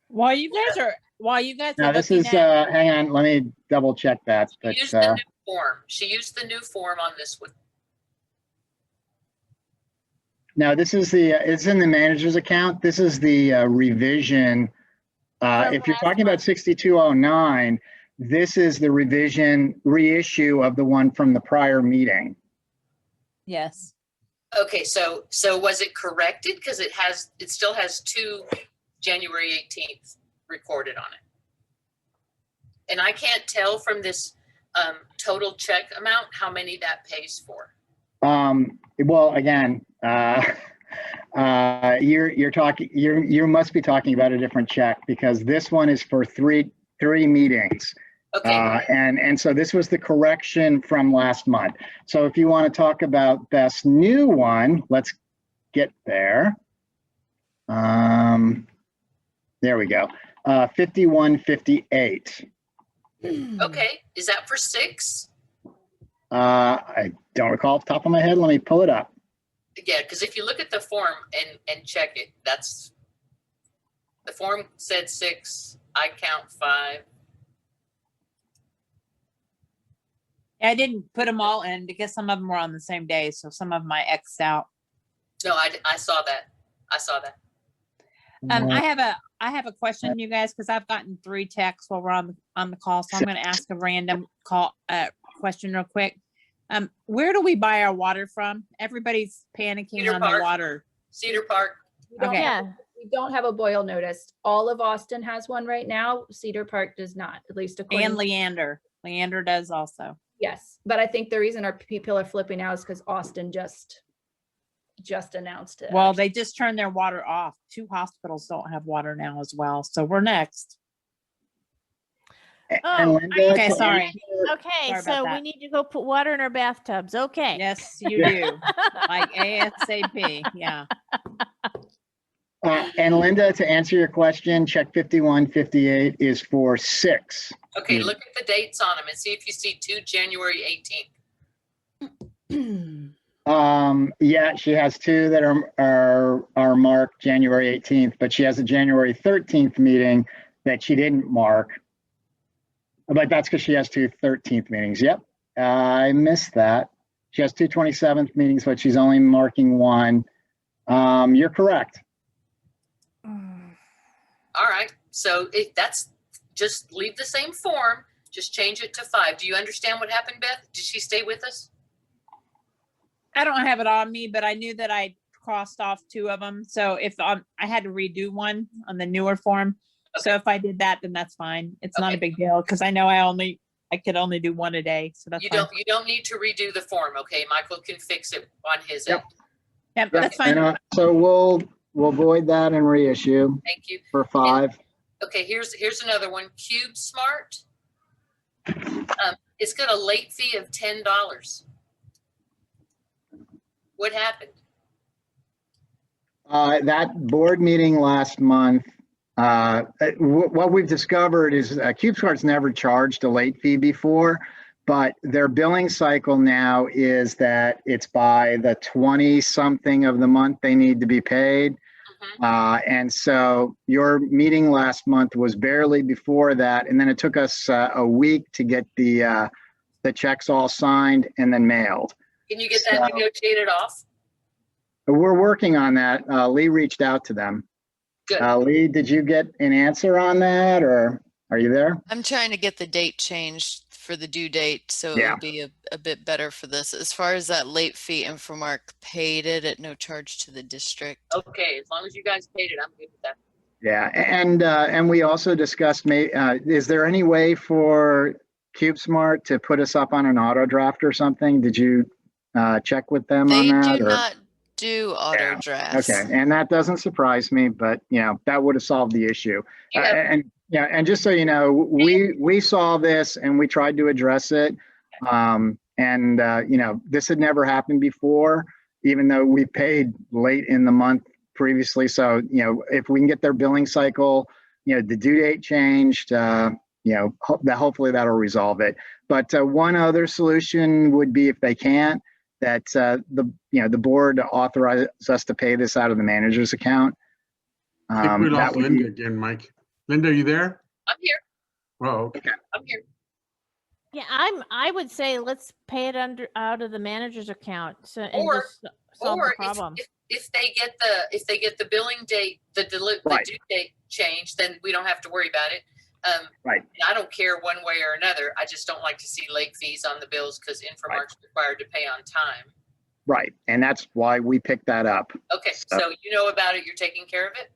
While you guys are No, this looking is, at, hang on, let me double check that. But, Use the new form. She used the new form on this one. no, this is it's in the manager's account. This is the revision. If you're talking about 6209, this is the revision reissue of the one from the prior meeting. yes. Okay, so was it corrected? Because it still has 2 January 18th recorded on it. And I can't tell from this total check amount how many that pays for. Well, again, you must be talking about a different check, because this one is for three meetings. Okay. And so this was the correction from last month. So if you want to talk about Beth's new one, let's get there. There we go. 5158. Okay, is that for 6? I don't recall off the top of my head. Let me pull it up. Yeah, because if you look at the form and check it, the form said 6, I count 5. I didn't put them all in because some of them were on the same day, so some of them I X'd out. No, I saw that. I saw that. I have a question, you guys, because I've gotten 3 texts while we're on the call, so I'm going to ask a random question real quick. Where do we buy our water from? Everybody's panicking Cedar on Park. the water. Cedar Park. Okay. We don't have a boil notice. All of Austin has one right now. Cedar Park does not, at least according. And Leander. Leander does also. Yes, but I think the reason our people are flipping out is because Austin just announced it. Well, they just turned their water off. 2 hospitals don't have water now as well. So we're next. Oh, Okay, sorry. Okay, Sorry so about we that. need to go put water in our bathtubs. Okay. Yes, you do. Like ASAP. Yeah. And Linda, to answer your question, check 5158 is for 6. Okay, look at the dates on them and see if you see 2 January 18th. Yeah, she has 2 that are marked January 18th, but she has a January 13th meeting that she didn't mark. But that's because she has 2 13th meetings. Yep, I missed that. She has 2 27th meetings, but she's only marking 1. You're correct. All right, so that's just leave the same form, just change it to 5. Do you understand what happened, Beth? Did she stay with us? I don't have it on me, but I knew that I crossed off 2 of them. So if I had to redo one on the newer form. So if I did that, then that's fine. It's not a big deal because I know I could only do 1 a day. So that's fine. You don't need to redo the form, okay? Michael can fix it on his end. Yep, that's fine. And, so we'll void that and reissue. Thank you. For 5. Okay, here's another one. Cube Smart. It's got a late fee of $10. What happened? That board meeting last month, what we've discovered is CubeSmart's never charged a late fee before, but their billing cycle now is that it's by the 20-something of the month they need to be paid. And so your meeting last month was barely before that, and then it took us a week to get the checks all signed and then mailed. Can you get that negotiated off? We're working on that. Lee reached out to them. Good. Lee, did you get an answer on that, or are you there? I'm trying to get the date changed for the due date, so Yeah. it'll be a bit better for this. As far as that late fee, Infomark paid it at no charge to the district. Okay, as long as you guys paid it, I'm good with that. Yeah, and we also discussed, is there any way for CubeSmart to put us up on an auto draft or something? Did you check with them on They that? do not do auto drafts. Okay, and that doesn't surprise me, but that would have solved the issue. And just so you know, we saw this and we tried to address it. This had never happened before. even though we paid late in the month previously. So, if we can get their billing cycle, the due date changed, hopefully that'll resolve it. But one other solution would be, if they can't, that the board authorize us to pay this out of the manager's account. I think we That lost would Linda be, again, Mike. Linda, are you there? I'm here. Oh, okay. I'm here. Yeah, I would say let's pay it out of the manager's account, so and Or- just solve the Or problem. if they get the billing date, the due date changed, then we don't have to worry about it. Right. And I don't care one way or another. I just don't like to see late fees on the bills because Infomark's required to pay on time. right. And that's why we picked that up. Okay, so you know about it. You're taking care of it.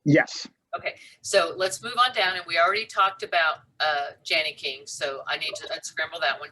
Yes. Okay, so let's move on down, and we already talked about Janny King, so I need to unscramble that one.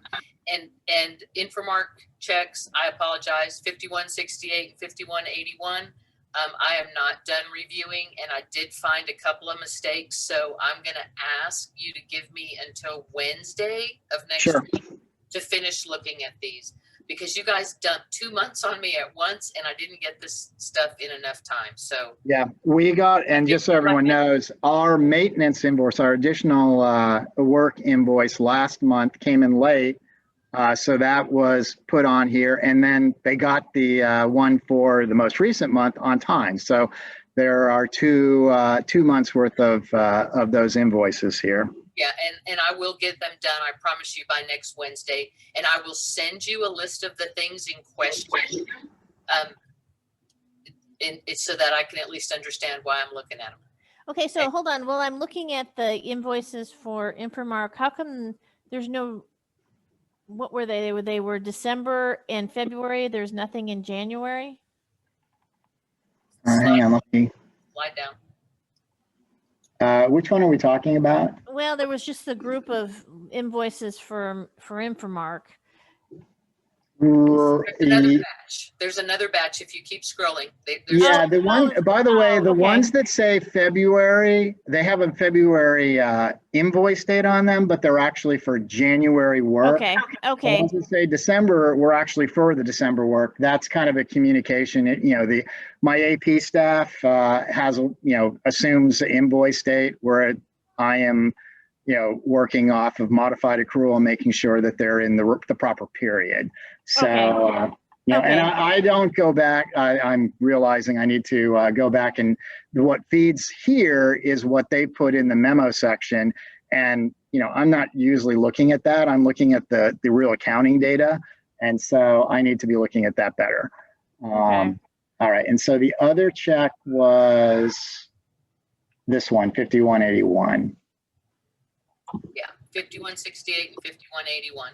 And Infomark checks, I apologize, 5168 and 5181. I am not done reviewing, and I did find a couple of mistakes, so I'm gonna ask you to give me until Wednesday of next week to finish looking at these, because you guys dumped 2 months on me at once, and I didn't get this stuff in enough time, so. Yeah, we got, and just so everyone knows, our maintenance invoice, our additional work invoice last month came in late. So that was put on here, and then they got the one for the most recent month on time. So there are two months worth of those invoices here. Yeah, and I will get them done, I promise you, by next Wednesday. And I will send you a list of the things in question, so that I can at least understand why I'm looking at them. Okay, so hold on. Well, I'm looking at the invoices for Infomark. How come there's no? What were they? They were December and February. There's nothing in January. Hang on, let me. Slide down. Which one are we talking about? Well, there was just the group of invoices for Infomark. There's another batch if you keep scrolling. Yeah, the one, by the way, the ones that say February, they have a February invoice date on them, but they're actually for January work. Okay, The okay. ones that say December, we're actually for the December work. That's kind of a communication. My AP staff assumes the invoice date, where I am, working off of modified accrual and making sure that they're in the proper period. So, and I don't go back. I'm realizing I need to go back, and what feeds here is what they put in the memo section. And, I'm not usually looking at that. I'm looking at the real accounting data. And so I need to be looking at that better. All right. And so the other check was this one, 5181. Yeah, 5168 and 5181.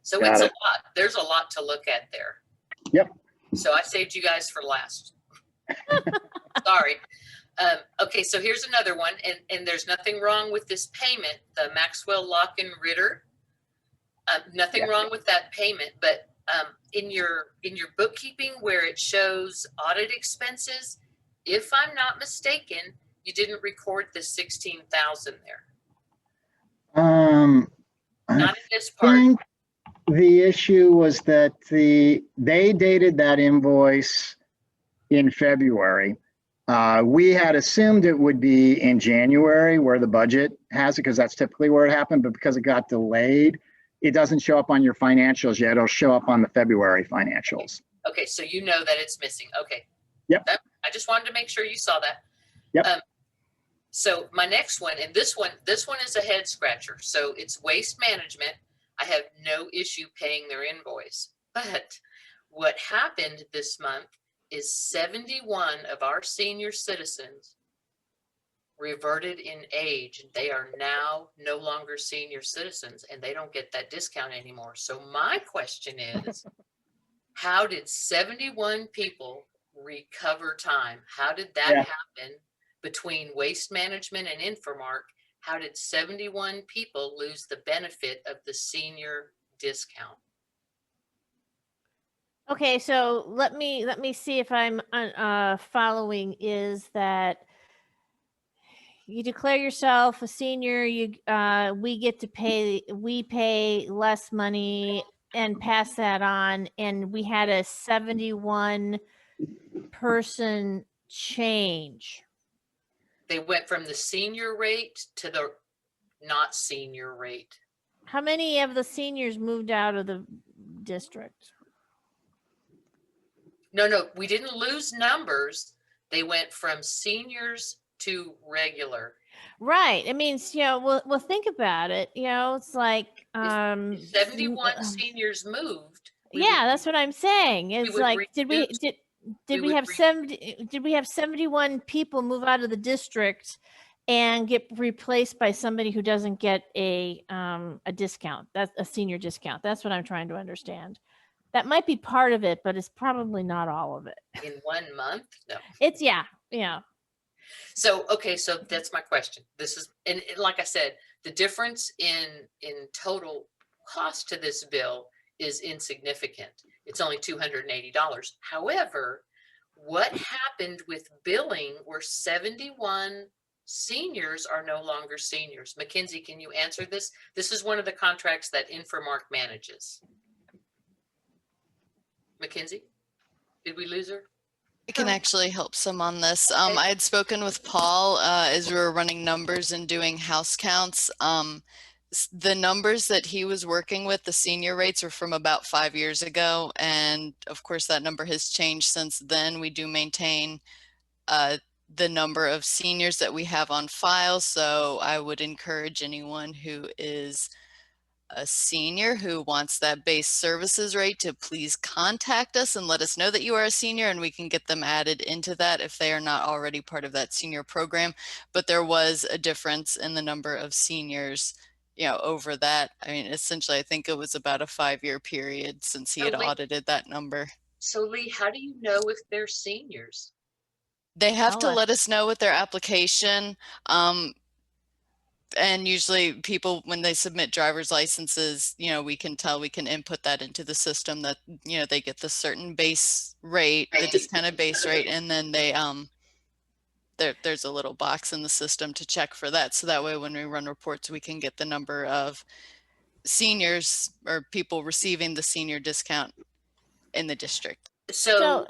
So Got it's it. a lot. There's a lot to look at there. Yep. So I saved you guys for last. Sorry. Okay, so here's another one, and there's nothing wrong with this payment, the Maxwell Lock and Ritter. Nothing wrong with that payment, but in your bookkeeping where it shows audit expenses, if I'm not mistaken, you didn't record the 16,000 there. Not in this part. I think the issue was that they dated that invoice in February. We had assumed it would be in January where the budget has it, because that's typically where it happened, but because it got delayed, it doesn't show up on your financials yet. It'll show up on the February financials. Okay, so you know that it's missing. Okay. Yep. I just wanted to make sure you saw that. Yep. So my next one, and this one is a head scratcher. So it's Waste Management. I have no issue paying their invoice. But what happened this month is 71 of our senior citizens reverted in age. They are now no longer senior citizens, and they don't get that discount anymore. So my question is, how did 71 people recover time? How did that happen between Waste Management and Infomark? How did 71 people lose the benefit of the senior discount? Okay, so let me see if I'm following. Is that you declare yourself a senior, we pay less money and pass that on, and we had a 71 person change. They went from the senior rate to the not senior rate. How many of the seniors moved out of the district? No, we didn't lose numbers. They went from seniors to regular. Right. I mean, well, think about it. It's like, 71 seniors moved. yeah, that's what I'm saying. It's would like, did we we would have 71 people move out of the district and get replaced by somebody who doesn't get a discount? That's a senior discount. That's what I'm trying to understand. That might be part of it, but it's probably not all of it. In 1 month? No. It's yeah. So, okay, so that's my question. This is, and like I said, the difference in total cost to this bill is insignificant. It's only $280. However, what happened with billing where 71 seniors are no longer seniors? Mackenzie, can you answer this? This is one of the contracts that Infomark manages. Mackenzie, did we lose her? I can actually help some on this. I had spoken with Paul as we were running numbers and doing house counts. The numbers that he was working with, the senior rates, are from about 5 years ago. And of course, that number has changed since then. We do maintain the number of seniors that we have on file. So I would encourage anyone who is a senior who wants that base services rate to please contact us and let us know that you are a senior, and we can get them added into that if they are not already part of that senior program. But there was a difference in the number of seniors, over that. I mean, essentially, I think it was about a 5-year period since he had audited that number. So Lee, how do you know if they're seniors? They have to let us know with their application. And usually people, when they submit driver's licenses, we can tell, we can input that into the system that, they get the certain base rate, the discounted base rate, and then they, there's a little box in the system to check for that. So that way, when we run reports, we can get the number of seniors or people receiving the senior discount in the district. So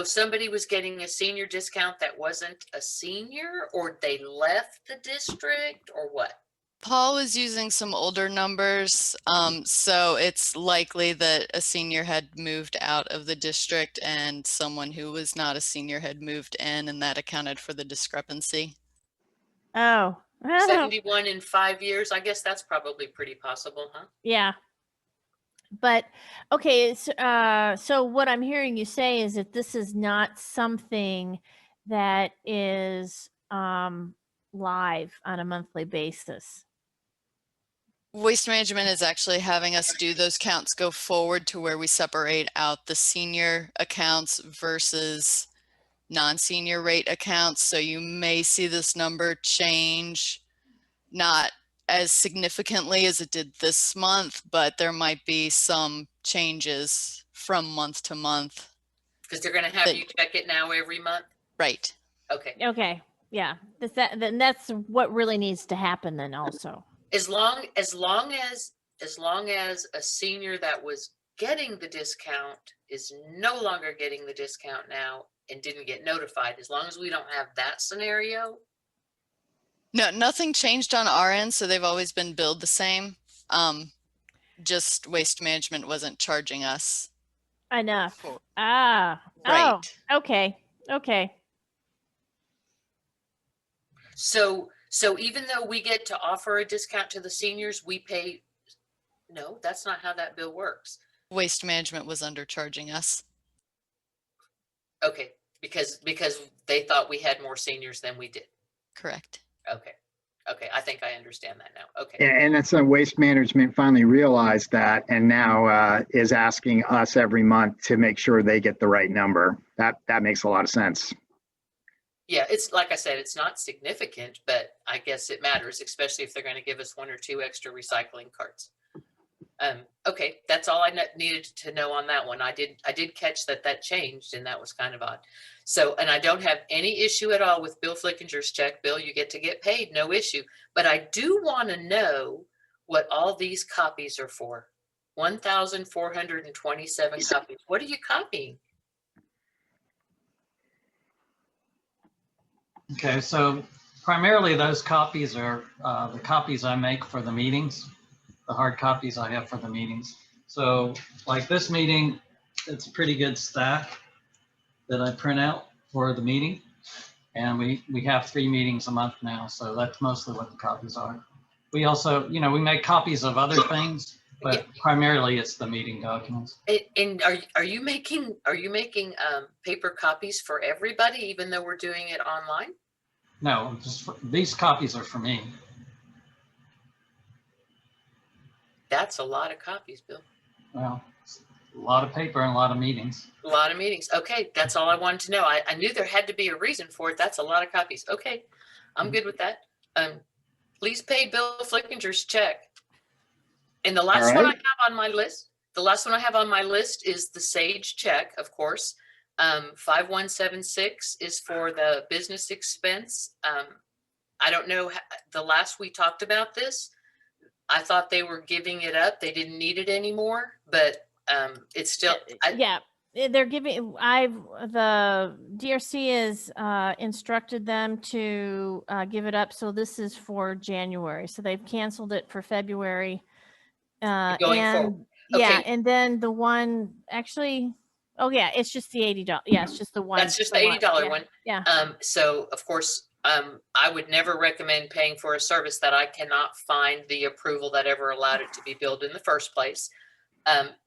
somebody was getting a senior discount that wasn't a senior, or they left the district, or what? Paul was using some older numbers, so it's likely that a senior had moved out of the district and someone who was not a senior had moved in, and that accounted for the discrepancy. Oh. 71 in 5 years. I guess that's probably pretty possible, huh? Yeah. But okay, so what I'm hearing you say is that this is not something that is live on a monthly basis. Waste Management is actually having us do those counts go forward to where we separate out the senior accounts versus non-senior rate accounts. So you may see this number change, not as significantly as it did this month, but there might be some changes from month to month. Because they're going to have you check it now every month? Right. Okay. Okay. Yeah. Then that's what really needs to happen then also. As long as a senior that was getting the discount is no longer getting the discount now and didn't get notified, as long as we don't have that scenario. No, nothing changed on our end, so they've always been billed the same. Just Waste Management wasn't charging us enough. Right. Oh, okay. So even though we get to offer a discount to the seniors, we pay. No, that's not how that bill works. Waste Management was undercharging us. Okay, because they thought we had more seniors than we did. Correct. Okay, I think I understand that now. Okay. And that's Waste Management finally realized that, and now is asking us every month to make sure they get the right number. That makes a lot of sense. Yeah, it's like I said, it's not significant, but I guess it matters, especially if they're going to give us 1 or 2 extra recycling carts. Okay, that's all I needed to know on that one. I did catch that changed, and that was kind of odd. So, and I don't have any issue at all with Bill Flickinger's check. Bill, you get to get paid, no issue. But I do want to know what all these copies are for. 1,427 copies. What are you copying? Okay, so primarily those copies are the copies I make for the meetings, the hard copies I have for the meetings. So like this meeting, it's a pretty good stack that I print out for the meeting. And we have 3 meetings a month now, so that's mostly what the copies are. We also, we make copies of other things, but primarily it's the meeting documents. And are you making paper copies for everybody, even though we're doing it online? No, these copies are for me. That's a lot of copies, Bill. Well, it's a lot of paper and a lot of meetings. A lot of meetings. Okay, that's all I wanted to know. I knew there had to be a reason for it. That's a lot of copies. Okay, I'm good with that. Please pay Bill Flickinger's check. And the last one I have on my list, is the Sage check, of course. 5176 is for the business expense. I don't know, the last we talked about this, I thought they were giving it up. They didn't need it anymore, but it's still. Yeah, they're giving, the DRC has instructed them to give it up. So this is for January. So they've canceled it for February. Going forward. Yeah, Okay. and then the one actually, oh yeah, it's just the $80. Yeah, it's just the one. That's just the $80 one. Yeah. So of course, I would never recommend paying for a service that I cannot find the approval that ever allowed it to be billed in the first place.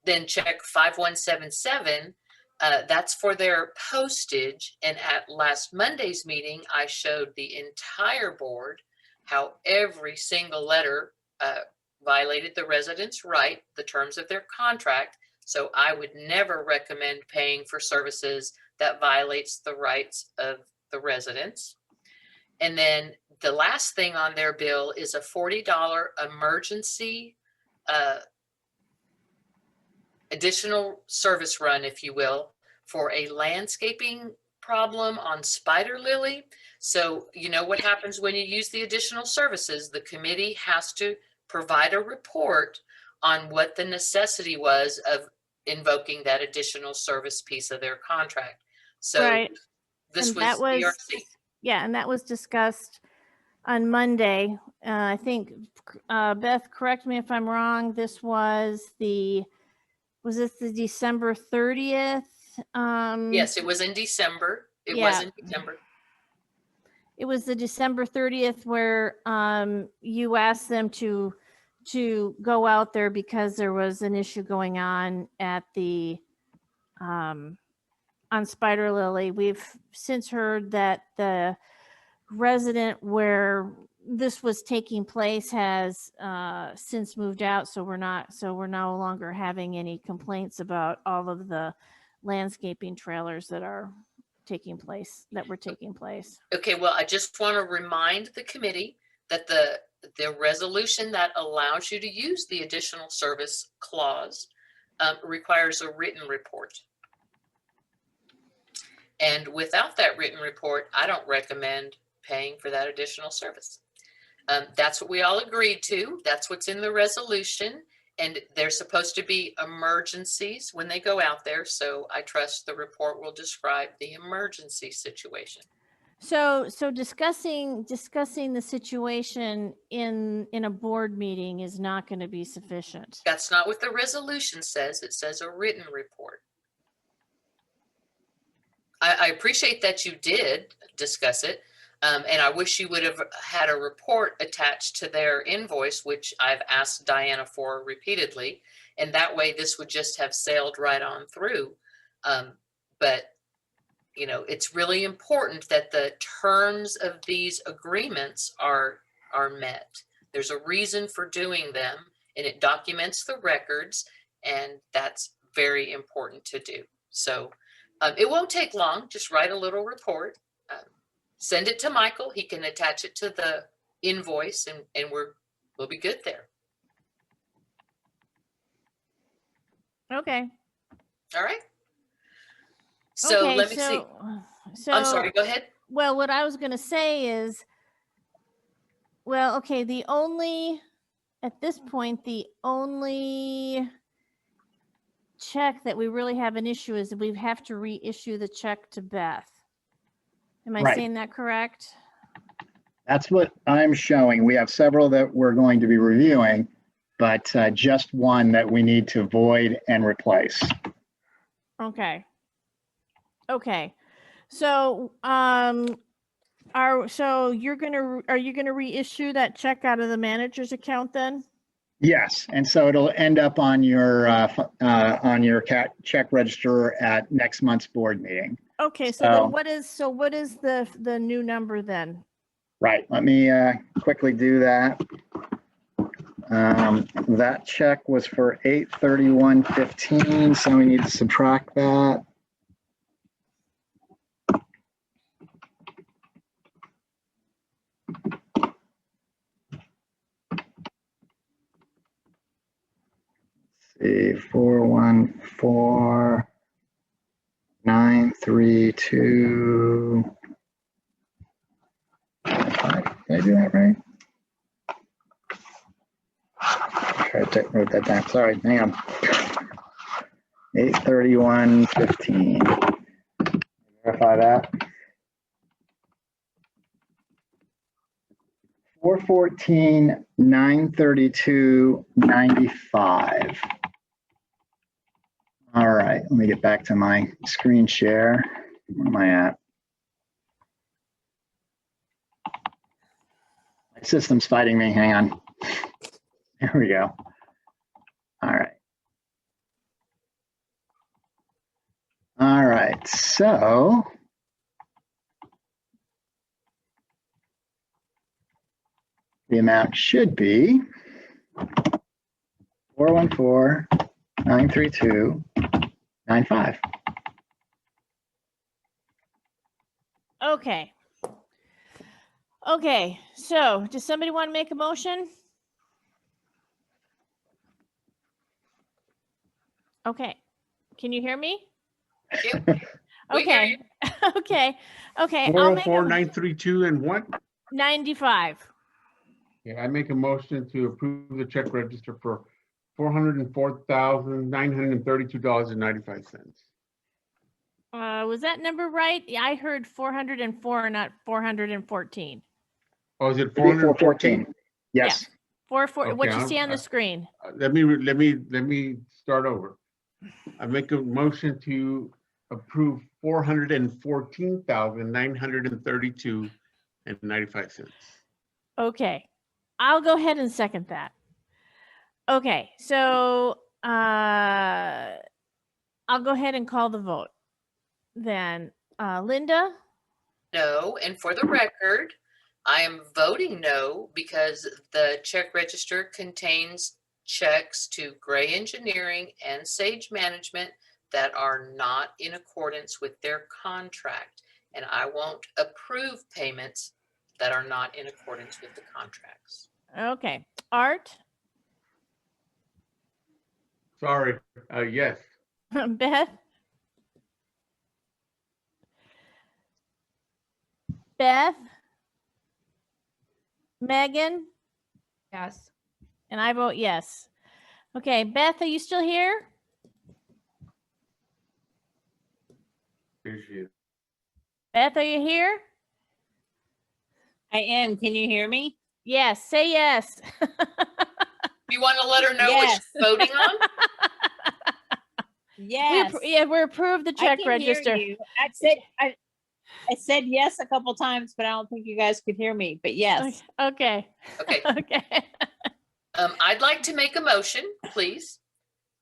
Then check 5177. That's for their postage. And at last Monday's meeting, I showed the entire board how every single letter violated the resident's right, the terms of their contract. So I would never recommend paying for services that violates the rights of the residents. And then the last thing on their bill is a $40 emergency additional service run, if you will, for a landscaping problem on Spider Lily. So you know what happens when you use the additional services? The committee has to provide a report on what the necessity was of invoking that additional service piece of their contract. So Right. this And was that was, DRC. yeah, and that was discussed on Monday. I think, Beth, correct me if I'm wrong. This was the December 30th? Yes, it was in December. It was in December. It was the December 30th where you asked them to go out there because there was an issue going on at the on Spider Lily. We've since heard that the resident where this was taking place has since moved out, so we're no longer having any complaints about all of the landscaping trailers that were taking place. Okay, well, I just want to remind the committee that the resolution that allows you to use the additional service clause requires a written report. And without that written report, I don't recommend paying for that additional service. That's what we all agreed to. That's what's in the resolution. And they're supposed to be emergencies when they go out there. So I trust the report will describe the emergency situation. So discussing the situation in a board meeting is not going to be sufficient. That's not what the resolution says. It says a written report. I appreciate that you did discuss it. And I wish you would have had a report attached to their invoice, which I've asked Diana for repeatedly. And that way this would just have sailed right on through. But you know, it's really important that the terms of these agreements are met. There's a reason for doing them, and it documents the records, and that's very important to do. So it won't take long. Just write a little report, send it to Michael. He can attach it to the invoice, and we'll be good there. Okay. All right. So okay, let me see. So I'm sorry, go ahead. Well, what I was going to say is, well, okay, the only at this point, the only check that we really have an issue is that we have to reissue the check to Beth. Am I Right. saying that correct? That's what I'm showing. We have several that we're going to be reviewing, but just one that we need to void and replace. Okay. Okay. So, are you gonna reissue that check out of the manager's account then? Yes, and so it'll end up on your check register at next month's board meeting. Okay, so So- then what is the new number then? Right, let me quickly do that. That check was for 8/31/15, so we need to subtract that. See, 414,932. Did I do that right? Try to write that down. Sorry, hang on. 8/31/15. Verify that. 414,932.95. All right, let me get back to my screen share. Where am I at? My system's fighting me. Hang on. There we go. All right. All right, so the amount should be 414,932.95. Okay. Okay, so does somebody want to make a motion? Okay, can you hear me? We hear Okay, okay, okay. I'll make 404,932 and what? 95. Yeah, I make a motion to approve the check register for $404,932.95. Was that number right? Yeah, I heard 404, not 414. Oh, is it 414? 414? Yes. 440, what Okay, you see on the I'm- screen. Let me start over. I make a motion to approve $414,932.95. Okay, I'll go ahead and second that. Okay, so I'll go ahead and call the vote. Then Linda, No, and for the record, I am voting no because the check register contains checks to Gray Engineering and Sage Management that are not in accordance with their contract. And I won't approve payments that are not in accordance with the contracts. okay, Art, Sorry, yes. Beth, Megan, Yes. and I vote yes. Okay, Beth, are you still here? Here she is. Beth, are you here? I am. Can you hear me? Yes, say yes. You want to let her know Yes. what she's voting on? Yes. We approved the I check can hear register. you. I said yes a couple times, but I don't think you guys could hear me. But yes. Okay. Okay. Okay. I'd like to make a motion, please.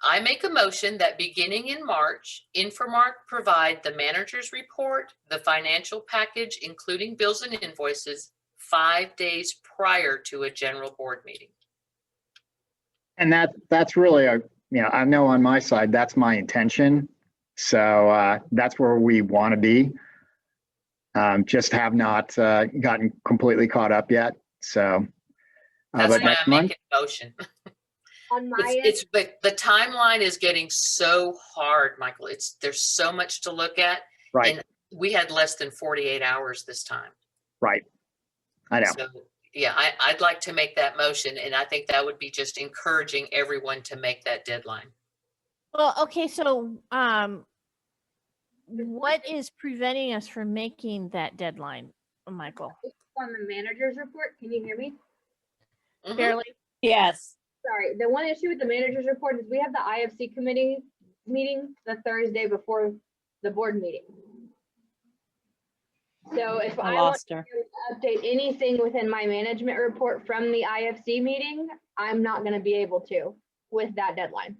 I make a motion that beginning in March, Infomark provide the manager's report, the financial package, including bills and invoices, 5 days prior to a general board meeting. And that's really I know on my side, that's my intention. So that's where we want to be. Just have not gotten completely caught up yet. So, That's but why next I'm month, making a motion. On my end, It's but the timeline is getting so hard, Michael. There's so much to look at. right, And we had less than 48 hours this time. right. I know. So yeah, I'd like to make that motion, and I think that would be just encouraging everyone to make that deadline. Well, okay, so what is preventing us from making that deadline, Michael? On the manager's report, can you hear me? Barely. Yes. Sorry, the one issue with the manager's report is we have the IFC committee meeting the Thursday before the board meeting. So if I I want lost to her. update anything within my management report from the IFC meeting, I'm not going to be able to with that deadline.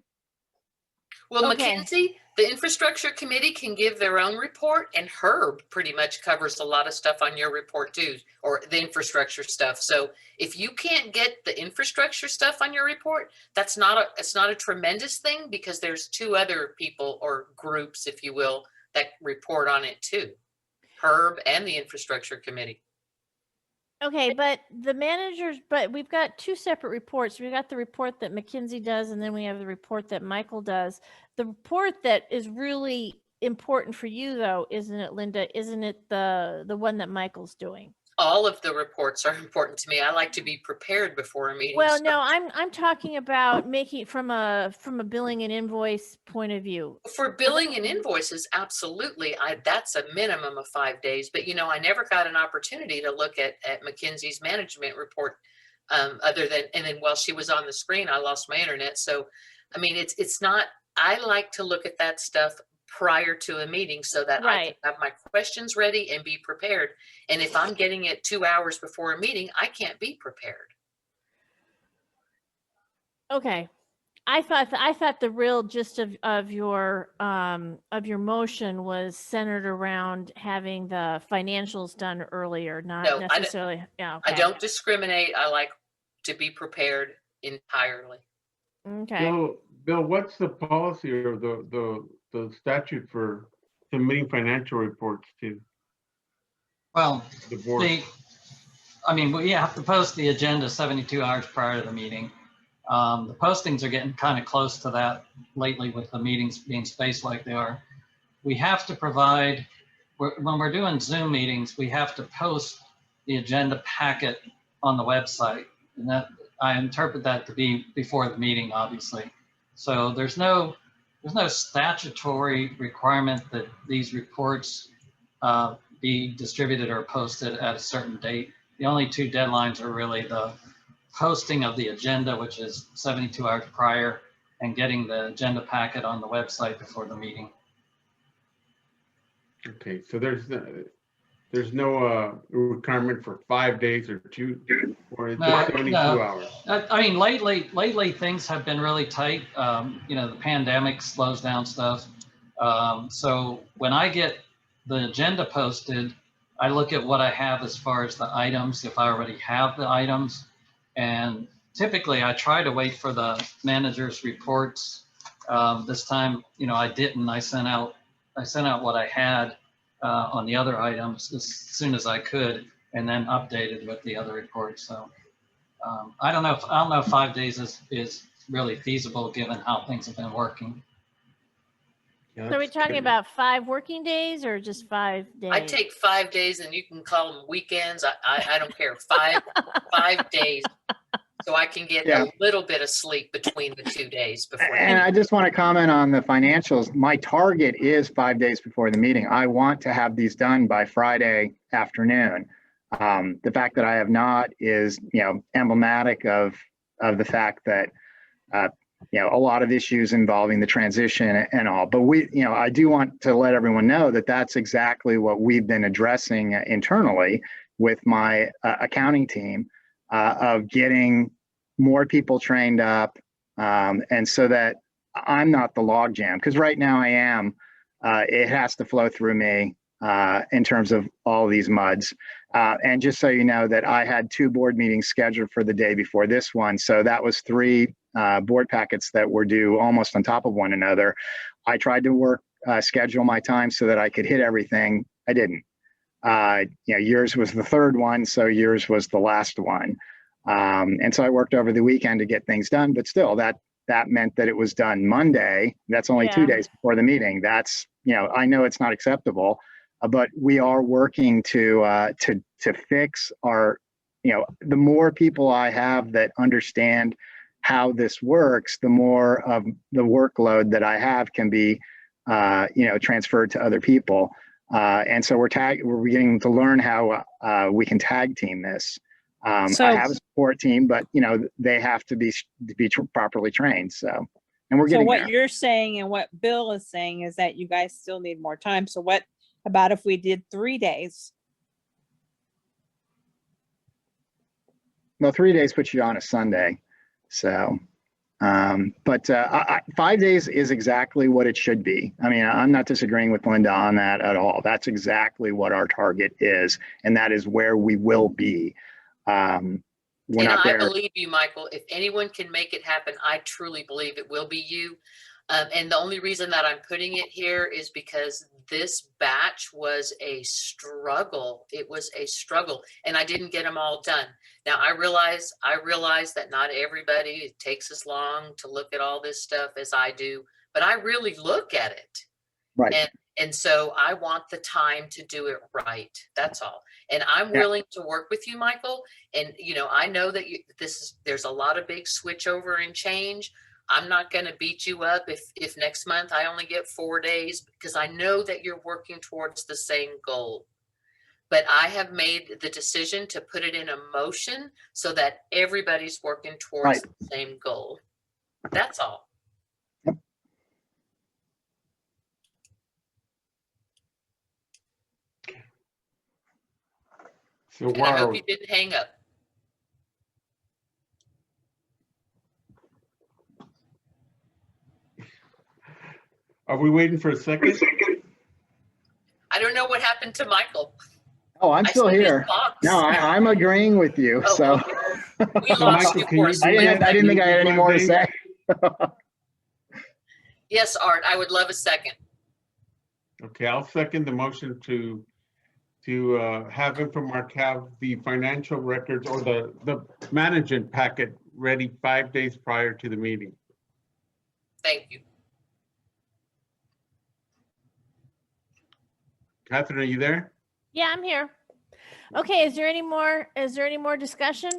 Well, Okay. Mackenzie, the infrastructure committee can give their own report, and Herb pretty much covers a lot of stuff on your report too, or the infrastructure stuff. So if you can't get the infrastructure stuff on your report, it's not a tremendous thing, because there's two other people or groups, if you will, that report on it too. Herb and the infrastructure committee. Okay, but but we've got two separate reports. We've got the report that McKinsey does, and then we have the report that Michael does. The report that is really important for you, though, isn't it, Linda? Isn't it the one that Michael's doing? All of the reports are important to me. I like to be prepared before a meeting. Well, so- no, I'm talking about making from a billing and invoice point of view. For billing and invoices, absolutely. That's a minimum of 5 days, but I never got an opportunity to look at McKinsey's management report. Other than, and then while she was on the screen, I lost my internet. So, I mean, it's not, I like to look at that stuff prior to a meeting so that I can have my questions ready and be prepared. And if I'm getting it 2 hours before a meeting, I can't be prepared. Okay. I thought the real gist of your motion was centered around having the financials done earlier, not No, necessarily. Yeah. I Okay. don't discriminate. I like to be prepared entirely. Okay. Bill, what's the policy or the statute for submitting financial reports to Well, the board? We have to post the agenda 72 hours prior to the meeting. The postings are getting kind of close to that lately with the meetings being spaced like they are. We have to provide, when we're doing Zoom meetings, we have to post the agenda packet on the website. And that, I interpret that to be before the meeting, obviously. So there's no statutory requirement that these reports be distributed or posted at a certain date. The only two deadlines are really the posting of the agenda, which is 72 hours prior, and getting the agenda packet on the website before the meeting. Okay, so there's no requirement for 5 days or or it's just 72 hours. I mean, lately things have been really tight. The pandemic slows down stuff. So when I get the agenda posted, I look at what I have as far as the items, if I already have the items. And typically I try to wait for the manager's reports. This time, I didn't. I sent out what I had on the other items as soon as I could, and then updated with the other reports. So I don't know if 5 days is really feasible given how things have been working. Yeah, So are we talking about 5 working days or just 5 days? I take 5 days, and you can call them weekends. I don't care. 5 days. So I can get a little bit of sleep between the 2 days before. And I just want to comment on the financials. My target is 5 days before the meeting. I want to have these done by Friday afternoon. The fact that I have not is, emblematic of the fact that, a lot of issues involving the transition and all. But I do want to let everyone know that that's exactly what we've been addressing internally with my accounting team, of getting more people trained up, and so that I'm not the logjam, because right now I am. It has to flow through me in terms of all these MUDs. And just so you know that I had 2 board meetings scheduled for the day before this one. So that was 3 board packets that were due almost on top of one another. I tried to schedule my time so that I could hit everything. I didn't. Yours was the 3rd one, so yours was the last one. And so I worked over the weekend to get things done, but still that meant that it was done Monday. That's only 2 days before the meeting. That's, I know it's not acceptable, but we are working to fix our the more people I have that understand how this works, the more of the workload that I have can be, transferred to other people. And so we're beginning to learn how we can tag team this. I have a support team, but they have to be properly trained. So, and we're So getting what there. you're saying and what Bill is saying is that you guys still need more time. So what about if we did 3 days? Well, 3 days puts you on a Sunday. So, but 5 days is exactly what it should be. I mean, I'm not disagreeing with Linda on that at all. That's exactly what our target is, and that is where we will be. We're And not I there. believe you, Michael. If anyone can make it happen, I truly believe it will be you. And the only reason that I'm putting it here is because this batch was a struggle. It was a struggle, and I didn't get them all done. Now I realize that not everybody, it takes as long to look at all this stuff as I do, but I really look at it. Right. And so I want the time to do it right. That's all. And I'm willing to work with you, Michael. And I know that there's a lot of big switchover and change. I'm not going to beat you up if next month I only get 4 days, because I know that you're working towards the same goal. But I have made the decision to put it in a motion so that everybody's working towards the same goal. That's all. So And I hope you didn't hang up. Are we waiting for a second? I don't know what happened to Michael. Oh, I'm still here. No, I'm agreeing with you. Oh, So we lost Michael, you can for you a do second. I didn't think I had any more to say. Yes, Art, I would love a second. Okay, I'll second the motion to have Infomark have the financial records or the management packet ready 5 days prior to the meeting. Thank you. Catherine, are you there? Yeah, I'm here. Okay, is there any more discussion?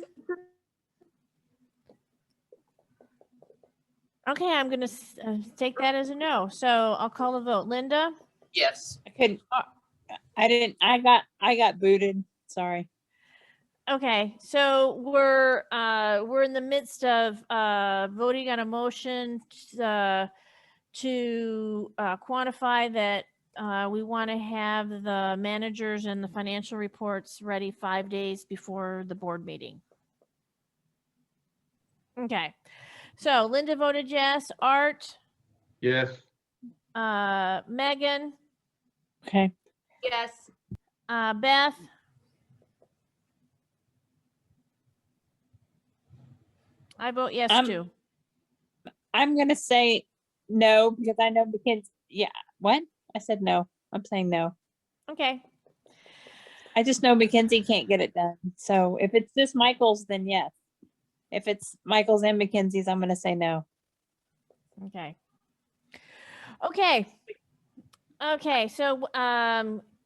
Okay, I'm gonna take that as a no. So I'll call the vote. Linda? Yes. I got booted. Sorry. Okay, so we're in the midst of voting on a motion to quantify that we want to have the managers and the financial reports ready 5 days before the board meeting. Okay, so Linda voted yes. Art? Yes. Megan? Okay. Yes. Beth? I vote yes too. I'm going to say no because I know Mackenzie. Yeah. What? I said no. I'm saying no. Okay. I just know Mackenzie can't get it done. So if it's just Michael's, then yes. If it's Michael's and Mackenzie's, I'm going to say no. Okay. Okay. So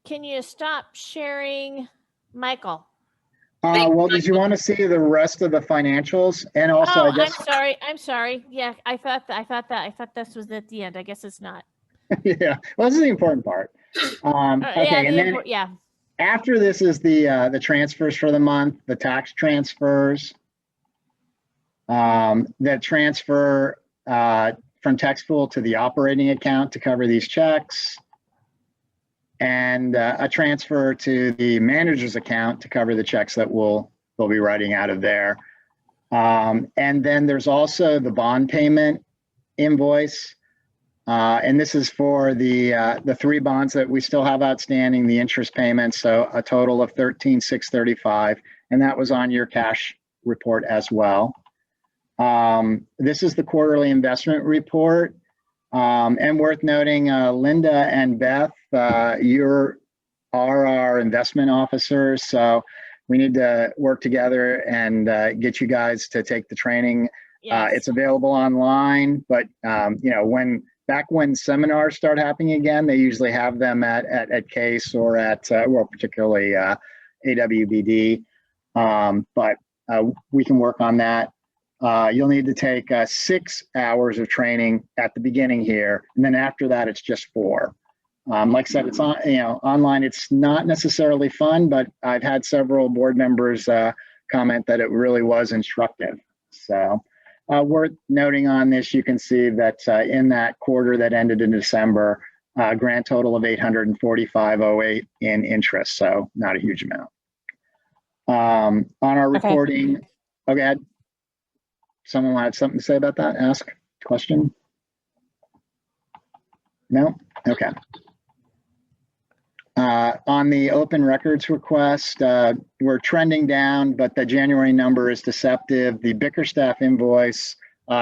can you stop sharing, Michael? Well, did you want to see the rest of the financials? And also, Oh, I guess, I'm sorry. Yeah, I thought this was at the end. I guess it's not. yeah, well, this is the important part. Okay, and then after this is the transfers for the month, the tax transfers, that transfer from tax pool to the operating account to cover these checks, and a transfer to the manager's account to cover the checks that we'll be writing out of there. And then there's also the bond payment invoice. And this is for the 3 bonds that we still have outstanding, the interest payments. So a total of $13,635, and that was on your cash report as well. This is the quarterly investment report. And worth noting, Linda and Beth, you are our investment officers, so we need to work together and get you guys to take the training. Yes. It's available online, but back when seminars start happening again, they usually have them at CASE or at, well, particularly AWBD. But we can work on that. You'll need to take 6 hours of training at the beginning here, and then after that, it's just 4. Like I said, it's on, online. It's not necessarily fun, but I've had several board members comment that it really was instructive. So worth noting on this, you can see that in that quarter that ended in December, grand total of $845.08 in interest. So not a huge amount. On our reporting, okay. Someone had something to say about that? Ask, question? No? Okay. On the open records request, we're trending down, but the January number is deceptive. The Bickerstaff invoice,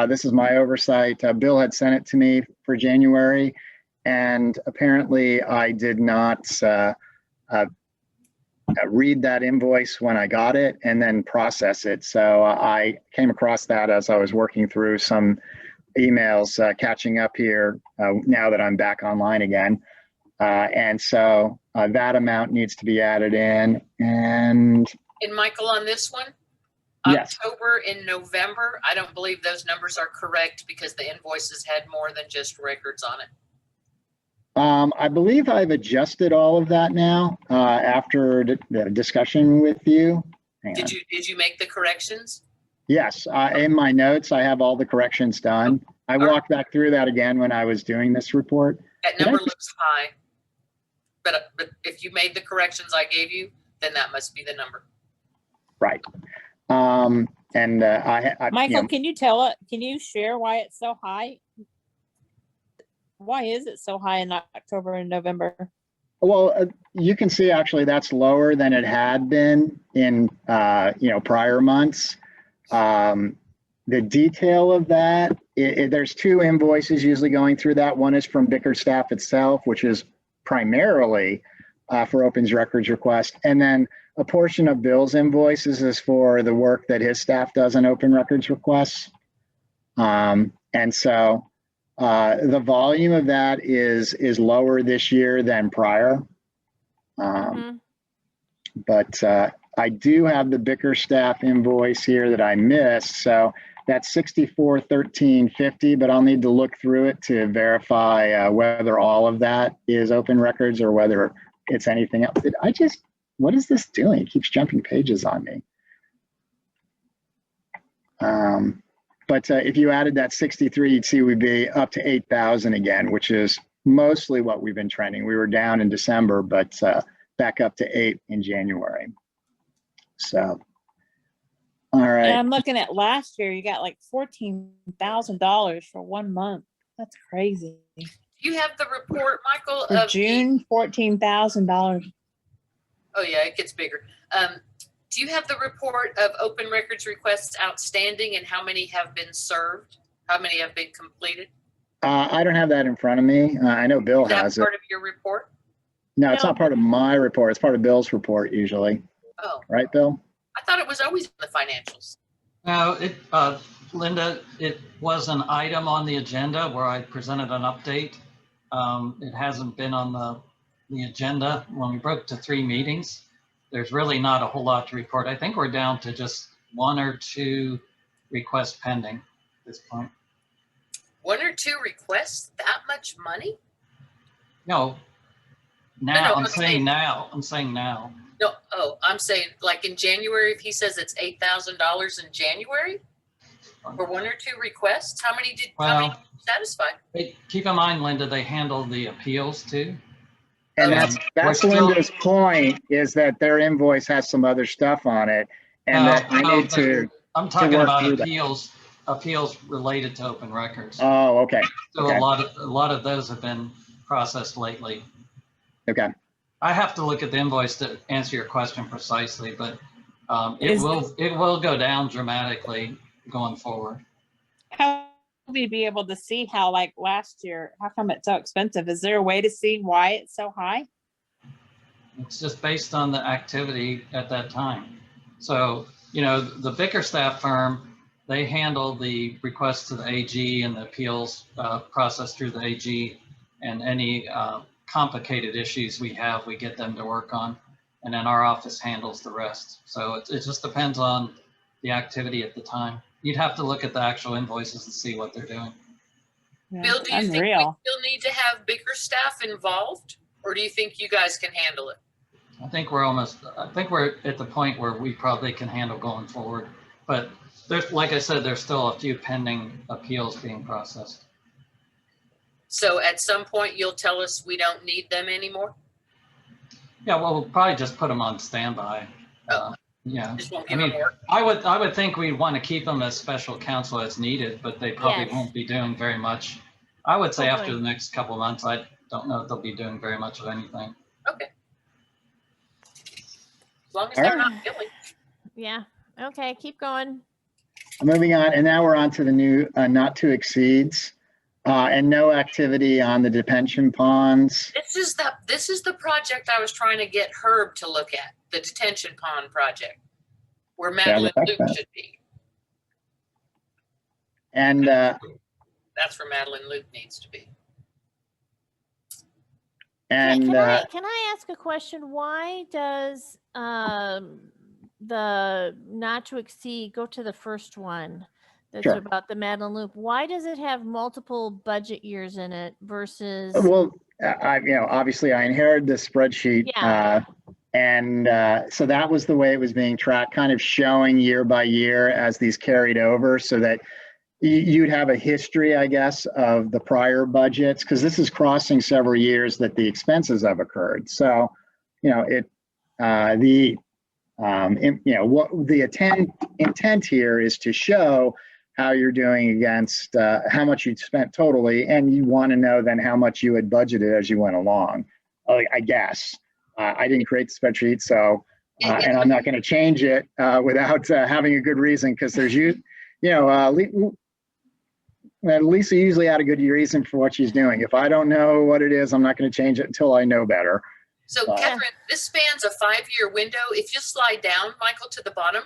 this is my oversight. Bill had sent it to me for January, and apparently I did not read that invoice when I got it and then process it. So I came across that as I was working through some emails, catching up here now that I'm back online again. And so that amount needs to be added in. And Michael, on this one, yes. October and November, I don't believe those numbers are correct because the invoices had more than just records on it. I believe I've adjusted all of that now after the discussion with you. Did you make the corrections? Yes, in my notes, I have all the corrections done. I walked back through that again when I was doing this report. That number looks high, but if you made the corrections I gave you, then that must be the number. Right. Michael, can you share why it's so high? Why is it so high in October and November? Well, you can see actually that's lower than it had been in prior months. The detail of that, there's 2 invoices usually going through that. One is from Bickerstaff itself, which is primarily for Opens Records request. And then a portion of Bill's invoices is for the work that his staff does in Open Records requests. And so the volume of that is lower this year than prior. But I do have the Bickerstaff invoice here that I missed. So that's $64,1350, but I'll need to look through it to verify whether all of that is Open Records or whether it's anything else. What is this doing? It keeps jumping pages on me. But if you added that 63, you'd see we'd be up to 8,000 again, which is mostly what we've been trending. We were down in December, but back up to 8 in January. So, all right. And I'm looking at last year, you got like $14,000 for 1 month. That's crazy. Do you have the report, Michael? For June, $14,000. Oh yeah, it gets bigger. Do you have the report of open records requests outstanding and how many have been served? How many have been completed? I don't have that in front of me. I know Bill has it. Part of your report? No, it's not part of my report. It's part of Bill's report usually. Oh. Right, Bill? I thought it was always in the financials. No, Linda, it was an item on the agenda where I presented an update. It hasn't been on the agenda. When we broke to 3 meetings, there's really not a whole lot to report. I think we're down to just 1 or 2 requests pending at this point. 1 or 2 requests? That much money? No, now, I'm saying now. No, I'm saying like in January, if he says it's $8,000 in January for 1 or 2 requests, how many satisfied? Keep in mind, Linda, they handle the appeals too. And that's Linda's point, is that their invoice has some other stuff on it, and that I need to. I'm talking about appeals related to open records. Oh, okay. So okay. a lot of those have been processed lately. Okay. I have to look at the invoice to answer your question precisely, but it will go down dramatically going forward. How will we be able to see how, like last year, how come it's so expensive? Is there a way to see why it's so high? It's just based on the activity at that time. So, the Bickerstaff firm, they handle the requests to the AG and the appeals process through the AG, and any complicated issues we have, we get them to work on. and then our office handles the rest. So it just depends on the activity at the time. You'd have to look at the actual invoices and see what they're doing. Bill, do you think we still need to have bigger staff involved, or do you think you guys can handle it? I think we're at the point where we probably can handle going forward. But there's, like I said, there's still a few pending appeals being processed. So at some point you'll tell us we don't need them anymore? Yeah, well, we'll probably just put them on standby. Yeah, Just won't I give mean, them work. I would think we'd want to keep them as special counsel as needed, but they probably won't be doing very much. I would say after the next couple of months, I don't know if they'll be doing very much of anything. Okay. As long as All they're right. not billing. Yeah. Okay, keep going. Moving on, and now we're on to the new not to exceeds, and no activity on the detention ponds. This is the project I was trying to get Herb to look at, the detention pond project, where Madeline that's Luke that. should be. And That's where Madeline Luke needs to be. and Can I ask a question? Why does the not to exceed go to the first one? That's Sure. about the Madeline Loop. Why does it have multiple budget years in it versus? well, obviously I inherited this spreadsheet, and so that was the way it was being tracked, kind of showing year by year as these carried over, so that you'd have a history, I guess, of the prior budgets, because this is crossing several years that the expenses have occurred. So, what the intent here is to show how you're doing against how much you'd spent totally, and you want to know then how much you had budgeted as you went along. I guess I didn't create the spreadsheet, so and I'm not going to change it without having a good reason, because there's Lisa usually had a good reason for what she's doing. If I don't know what it is, I'm not going to change it until I know better. So Catherine, this spans a 5-year window. If you slide down, Michael, to the bottom,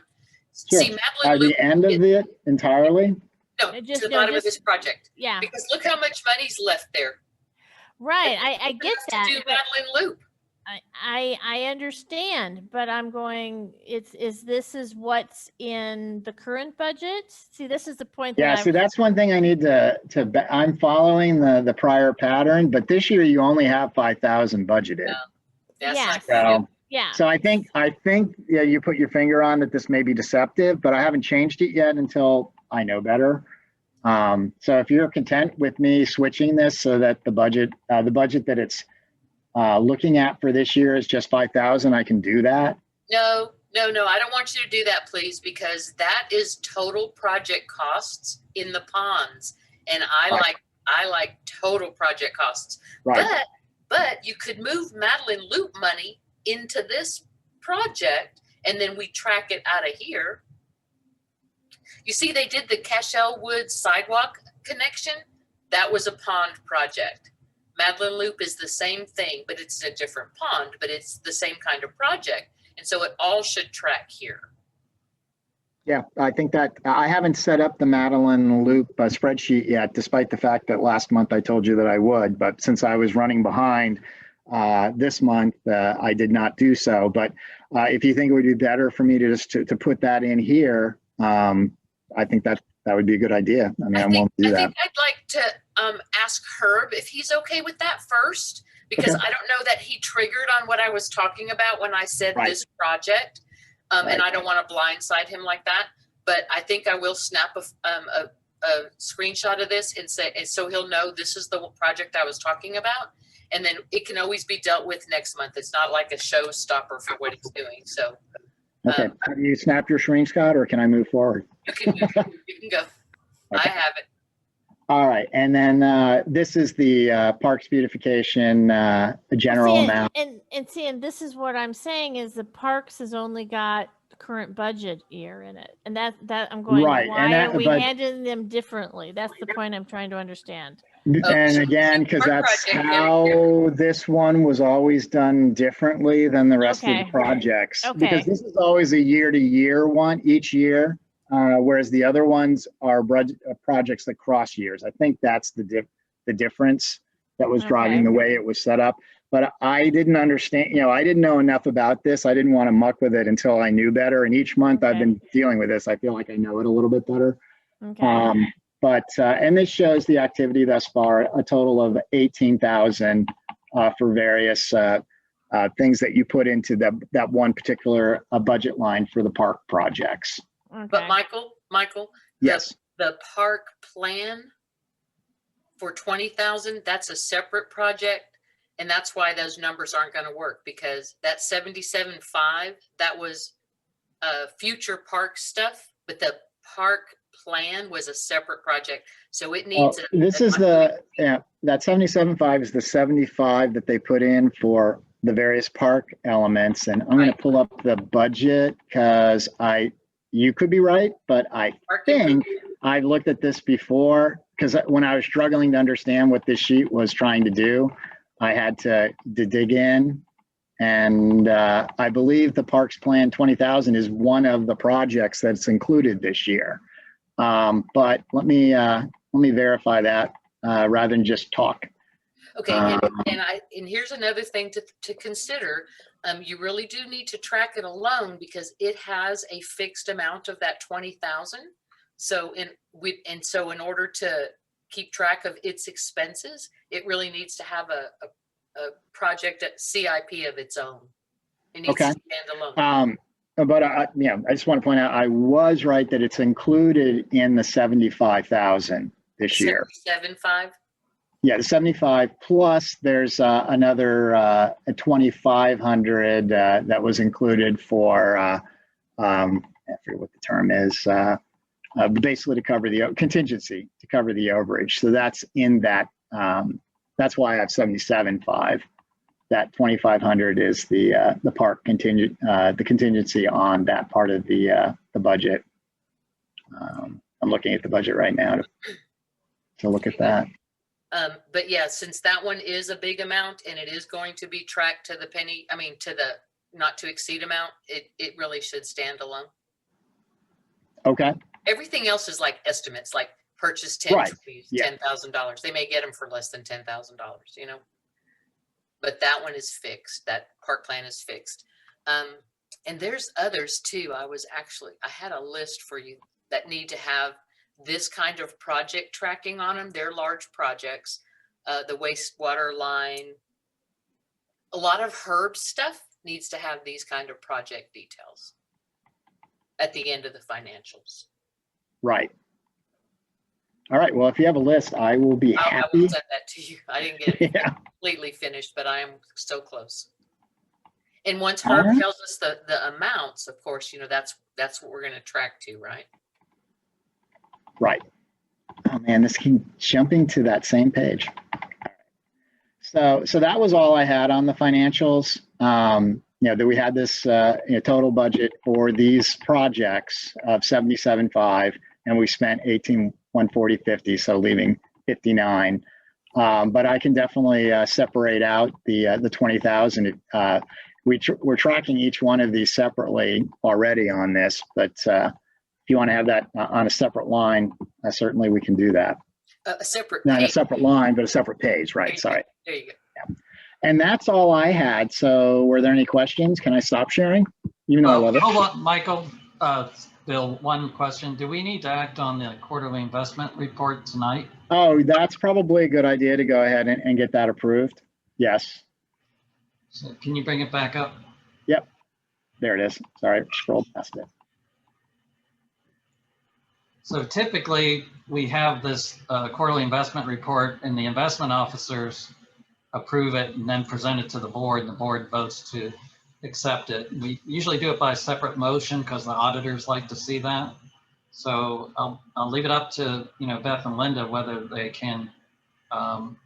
Sure. see By Madeline the Luke. end of it entirely? No, to the bottom of this project. Yeah. Because look how much money's left there. Right, I get that. To do Madeline Loop. I understand, but I'm going. This is what's in the current budget. See, this is the point. Yeah, see, that's one thing I need to I'm following the prior pattern, but this year you only have 5,000 budgeted. So I think you put your finger on that this may be deceptive, but I haven't changed it yet until I know better. So if you're content with me switching this so that the budget that it's looking at for this year is just 5,000, I can do that. No, I don't want you to do that, please, because that is total project costs in the ponds, and I like total project costs. Right. But you could move Madeline Loop money into this project, and then we track it out of here. You see, they did the Cashel Woods sidewalk connection. That was a pond project. Madeline Loop is the same thing, but it's a different pond, but it's the same kind of project. And so it all should track here. Yeah, I think that I haven't set up the Madeline Loop spreadsheet yet, despite the fact that last month I told you that I would. But since I was running behind this month, I did not do so. But if you think it would be better for me to just to put that in here, I think that would be a good idea. I mean, I won't do that. I think I'd like to ask Herb if he's okay with that first, because I don't know that he triggered on what I was talking about when I said this project. And I don't want to blindside him like that, but I think I will snap a screenshot of this and say, and so he'll know this is the project I was talking about. And then it can always be dealt with next month. It's not like a showstopper for what he's doing. So. Okay, have you snapped your screenshot, or can I move forward? You can go. Okay. I have it. All right, and then this is the parks beautification general amount. And this is what I'm saying is the parks has only got the current budget year in it, and that I'm going. Right, why are we handling them differently? That's the point I'm trying to understand. And again, because that's how this one was always done differently than the rest of the projects. Because this is always a year-to-year one each year, whereas the other ones are projects that cross years. I think that's the difference that was driving the way it was set up. but I didn't understand, I didn't know enough about this. I didn't want to muck with it until I knew better. And each month I've been dealing with this. I feel like I know it a little bit better. Okay. And this shows the activity thus far, a total of 18,000 for various things that you put into that one particular budget line for the park projects. But Michael, Yes. the park plan for 20,000, that's a separate project. And that's why those numbers aren't going to work, because that 77.5, that was future park stuff, but the park plan was a separate project. So it needs that 77.5 is the 75 that they put in for the various park elements. And I'm going to pull up the budget because you could be right, but I think I looked at this before, because when I was struggling to understand what this sheet was trying to do, I had to dig in. And I believe the Parks Plan 20,000 is one of the projects that's included this year. But let me verify that rather than just talk. Okay, and here's another thing to consider. You really do need to track it alone, because it has a fixed amount of that 20,000. So in order to keep track of its expenses, it really needs to have a project at CIP of its own. It needs to stand alone. But I just want to point out, I was right that it's included in the 75,000 this year. 77.5. Yeah, the 75 plus there's another 2,500 that was included for I forget what the term is, basically to cover the contingency, to cover the overage. So that's in that. That's why I have 77.5. That 2,500 is the park the contingency on that part of the budget. I'm looking at the budget right now to look at that. But yeah, since that one is a big amount and it is going to be tracked to the penny, to the not to exceed amount, it really should stand alone. Okay. Everything else is like estimates, like purchase 10 trees, Yeah. $10,000. They may get them for less than $10,000, but that one is fixed. That park plan is fixed. And there's others too. I had a list for you that need to have this kind of project tracking on them. They're large projects. The wastewater line, a lot of Herb stuff needs to have these kind of project details at the end of the financials. Right. All right. Well, if you have a list, I will be happy. I will send that to you. I didn't get it completely finished, but I am so close. And once Herb tells us the amounts, of course, that's what we're going to track to, right? Right. Oh man, this keeps jumping to that same page. So that was all I had on the financials. That we had this total budget for these projects of 77.5, and we spent 18,140.50, so leaving 59. But I can definitely separate out the 20,000. We're tracking each one of these separately already on this, but if you want to have that on a separate line, certainly we can do that. A separate Not page. a separate line, but a separate page, right? Sorry. There you go. Yeah. And that's all I had. So were there any questions? Can I stop sharing? Even though I love it. Hold on, Michael. Bill, one question. Do we need to act on the quarterly investment report tonight? Oh, that's probably a good idea to go ahead and get that approved. Yes. So can you bring it back up? Yep. There it is. Sorry, scrolled past it. So typically we have this quarterly investment report and the investment officers approve it and then present it to the board, and the board votes to accept it. We usually do it by separate motion because the auditors like to see that. So I'll leave it up to Beth and Linda whether they can. And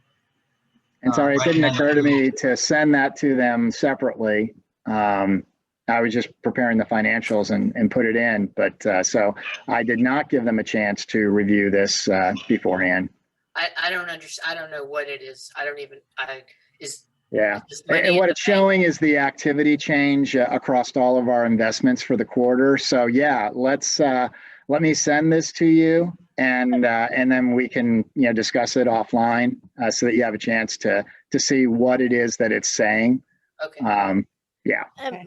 sorry, it didn't occur to me to send that to them separately. I was just preparing the financials and put it in, but so I did not give them a chance to review this beforehand. I don't understand. I don't know what it is. Yeah. And what it's showing is the activity change across all of our investments for the quarter. So yeah, let me send this to you, and then we can discuss it offline so that you have a chance to to see what it is that it's saying. Okay. Yeah,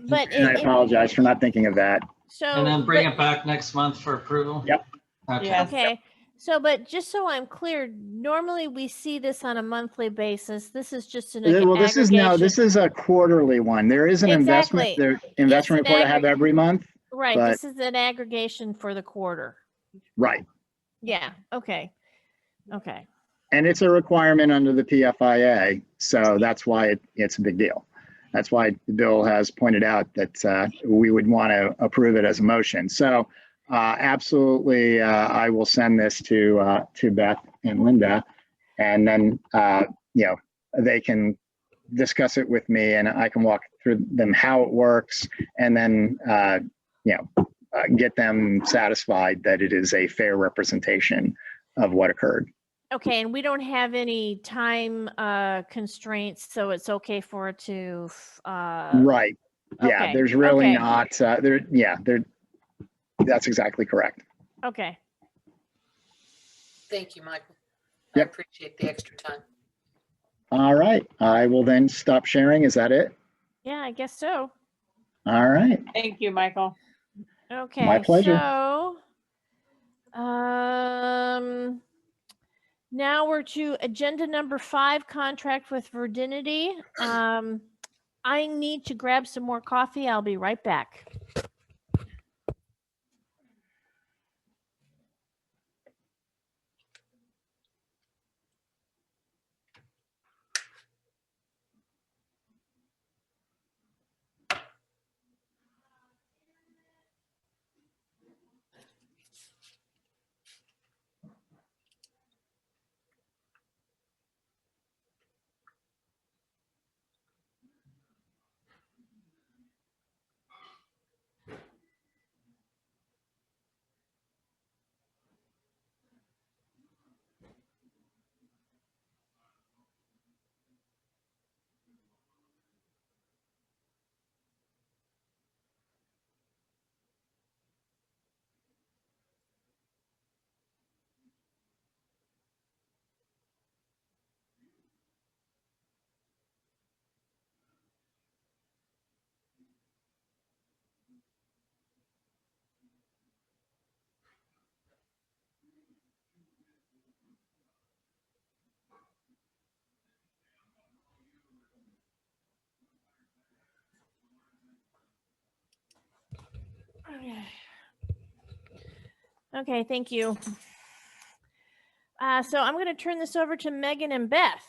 But and I apologize for not thinking of that. So. And then bring but- it back next month for approval? Yep. Okay. Yeah. Okay, so, but just so I'm clear, normally we see this on a monthly basis. This is just an Well, this is aggregation. this is a quarterly one. There is an investment It's an report I have every month. Right, but- this is an aggregation for the quarter. Right. Yeah, okay. Okay, And it's a requirement under the PFIA. So that's why it's a big deal. That's why Bill has pointed out that we would want to approve it as a motion. So absolutely, I will send this to Beth and Linda, and then they can discuss it with me, and I can walk through them how it works, and then get them satisfied that it is a fair representation of what occurred. okay, and we don't have any time constraints, so it's okay for it to. Right. Yeah, okay, there's really okay. not that's exactly correct. Okay, Thank you, Michael. Yep. I appreciate the extra time. All right, I will then stop sharing. Is that it? yeah, I guess so. All right. Thank you, Michael. Okay. My pleasure. So, now we're to agenda number 5, contract with Verdinity. I need to grab some more coffee. I'll be right back. Okay, thank you. So I'm going to turn this over to Megan and Beth.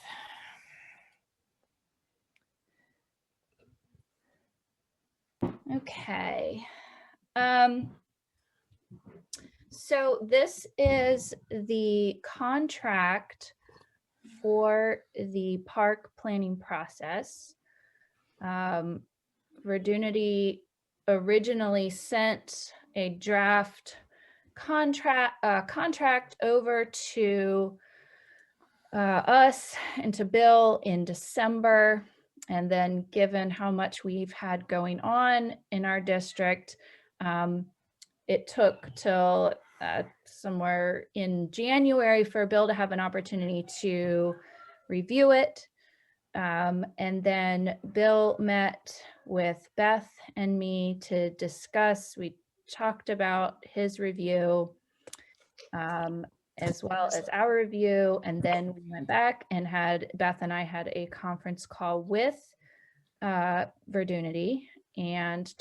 Okay. So this is the contract for the park planning process. Verdunity originally sent a draft contract over to us and to Bill in December. And then given how much we've had going on in our district, it took till somewhere in January for Bill to have an opportunity to review it. And then Bill met with Beth and me to discuss. We talked about his review as well as our review. And then we went back and Beth and I had a conference call with Verdunity and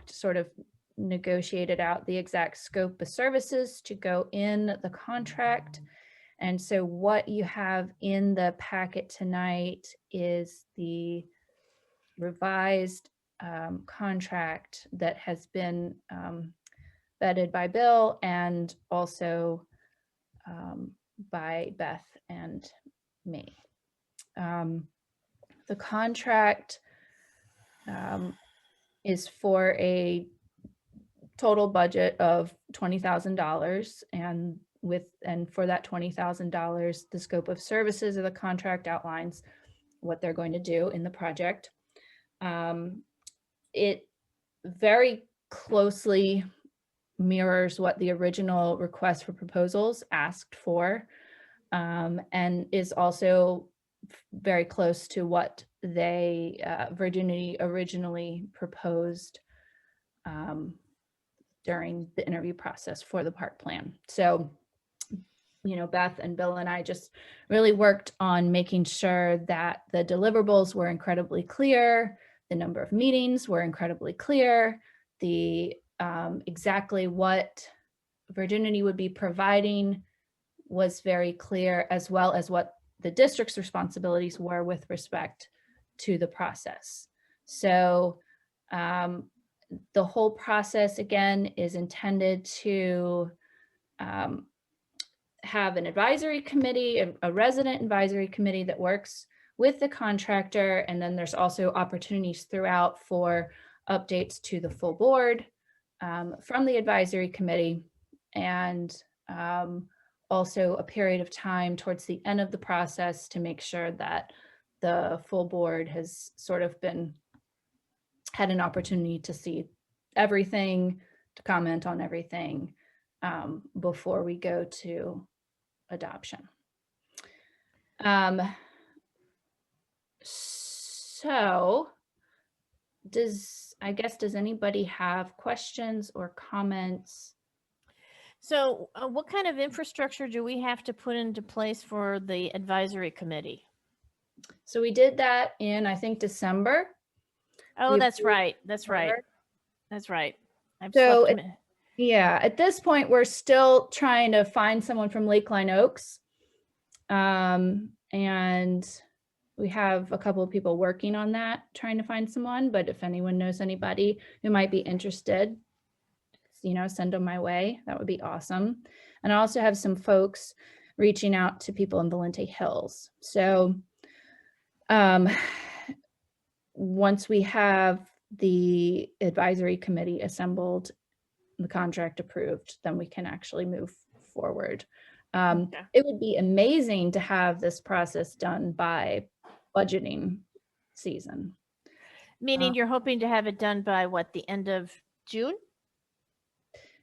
sort of negotiated out the exact scope of services to go in the contract. And so what you have in the packet tonight is the revised contract that has been vetted by Bill and also by Beth and me. The contract is for a total budget of $20,000, and for that $20,000, the scope of services of the contract outlines what they're going to do in the project. It very closely mirrors what the original request for proposals asked for, and is also very close to what they, Virginity originally proposed during the interview process for the park plan. So, you know, Beth and Bill and I just really worked on making sure that the deliverables were incredibly clear, the number of meetings were incredibly clear, the exactly what Virginity would be providing was very clear, as well as what the district's responsibilities were with respect to the process. So the whole process, again, is intended to have an advisory committee, a resident advisory committee that works with the contractor. And then there's also opportunities throughout for updates to the full board from the advisory committee, and also a period of time towards the end of the process to make sure that the full board has sort of had an opportunity to see everything, to comment on everything before we go to adoption. So does anybody have questions or comments? So what kind of infrastructure do we have to put into place for the advisory committee? So we did that in, I think, December. Oh, We that's approved right. That's right. charter. That's right. I've So, slept in- yeah, at this point, we're still trying to find someone from Lakeline Oaks. And we have a couple of people working on that, trying to find someone, but if anyone knows anybody who might be interested, you know, send them my way. That would be awesome. And I also have some folks reaching out to people in Valente Hills. So once we have the advisory committee assembled, the contract approved, then we can actually move forward. It would be amazing to have this process done by budgeting season. Meaning you're hoping to have it done by what, the end of June?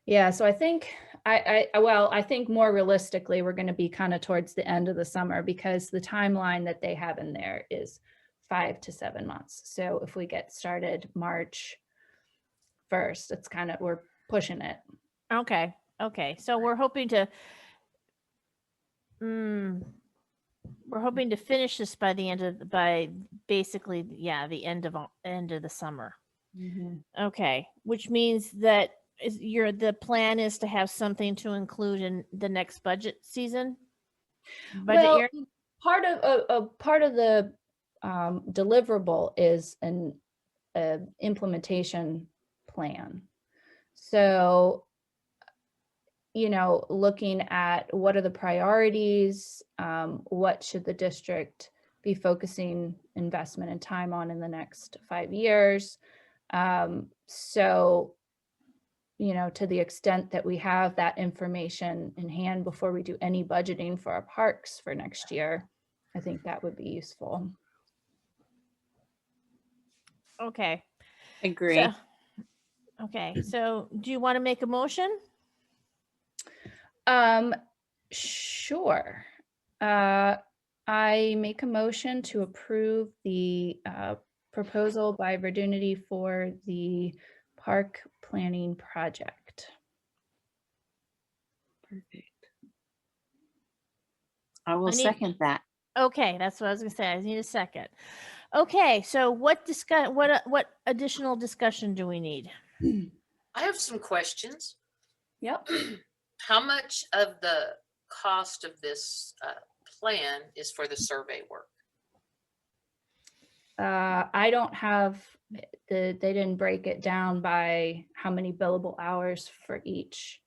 Yeah, so I think I think more realistically, we're going to be kind of towards the end of the summer, because the timeline that they have in there is 5 to 7 months. So if we get started March 1st, it's kind of, we're pushing it. Okay. Okay. So we're hoping to finish this by the end of basically, yeah, the end of the summer. Okay, which means that the plan is to have something to include in the next budget season? Well, part of the deliverable is an implementation plan. So, you know, looking at what are the priorities, what should the district be focusing investment and time on in the next 5 years. So, you know, to the extent that we have that information in hand before we do any budgeting for our parks for next year, I think that would be useful. Okay. Agree. Okay, so do you want to make a motion? Sure. I make a motion to approve the proposal by Virginity for the park planning project. Perfect. I will second that. Okay, that's what I was gonna say. I need a second. Okay, so what additional discussion do we need? I have some questions. Yep. How much of the cost of this plan is for the survey work? I don't have they didn't break it down by how many billable hours for each.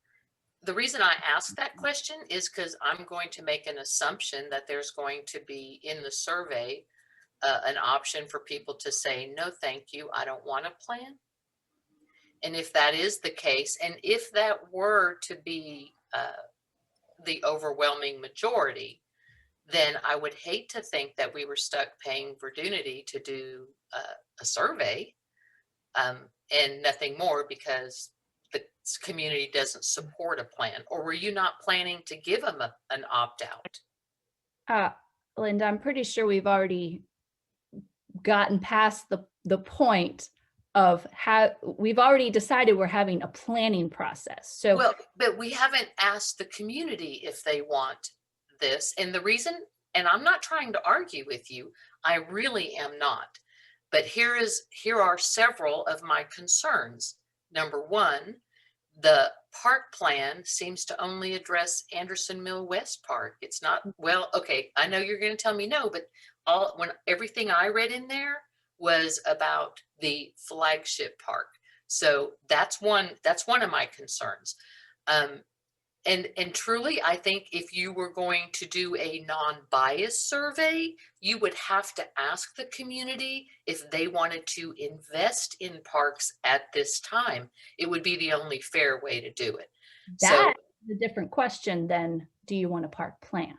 The reason I ask that question is because I'm going to make an assumption that there's going to be in the survey an option for people to say, no, thank you, I don't want a plan. And if that is the case, and if that were to be the overwhelming majority, then I would hate to think that we were stuck paying Virginity to do a survey and nothing more, because the community doesn't support a plan. Or were you not planning to give them an opt-out? Linda, I'm pretty sure we've already gotten past the point of how we've already decided we're having a planning process. So Well, but we haven't asked the community if they want this. And the reason, and I'm not trying to argue with you, I really am not. But here are several of my concerns. Number one, the park plan seems to only address Anderson Mill West Park. It's not, well, okay, I know you're going to tell me no, but everything I read in there was about the flagship park. So that's one of my concerns. And truly, I think if you were going to do a non-biased survey, you would have to ask the community if they wanted to invest in parks at this time. It would be the only fair way to do it. that's a different question than, do you want a park plan?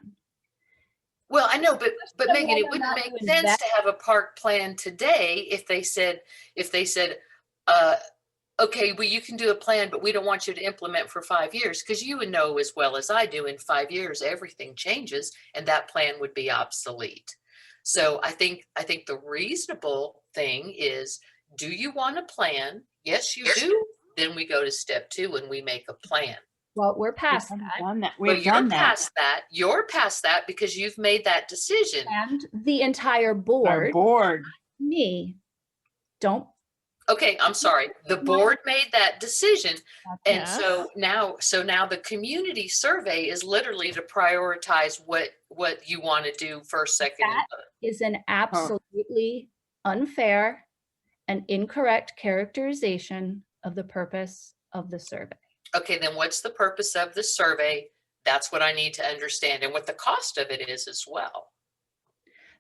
Well, I know, but So Megan, it whether or wouldn't not make you sense invest- to have a park plan today if they said, okay, well, you can do a plan, but we don't want you to implement for 5 years, because you would know as well as I do, in 5 years, everything changes and that plan would be obsolete. So I think the reasonable thing is, do you want a plan? Yes, you do. Then we go to step 2 and we make a plan. Well, we're past that. Well, We've you're done that. past that. You're past that because you've made that decision. And the entire board. Our board. Me, don't. Okay, I'm sorry. The board made that decision. And Yes. so now the community survey is literally to prioritize what you want to do first, second, and That third. is an absolutely unfair and incorrect characterization of the purpose of the survey. Okay, then what's the purpose of the survey? That's what I need to understand, and what the cost of it is as well.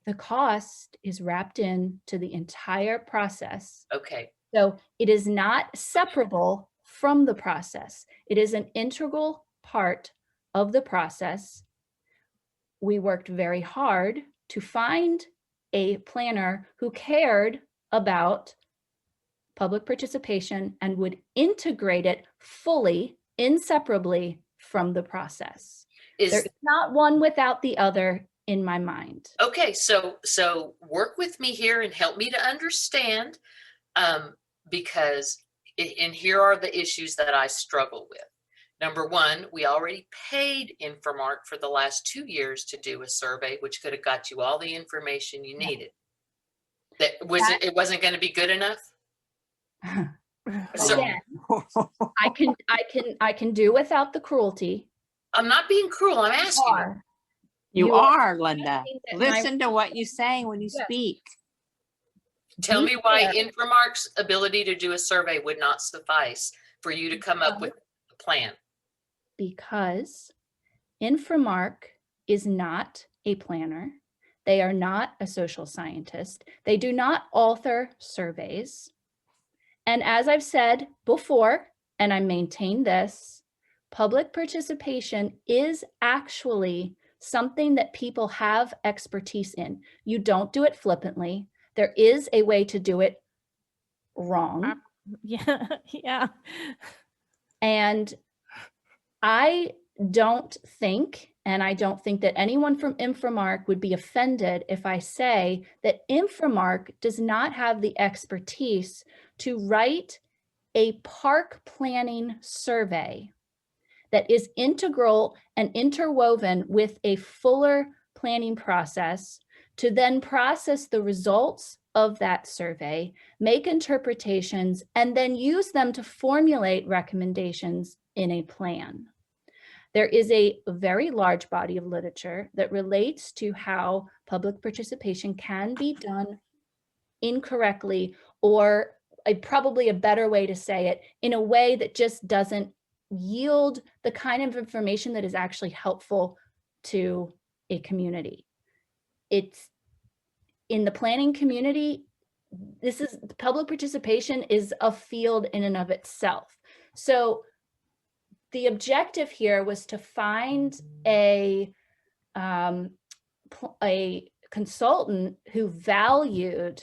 The cost is wrapped into the entire process. Okay. So it is not separable from the process. It is an integral part of the process. We worked very hard to find a planner who cared about public participation and would integrate it fully, inseparably from the process. There's not one without the other in my mind. Okay, so work with me here and help me to understand, because and here are the issues that I struggle with. Number one, we already paid Infomark for the last 2 years to do a survey, which could have got you all the information you needed. It wasn't going to be good enough? Again, I can do without the cruelty. I'm not being cruel. I'm asking. You are, Linda. that my- Listen to what you say when you Yes. speak. Tell me why Infomark's ability to do a survey would not suffice for you to come up with a plan. Because Infomark is not a planner. They are not a social scientist. They do not author surveys. And as I've said before, and I maintain this, public participation is actually something that people have expertise in. You don't do it flippantly. There is a way to do it wrong. Yeah. And I don't think, and I don't think that anyone from Infomark would be offended if I say that Infomark does not have the expertise to write a park planning survey that is integral and interwoven with a fuller planning process to then process the results of that survey, make interpretations, and then use them to formulate recommendations in a plan. There is a very large body of literature that relates to how public participation can be done incorrectly, or probably a better way to say it, in a way that just doesn't yield the kind of information that is actually helpful to a community. It's in the planning community, public participation is a field in and of itself. So the objective here was to find a consultant who valued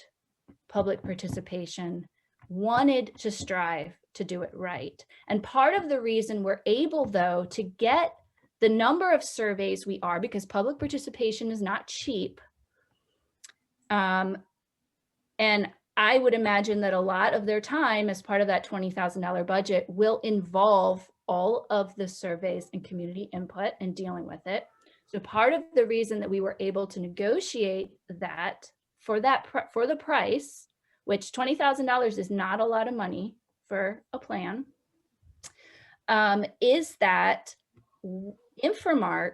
public participation, wanted to strive to do it right. And part of the reason we're able, though, to get the number of surveys we are, because public participation is not cheap. And I would imagine that a lot of their time as part of that $20,000 budget will involve all of the surveys and community input and dealing with it. So part of the reason that we were able to negotiate that for the price, which $20,000 is not a lot of money for a plan, is that Infomark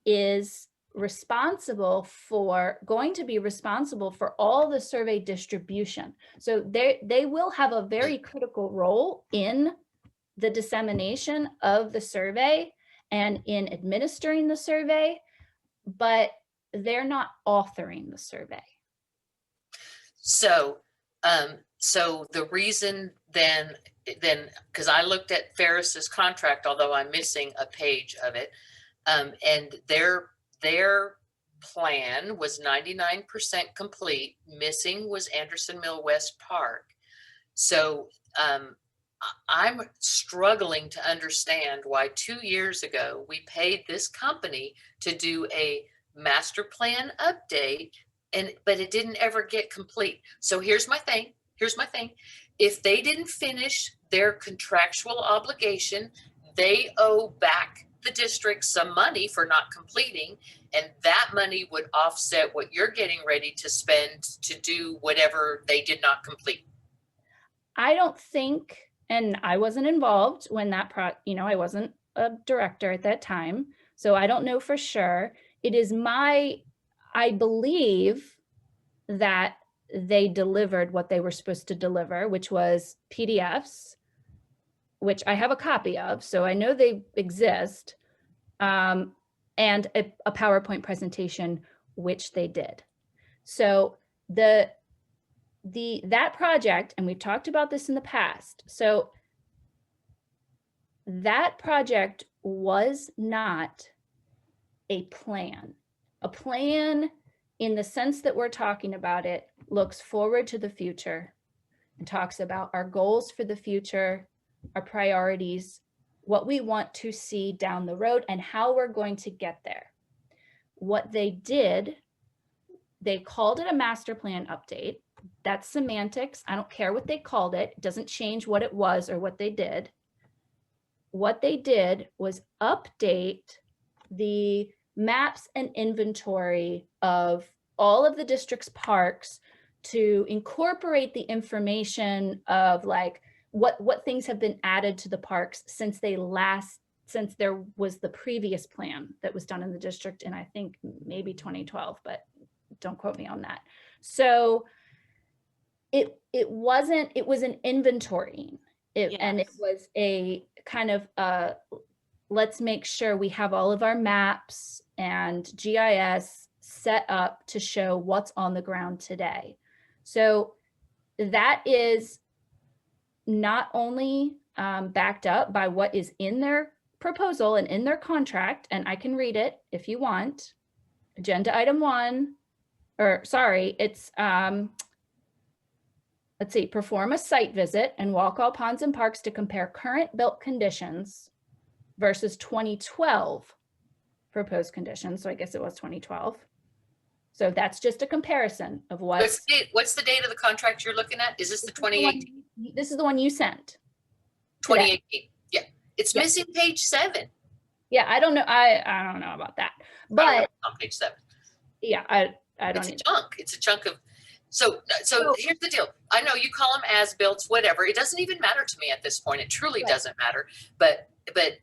is going to be responsible for all the survey distribution. So they will have a very critical role in the dissemination of the survey and in administering the survey, but they're not authoring the survey. So, so the reason then, because I looked at Ferris's contract, although I'm missing a page of it, and their plan was 99% complete. Missing was Anderson Mill West Park. So I'm struggling to understand why 2 years ago we paid this company to do a master plan update, but it didn't ever get complete. So here's my thing. If they didn't finish their contractual obligation, they owe back the district some money for not completing, and that money would offset what you're getting ready to spend to do whatever they did not complete. I don't think, and I wasn't involved when I wasn't a director at that time, so I don't know for sure. I believe that they delivered what they were supposed to deliver, which was PDFs, which I have a copy of, so I know they exist, and a PowerPoint presentation, which they did. So that project, and we've talked about this in the past, so that project was not a plan. A plan, in the sense that we're talking about it, looks forward to the future and talks about our goals for the future, our priorities, what we want to see down the road, and how we're going to get there. What they did, they called it a master plan update. That's semantics. I don't care what they called it. It doesn't change what it was or what they did. What they did was update the maps and inventory of all of the district's parks to incorporate the information of like what things have been added to the parks since there was the previous plan that was done in the district in, I think, maybe 2012, but don't quote me on that. So it was an inventorying. And it was a kind of let's make sure we have all of our maps and GIS set up to show what's on the ground today. So that is not only backed up by what is in their proposal and in their contract, and I can read it if you want. Agenda item 1, or sorry, it's let's see, perform a site visit and walk all ponds and parks to compare current built conditions versus 2012 proposed conditions. So I guess it was 2012. So that's just a comparison of What's the date of the contract you're looking at? Is this the 2018? This is the one you sent. 2018. Yeah, it's missing page 7. Yeah, I don't know. I don't know about that, but on page 7. Yeah, I don't. It's a chunk of. So here's the deal. I know you call them as-built, whatever. It doesn't even matter to me at this point. It truly doesn't matter. But the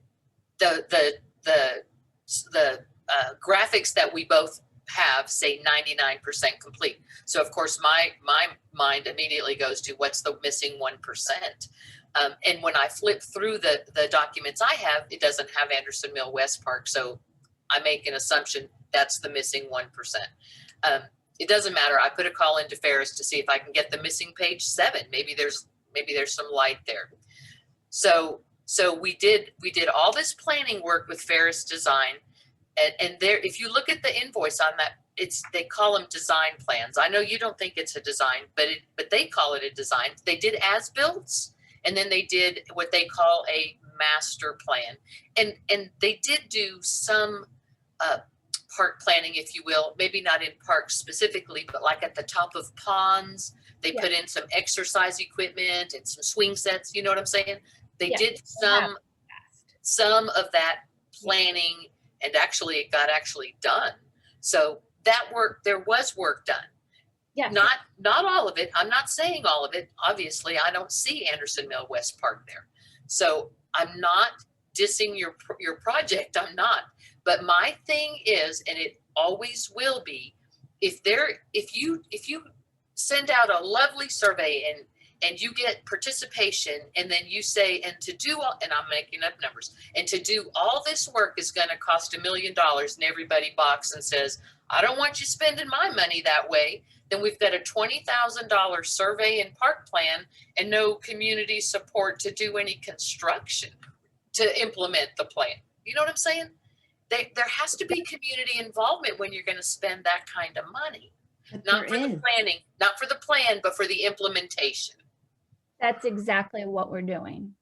graphics that we both have say 99% complete. So of course my mind immediately goes to what's the missing 1%. And when I flip through the documents I have, it doesn't have Anderson Mill West Park. So I make an assumption that's the missing 1%. It doesn't matter. I put a call into Ferris to see if I can get the missing page 7. Maybe there's some light there. So we did all this planning work with Ferris Design, and there, if you look at the invoice on that, they call them design plans. I know you don't think it's a design, but they call it a design. They did as-builts, and then they did what they call a master plan. And they did do some park planning, if you will, maybe not in parks specifically, but like at the top of ponds, they put in some exercise equipment and some swing sets. You know what I'm saying? They did some of that planning, and actually it got done. So that work, there was work done. Yeah. Not all of it. I'm not saying all of it. Obviously, I don't see Anderson Mill West Park there. So I'm not dissing your project. I'm not. But my thing is, and it always will be, if you send out a lovely survey and you get participation, and then you say, and to do all, and I'm making up numbers, and to do all this work is going to cost $1 million, and everybody balks and says, I don't want you spending my money that way, then we've got a $20,000 survey and park plan and no community support to do any construction to implement the plan. You know what I'm saying? There has to be community involvement when you're going to spend that kind of money. Not for the planning, not for the plan, but for the implementation. That's exactly what we're doing.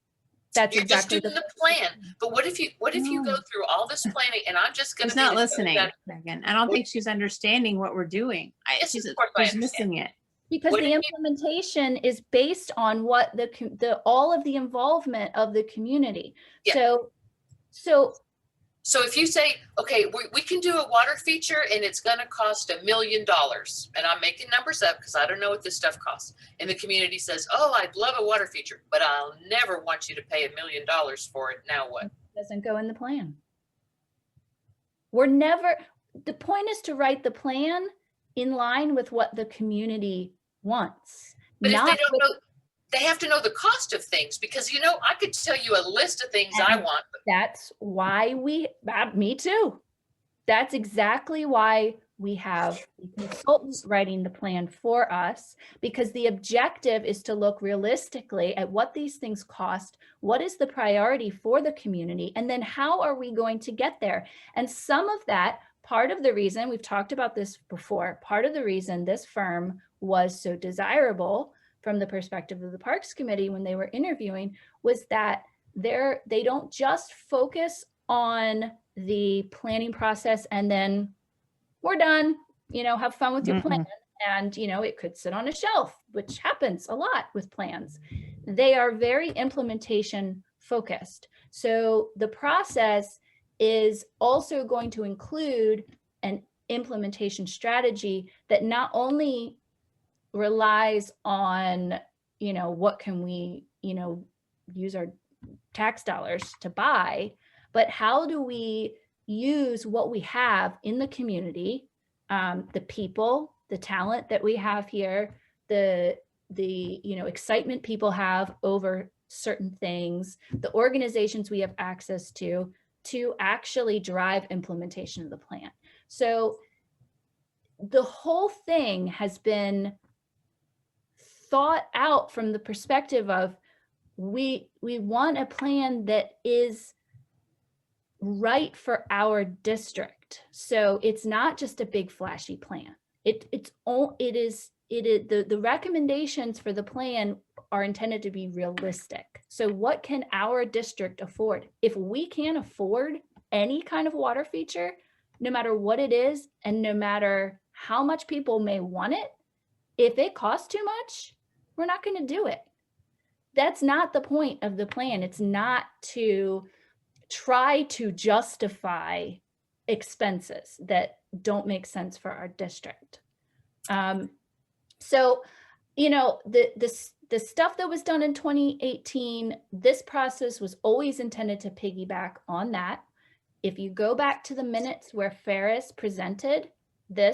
That's You're exactly just doing the plan. But what if you go through all this planning, and I'm just going to She's not listening, Megan. I don't think she's understanding what we're doing. She's missing it. Because the implementation is based on what all of the involvement of the community. Yeah. So if you say, okay, we can do a water feature and it's going to cost $1 million, and I'm making numbers up because I don't know what this stuff costs, and the community says, oh, I'd love a water feature, but I'll never want you to pay $1 million for it. Now what? It doesn't go in the plan. The point is to write the plan in line with what the community wants. But if they don't know, they have to know the cost of things, because, I could tell you a list of things I want. That's why me too. That's exactly why we have consultants writing the plan for us, because the objective is to look realistically at what these things cost, what is the priority for the community, and then how are we going to get there? And some of that, part of the reason, we've talked about this before, part of the reason this firm was so desirable from the perspective of the Parks Committee when they were interviewing was that they don't just focus on the planning process and then we're done, have fun with your plan. And, it could sit on a shelf, which happens a lot with plans. They are very implementation focused. So the process is also going to include an implementation strategy that not only relies on, what can we, use our tax dollars to buy, but how do we use what we have in the community, the people, the talent that we have here, the excitement people have over certain things, the organizations we have access to actually drive implementation of the plan. So the whole thing has been thought out from the perspective of we want a plan that is right for our district. So it's not just a big flashy plan. The recommendations for the plan are intended to be realistic. So what can our district afford? If we can't afford any kind of water feature, no matter what it is, and no matter how much people may want it, if it costs too much, we're not going to do it. That's not the point of the plan. It's not to try to justify expenses that don't make sense for our district. So, the stuff that was done in 2018, this process was always intended to piggyback on that. If you go back to the minutes where Ferris presented the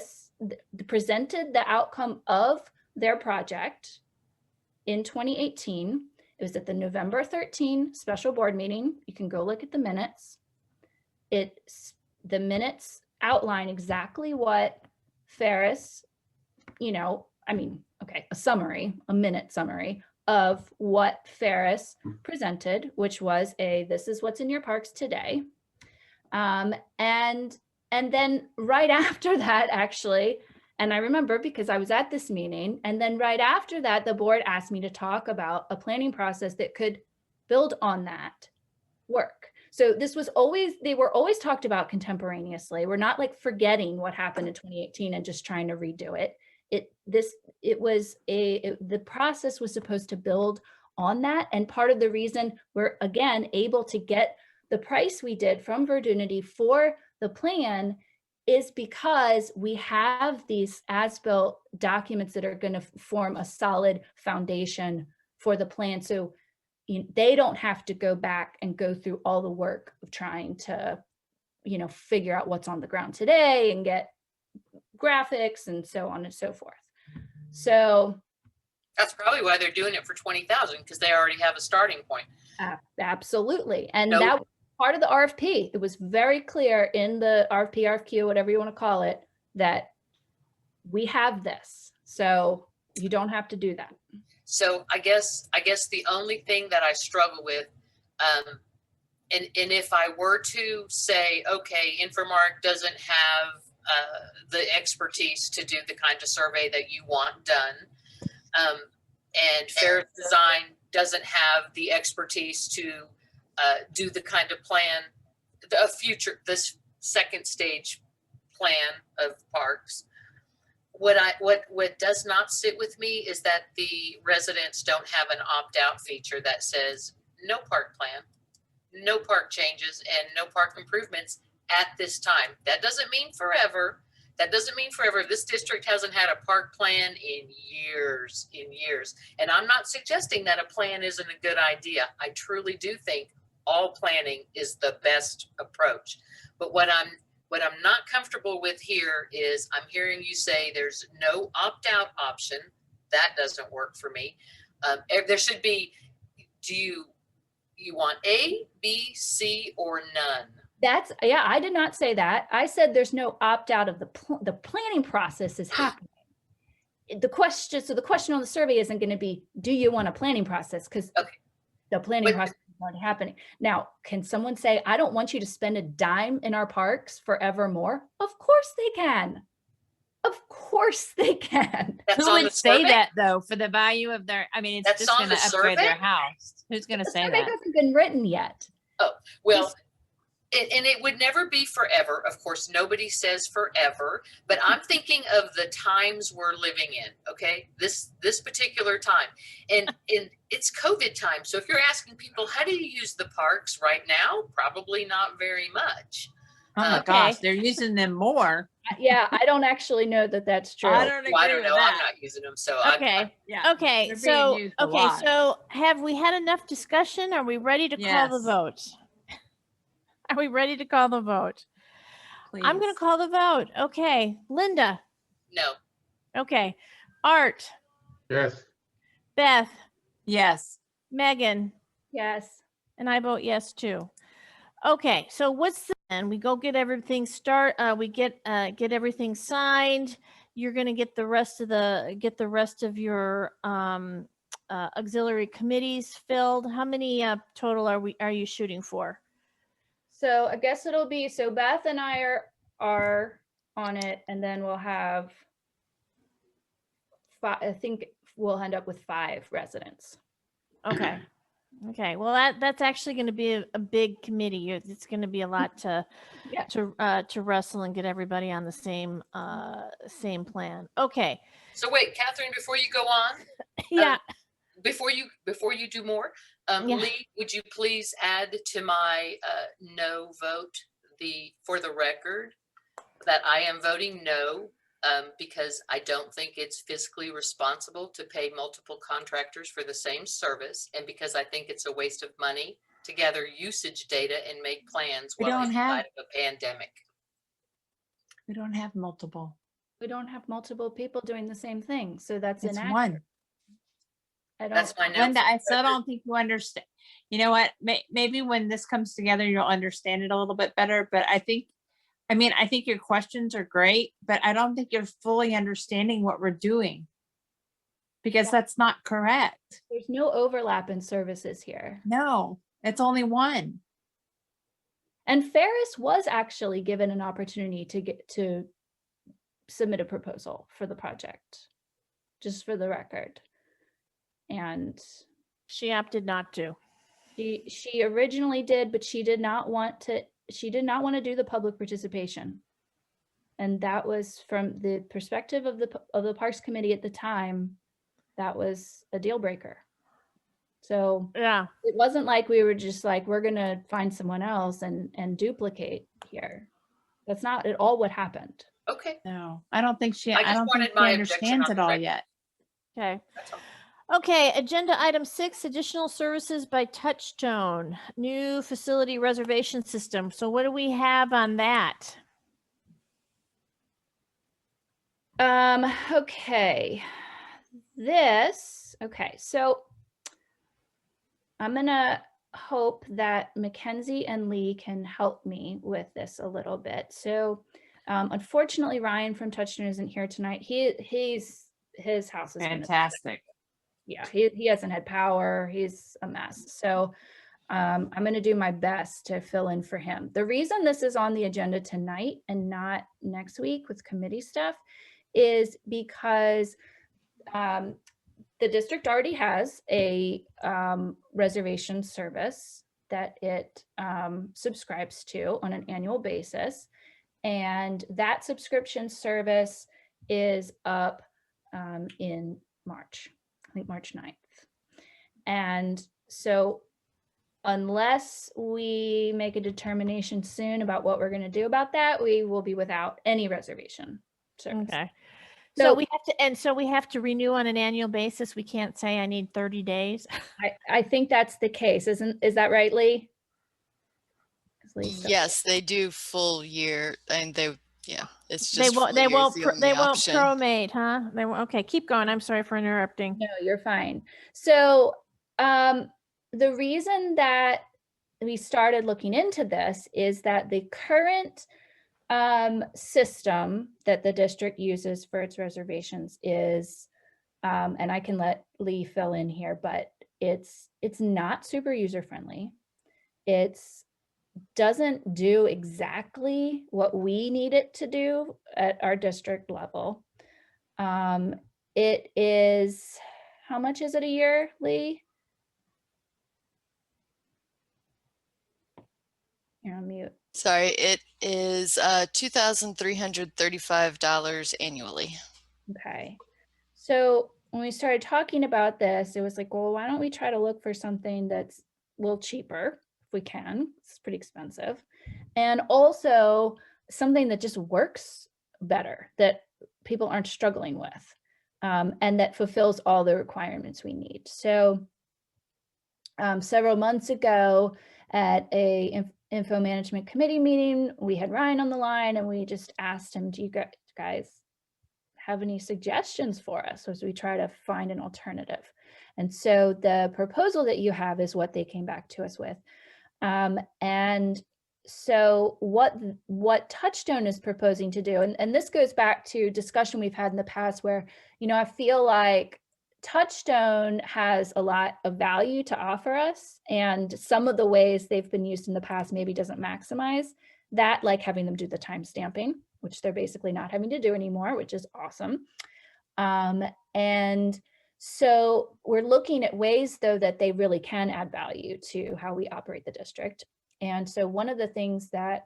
outcome of their project in 2018, it was at the November 13 special board meeting. You can go look at the minutes. The minutes outline exactly what Ferris, a minute summary of what Ferris presented, which was this is what's in your parks today. And then right after that, actually, and I remember because I was at this meeting, and then right after that, the board asked me to talk about a planning process that could build on that. work. So this was always, they were always talked about contemporaneously. We're not like forgetting what happened in 2018 and just trying to redo it. The process was supposed to build on that. And part of the reason we're again able to get the price we did from Verdunity for the plan is because we have these as-built documents that are going to form a solid foundation for the plan. So they don't have to go back and go through all the work of trying to, figure out what's on the ground today and get graphics and so on and so forth. So That's probably why they're doing it for 20,000, because they already have a starting point. absolutely. And Nope. that was part of the RFP. It was very clear in the RFP, RFQ, whatever you want to call it, that we have this. So you don't have to do that. So I guess the only thing that I struggle with, and if I were to say, okay, Infomark doesn't have the expertise to do the kind of survey that you want done, and Ferris Design doesn't have the expertise to do the kind of plan, this second stage plan of parks. What does not sit with me is that the residents don't have an opt-out feature that says no park plan, no park changes, and no park improvements at this time. That doesn't mean forever. This district hasn't had a park plan in years. And I'm not suggesting that a plan isn't a good idea. I truly do think all planning is the best approach. But what I'm not comfortable with here is I'm hearing you say there's no opt-out option. That doesn't work for me. There should be, do you want A, B, C, or none? I did not say that. I said there's no opt-out of the planning process is happening. The question on the survey isn't going to be, do you want a planning process? Because the planning process is already happening. Now, can someone say, I don't want you to spend a dime in our parks forevermore? Of course they can. Of course they can. Who would say that though, for the value of their, I mean, it's That's just on going to the upgrade survey? their house. Who's going to say survey that? hasn't been written yet. Oh, well, and it would never be forever. Of course, nobody says forever, but I'm thinking of the times we're living in, okay? This particular time. And it's COVID time. So if you're asking people, how do you use the parks right now? Probably not very much. Oh my gosh, they're using them more. Yeah, I don't actually know that that's true. I don't agree Well, I don't with know. that. I'm not using them. So Okay. Yeah. Okay. They're being So, used a lot. so have we had enough discussion? Are we ready to call the Yes. vote? Are we ready to call the vote? I'm going to call the vote. Okay. Linda. No. Okay. Art. Yes. Beth. Yes. Megan. Yes. And I vote yes too. Okay. So what's the plan? We go get everything we get everything signed. You're going to get the rest of your auxiliary committees filled. How many total are you shooting for? So I guess it'll be, so Beth and I are on it, and then we'll have five, I think we'll end up with 5 residents. Okay. Okay. Well, that's actually going to be a big committee. It's going to be a lot to wrestle and get everybody on the same plan. Okay. So wait, Catherine, before you go on, Yeah. Before you do more, Yeah. Lee, would you please add to my no vote for the record that I am voting no because I don't think it's fiscally responsible to pay multiple contractors for the same service, and because I think it's a waste of money to gather usage data and make plans We while don't inside have- of a pandemic. We don't have multiple. We don't have multiple people doing the same thing, so that's It's inaccurate. one. I don't. That's my no. Linda, for I the still record. don't think you understand. You know what? Maybe when this comes together, you'll understand it a little bit better. But I think your questions are great, but I don't think you're fully understanding what we're doing, because that's not correct. There's no overlap in services here. No, it's only one. And Ferris was actually given an opportunity to submit a proposal for the project, just for the record. And she opted not to. She originally did, but she did not want to do the public participation. And that was from the perspective of the Parks Committee at the time, that was a deal breaker. So Yeah, it wasn't like we were just like, we're gonna find someone else and duplicate here. That's not at all what happened. Okay. No, I don't think she, I I just don't think wanted she my objection understands on it all record. yet. okay. That's all. Okay, agenda item 6, additional services by Touchstone, new facility reservation system. So what do we have on that? Okay. So I'm gonna hope that Mackenzie and Lee can help me with this a little bit. So unfortunately, Ryan from Touchstone isn't here tonight. His house has been Fantastic. he hasn't had power. He's a mess. So I'm going to do my best to fill in for him. The reason this is on the agenda tonight and not next week with committee stuff is because the district already has a reservation service that it subscribes to on an annual basis. And that subscription service is up in March, I think March 9th. And so unless we make a determination soon about what we're going to do about that, we will be without any reservation service. Okay. So So we have to renew on an annual basis. We can't say I need 30 days. I think that's the case. Is that right, Lee? Yes, they do full year, and it's They just won't. full They year is won't. the Pro- only they won't option. promate, huh? They won't. Okay, keep going. I'm sorry for interrupting. No, you're fine. So the reason that we started looking into this is that the current system that the district uses for its reservations is, and I can let Lee fill in here, but it's not super user friendly. It's doesn't do exactly what we need it to do at our district level. It is, how much is it a year, Lee? You're on mute. Sorry, it is $2,335 annually. Okay. So when we started talking about this, it was like, well, why don't we try to look for something that's a little cheaper if we can? It's pretty expensive. And also something that just works better, that people aren't struggling with, and that fulfills all the requirements we need. So several months ago at a info management committee meeting, we had Ryan on the line and we just asked him, do you guys have any suggestions for us as we try to find an alternative? And so the proposal that you have is what they came back to us with. And so what Touchstone is proposing to do, and this goes back to discussion we've had in the past where, I feel like Touchstone has a lot of value to offer us, and some of the ways they've been used in the past maybe doesn't maximize that, like having them do the time stamping, which they're basically not having to do anymore, which is awesome. And so we're looking at ways, though, that they really can add value to how we operate the district. And so one of the things that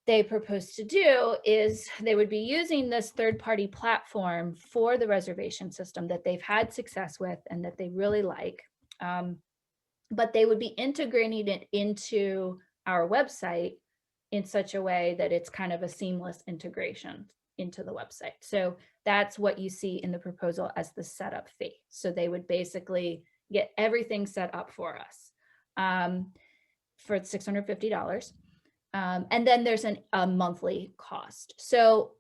they propose to do is they would be using this third-party platform for the reservation system that they've had success with and that they really like. But they would be integrating it into our website in such a way that it's kind of a seamless integration into the website. So that's what you see in the proposal as the setup fee. So they would basically get everything set up for us for $650. And then there's a monthly cost. So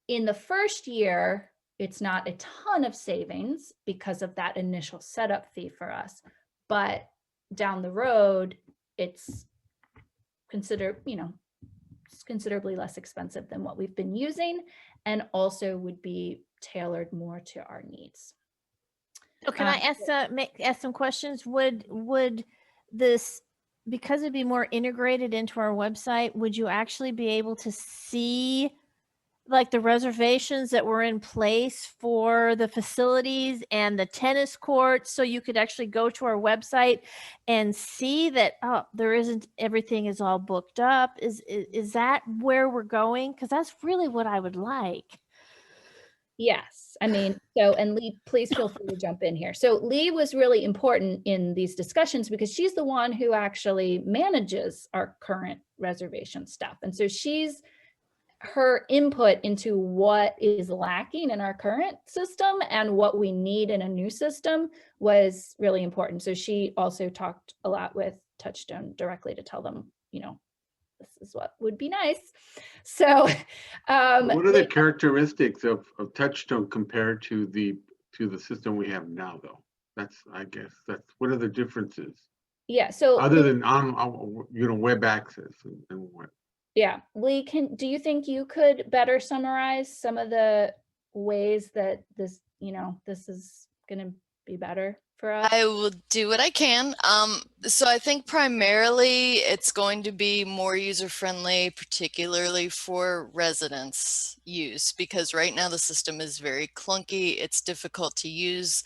in the first year, it's not a ton of savings because of that initial setup fee for us. But down the road, it's considerably less expensive than what we've been using, and also would be tailored more to our needs. So can I ask some questions? Would this, because it'd be more integrated into our website, would you actually be able to see like the reservations that were in place for the facilities and the tennis courts, so you could actually go to our website and see that, oh, there isn't, everything is all booked up? Is that where we're going? Because that's really what I would like. Yes, I mean, so, and Lee, please feel free to jump in here. So Lee was really important in these discussions because she's the one who actually manages our current reservation stuff. And so her input into what is lacking in our current system and what we need in a new system was really important. So she also talked a lot with Touchstone directly to tell them, you know, this is what would be nice. So what are the characteristics of Touchstone compared to the system we have now, though? That's, I guess, what are the differences? Yeah, so other than on web access and what? Yeah, Lee, do you think you could better summarize some of the ways that this, this is going to be better for us? I will do what I can. So I think primarily it's going to be more user-friendly, particularly for residents use, because right now the system is very clunky. It's difficult to use.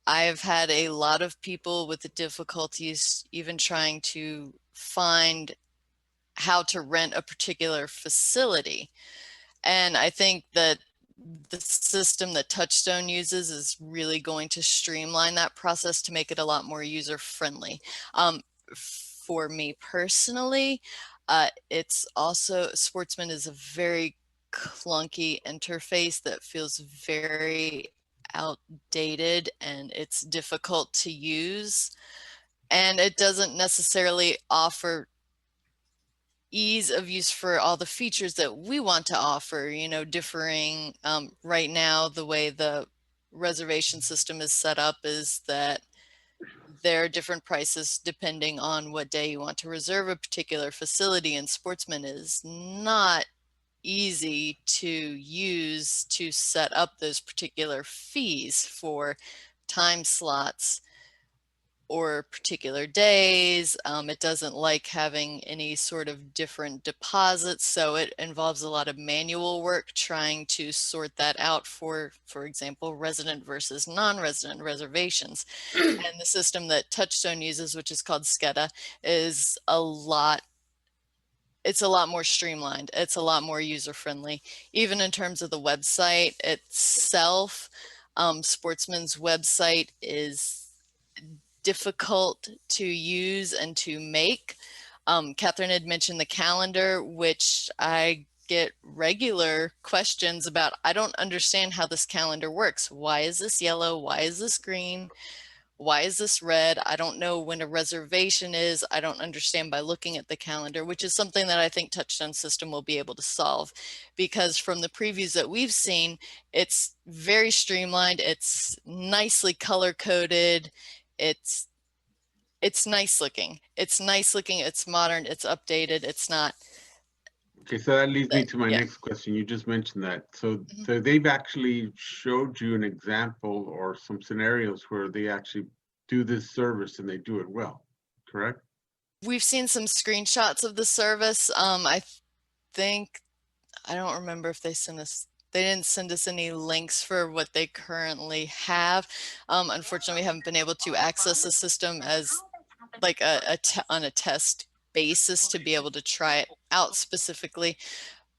I've had a lot of people with the difficulties even trying to find how to rent a particular facility. And I think that the system that Touchstone uses is really going to streamline that process to make it a lot more user-friendly. For me personally, it's also, Sportsman is a very clunky interface that feels very outdated and it's difficult to use. And it doesn't necessarily offer ease of use for all the features that we want to offer, differing. Right now, the way the reservation system is set up is that there are different prices depending on what day you want to reserve a particular facility, and Sportsman is not easy to use to set up those particular fees for time slots or particular days. It doesn't like having any sort of different deposits, so it involves a lot of manual work trying to sort that out for example, resident versus non-resident reservations. And the system that Touchstone uses, which is called SCEDA, is it's a lot more streamlined. It's a lot more user-friendly. Even in terms of the website itself, Sportsman's website is difficult to use and to make. Catherine had mentioned the calendar, which I get regular questions about. I don't understand how this calendar works. Why is this yellow? Why is this green? Why is this red? I don't know when a reservation is. I don't understand by looking at the calendar, which is something that I think Touchstone system will be able to solve, because from the previews that we've seen, it's very streamlined. It's nicely color coded. It's nice looking. It's nice looking. It's modern. It's updated. It's not. Okay, so that leads me to my next question. You just mentioned that. So they've actually showed you an example or some scenarios where they actually do this service and they do it well, correct? We've seen some screenshots of the service. I think, I don't remember if they didn't send us any links for what they currently have. Unfortunately, we haven't been able to access the system as like on a test basis to be able to try it out specifically.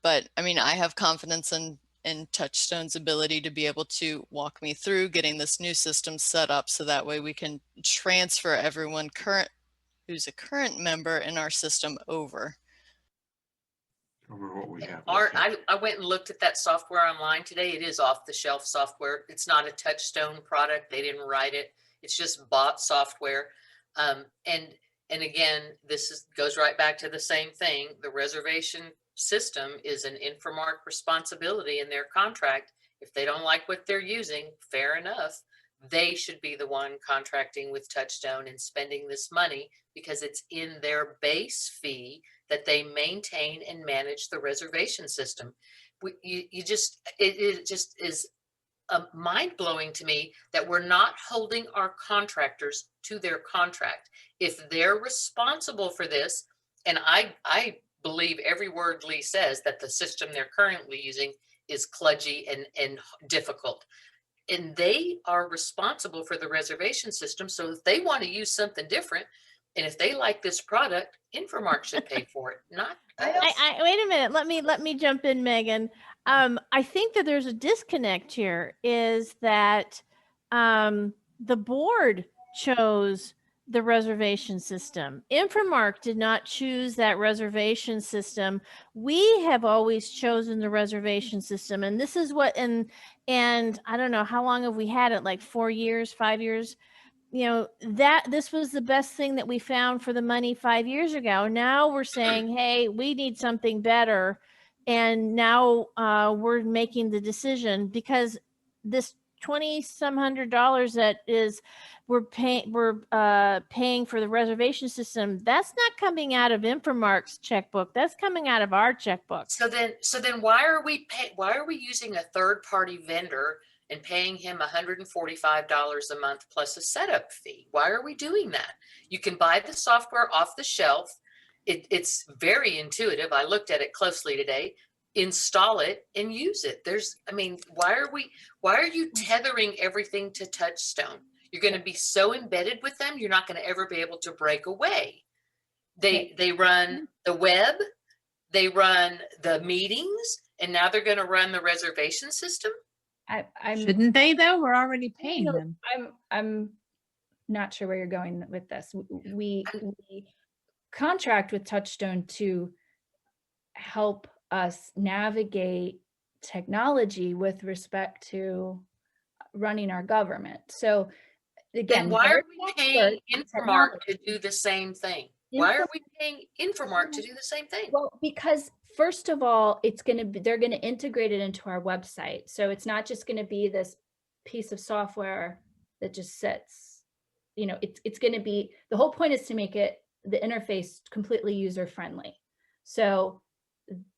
But I mean, I have confidence in Touchstone's ability to be able to walk me through getting this new system set up, so that way we can transfer everyone who's a current member in our system over. Over what we have. Art, I went and looked at that software online today. It is off the shelf software. It's not a Touchstone product. They didn't write it. It's just bought software. And again, goes right back to the same thing. The reservation system is an Infomark responsibility in their contract. If they don't like what they're using, fair enough. They should be the one contracting with Touchstone and spending this money, because it's in their base fee that they maintain and manage the reservation system. It just is mind-blowing to me that we're not holding our contractors to their contract. If they're responsible for this, and I believe every word Lee says, that the system they're currently using is kludgy and difficult. And they are responsible for the reservation system. So if they want to use something different, and if they like this product, Infomark should pay for it, not us. I wait a minute. Let me jump in, Megan. I think that there's a disconnect here. Is that the board chose the reservation system. Infomark did not choose that reservation system. We have always chosen the reservation system, and this is what and I don't know how long have we had it? Like 4 years, 5 years. You know, that this was the best thing that we found for the money 5 years ago. Now we're saying, hey, we need something better. And now we're making the decision because this 20 some $100 that is we're paying for the reservation system, that's not coming out of Infomark's checkbook. That's coming out of our checkbook. So then why are we using a third party vendor and paying him $145 a month plus a setup fee? Why are we doing that? You can buy the software off the shelf. It's very intuitive. I looked at it closely today. Install it and use it. Why are you tethering everything to Touchstone? You're going to be so embedded with them, you're not going to ever be able to break away. They run the web, they run the meetings, and now they're going to run the reservation system. Shouldn't they though? We're already paying them. I'm not sure where you're going with this. We contract with Touchstone to help us navigate technology with respect to running our government. So again, then why are we paying Infomark to do the same thing? Why are we paying Infomark to do the same thing? Well, because first of all, they're going to integrate it into our website. So it's not just going to be this piece of software that just sits. You know, it's going to be, the whole point is to make it, the interface, completely user friendly. So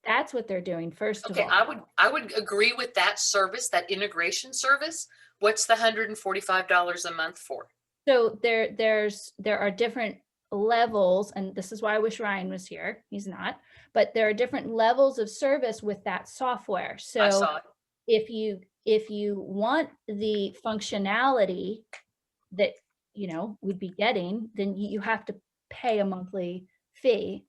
that's what they're doing first of all. I would agree with that service, that integration service. What's the $145 a month for? So there are different levels, and this is why I wish Ryan was here. He's not, but there are different levels of service with that software. So I saw it. if you want the functionality that we'd be getting, then you have to pay a monthly fee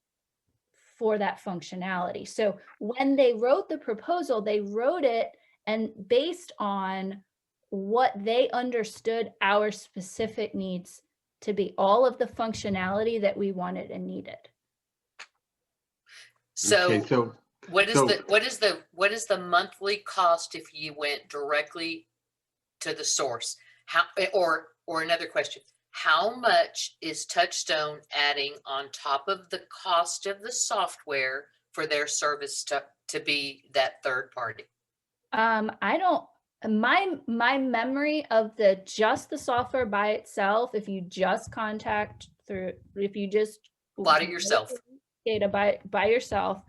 for that functionality. So when they wrote the proposal, they wrote it and based on what they understood our specific needs to be, all of the functionality that we wanted and needed. So, Okay, so what is the monthly cost if you went directly to the source? How, or another question, how much is Touchstone adding on top of the cost of the software for their service to be that third party? My memory of just the software by itself, if you just if you just bought it yourself, data by yourself,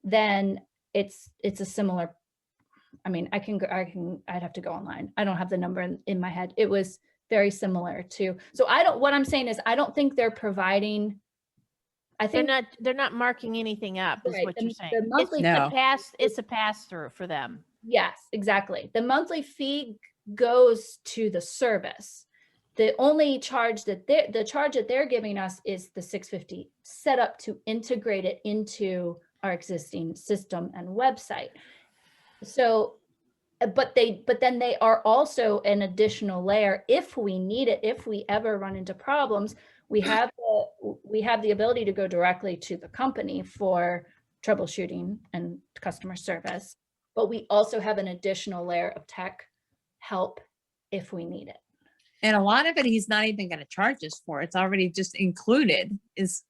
then it's a similar. I mean, I'd have to go online. I don't have the number in my head. It was very similar to. So what I'm saying is I don't think they're providing. I think they're not marking anything up, is what you're saying. The monthly It's a pass through for them. Yes, exactly. The monthly fee goes to the service. The only charge that they're giving us is the $650 set up to integrate it into our existing system and website. So, but then they are also an additional layer if we need it, if we ever run into problems. We have the ability to go directly to the company for troubleshooting and customer service, but we also have an additional layer of tech help if we need it. And a lot of it, he's not even going to charge us for. It's already just included, is,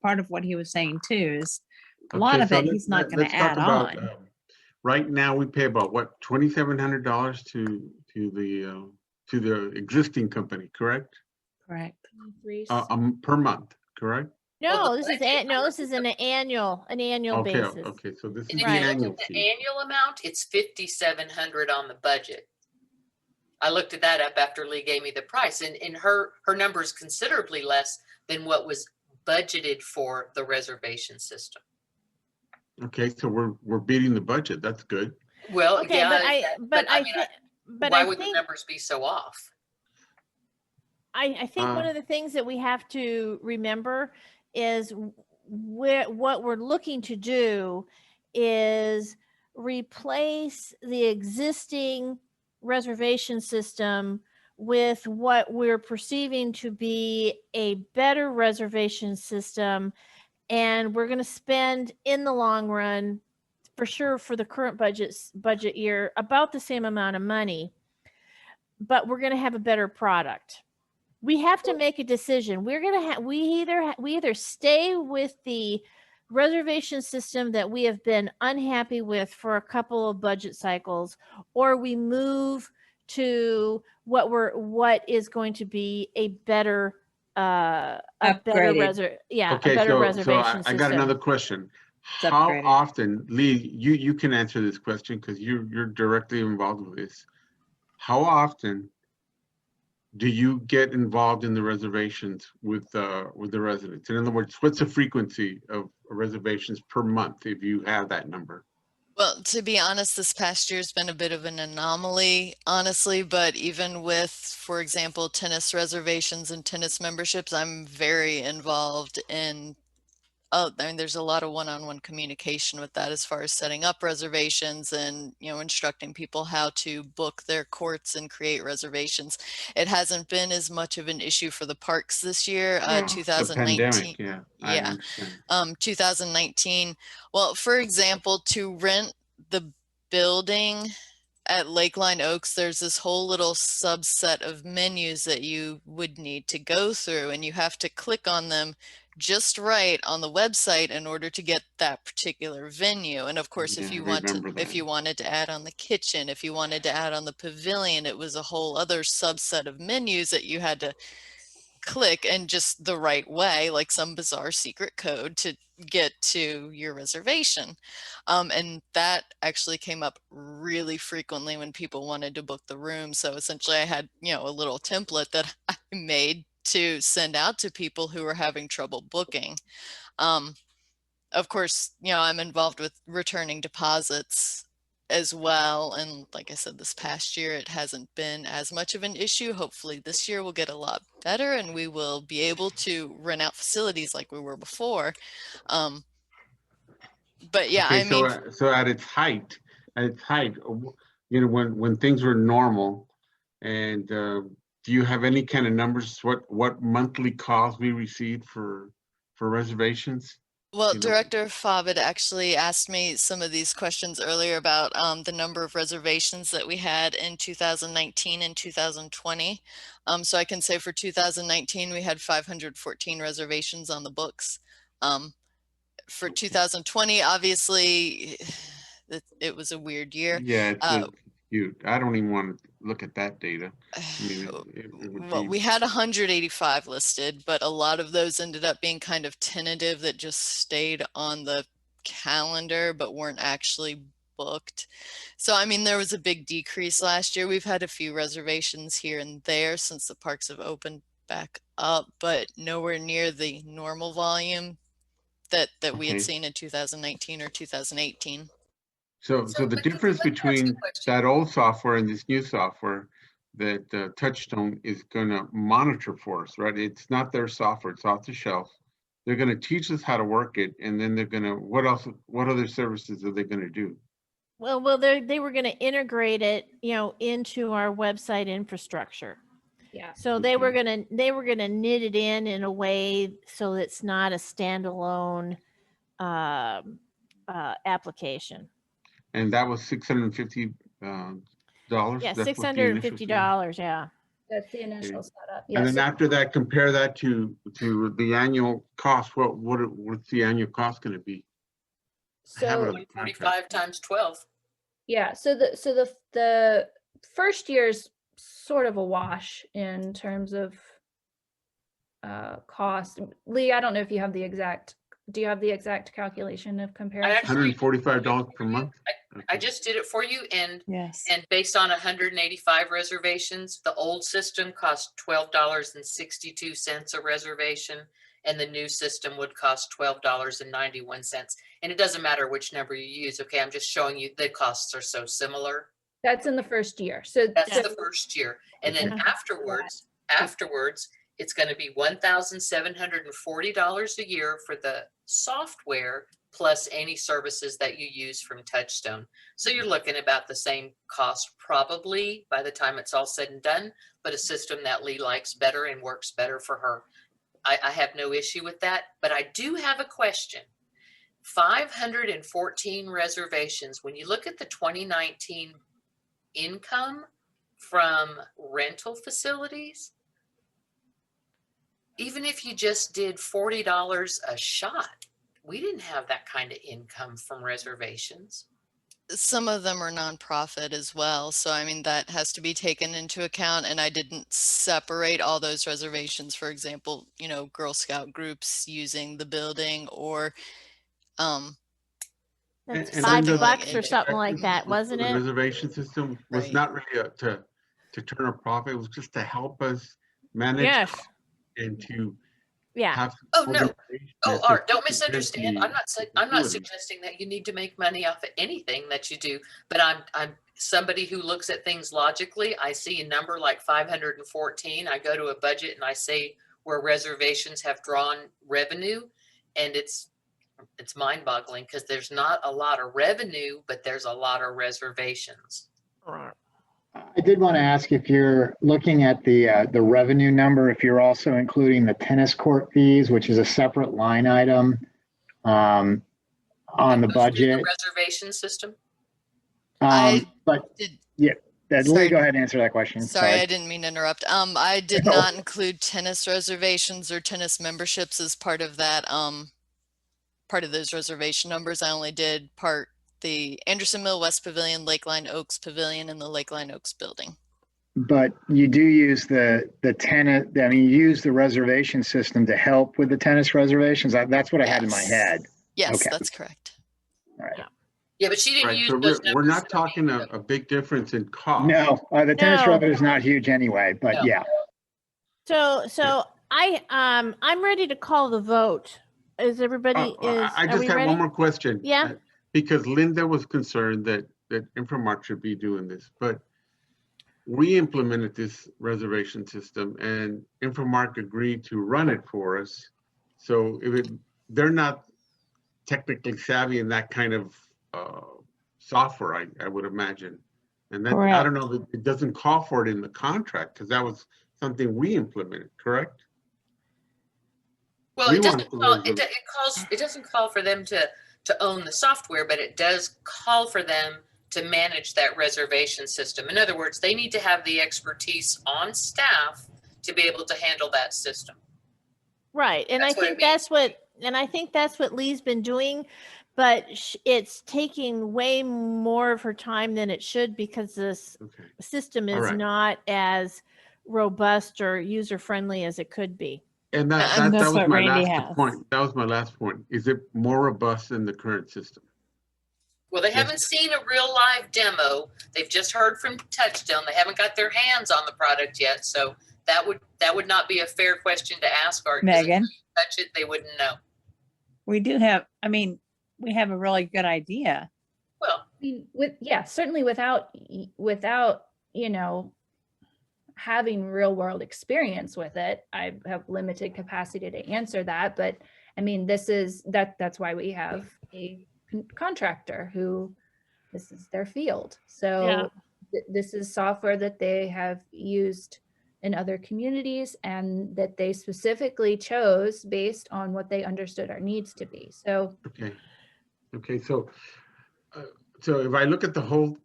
part of what he was saying too, is a lot of it he's not going to add on. Right now, we pay about what, $2,700 to the existing company, correct? Correct. Per month, correct? No, this is an annual basis. Okay, so this is And the if you look annual at the fee. annual amount, it's $5,700 on the budget. I looked at that up after Lee gave me the price, and her number is considerably less than what was budgeted for the reservation system. Okay, so we're beating the budget. That's good. Well, Okay, yeah, but I mean, think, but why I would the think, numbers be so off? I think one of the things that we have to remember is what we're looking to do is replace the existing reservation system with what we're perceiving to be a better reservation system. And we're going to spend in the long run, for sure, for the current budget year, about the same amount of money, but we're going to have a better product. We have to make a decision. We're going to have, we either stay with the reservation system that we have been unhappy with for a couple of budget cycles, or we move to what is going to be a better Upgraded. Okay, better so reservation I got system. another question. It's How upgraded. often, Lee, you can answer this question because you're directly involved with this. How often do you get involved in the reservations with the residents? In other words, what's the frequency of reservations per month if you have that number? Well, to be honest, this past year's been a bit of an anomaly, honestly, but even with, for example, tennis reservations and tennis memberships, I'm very involved in I mean, there's a lot of one-on-one communication with that as far as setting up reservations and, instructing people how to book their courts and create reservations. It hasn't been as much of an issue for the parks this year. The 2019. pandemic, yeah, I Yeah. understand. 2019. Well, for example, to rent the building at Lakeline Oaks, there's this whole little subset of menus that you would need to go through, and you have to click on them just right on the website in order to get that particular venue. And of course, Yeah, if you I remember if that. you wanted to add on the kitchen, if you wanted to add on the pavilion, it was a whole other subset of menus that you had to click and just the right way, like some bizarre secret code to get to your reservation. And that actually came up really frequently when people wanted to book the room. So essentially I had, a little template that I made to send out to people who were having trouble booking. Of course, I'm involved with returning deposits as well. And like I said, this past year, it hasn't been as much of an issue. Hopefully this year will get a lot better and we will be able to rent out facilities like we were before. But yeah, Okay, I mean, so at its height, when things were normal, and do you have any kind of numbers, what monthly calls we received for reservations? well, You know? Director Favit actually asked me some of these questions earlier about the number of reservations that we had in 2019 and 2020. So I can say for 2019, we had 514 reservations on the books. For 2020, obviously, it was a weird year. Yeah, it's cute. I don't even want to look at that data. I mean, it would Well, be, we had 185 listed, but a lot of those ended up being kind of tentative that just stayed on the calendar but weren't actually booked. So, I mean, there was a big decrease last year. We've had a few reservations here and there since the parks have opened back up, but nowhere near the normal volume that we had Okay. seen in 2019 or 2018. so the difference between that old software and this new software that Touchstone is gonna monitor for us, right? It's not their software, it's off the shelf. They're gonna teach us how to work it, and then they're gonna, what other services are they gonna do? Well, they were going to integrate it, into our website infrastructure. Yeah. So they were gonna knit it in a way so it's not a standalone application. And that was $650. Yeah, That's what the initial fee. $650. Yeah. That's the initial setup. And Yes. then after that, compare that to the annual cost. What's the annual cost gonna be? I have it So on the contract. 45 times 12. yeah, so the first year's sort of a wash in terms of cost. Lee, I don't know if you have the exact. Do you have the exact calculation of comparison? $145 per month? I just did it for you, and Yes. and based on 185 reservations, the old system cost $12.62 a reservation, and the new system would cost $12.91. And it doesn't matter which number you use. Okay, I'm just showing you the costs are so similar. That's in the first year. So That's the first year. And then afterwards, it's going to be $1,740 a year for the software plus any services that you use from Touchstone. So you're looking about the same cost probably by the time it's all said and done, but a system that Lee likes better and works better for her. I have no issue with that, but I do have a question. 514 reservations. When you look at the 2019 income from rental facilities, even if you just did $40 a shot, we didn't have that kind of income from reservations. Some of them are nonprofit as well. So, I mean, that has to be taken into account. And I didn't separate all those reservations, for example, you know, Girl Scout groups using the building or, That's And $5 Linda, or something like that, wasn't the it? reservation system was Right. not really to turn a profit. It was just to help us manage Yes. and to Yeah. have. Oh, no. organization Oh, that's Art, don't efficient misunderstand. in I'm not the suggesting that you need to make money off of anything that you do, but I'm somebody who looks at things logically. I see a number like 514. I go to a budget and I say where reservations have drawn revenue, and it's mind-boggling because there's not a lot of revenue, but there's a lot of reservations. I did want to ask if you're looking at the revenue number, if you're also including the tennis court fees, which is a separate line item on the budget. Reservation system. But yeah, Sorry. Lee, go ahead and answer that question. Sorry, I didn't mean to interrupt. I did not include tennis reservations or tennis memberships as part of that, part of those reservation numbers. I only did the Anderson Mill West Pavilion, Lakeline Oaks Pavilion, and the Lakeline Oaks building. But you do use the tennis, I mean, you use the reservation system to help with the tennis reservations. That's what I had in my head. Yes, Okay. that's correct. All right. Yeah, but she didn't Right, use so those we're not talking a big difference in cost. No, the tennis No. revenue is not huge anyway, but No. yeah. So I'm ready to call the vote. Is everybody I are just we have ready? one more question. Yeah. Because Linda was concerned that Infomart should be doing this, but we implemented this reservation system and Infomart agreed to run it for us. So they're not technically savvy in that kind of software, I would imagine. And that, I don't know, it doesn't call for it in the contract because that was something we implemented, correct? Well, We it doesn't wanted to call, it doesn't call for them to own the software, but it does call for them to manage that reservation system. In other words, they need to have the expertise on staff to be able to handle that system. Right. And That's I what think it that's what Lee's been doing, but it's taking way more of her time than it should because this system All is right. not as robust or user friendly as it could be. And that was my last point. That was my last point. Is it more robust than the current system? Well, they haven't seen a real live demo. They've just heard from Touchstone. They haven't got their hands on the product yet. So that would not be a fair question to ask, Art. 'Cause Megan? if you touch it, they wouldn't know. We do have, I mean, we have a really good idea. Well, I mean, certainly without, you know, having real world experience with it, I have limited capacity to answer that. But I mean, that's why we have a contractor who this is their field. So this is software that they have used in other communities and that they specifically chose based on what they understood our needs to be. So Okay. So if I look at the whole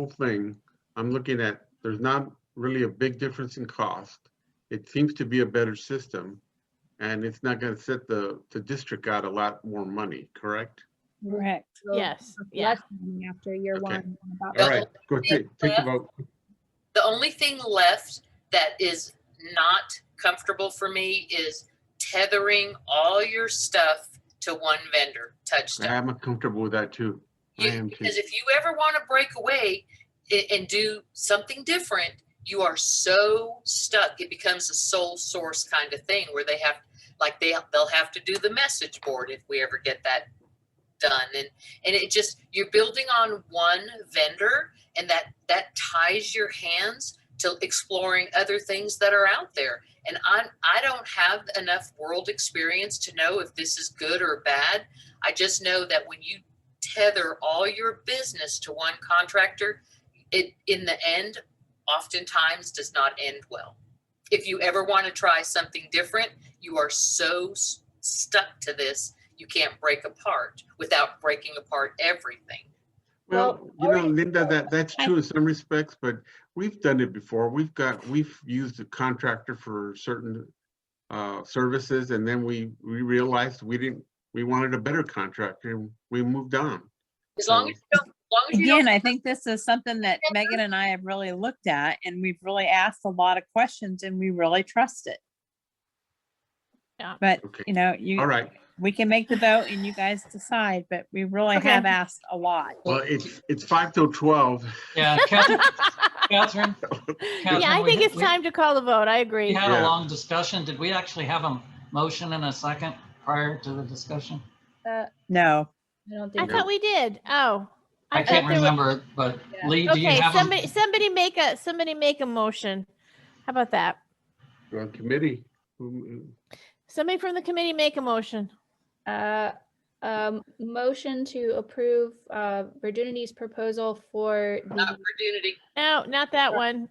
thing, I'm looking at there's not really a big difference in cost. It seems to be a better system, and it's not going to set the district out a lot more money. Correct? Correct. Yes. Yeah. less money after year one. All right. Go take a vote. the only thing left that is not comfortable for me is tethering all your stuff to one vendor, Touchstone. I'm comfortable with that too. I am too. Because if you ever want to break away and do something different, you are so stuck. It becomes a sole source kind of thing where they have Like they'll have to do the message board if we ever get that done. And it just, you're building on one vendor, and that ties your hands to exploring other things that are out there. And I don't have enough world experience to know if this is good or bad. I just know that when you tether all your business to one contractor, it in the end oftentimes does not end well. If you ever want to try something different, you are so stuck to this, you can't break apart without breaking apart everything. Well, Linda, that's true in some respects, but we've done it before. We've used a contractor for certain services, and then we realized we wanted a better contractor, and we moved on. As long as you don't, Again, I think this is something that Megan and I have really looked at, and we've really asked a lot of questions, and we really trust it. Yeah. But Okay. all right. We can make the vote and you guys decide, but we really have asked a lot. Well, it's 5 till 12. Yeah, Catherine, Yeah, I think it's time to call the vote. I agree. We had a long discussion. Did we actually have a motion and a second prior to the discussion? No. I don't I think thought we did. Oh. I can't remember, but Lee, do you Okay, have somebody make a motion. How about that? Well, committee. Somebody from the committee make a motion. Motion to approve Virginity's proposal for the. Virginity. No, not that one.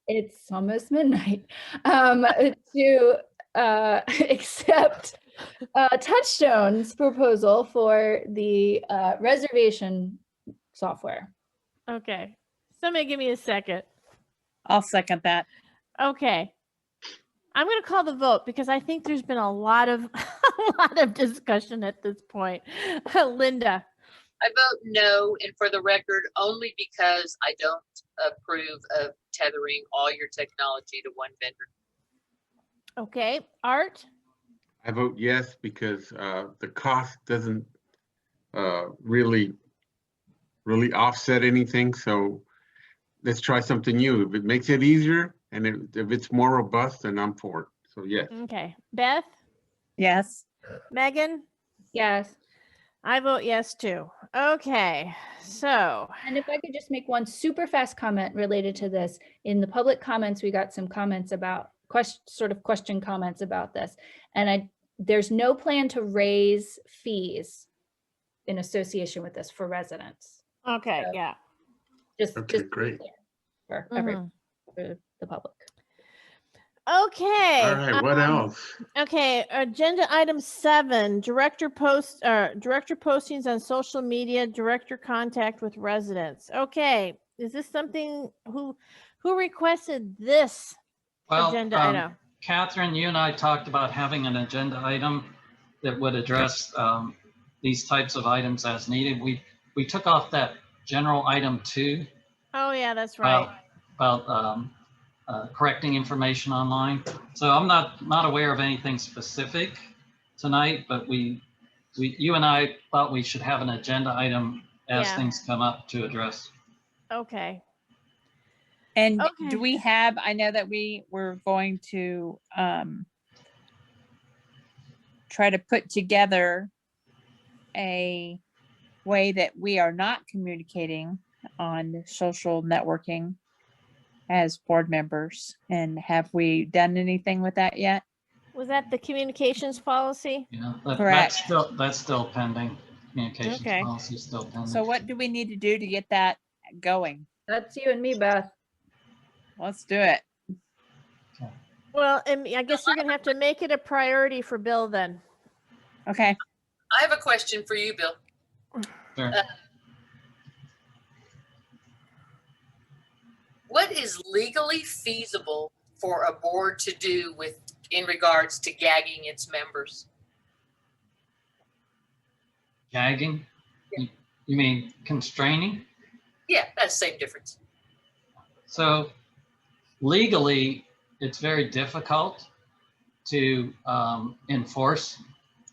It's almost midnight. To accept Touchstone's proposal for the reservation software. Okay. Somebody give me a second. I'll second that. Okay. I'm going to call the vote because I think there's been a lot of discussion at this point. Linda. I vote no, and for the record, only because I don't approve of tethering all your technology to one vendor. Okay. Art? I vote yes because the cost doesn't really offset anything. So let's try something new. If it makes it easier and if it's more robust, then I'm for it. So yes. Okay. Beth? Yes. Megan? Yes. I vote yes too. Okay. So. And if I could just make one super fast comment related to this. In the public comments, we got some comments about question comments about this. And there's no plan to raise fees in association with this for residents. Okay. So yeah. Just great. For for the public. Okay. All right. What else? Okay. Agenda item 7, director postings on social media, director contact with residents. Okay. Is this something who requested this agenda item? Catherine, you and I talked about having an agenda item that would address these types of items as needed. We took off that general item 2. Oh yeah, that's right. About correcting information online. So I'm not aware of anything specific tonight, but you and I thought we should have an agenda item as things come up to address. Okay. And do we have, I know that we were going to try to put together a way that we are not communicating on social networking as board members. And have we done anything with that yet? Was that the communications policy? Yeah, Correct. That's still pending. Communications Okay. policy is still pending. So what do we need to do to get that going? That's you and me, Beth. Let's do it. Well, and I guess you're gonna have to make it a priority for Bill then. Okay. I have a question for you, Bill. Sure. What is legally feasible for a board to do in regards to gagging its members? Gagging? You mean constraining? Yeah, that's the same difference. So legally, it's very difficult to enforce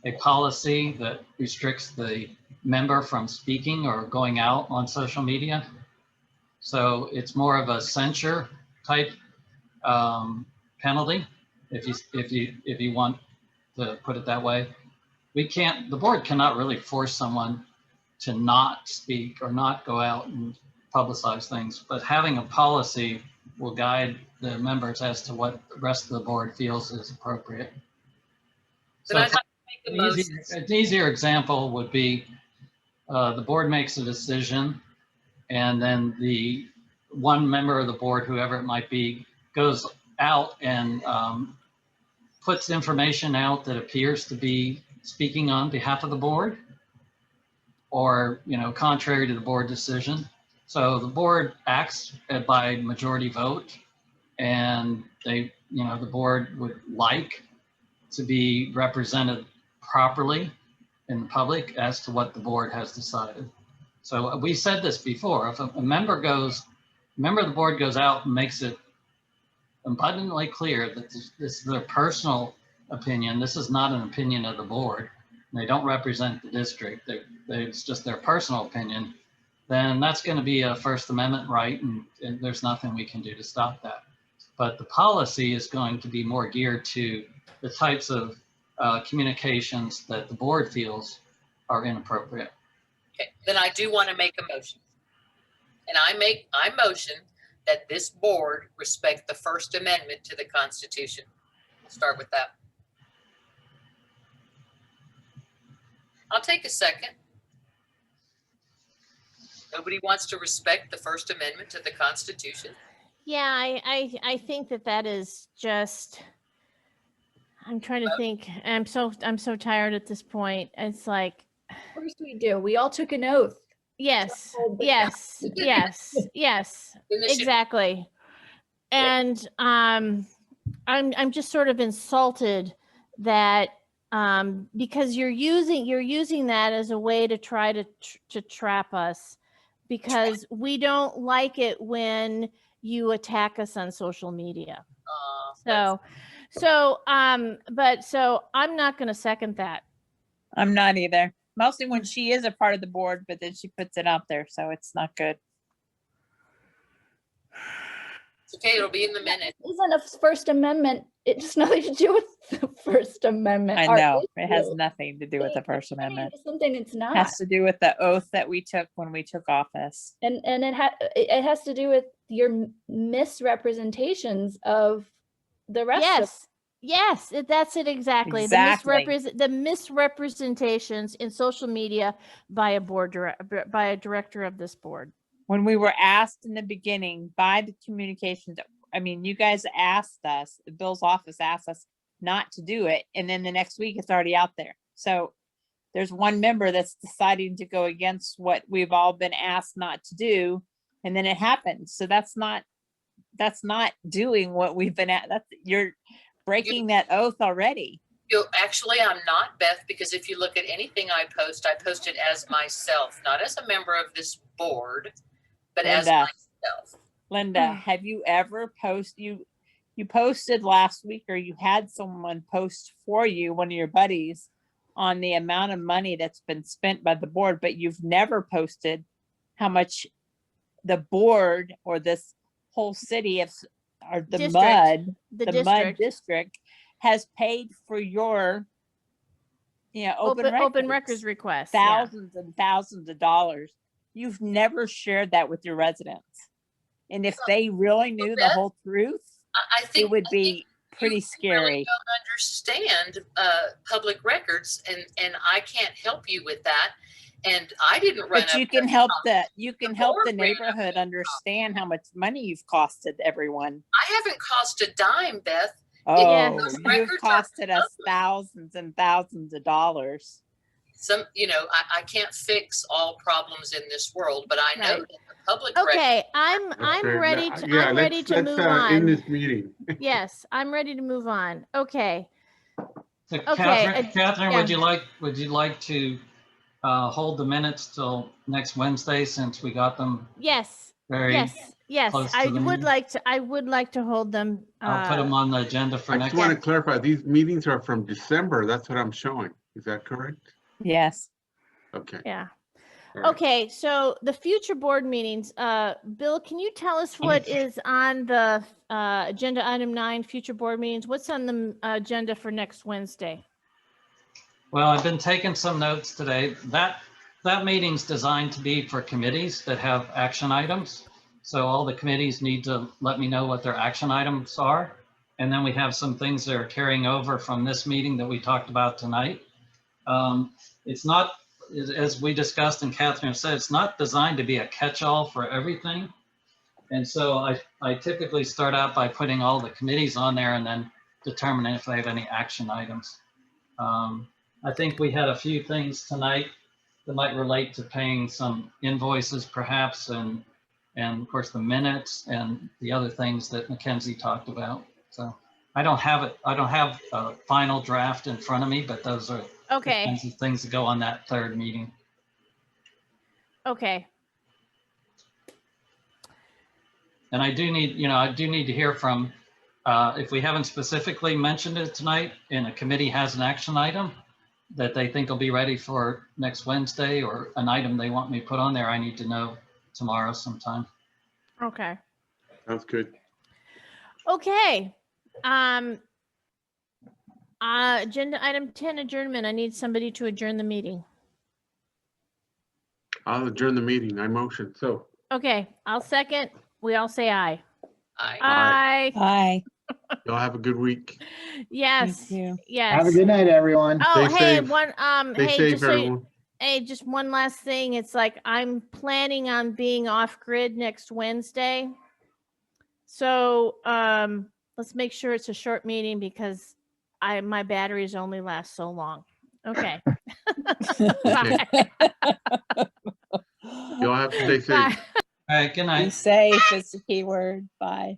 a policy that restricts the member from speaking or going out on social media. So it's more of a censure type penalty. if you want to put it that way. The board cannot really force someone to not speak or not go out and publicize things, but having a policy will guide the members as to what the rest of the board feels is appropriate. So an easier example would be the board makes a decision, and then the one member of the board, whoever it might be, goes out and puts information out that appears to be speaking on behalf of the board, or, contrary to the board decision. So the board acts by majority vote, and the board would like to be represented properly in the public as to what the board has decided. So we said this before, if a member of the board goes out and makes it abundantly clear that this is their personal opinion, this is not an opinion of the board, they don't represent the district, it's just their personal opinion, then that's going to be a First Amendment right, and there's nothing we can do to stop that. But the policy is going to be more geared to the types of communications that the board feels are inappropriate. Okay, then I do want to make a motion. And I motion that this board respect the First Amendment to the Constitution. We'll start with that. I'll take a second. Nobody wants to respect the First Amendment to the Constitution? Yeah, I think that is just, I'm trying to think. I'm so tired at this point. It's like, Of course we do. We all took an oath. yes, exactly. And I'm just sort of insulted that because you're using that as a way to try to trap us, because we don't like it when you attack us on social media. So I'm not going to second that. I'm not either. Mostly when she is a part of the board, but then she puts it out there, so it's not good. It's okay, it'll be in the minutes. Isn't a First Amendment, it has nothing to do with the First Amendment. I Our know, it has issue. nothing to do with the First Amendment. It's something it's It not. has to do with the oath that we took when we took office. And it has to do with your misrepresentations of the rest of. Yes, that's it exactly. Exactly. The misrepresentations in social media by a director of this board. When we were asked in the beginning by the communications, I mean, you guys asked us, Bill's office asked us not to do it. And then the next week it's already out there. So there's one member that's deciding to go against what we've all been asked not to do. And then it happens. So that's not doing what we've been at. You're breaking that oath already. Actually, I'm not, Beth, because if you look at anything I post it as myself, not as a member of this board, but as myself. Linda, have you ever you posted last week, or you had someone post for you, one of your buddies, on the amount of money that's been spent by the board, but you've never posted how much the board or this whole city or the MUD district has paid for your open records request, thousands and thousands of dollars. You've never shared that with your residents, and if they really knew the whole truth, I think it would be pretty scary. Really don't understand public records, and I can't help you with that. And I didn't run. But you can help the neighborhood understand how much money you've costed everyone. I haven't cost a dime, Beth. Oh, you've costed us thousands and thousands of dollars. I can't fix all problems in this world, but I know that the public. Okay, I'm ready to move on. In this meeting. Yes, I'm ready to move on. Okay. So Okay. Catherine, would you like to hold the minutes till next Wednesday, since we got them? Yes. Yes. close to I the would meeting? like to hold them. I'll put them on the agenda for I next. just want to clarify, these meetings are from December. That's what I'm showing. Is that correct? Yes. Okay. Yeah. All right. Okay, so the future board meetings, Bill, can you tell us what is on the agenda item 9, future board meetings? What's on the agenda for next Wednesday? Well, I've been taking some notes today. That meeting's designed to be for committees that have action items. So all the committees need to let me know what their action items are. And then we have some things that are carrying over from this meeting that we talked about tonight. It's not, as we discussed and Catherine said, it's not designed to be a catch-all for everything. And so I typically start out by putting all the committees on there and then determining if they have any action items. I think we had a few things tonight that might relate to paying some invoices perhaps, and of course the minutes and the other things that Mackenzie talked about. So I don't have a final draft in front of me, but those are the kinds of things that go on that third meeting. Okay. And I do need to hear from, if we haven't specifically mentioned it tonight and a committee has an action item that they think will be ready for next Wednesday, or an item they want me to put on there, I need to know tomorrow sometime. Okay. Sounds good. Okay. Agenda item 10, adjournment. I need somebody to adjourn the meeting. I'll adjourn the meeting. I motion. So. Okay, I'll second. We all say aye. Aye. Aye. Bye. Y'all have a good week. Yes. Yes. Have a good night, everyone. Oh, Stay hey, safe. one, Stay hey, safe, just so you, everyone. hey, just one last thing. It's like I'm planning on being off grid next Wednesday. So, let's make sure it's a short meeting because my batteries only last so long. Okay. Bye. Y'all have to stay safe. Bye. All right, good night. Be safe is the key word. Bye.